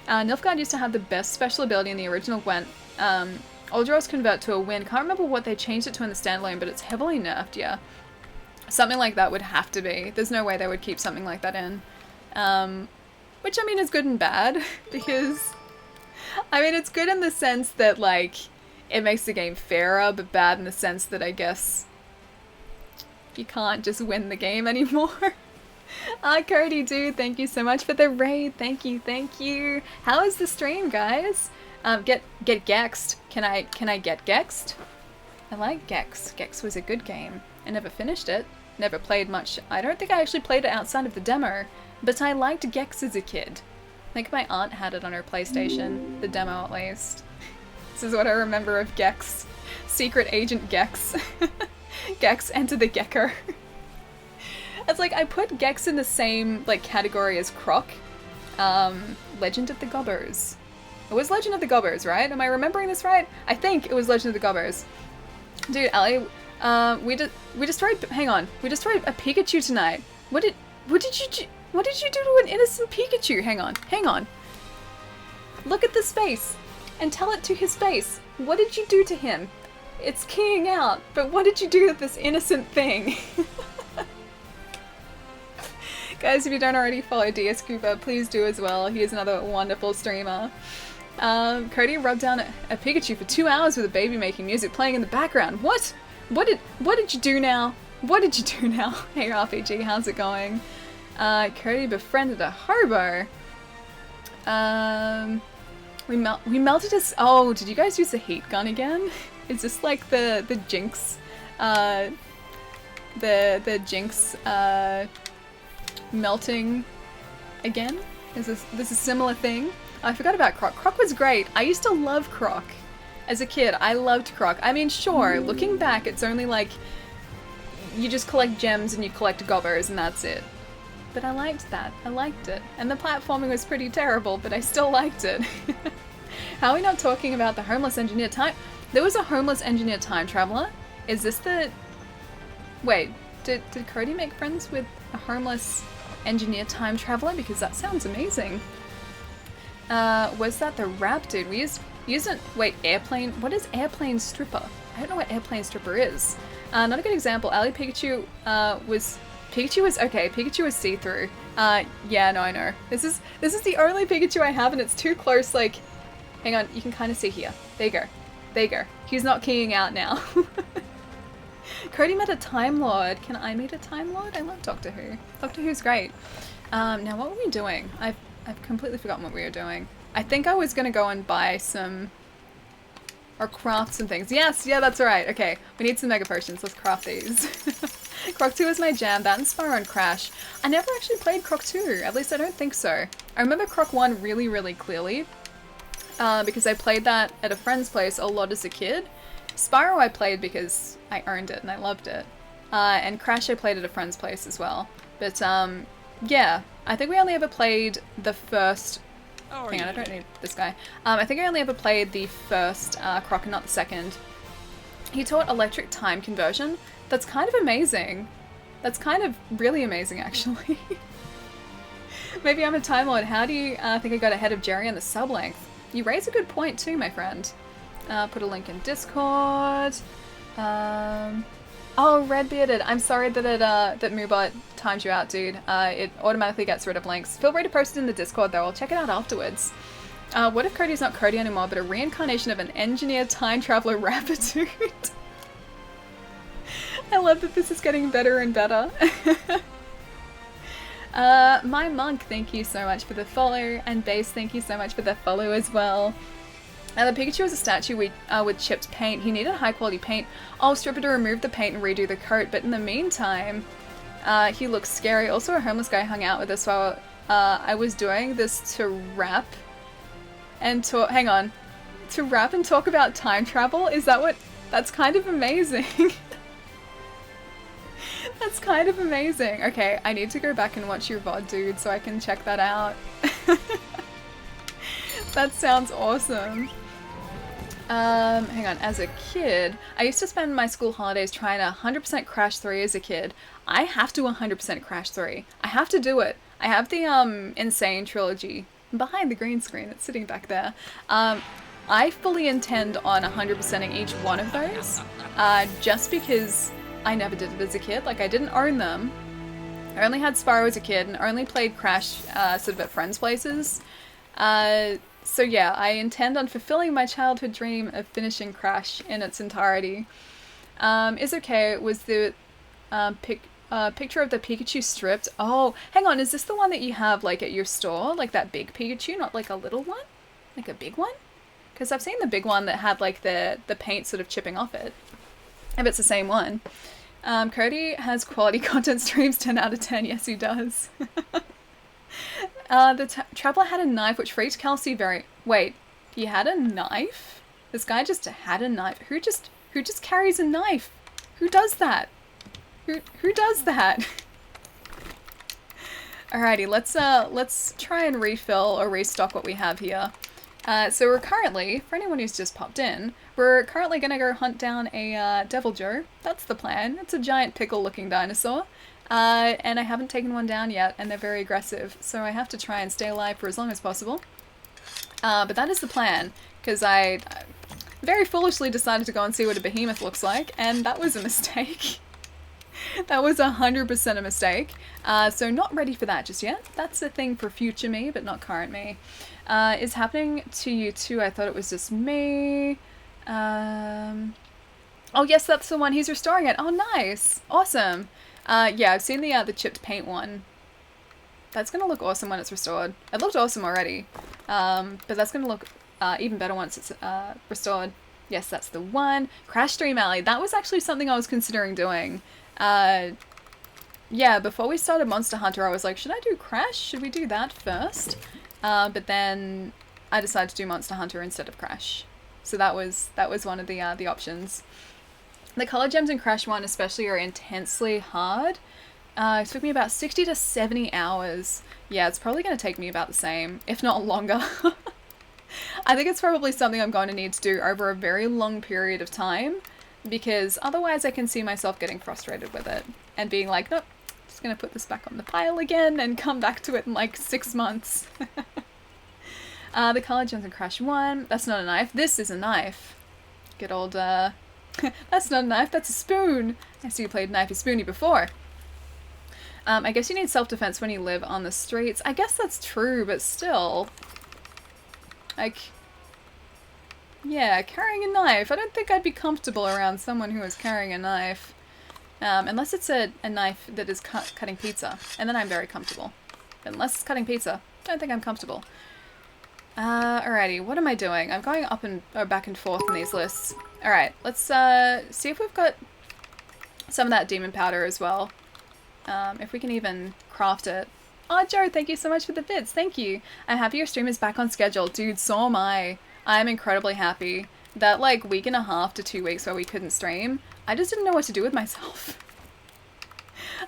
Nilfgaard used to have the best special ability in the original Gwent. All draws convert to a win. Can't remember what they changed it to in the standalone, but it's heavily nerfed, yeah. Something like that would have to be. There's no way they would keep something like that in. Which, I mean, is good and bad, because... I mean, it's good in the sense that, like, it makes the game fairer, but bad in the sense that, I guess, you can't just win the game anymore. Cody, dude, thank you so much for the raid. Thank you. How is the stream, guys? Get Gexed. Can I get Gexed? I like Gex. Gex was a good game. I never finished it. Never played much. I don't think I actually played it outside of the demo, but I liked Gex as a kid. I think my aunt had it on her PlayStation, the demo at least. This is what I remember of Gex. Secret Agent Gex. Gex, Enter the Gecko. It's like, I put Gex in the same, like, category as Croc. Legend of the Gobbers. It was Legend of the Gobbers, right? Am I remembering this right? I think it was Legend of the Gobbers. Dude, Ellie, we destroyed, hang on, we destroyed a Pikachu tonight. What did you do to an innocent Pikachu? Hang on. Look at this face, and tell it to his face. What did you do to him? It's keying out, but what did you do to this innocent thing? Guys, if you don't already follow DS Cooper, please do as well. He is another wonderful streamer. Cody rubbed down a Pikachu for 2 hours with a baby making music playing in the background. What? What did you do now? What did you do now? Hey RPG, how's it going? Cody befriended a hobo. We melted his. Oh, did you guys use the heat gun again? Is this like the Jinx? The Jinx melting again? Is this a similar thing? Oh, I forgot about Croc. Croc was great. I used to love Croc. As a kid, I loved Croc. I mean, sure, looking back, it's only like you just collect gems and you collect gobbers and that's it. But I liked that. I liked it. And the platforming was pretty terrible, but I still liked it. How are we not talking about the homeless engineer time? There was a homeless engineer time traveler. Is this the... Wait, did Cody make friends with a homeless engineer time traveler? Because that sounds amazing. Was that the rap dude? We used it... Wait, airplane... What is airplane stripper? I don't know what airplane stripper is. Not a good example. Ali Pikachu was... Pikachu was... Okay, Pikachu was see-through. Yeah, no, I know. This is the only Pikachu I have and it's too close, like... Hang on, you can kind of see here. There you go. There you go. He's not keying out now. Cody met a Time Lord. Can I meet a Time Lord? I love Doctor Who. Doctor Who's great. Now what were we doing? I've completely forgotten what we were doing. I think I was gonna go and buy some... Or craft some things. Yes, yeah, that's right. Okay, we need some Mega Potions. Let's craft these. Croc 2 is my jam. That and Spyro and Crash. I never actually played Croc 2. At least I don't think so. I remember Croc 1 really, really clearly. Because I played that at a friend's place a lot as a kid. Spyro I played because I earned it and I loved it. And Crash I played at a friend's place as well. But, yeah. I think we only ever played the first... Hang on, I don't need this guy. I think I only ever played the first Croc and not the second. He taught electric time conversion. That's kind of amazing. That's kind of really amazing, actually. Maybe I'm a Time Lord. How do you think I got ahead of Jerry on the sub length? You raise a good point too, my friend. Put a link in Discord. Oh, Redbearded. I'm sorry that that Moobot timed you out, dude. It automatically gets rid of links. Feel free to post it in the Discord though. I'll check it out afterwards. What if Cody's not Cody anymore, but a reincarnation of an engineered time traveler rapper, dude? I love that this is getting better and better. My Monk, thank you so much for the follow, and Base, thank you so much for the follow as well. The Pikachu was a statue with chipped paint. He needed high quality paint. I'll strip it to remove the paint and redo the coat, but in the meantime, he looks scary. Also, a homeless guy hung out with us while I was doing this to rap and talk. Hang on. To rap and talk about time travel? Is that what? That's kind of amazing. That's kind of amazing. Okay, I need to go back and watch your VOD, dude, so I can check that out. That sounds awesome. Hang on, as a kid, I used to spend my school holidays trying to 100% Crash 3 as a kid. I have to 100% Crash 3. I have to do it. I have the Insane trilogy behind the green screen. It's sitting back there. I fully intend on 100%ing each one of those, just because I never did it as a kid. Like, I didn't own them. I only had Spyro as a kid and only played Crash sort of at friends' places. So yeah, I intend on fulfilling my childhood dream of finishing Crash in its entirety. Is okay. Was the picture of the Pikachu stripped? Oh, hang on. Is this the one that you have like at your store? Like that big Pikachu, not like a little one? Like a big one? Because I've seen the big one that had like the paint sort of chipping off it. If it's the same one. Cody has quality content streams 10 out of 10. Yes, he does. The traveler had a knife which freaked Kelsey very... Wait, he had a knife? This guy just had a knife. Who just carries a knife? Who does that? Who does that? Alrighty, let's try and refill or restock what we have here. So we're currently, for anyone who's just popped in, we're currently gonna go hunt down a Deviljho. That's the plan. It's a giant pickle-looking dinosaur. And I haven't taken one down yet, and they're very aggressive, so I have to try and stay alive for as long as possible. But that is the plan, because I very foolishly decided to go and see what a behemoth looks like, and that was a mistake. That was 100% a mistake. So not ready for that just yet. That's a thing for future me, but not current me. Is happening to you too? I thought it was just me. Oh yes, that's the one. He's restoring it. Oh nice. Awesome. Yeah, I've seen the chipped paint one. That's gonna look awesome when it's restored. It looked awesome already, but that's gonna look even better once it's restored. Yes, that's the one. Crash Dream Alley. That was actually something I was considering doing. Yeah, before we started Monster Hunter, I was like, should I do Crash? Should we do that first? But then I decided to do Monster Hunter instead of Crash. So that was one of the options. The color gems in Crash 1 especially are intensely hard. It took me about 60 to 70 hours. Yeah, it's probably going to take me about the same, if not longer. I think it's probably something I'm going to need to do over a very long period of time, because otherwise I can see myself getting frustrated with it and being like, nope, just going to put this back on the pile again and come back to it in like 6 months. The color gems in Crash 1. That's not a knife. This is a knife. Good old, that's not a knife, that's a spoon. I see you played Knifey Spoony before. I guess you need self-defense when you live on the streets. I guess that's true, but still. Like, yeah, carrying a knife. I don't think I'd be comfortable around someone who is carrying a knife. Unless it's a knife that is cutting pizza. And then I'm very comfortable. But unless it's cutting pizza, I don't think I'm comfortable. Alrighty, what am I doing? I'm going up and back and forth in these lists. Alright, let's see if we've got some of that demon powder as well. If we can even craft it. Oh, Joe, thank you so much for the bits. Thank you. I'm happy your stream is back on schedule. Dude, so am I. I'm incredibly happy. That, like, week and a half to 2 weeks where we couldn't stream, I just didn't know what to do with myself.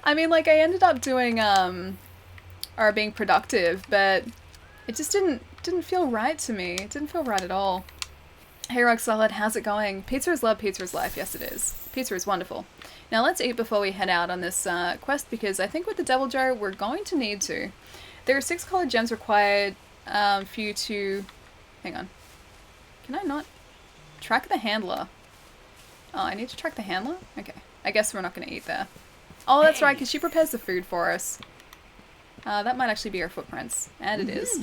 I mean, like, I ended up doing, or being productive, but it just didn't feel right to me. It didn't feel right at all. Hey, Rock Solid, how's it going? Pizza is love, pizza is life. Yes, it is. Pizza is wonderful. Now let's eat before we head out on this quest, because I think with the Deviljho we're going to need to. There are 6 colored gems required for you to... Hang on. Can I not track the handler? Oh, I need to track the handler? Okay. I guess we're not going to eat there. Oh, that's right, because she prepares the food for us. That might actually be her footprints. And it is.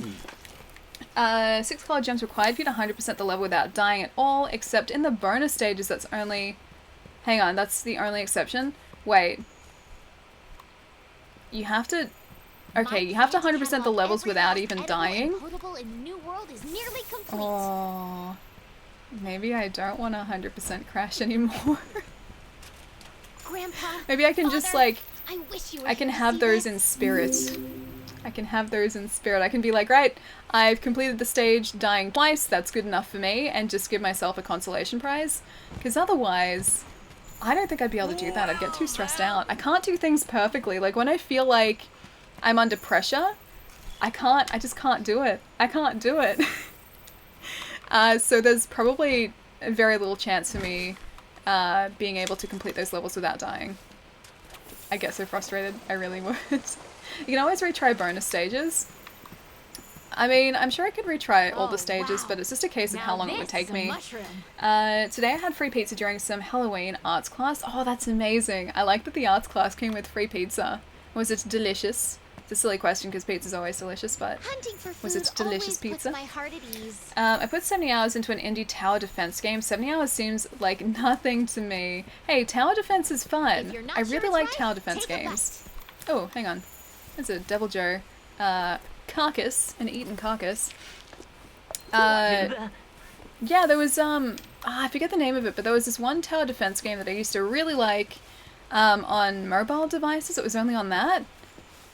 6 colored gems required for you to 100% the level without dying at all, except in the bonus stages that's only... Hang on, that's the only exception? Wait. You have to... Okay, you have to 100% the levels without even dying? Oh... Maybe I don't want to 100% crash anymore. Grandpa, maybe I can just, like... I can have those that. in spirit. I can have those in spirit. I can be like, right, I've completed the stage dying twice, that's good enough for me, and just give myself a consolation prize. Because otherwise... I don't think I'd be able to do that. I'd get too stressed out. I can't do things perfectly. Like, when I feel like I'm under pressure, I just can't do it. I can't do it. So there's probably very little chance for me being able to complete those levels without dying. I get so frustrated. I really would. You can always retry bonus stages. I mean, I'm sure I could retry all the stages, but it's just a case of how long it would take me. Today I had free pizza during some Halloween arts class. Oh, that's amazing. I like that the arts class came with free pizza. Was it delicious? It's a silly question because pizza's always delicious, but was it delicious pizza? I put 70 hours into an indie tower defense game. 70 hours seems like nothing to me. Hey, tower defense is fun. I really like tower defense games. Oh, hang on. There's a Deviljho carcass, an eaten carcass. Yeah, there was I forget the name of it, but there was this one tower defense game that I used to really like on mobile devices. It was only on that.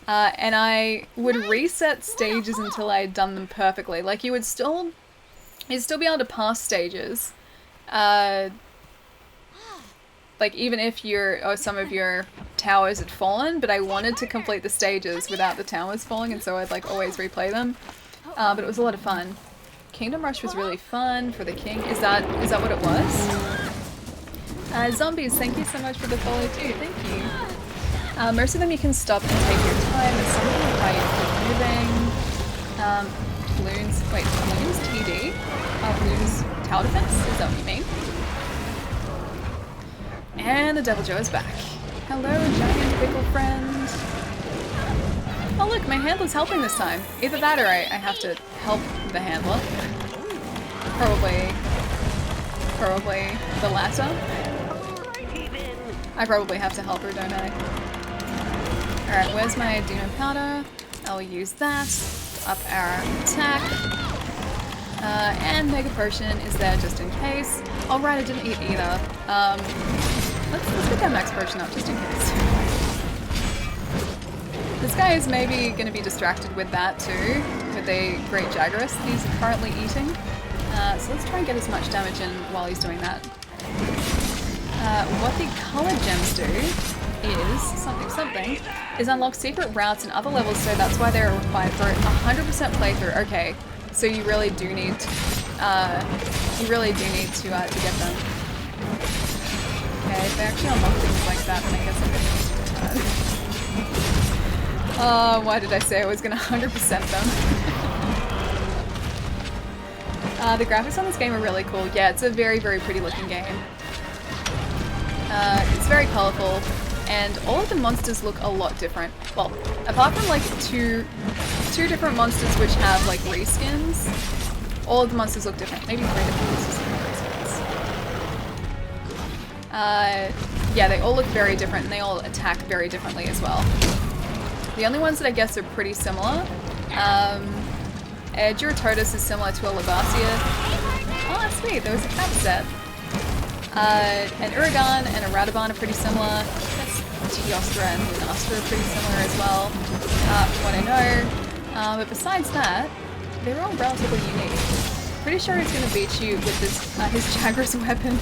And I would reset stages until I had done them perfectly. Like, you'd still be able to pass stages. Like, even if some of your towers had fallen, but I wanted to complete the stages without the towers falling, and so I'd, like, always replay them. But it was a lot of fun. Kingdom Rush was really fun for the king. Is that what it was? Zombies, thank you so much for the follow too. Thank you. Most of them you can stop and take your time, and some of them require you to keep moving. Bloons TD? Bloons Tower Defense? Is that what you mean? And the Deviljho is back. Hello, giant pickle friend. Oh look, my handler's helping this time. Either that or I have to help the handler. Probably the latter. I probably have to help her, don't I? Alright, where's my demon powder? I'll use that to up our attack. And Mega Potion is there just in case. Oh right, I didn't eat either. Let's get that Max Potion up just in case. This guy is maybe going to be distracted with that too, with a Great Jagras that he's currently eating. So let's try and get as much damage in while he's doing that. What the colored gems do is something is unlock secret routes and other levels, so that's why they're required for a 100% playthrough. Okay, so you really do need to get them. Okay, if they actually unlock things like that, then I guess I'm gonna need to why did I say I was gonna 100% them? The graphics on this game are really cool. Yeah, it's a very, very pretty looking game. It's very colorful, and all of the monsters look a lot different. Well, apart from like two different monsters which have like reskins, all of the monsters look different. Maybe 3 different monsters have reskins. Yeah, they all look very different, and they all attack very differently as well. The only ones that I guess are pretty similar, Duratotus is similar to a Levacia. Oh, that's sweet, there was a cat set. An Uragan and a Radaban are pretty similar. Teostra and Lunastra are pretty similar as well, from what I know. But besides that, they're all relatively unique. Pretty sure he's going to beat you with this, his Jagras weapon.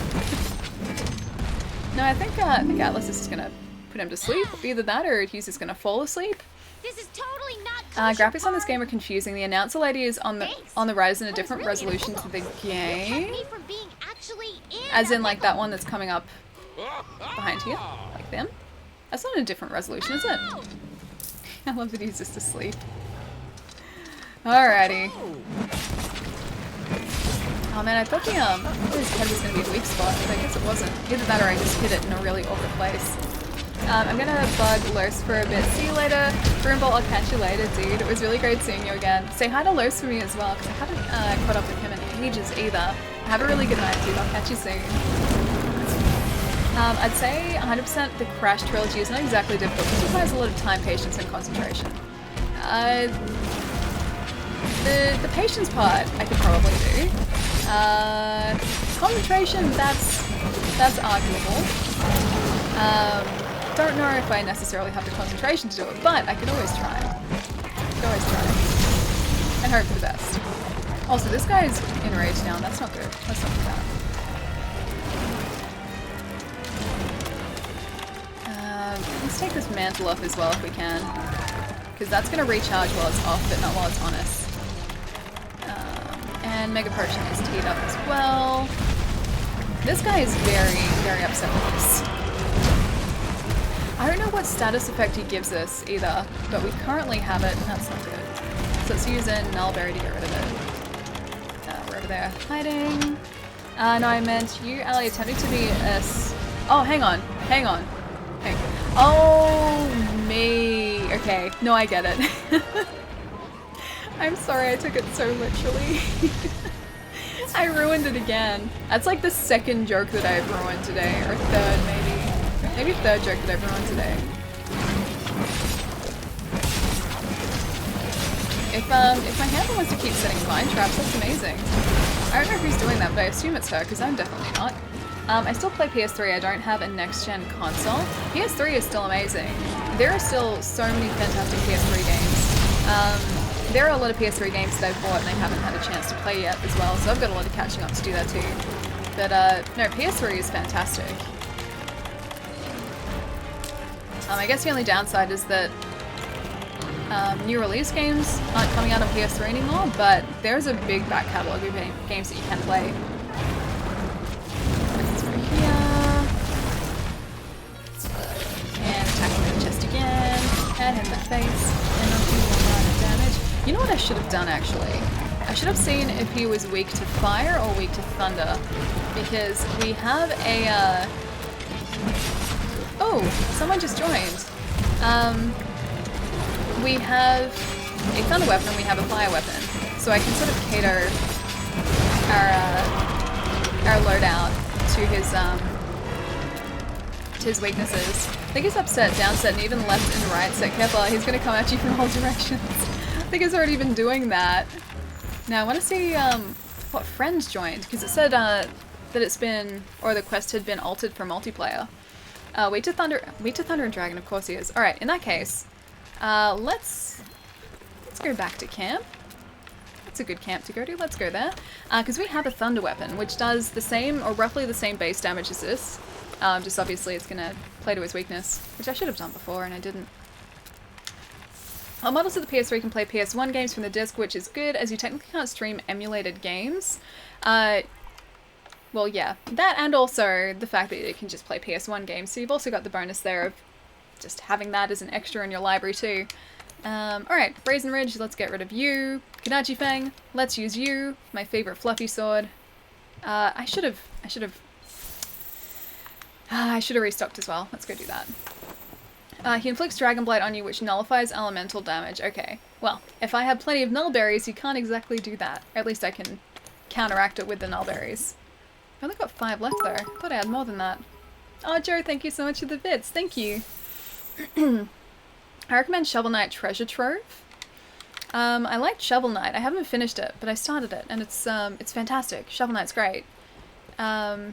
No, I think Atlas is just going to put him to sleep. Either that or he's just going to fall asleep. This is totally not graphics on this game are confusing. The announcer lady is on the rise in a different resolution to the game. As in like that one that's coming up behind here. Like them. That's not a different resolution, is it? I love that he's just asleep. Alrighty. Oh man, I thought his head was going to be a weak spot, but I guess it wasn't. Either that or I just hit it in a really awkward place. I'm gonna bug Los for a bit. See you later. Broombolt, I'll catch you later, dude. It was really great seeing you again. Say hi to Los for me as well, because I haven't caught up with him in ages either. Have a really good night, dude. I'll catch you soon. I'd say 100% the Crash trilogy is not exactly difficult. It requires a lot of time, patience, and concentration. The patience part I could probably do. Concentration, that's arguable. Don't know if I necessarily have the concentration to do it, but I could always try. And hope for the best. Also, this guy is enraged now, and that's not good. That's not good. Let's take this mantle off as well if we can. Because that's going to recharge while it's off, but not while it's on us. And Mega Potion is teed up as well. This guy is very, very upset with this. I don't know what status effect he gives us either, but we currently have it, and that's not good. So let's use a Nullberry to get rid of it. We're over there hiding. No, I meant you, Ali, attempting to be a oh, hang on. Oh, me. Okay, no, I get it. I'm sorry, I took it so literally. I ruined it again. That's like the second joke that I've ruined today, or third maybe. Maybe third joke that I've ruined today. If my handler wants to keep setting vine traps, that's amazing. I don't know if he's doing that, but I assume it's her, because I'm definitely not. I still play PS3, I don't have a next-gen console. PS3 is still amazing. There are still so many fantastic PS3 games. There are a lot of PS3 games that I've bought and I haven't had a chance to play yet as well, so I've got a lot of catching up to do that too. But no, PS3 is fantastic. I guess the only downside is that new release games aren't coming out on PS3 anymore, but there's a big back catalogue of games that you can play. This is right here. And attacking the chest again. And hit the face. And I'm doing a lot of damage. You know what I should have done actually? I should have seen if he was weak to fire or weak to thunder. Because we have a oh, someone just joined. We have a thunder weapon and we have a fire weapon. So I can sort of cater our loadout to his unlocked his weaknesses. I think he's upset, downset, and even left and right set. Careful, he's gonna come at you from all directions. I think he's already been doing that. Now I want to see what friends joined, because it said that it's been, or the quest had been altered for multiplayer. Wait to Thunder and Dragon, of course he is. Alright, in that case, let's go back to camp. That's a good camp to go to. Let's go there. Because we have a thunder weapon, which does the same, or roughly the same base damage as this. Just obviously it's going to play to his weakness, which I should have done before and I didn't. Our models of the PS3 can play PS1 games from the disc, which is good, as you technically can't stream emulated games. Well, yeah, that, and also the fact that it can just play PS1 games, so you've also got the bonus there of just having that as an extra in your library too. Alright, Brazen Ridge, let's get rid of you. Kanachi Fang, let's use you, my favorite fluffy sword. I should have restocked as well. Let's go do that. He inflicts Dragon Blight on you, which nullifies elemental damage. Okay, well, if I have plenty of null berries, you can't exactly do that. Or at least I can counteract it with the null berries. I've only got 5 left though. Thought I had more than that. Oh, Joe, thank you so much for the bits. Thank you. I recommend Shovel Knight Treasure Trove. I liked Shovel Knight. I haven't finished it, but I started it, and it's fantastic. Shovel Knight's great. I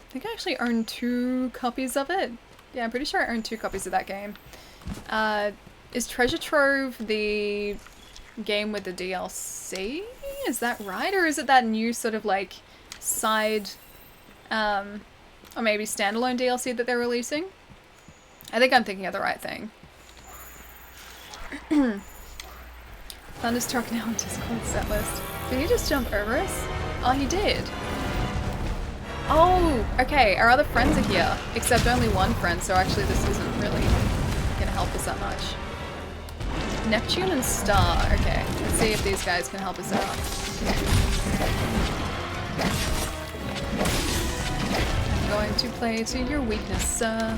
think I actually own 2 copies of it. Yeah, I'm pretty sure I own 2 copies of that game. Is Treasure Trove the game with the DLC? Is that right? Or is it that new sort of like side, or maybe standalone DLC that they're releasing? I think I'm thinking of the right thing. Thunderstruck now on Discord set list. Did he just jump over us? Oh, he did. Oh, okay, our other friends are here, except only one friend, so actually this isn't really gonna help us that much. Neptune and Star, okay, let's see if these guys can help us out. I'm going to play to your weakness, sir.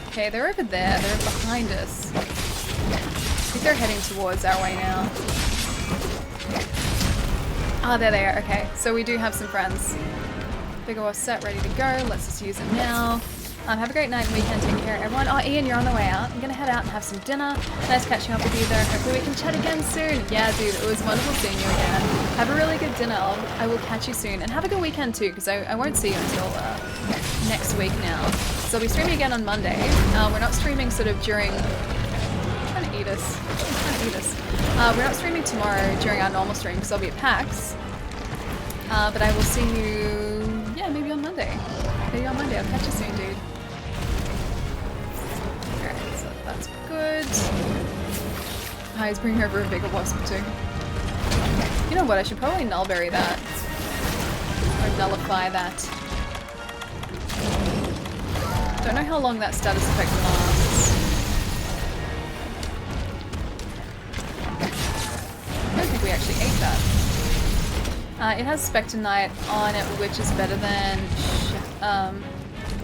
Okay, they're over there, they're behind us. I think they're heading towards our way now. Ah, there they are. Okay, so we do have some friends. Big ore set, ready to go. Let's just use it now. Have a great night and weekend. Take care, everyone. Oh, Ian, you're on the way out. I'm gonna head out and have some dinner. Nice catching up with you there. Hopefully we can chat again soon. Yeah, dude, it was wonderful seeing you again. Have a really good dinner. I will catch you soon. And have a good weekend too, because I won't see you until next week now. So I'll be streaming again on Monday. We're not streaming sort of during... Trying to eat us. We're not streaming tomorrow during our normal stream because I'll be at PAX. But I will see you, yeah, maybe on Monday. Maybe on Monday. I'll catch you soon, dude. Alright, so that's good. Oh, he's bringing over a bigger wasp too. You know what? I should probably nullberry that. Or nullify that. Don't know how long that status effect lasts. I don't think we actually ate that. It has Spectre Knight on it, which is better than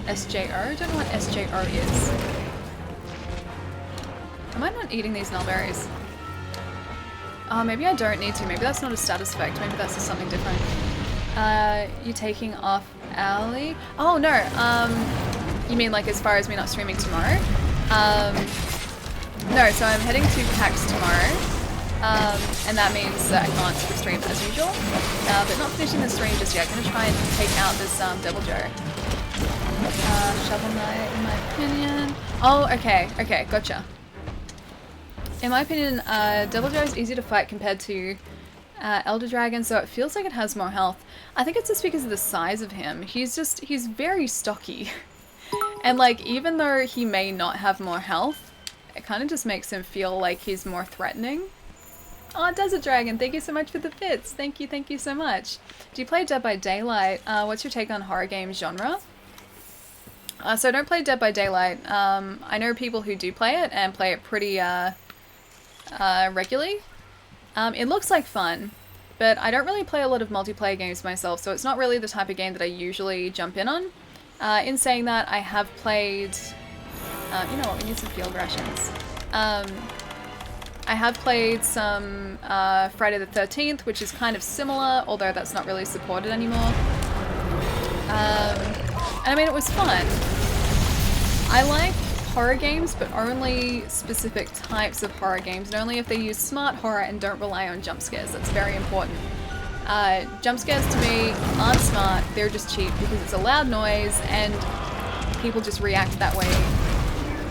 SJO. I don't know what SJO is. Am I not eating these nullberries? Oh, maybe I don't need to. Maybe that's not a status effect. Maybe that's just something different. You taking off Ally? Oh, no. You mean like as far as me not streaming tomorrow? No, so I'm heading to PAX tomorrow. And that means that I can't stream as usual, but not finishing the stream just yet. I'm going to try and take out this Deviljho. Shovel Knight, in my opinion. Oh, okay, gotcha. In my opinion, Deviljho is easier to fight compared to Elder Dragon, so it feels like it has more health. I think it's just because of the size of him. He's very stocky. And like, even though he may not have more health, it kind of just makes him feel like he's more threatening. Oh, Desert Dragon, thank you so much for the bits. Thank you so much. Do you play Dead by Daylight? What's your take on horror game genre? So I don't play Dead by Daylight. I know people who do play it and play it pretty regularly. It looks like fun, but I don't really play a lot of multiplayer games myself, so it's not really the type of game that I usually jump in on. In saying that, I have played... you know what, we need some field rations. I have played some Friday the 13th, which is kind of similar, although that's not really supported anymore. And I mean, it was fun. I like horror games, but only specific types of horror games, and only if they use smart horror and don't rely on jump scares. That's very important. Jump scares to me aren't smart, they're just cheap because it's a loud noise and people just react that way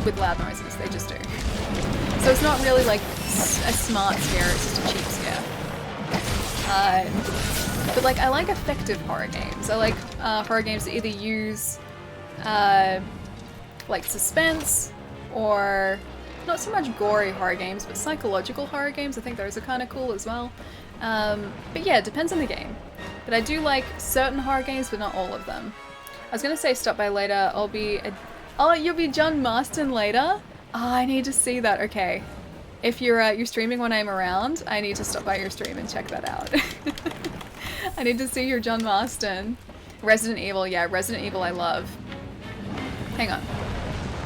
with loud noises, they just do. So it's not really like a smart scare, it's just a cheap scare. But like, I like effective horror games. I like horror games that either use like suspense or not so much gory horror games, but psychological horror games. I think those are kind of cool as well. But yeah, it depends on the game. But I do like certain horror games, but not all of them. I was gonna say stop by later. Oh, you'll be John Marston later? Oh, I need to see that. Okay. If you're streaming when I'm around, I need to stop by your stream and check that out. I need to see your John Marston. Resident Evil, yeah, Resident Evil I love. Hang on.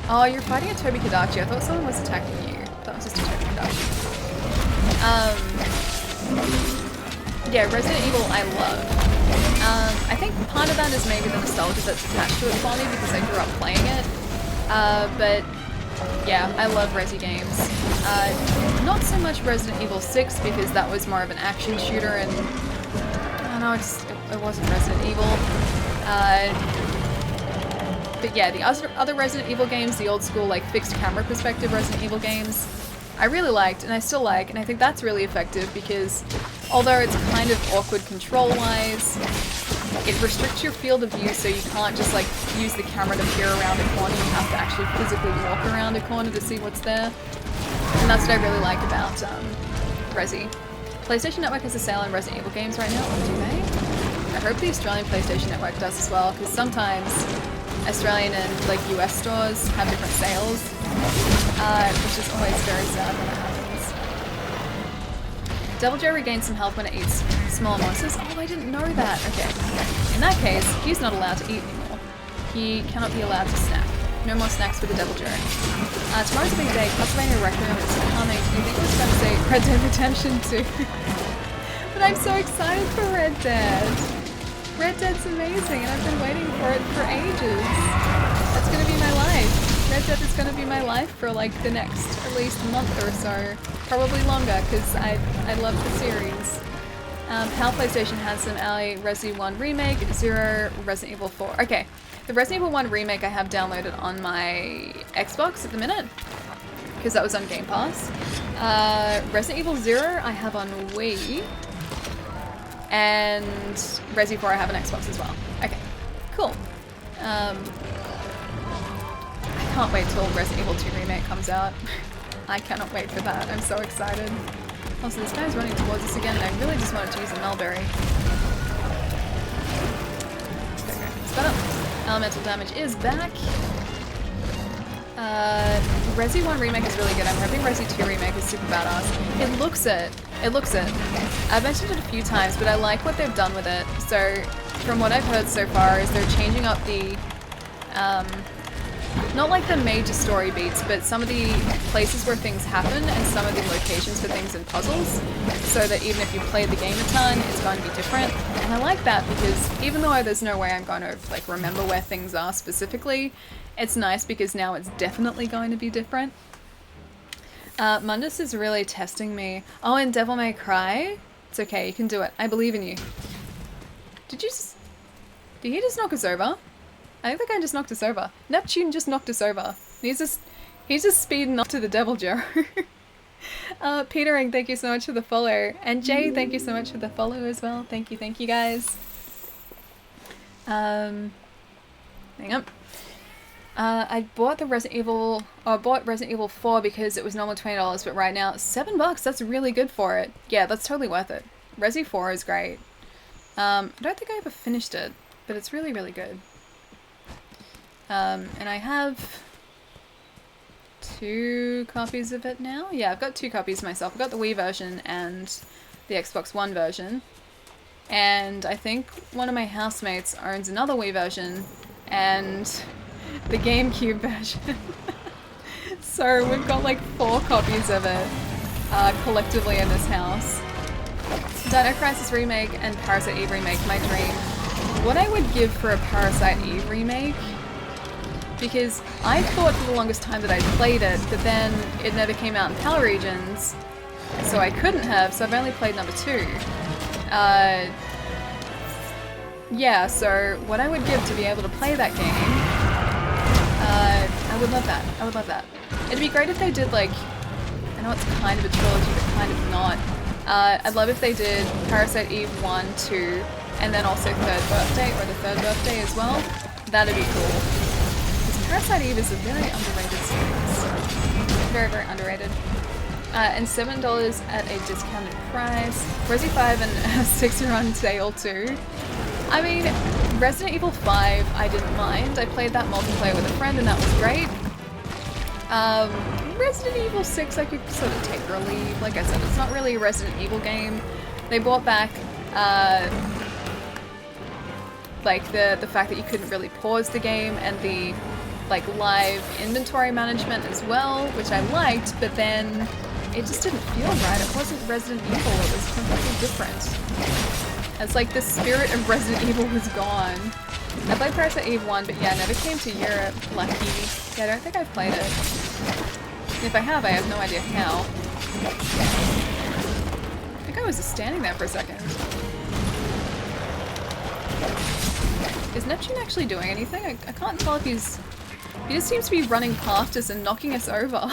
Oh, you're fighting a Toby Kadachi. I thought someone was attacking you. That was just a Toby Kadachi. Yeah, Resident Evil I love. I think part of that is maybe the nostalgia that's attached to it for me because I grew up playing it. But yeah, I love Resi games. Not so much Resident Evil 6 because that was more of an action shooter and I don't know, it wasn't Resident Evil. But yeah, the other Resident Evil games, the old school like fixed camera perspective Resident Evil games, I really liked and I still like, and I think that's really effective because although it's kind of awkward control-wise, it restricts your field of view so you can't just like use the camera to peer around a corner, you have to actually physically walk around a corner to see what's there. And that's what I really like about Resi. PlayStation Network has a sale on Resident Evil games right now, or do they? I hope the Australian PlayStation Network does as well, because sometimes Australian and like US stores have different sales, which is always very sad when it happens. Deviljho regains some health when it eats smaller monsters. Oh, I didn't know that. Okay. In that case, he's not allowed to eat anymore. He cannot be allowed to snack. No more snacks for the Deviljho. Tomorrow's a big day. Castlevania Requiem is coming. Do you think it was going to say Red Dead Redemption 2? But I'm so excited for Red Dead. Red Dead's amazing and I've been waiting for it for ages. That's gonna be my life. Red Dead is gonna be my life for like the next at least month or so. Probably longer because I love the series. PAL PlayStation has some Ali Resi 1 Remake, 0, Resident Evil 4. Okay, the Resident Evil 1 Remake I have downloaded on my Xbox at the minute because that was on Game Pass. Resident Evil 0 I have on Wii. And Resi 4 I have an Xbox as well. Okay, cool. I can't wait till Resident Evil 2 Remake comes out. I cannot wait for that. I'm so excited. Also, this guy's running towards us again and I really just wanted to use a Mulberry. Okay, sped up. Elemental damage is back. Resi 1 Remake is really good. I'm hoping Resi 2 Remake is super badass. It looks it. I've mentioned it a few times, but I like what they've done with it. So, from what I've heard so far, is they're changing up the, not like the major story beats, but some of the places where things happen and some of the locations for things and puzzles, so that even if you play the game a ton, it's going to be different. And I like that because even though there's no way I'm going to like remember where things are specifically, it's nice because now it's definitely going to be different. Mundus is really testing me. Oh, and Devil May Cry? It's okay, you can do it. I believe in you. Did he just knock us over? I think the guy just knocked us over. Neptune just knocked us over. He's just speeding up to the Deviljho. Petering, thank you so much for the follow. And Jay, thank you so much for the follow as well. Thank you guys. Hang on. I bought Resident Evil 4 because it was normally $20, but right now $7. That's really good for it. Yeah, that's totally worth it. Resi 4 is great. I don't think I ever finished it, but it's really, really good. And I have 2 copies of it now. Yeah, I've got 2 copies myself. I've got the Wii version and the Xbox One version. And I think one of my housemates owns another Wii version and the GameCube version. So we've got like 4 copies of it collectively in this house. Dino Crisis Remake and Parasite Eve Remake, my dream. what I would give for a Parasite Eve remake, because I thought for the longest time that I'd played it, but then it never came out in PAL regions, so I couldn't have, so I've only played number 2. Yeah, so what I would give to be able to play that game, I would love that. I would love that. It'd be great if they did, like, I know it's kind of a trilogy, but kind of not. I'd love if they did Parasite Eve 1, 2, and then also Third Birthday, or the Third Birthday as well. That'd be cool. Because Parasite Eve is a very underrated series. Very, very underrated. And $7 at a discounted price. Resi 5 and 6 are on sale too. I mean, Resident Evil 5 I didn't mind. I played that multiplayer with a friend and that was great. Resident Evil 6 I could sort of take or leave. Like I said, it's not really a Resident Evil game. They brought back like the fact that you couldn't really pause the game and the like live inventory management as well, which I liked, but then it just didn't feel right. It wasn't Resident Evil, it was completely different. It's like the spirit of Resident Evil was gone. I played Parasite Eve 1, but yeah, never came to Europe. Lucky. Yeah, I don't think I've played it. If I have no idea how. I think I was just standing there for a second. Is Neptune actually doing anything? I can't tell if he's... He just seems to be running past us and knocking us over.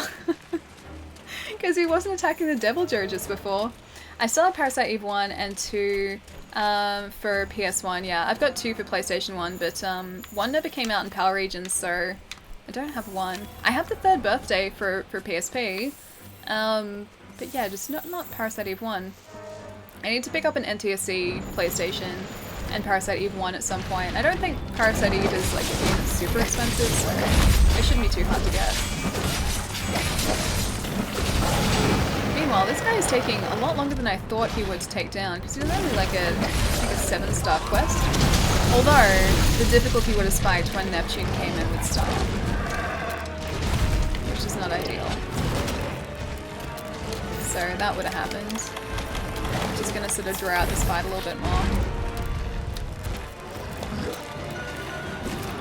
Because he wasn't attacking the Deviljho just before. I still have Parasite Eve 1 and 2 for PS1, yeah. I've got 2 for PlayStation 1, but 1 never came out in PAL regions, so I don't have 1. I have the Third Birthday for PSP, but yeah, just not Parasite Eve 1. I need to pick up an NTSC PlayStation and Parasite Eve 1 at some point. I don't think Parasite Eve is like super expensive, so it shouldn't be too hard to get. Meanwhile, this guy is taking a lot longer than I thought he would to take down, because he was only like a 7-star quest. Although, the difficulty would have spiked when Neptune came in with stuff. Which is not ideal. So that would have happened. I'm just gonna sort of draw out this fight a little bit more.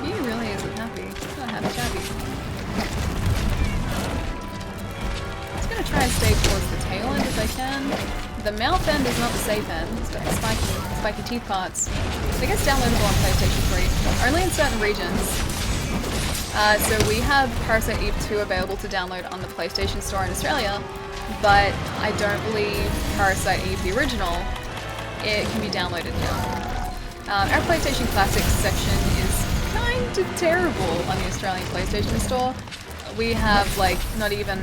He really isn't happy. He's not happy chappy. I'm gonna try and stay towards the tail end if I can. The mouth end is not the safe end. It's got spiky teeth parts. I guess downloadable on PlayStation 3. Only in certain regions. So we have Parasite Eve 2 available to download on the PlayStation Store in Australia, but I don't believe Parasite Eve, the original, it can be downloaded here. Our PlayStation Classics section is kind of terrible on the Australian PlayStation Store. We have like not even,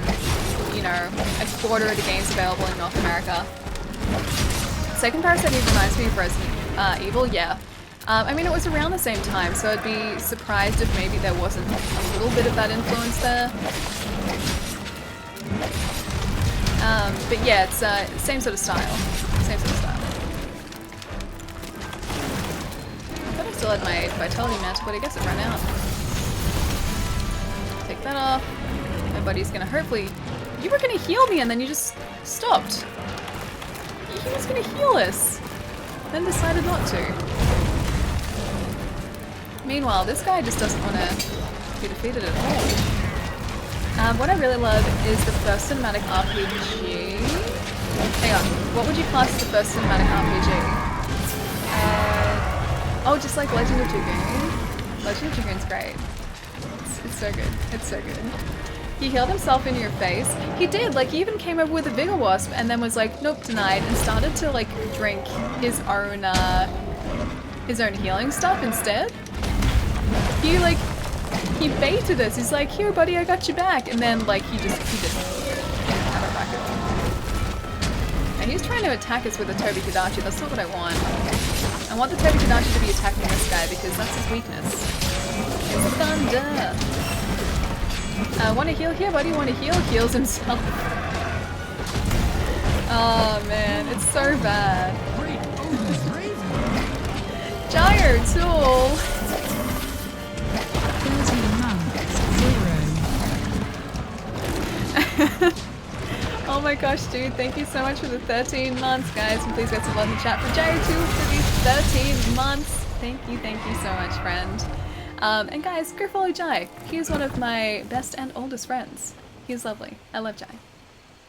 you know, a quarter of the games available in North America. Second Parasite Eve reminds me of Resident Evil, yeah. I mean, it was around the same time, so I'd be surprised if maybe there wasn't a little bit of that influence there. But yeah, it's same sort of style. Same sort of style. I thought I still had my Vitality Mantle, but I guess it ran out. Take that off. My buddy's gonna hopefully... You were gonna heal me and then you just stopped. He was gonna heal us, then decided not to. Meanwhile, this guy just doesn't want to be defeated at all. What I really love is the first cinematic RPG. Hang on, what would you class as the first cinematic RPG? Oh, just like Legend of Dragoon. Legend of Dragoon's great. It's so good. It's so good. He healed himself in your face. He did, like he even came over with a Vigor Wasp and then was like, nope, denied, and started to like drink his own healing stuff instead. He baited us. He's like, here buddy, I got you back. And then like he didn't have it back at all. And he's trying to attack us with a Toby Kadachi. That's not what I want. I want the Toby Kadachi to be attacking this guy because that's his weakness. It's thunder. Want to heal here, buddy? Want to heal? Heals himself. Oh man, it's so bad. Gyro tool. 13 months, 0. Oh my gosh, dude, thank you so much for the 13 months, guys. And please get some love in the chat for Gyro tool for these 13 months. Thank you so much, friend. And guys, go follow Jai. He is one of my best and oldest friends. He's lovely. I love Jai.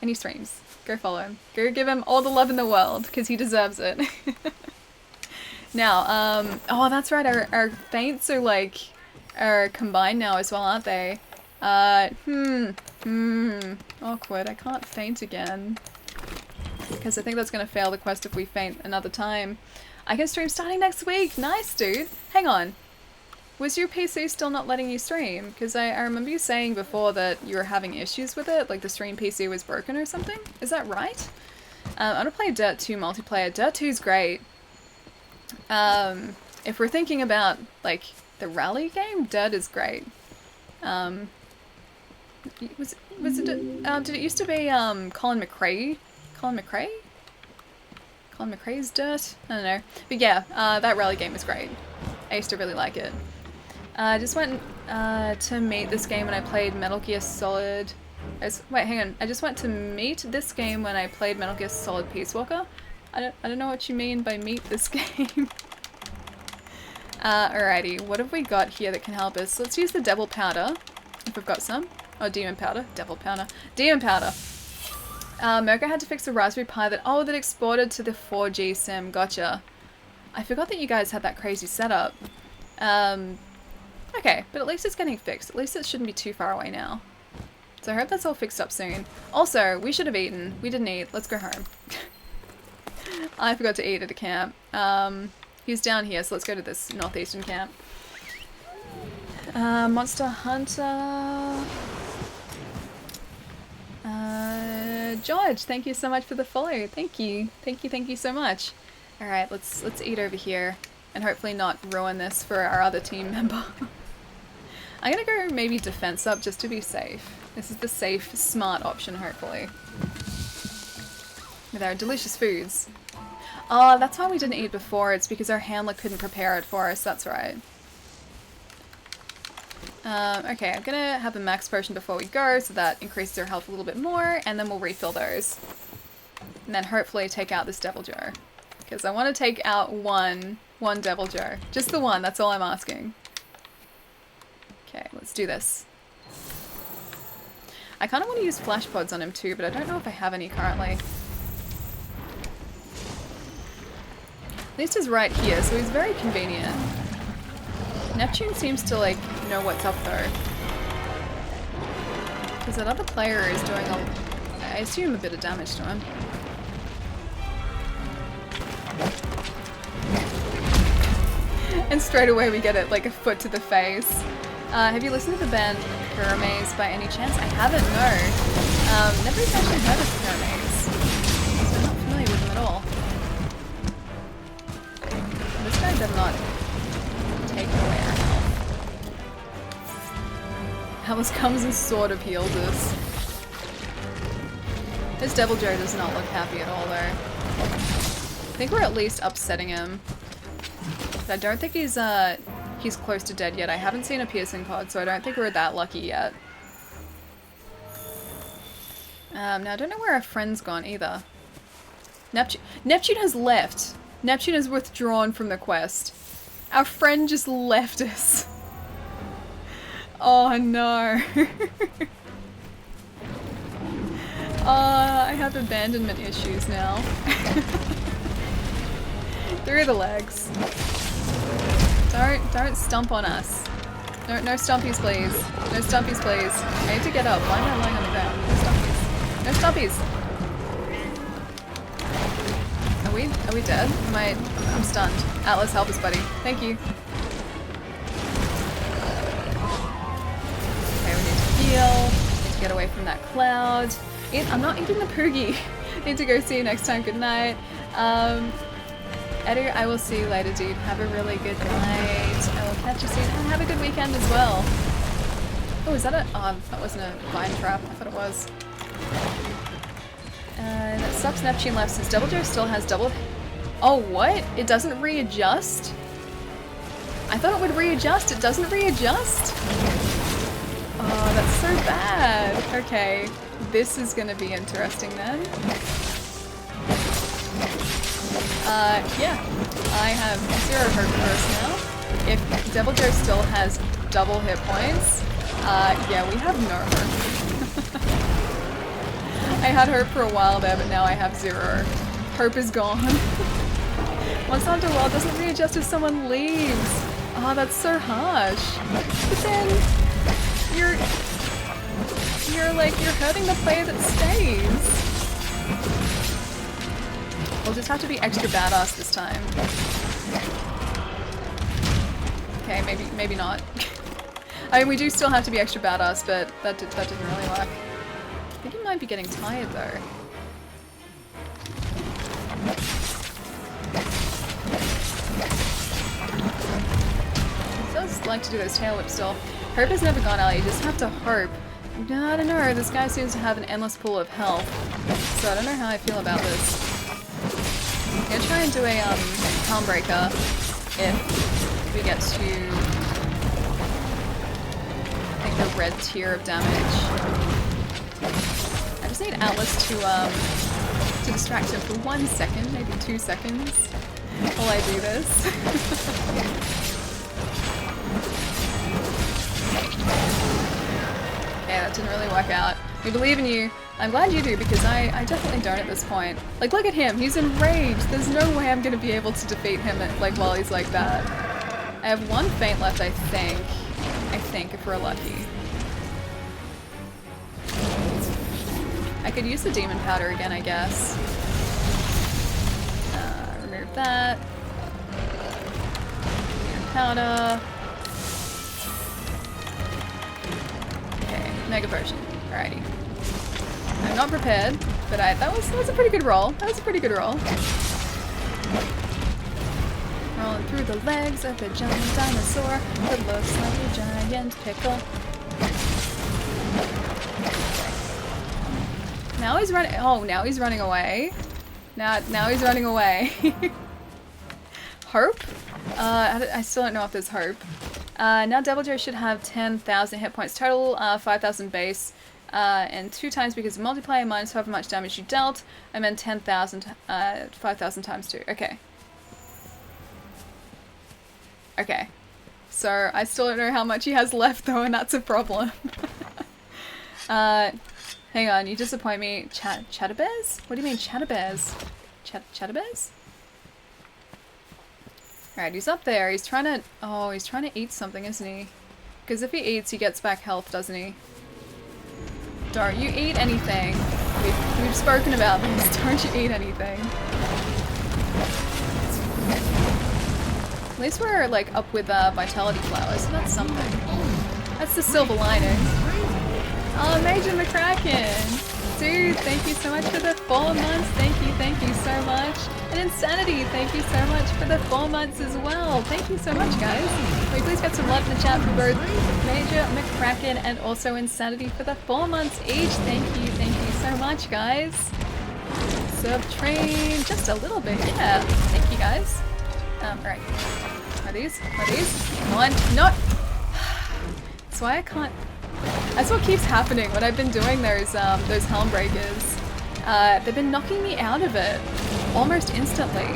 And he streams. Go follow him. Go give him all the love in the world, because he deserves it. Now, oh, that's right, our feints are like, are combined now as well, aren't they? Awkward. I can't feint again. Because I think that's going to fail the quest if we feint another time. I can stream starting next week! Nice, dude! Hang on. Was your PC still not letting you stream? Because I remember you saying before that you were having issues with it, like the stream PC was broken or something? Is that right? I'm gonna play Dirt 2 multiplayer. Dirt 2's great. If we're thinking about, like, the rally game, Dirt is great. Did it used to be, Colin McRae? Colin McRae? Colin McRae's Dirt? I don't know. But yeah, that rally game was great. I used to really like it. I just went to meet this game when I played Metal Gear Solid... Wait, hang on. I just went to meet this game when I played Metal Gear Solid Peace Walker. I don't know what you mean by meet this game. Alrighty, what have we got here that can help us? Let's use the Devil Powder, if we've got some. Oh, Demon Powder. Devil Powder. Demon Powder! Mirko had to fix the Raspberry Pi that exported to the 4G sim. Gotcha. I forgot that you guys had that crazy setup. Okay, but at least it's getting fixed. At least it shouldn't be too far away now. So I hope that's all fixed up soon. Also, we should have eaten. We didn't eat. Let's go home. I forgot to eat at a camp. He's down here, so let's go to this northeastern camp. Monster Hunter... George, thank you so much for the follow. Thank you. Thank you so much. Alright, let's eat over here. And hopefully not ruin this for our other team member. I'm gonna go maybe defense up just to be safe. This is the safe, smart option, hopefully. With our delicious foods. Oh, that's why we didn't eat before. It's because our handler couldn't prepare it for us. That's right. Okay, I'm gonna have a max potion before we go, so that increases our health a little bit more, and then we'll refill those. And then hopefully take out this Deviljho. Because I want to take out one Deviljho. Just the one, that's all I'm asking. Okay, let's do this. I kind of want to use flash pods on him too, but I don't know if I have any currently. At least he's right here, so he's very convenient. Neptune seems to, like, know what's up though. Because that other player is doing I assume a bit of damage to him. And straight away we get it, like, a foot to the face. Have you listened to the band Pyrames by any chance? I haven't, no. Never even actually heard of Pyrames. So I'm not familiar with them at all. This guy did not take away our health. Alice comes and sort of heals us. This Deviljho does not look happy at all though. I think we're at least upsetting him. But I don't think he's close to dead yet. I haven't seen a piercing pod, so I don't think we're that lucky yet. Now I don't know where our friend's gone either. Neptune has left. Neptune has withdrawn from the quest. Our friend just left us. Oh no. I have abandonment issues now. Through the legs. Don't stump on us. No stumpies, please. No stumpies, please. I need to get up. Why am I lying on the ground? No stumpies. No stumpies. Are we dead? I'm stunned. Atlas, help us, buddy. Thank you. Okay, we need to heal. Need to get away from that cloud. I'm not eating the poogie. Need to go see you next time. Good night. Edu, I will see you later, dude. Have a really good night. I will catch you soon. And have a good weekend as well. Oh, is that a... Oh, that wasn't a vine trap. I thought it was. That sucks Neptune left since Deviljho still has double... Oh, what? It doesn't readjust? I thought it would readjust. It doesn't readjust? Oh, that's so bad. Okay. This is gonna be interesting then. Yeah. I have 0 hurt first now. If Deviljho still has double hit points, yeah, we have no hope. I had hope for a while there, but now I have 0. Hope is gone. Monster Hunter World doesn't readjust if someone leaves. Oh, that's so harsh. But then you're hurting the player that stays. We'll just have to be extra badass this time. Okay, maybe not. I mean, we do still have to be extra badass, but that didn't really work. I think he might be getting tired though. He does like to do those tail whips still. Hope has never gone out, you just have to hope. I don't know, this guy seems to have an endless pool of health. So I don't know how I feel about this. I'm gonna try and do a Helmbreaker if we get to I think the red tier of damage. I just need Atlas to distract him for 1 second, maybe 2 seconds while I do this. Okay, that didn't really work out. We believe in you. I'm glad you do, because I definitely don't at this point. Like, look at him, he's enraged. There's no way I'm gonna be able to defeat him while he's like that. I have 1 feint left, I think. If we're lucky. I could use the demon powder again, I guess. Remove that. Demon powder. Okay, mega potion. Alrighty. I'm not prepared, but that was a pretty good roll. That was a pretty good roll. Rolling through the legs of a giant dinosaur that looks like a giant pickle. Now he's running. Oh, now he's running away. Now he's running away. Hope? I still don't know if there's hope. Now Deviljho should have 10,000 hit points total, 5,000 base, and 2 times because of multiplier minus however much damage you dealt, and then 10,000, 5,000 times 2. Okay. Okay. So I still don't know how much he has left though, and that's a problem. Hang on, you disappoint me. Chatterbears? What do you mean chatterbears? Chatterbears? Alright, he's up there. He's trying to... Oh, he's trying to eat something, isn't he? Because if he eats, he gets back health, doesn't he? Don't you eat anything. We've spoken about this. Don't you eat anything. At least we're, like, up with vitality flowers, so that's something. That's the silver lining. Oh, Major McCracken! Dude, thank you so much for the 4 months. Thank you so much. And Insanity, thank you so much for the 4 months as well. Thank you so much, guys. Can we please get some love in the chat for both Major McCracken and also Insanity for the 4 months each. Thank you so much, guys. Sub-train, just a little bit, yeah. Thank you, guys. Alright. Are these? Come on. No! That's why I can't... That's what keeps happening when I've been doing those Helmbreakers. They've been knocking me out of it almost instantly.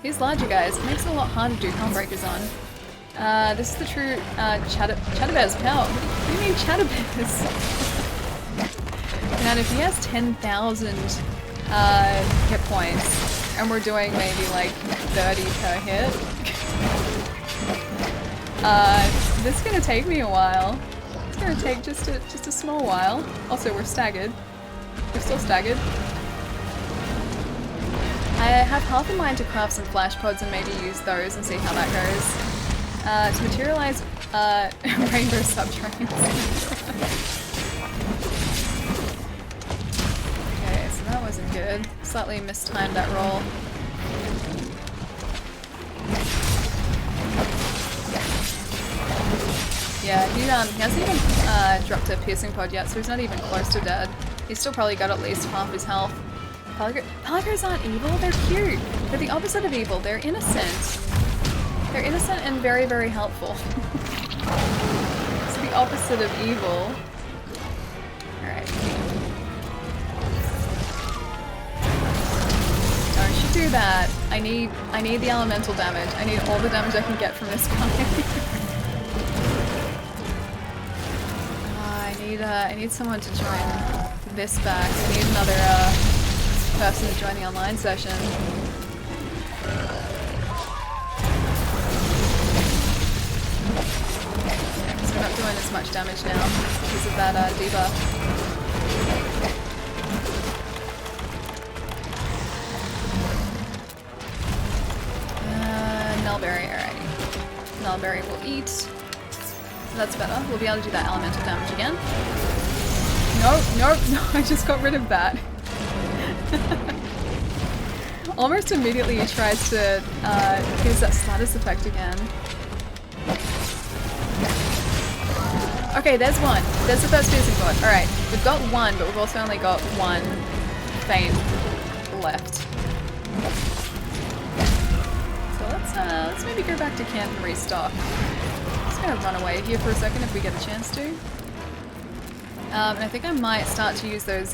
These larger guys, it makes it a lot harder to do Helmbreakers on. This is the true Chatterbear's power. What do you mean Chatterbears? And if he has 10,000 hit points, and we're doing maybe like 30 per hit, this is gonna take me a while. It's gonna take just a small while. Also, we're staggered. We're still staggered. I have half in mind to craft some flash pods and maybe use those and see how that goes. To materialize rainbow subtrains. Okay, so that wasn't good. Slightly mistimed that roll. Yeah, he hasn't even dropped a piercing pod yet, so he's not even close to dead. He's still probably got at least half his health. Peligros aren't evil, they're cute. They're the opposite of evil, they're innocent. They're innocent and very, very helpful. It's the opposite of evil. Alright. Don't you do that, I need the elemental damage. I need all the damage I can get from this guy. I need someone to join this back. I need another person to join the online session. So we're not doing as much damage now because of that debuff. Nullberry, alrighty. Nullberry will eat. So that's better. We'll be able to do that elemental damage again. No, I just got rid of that. Almost immediately he tries to use that status effect again. Okay, there's one. There's the first piercing bullet. Alright, we've got one, but we've also only got one feint left. So let's maybe go back to camp and restock. Just gonna run away here for a second if we get a chance to. And I think I might start to use those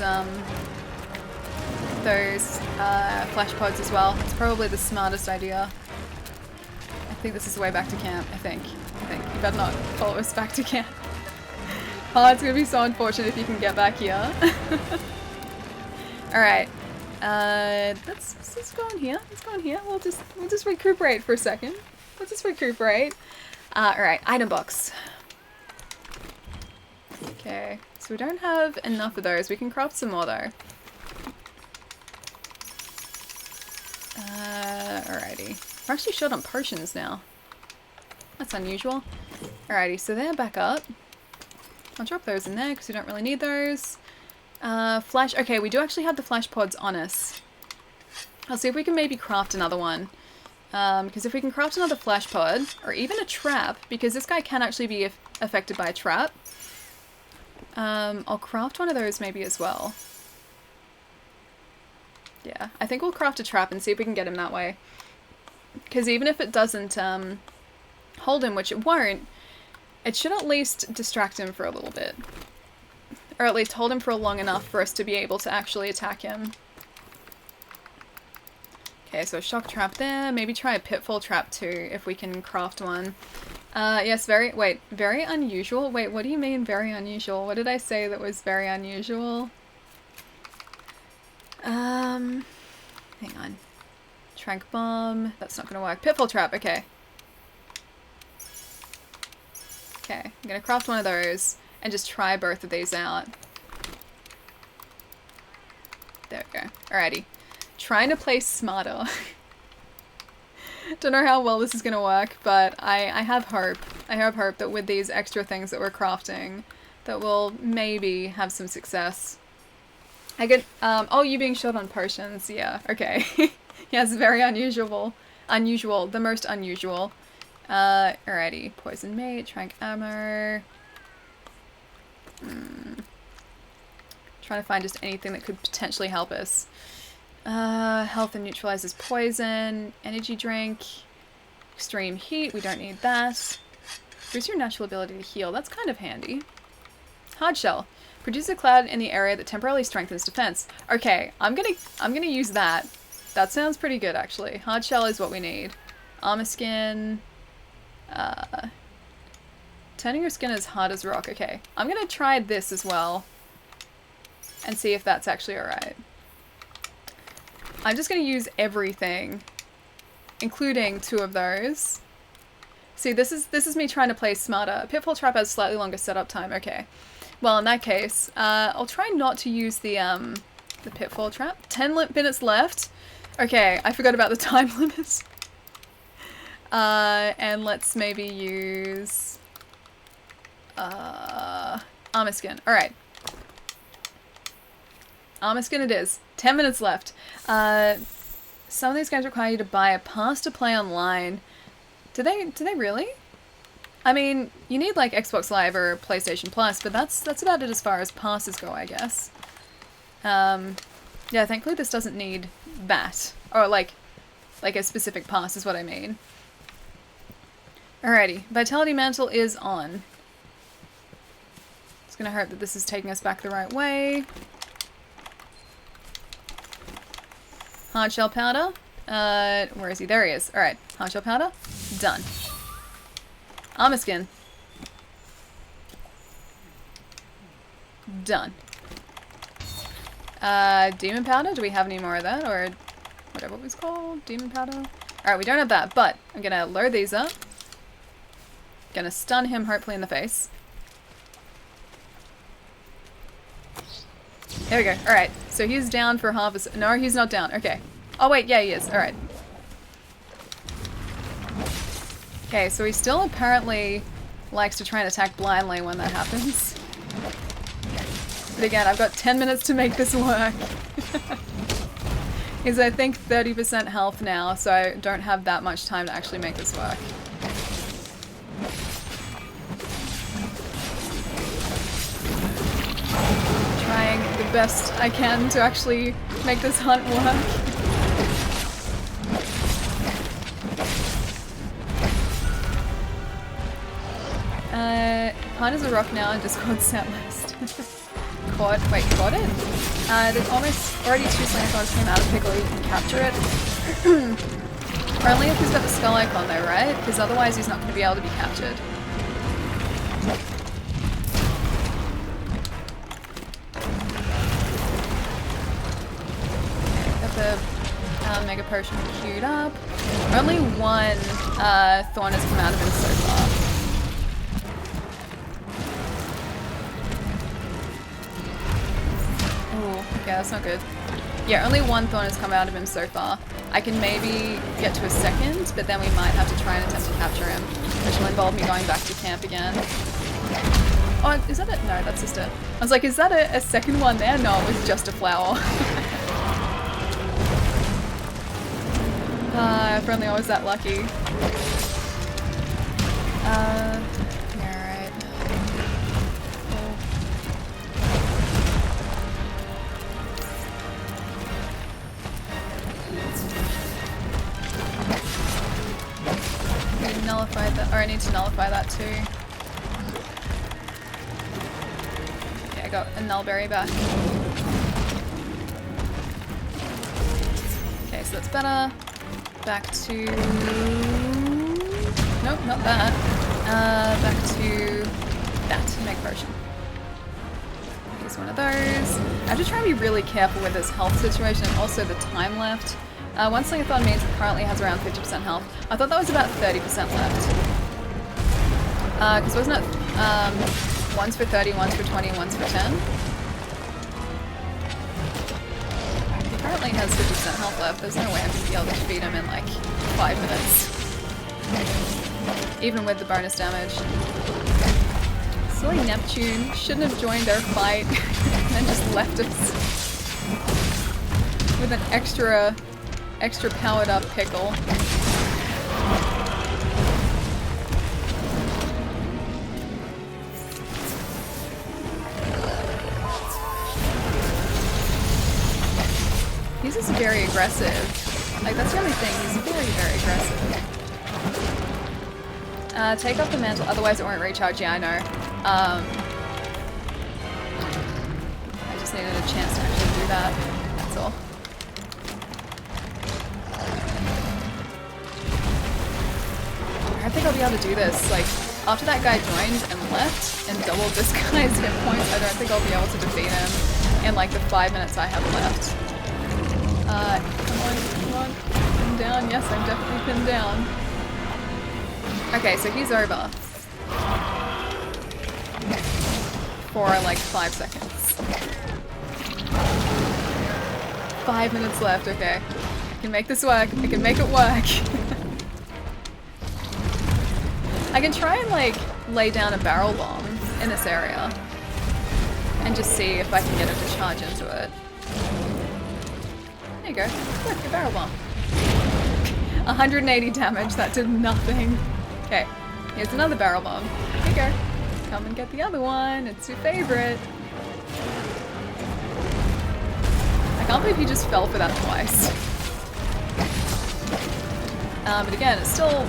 flash pods as well. It's probably the smartest idea. I think this is the way back to camp, I think. You better not follow us back to camp. Oh, it's gonna be so unfortunate if you can get back here. Alright. Let's go in here. Let's go in here. We'll just recuperate for a second. Let's just recuperate. Alright, item box. Okay, so we don't have enough of those. We can craft some more though. Alrighty. We're actually short on potions now. That's unusual. Alrighty, so they're back up. I'll drop those in there because we don't really need those. Flash. Okay, we do actually have the flash pods on us. I'll see if we can maybe craft another one. Because if we can craft another flash pod, or even a trap, because this guy can actually be affected by a trap. I'll craft one of those maybe as well. Yeah, I think we'll craft a trap and see if we can get him that way. Because even if it doesn't hold him, which it won't, it should at least distract him for a little bit. Or at least hold him for long enough for us to be able to actually attack him. Okay, so shock trap there. Maybe try a pitfall trap too, if we can craft one. Yes, very unusual? Wait, what do you mean very unusual? What did I say that was very unusual? Hang on. Trank bomb. That's not gonna work. Pitfall trap, okay. Okay, I'm gonna craft one of those and just try both of these out. There we go. Alrighty. Trying to play smarter. Don't know how well this is gonna work, but I have hope. I have hope that with these extra things that we're crafting, that we'll maybe have some success. I get, oh, you being short on potions, yeah, okay. Yes, very unusual. Unusual, the most unusual. Alrighty, poison mate, trank ammo. Trying to find just anything that could potentially help us. Health and neutralizes poison, energy drink, extreme heat, we don't need that. Boost your natural ability to heal, that's kind of handy. Hard shell. Produce a cloud in the area that temporarily strengthens defense. Okay, I'm gonna use that. That sounds pretty good actually. Hard shell is what we need. Armor skin. Turning your skin as hard as rock. Okay, I'm gonna try this as well and see if that's actually alright. I'm just gonna use everything, including 2 of those. See, this is me trying to play smarter. Pitfall trap has slightly longer setup time. Okay, well in that case, I'll try not to use the pitfall trap. 10 minutes left. Okay, I forgot about the time limit. And let's maybe use armor skin. Alright. Armor skin it is. 10 minutes left. Some of these games require you to buy a pass to play online. Do they really? I mean, you need like Xbox Live or PlayStation Plus, but that's about it as far as passes go, I guess. Yeah, thankfully this doesn't need that. Or like a specific pass is what I mean. Alrighty, Vitality Mantle is on. Just gonna hope that this is taking us back the right way. Hard shell powder. Where is he? There he is. Alright, hard shell powder. Done. Armor skin. Done. Demon powder? Do we have any more of that? Or whatever it was called? Demon powder? Alright, we don't have that, but I'm gonna load these up. Gonna stun him, hopefully, in the face. There we go. Alright, so he's down for half a no, he's not down. Okay. Oh, wait, yeah, he is. Alright. Okay, so he still apparently likes to try and attack blindly when that happens. But again, I've got 10 minutes to make this work. He's, I think, 30% health now, so I don't have that much time to actually make this work. Trying the best I can to actually make this hunt work. Hunt is a rock now in Discord set list. Caught it? There's almost already 2 Slanthorns came out of Pickle, you can capture it. Only if he's got the skull icon though, right? Because otherwise he's not going to be able to be captured. Got the Mega Potion queued up. Only 1 Thorn has come out of him so far. Okay, that's not good. Yeah, only 1 Thorn has come out of him so far. I can maybe get to a second, but then we might have to try and attempt to capture him, which will involve me going back to camp again. Oh, is that it? No, that's just it. I was like, is that a second one there? No, it was just a flower. If only I was that lucky. Nullify that, or I need to nullify that too. Okay, I got a nullberry back. Okay, so that's better. Back to... Nope, not that. Back to that, Mega Potion. Use one of those. I have to try and be really careful with this health situation and also the time left. 1 Slingathon means it currently has around 50% health. I thought that was about 30% left. Because wasn't it one's for 30, one's for 20, one's for 10? He currently has 50% health left. There's no way I'm going to be able to defeat him in like 5 minutes. Even with the bonus damage. Silly Neptune shouldn't have joined our fight and then just left us with an extra powered up pickle. He's just very aggressive. Like, that's the only thing, he's very, very aggressive. Take off the mantle, otherwise it won't recharge. Yeah, I know. I just needed a chance to actually do that. That's all. I don't think I'll be able to do this. Like, after that guy joined and left and doubled this guy's hit points, I don't think I'll be able to defeat him in like the 5 minutes I have left. Come on. Pin down. Yes, I'm definitely pinned down. Okay, so he's over. For like 5 seconds. 5 minutes left, okay. I can make this work. I can make it work. I can try and like lay down a barrel bomb in this area and just see if I can get him to charge into it. There you go. Look, a barrel bomb. 180 damage, that did nothing. Okay, here's another barrel bomb. Here you go. Come and get the other one, it's your favorite. I can't believe he just fell for that twice. But again, it's still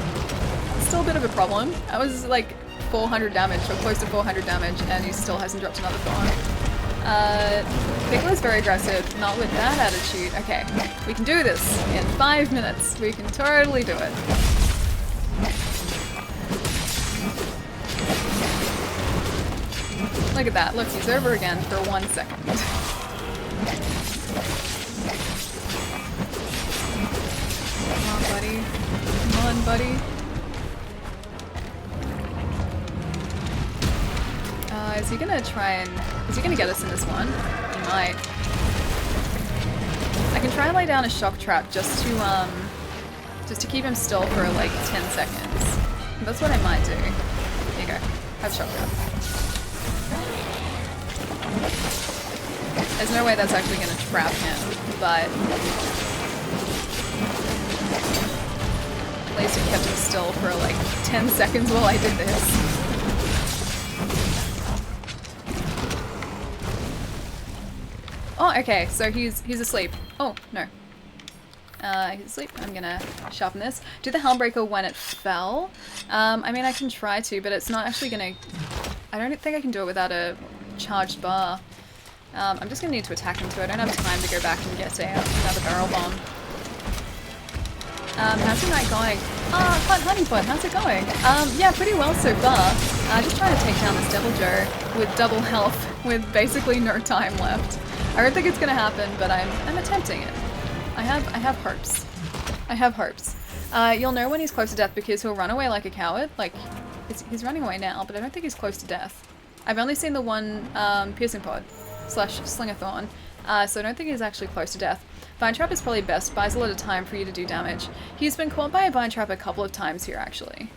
a bit of a problem. That was like 400 damage, or close to 400 damage, and he still hasn't dropped another thorn. Pickle is very aggressive, not with that attitude. Okay, we can do this in 5 minutes. We can totally do it. Look at that. Look, he's over again for 1 second. Come on, buddy. Come on, buddy. Is he gonna try and... Is he gonna get us in this one? He might. I can try and lay down a shock trap just to keep him still for like 10 seconds. That's what I might do. Here you go. Have shock trap. There's no way that's actually gonna trap him, but... At least it kept him still for like 10 seconds while I did this. Oh, okay, so he's asleep. Oh, no. He's asleep. I'm gonna sharpen this. Do the Helmbreaker when it fell? I mean, I can try to, but it's not actually gonna... I don't think I can do it without a charged bar. I'm just gonna need to attack him too. I don't have time to go back and get another barrel bomb. How's your night going? Honeypot, how's it going? Yeah, pretty well so far. Just trying to take down this Deviljho with double health with basically no time left. I don't think it's gonna happen, but I'm attempting it. I have hopes. I have hopes. You'll know when he's close to death because he'll run away like a coward. Like, he's running away now, but I don't think he's close to death. I've only seen the one piercing pod / slingathorn, so I don't think he's actually close to death. Vine Trap is probably best, buys a lot of time for you to do damage. He's been caught by a Vine Trap a couple of times here, actually.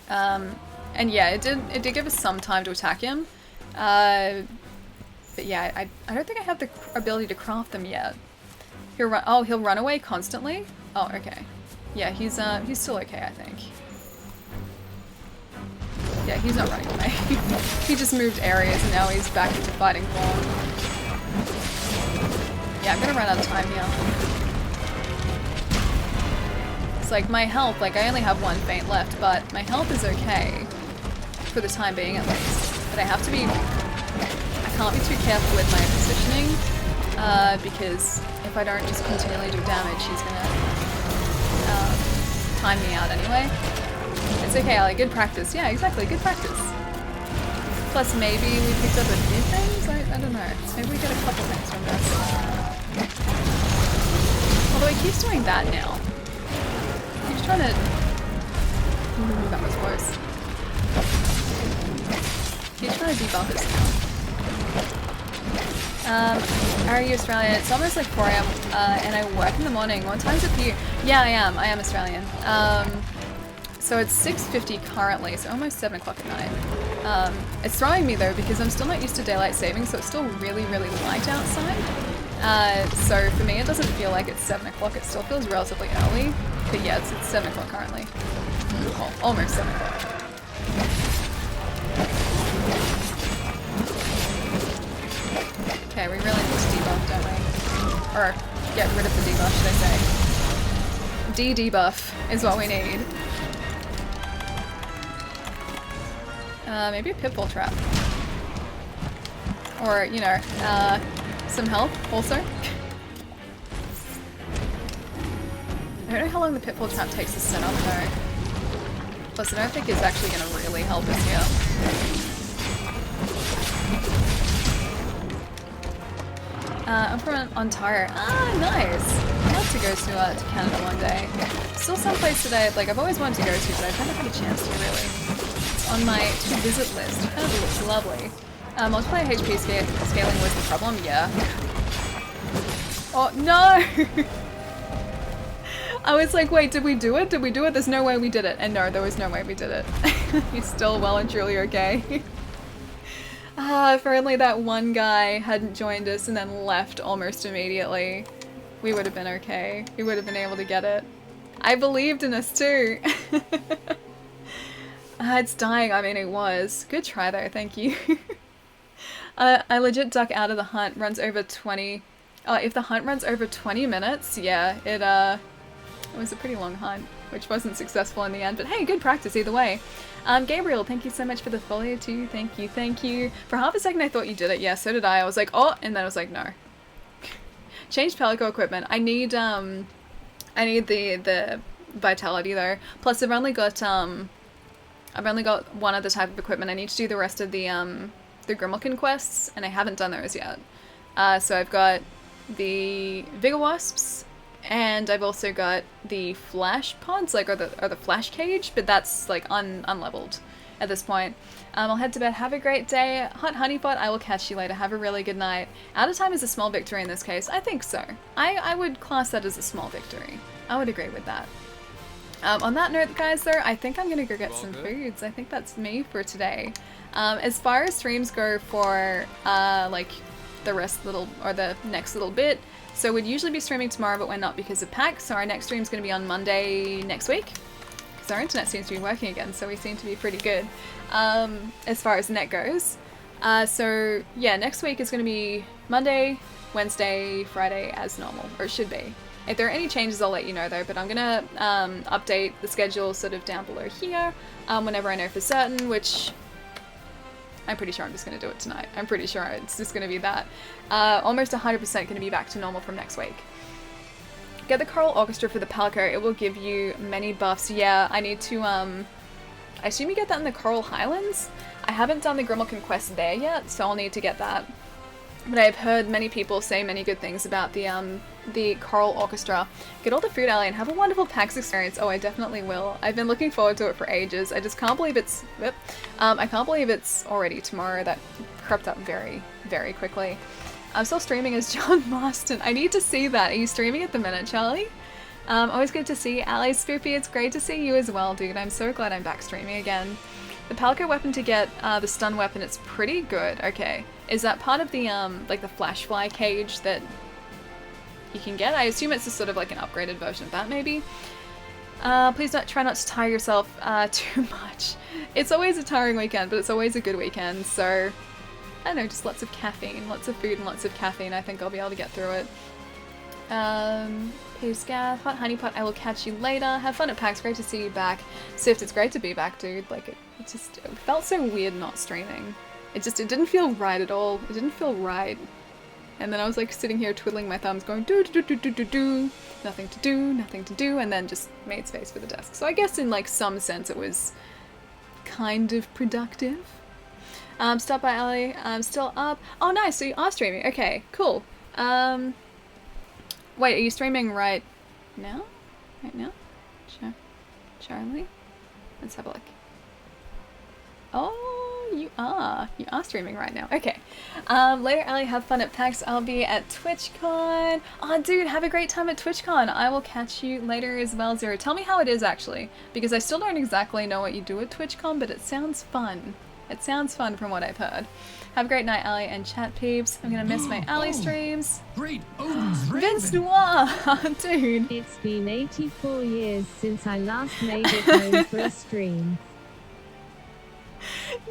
And yeah, it did give us some time to attack him. But yeah, I don't think I have the ability to craft them yet. He'll run away constantly? Oh, okay. Yeah, he's still okay, I think. Yeah, he's not running away. He just moved areas and now he's back into fighting form. Yeah, I'm gonna run out of time here. It's like my health, like I only have 1 feint left, but my health is okay. For the time being at least. But I have to be... I can't be too careful with my positioning, because if I don't just continually do damage, he's gonna time me out anyway. It's okay, Allie, good practice. Yeah, exactly, good practice. Plus maybe we picked up a few things? I don't know. Maybe we get a couple things from this. Although he keeps doing that now. He's trying to... Ooh, that was close. He's trying to debuff us now. Are you Australian? It's almost like 4 AM, and I work in the morning. What time's it for you? Yeah, I am Australian. So it's 6:50 currently, so almost 7 o'clock at night. It's throwing me though, because I'm still not used to daylight saving, so it's still really, really light outside. So for me, it doesn't feel like it's 7 o'clock, it still feels relatively early. But yeah, it's 7 o'clock currently. Oh, almost 7 o'clock. Okay, we really need to debuff, don't we? Or get rid of the debuff, should I say. De-debuff is what we need. Maybe a pitbull trap. Or, you know, some health also. I don't know how long the pitbull trap takes to set up though. Plus I don't think it's actually going to really help us here. I'm from Ontario. Ah, nice! I'd love to go to Canada one day. Still someplace that I've always wanted to go to, but I've never had a chance to really. It's on my to-visit list. It kind of looks lovely. Multiplayer HP scaling was the problem? Yeah. Oh, no! I was like, wait, did we do it? Did we do it? There's no way we did it. And no, there was no way we did it. He's still well and truly okay. If only that one guy hadn't joined us and then left almost immediately, we would have been okay. We would have been able to get it. I believed in us too. It's dying. I mean, it was. Good try though, thank you. I legit duck out of the hunt, runs over 20... if the hunt runs over 20 minutes, yeah, It was a pretty long hunt, which wasn't successful in the end, but hey, good practice either way. Gabriel, thank you so much for the follow too. Thank you, thank you. For half a second I thought you did it. Yeah, so did I. I was like, oh, and then I was like, no. Change Pelico equipment. I need the vitality though. Plus I've only got one other type of equipment. I need to do the rest of the Grimmelkin quests, and I haven't done those yet. So I've got the Vigor Wasps, and I've also got the Flash Pods, like, or the Flash Cage, but that's, like, unleveled at this point. I'll head to bed. Have a great day. Hot Honeypot, I will catch you later. Have a really good night. Out of time is a small victory in this case. I think so. I would class that as a small victory. I would agree with that. On that note, guys, though, I think I'm gonna go get some foods. I think that's me for today. As far as streams go for, like, the next little bit, so we'd usually be streaming tomorrow, but we're not because of PAX, so our next stream's gonna be on Monday next week, because our internet seems to be working again, so we seem to be pretty good, as far as net goes. So, yeah, next week is gonna be Monday, Wednesday, Friday, as normal, or it should be. If there are any changes, I'll let you know though, but I'm gonna update the schedule sort of down below here whenever I know for certain, which I'm pretty sure I'm just gonna do it tonight. I'm pretty sure it's just gonna be that. Almost 100% gonna be back to normal from next week. Get the Choral Orchestra for the Palico, it will give you many buffs. Yeah, I need to, I assume you get that in the Coral Highlands? I haven't done the Grimmelkin quest there yet, so I'll need to get that. But I've heard many people say many good things about the Choral Orchestra. Get all the food, Ali, and have a wonderful PAX experience. Oh, I definitely will. I've been looking forward to it for ages. I just can't believe it's... I can't believe it's already tomorrow. That crept up very, very quickly. I'm still streaming as John Marston. I need to see that. Are you streaming at the minute, Charlie? Always good to see you. Ali Spoopy, it's great to see you as well, dude. I'm so glad I'm back streaming again. The Palico weapon to get the stun weapon, it's pretty good. Okay. Is that part of the, like the Flashfly cage that you can get? I assume it's a sort of like an upgraded version of that, maybe? Please try not to tire yourself too much. It's always a tiring weekend, but it's always a good weekend, so... I don't know, just lots of caffeine, lots of food and lots of caffeine. I think I'll be able to get through it. Peace, Gath, Hot Honeypot, I will catch you later. Have fun at PAX, great to see you back. Sift, it's great to be back, dude. Like, it felt so weird not streaming. It didn't feel right at all. It didn't feel right. And then I was like sitting here twiddling my thumbs going do do do do do do, nothing to do, nothing to do, and then just made space for the desk. So I guess in like some sense it was kind of productive. Stop by Ali, I'm still up. Oh nice, so you are streaming. Okay, cool. Wait, are you streaming right now? Right now? Charlie? Let's have a look. Oh, you are streaming right now. Okay. Later, Ali, have fun at PAX. I'll be at TwitchCon. Oh, dude, have a great time at TwitchCon. I will catch you later as well, Zero. Tell me how it is, actually, because I still don't exactly know what you do at TwitchCon, but it sounds fun. It sounds fun from what I've heard. Have a great night, Ali, and chat peeps. I'm gonna miss my Ali streams. Great Odin's Vince Noir! Dude. It's been 84 years since I last made it home for a stream.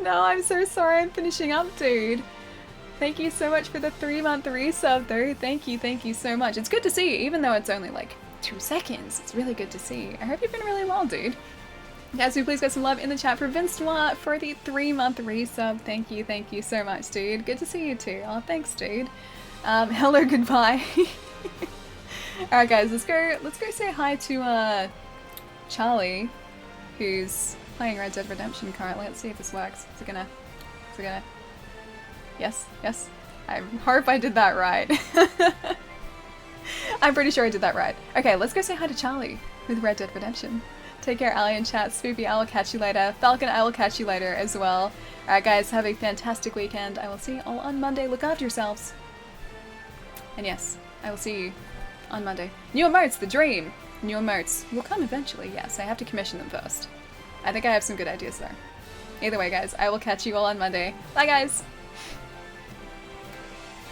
No, I'm so sorry I'm finishing up, dude. Thank you so much for the 3-month resub, though. Thank you so much. It's good to see you, even though it's only like 2 seconds. It's really good to see you. I hope you've been really well, dude. Guys, we please get some love in the chat for Vince Noir for the 3-month resub. Thank you so much, dude. Good to see you too. Oh, thanks, dude. Hello, goodbye. Alright, guys, let's go say hi to Charlie, who's playing Red Dead Redemption currently. Let's see if this works. Is it gonna... Yes. I hope I did that right. I'm pretty sure I did that right. Okay, let's go say hi to Charlie with Red Dead Redemption. Take care, Ali, and chat. Spoopy, I will catch you later. Falcon, I will catch you later as well. Alright, guys, have a fantastic weekend. I will see you all on Monday. Look after yourselves. And yes, I will see you on Monday. New emotes, the dream! New emotes will come eventually, yes. I have to commission them first. I think I have some good ideas there. Either way, guys, I will catch you all on Monday. Bye, guys!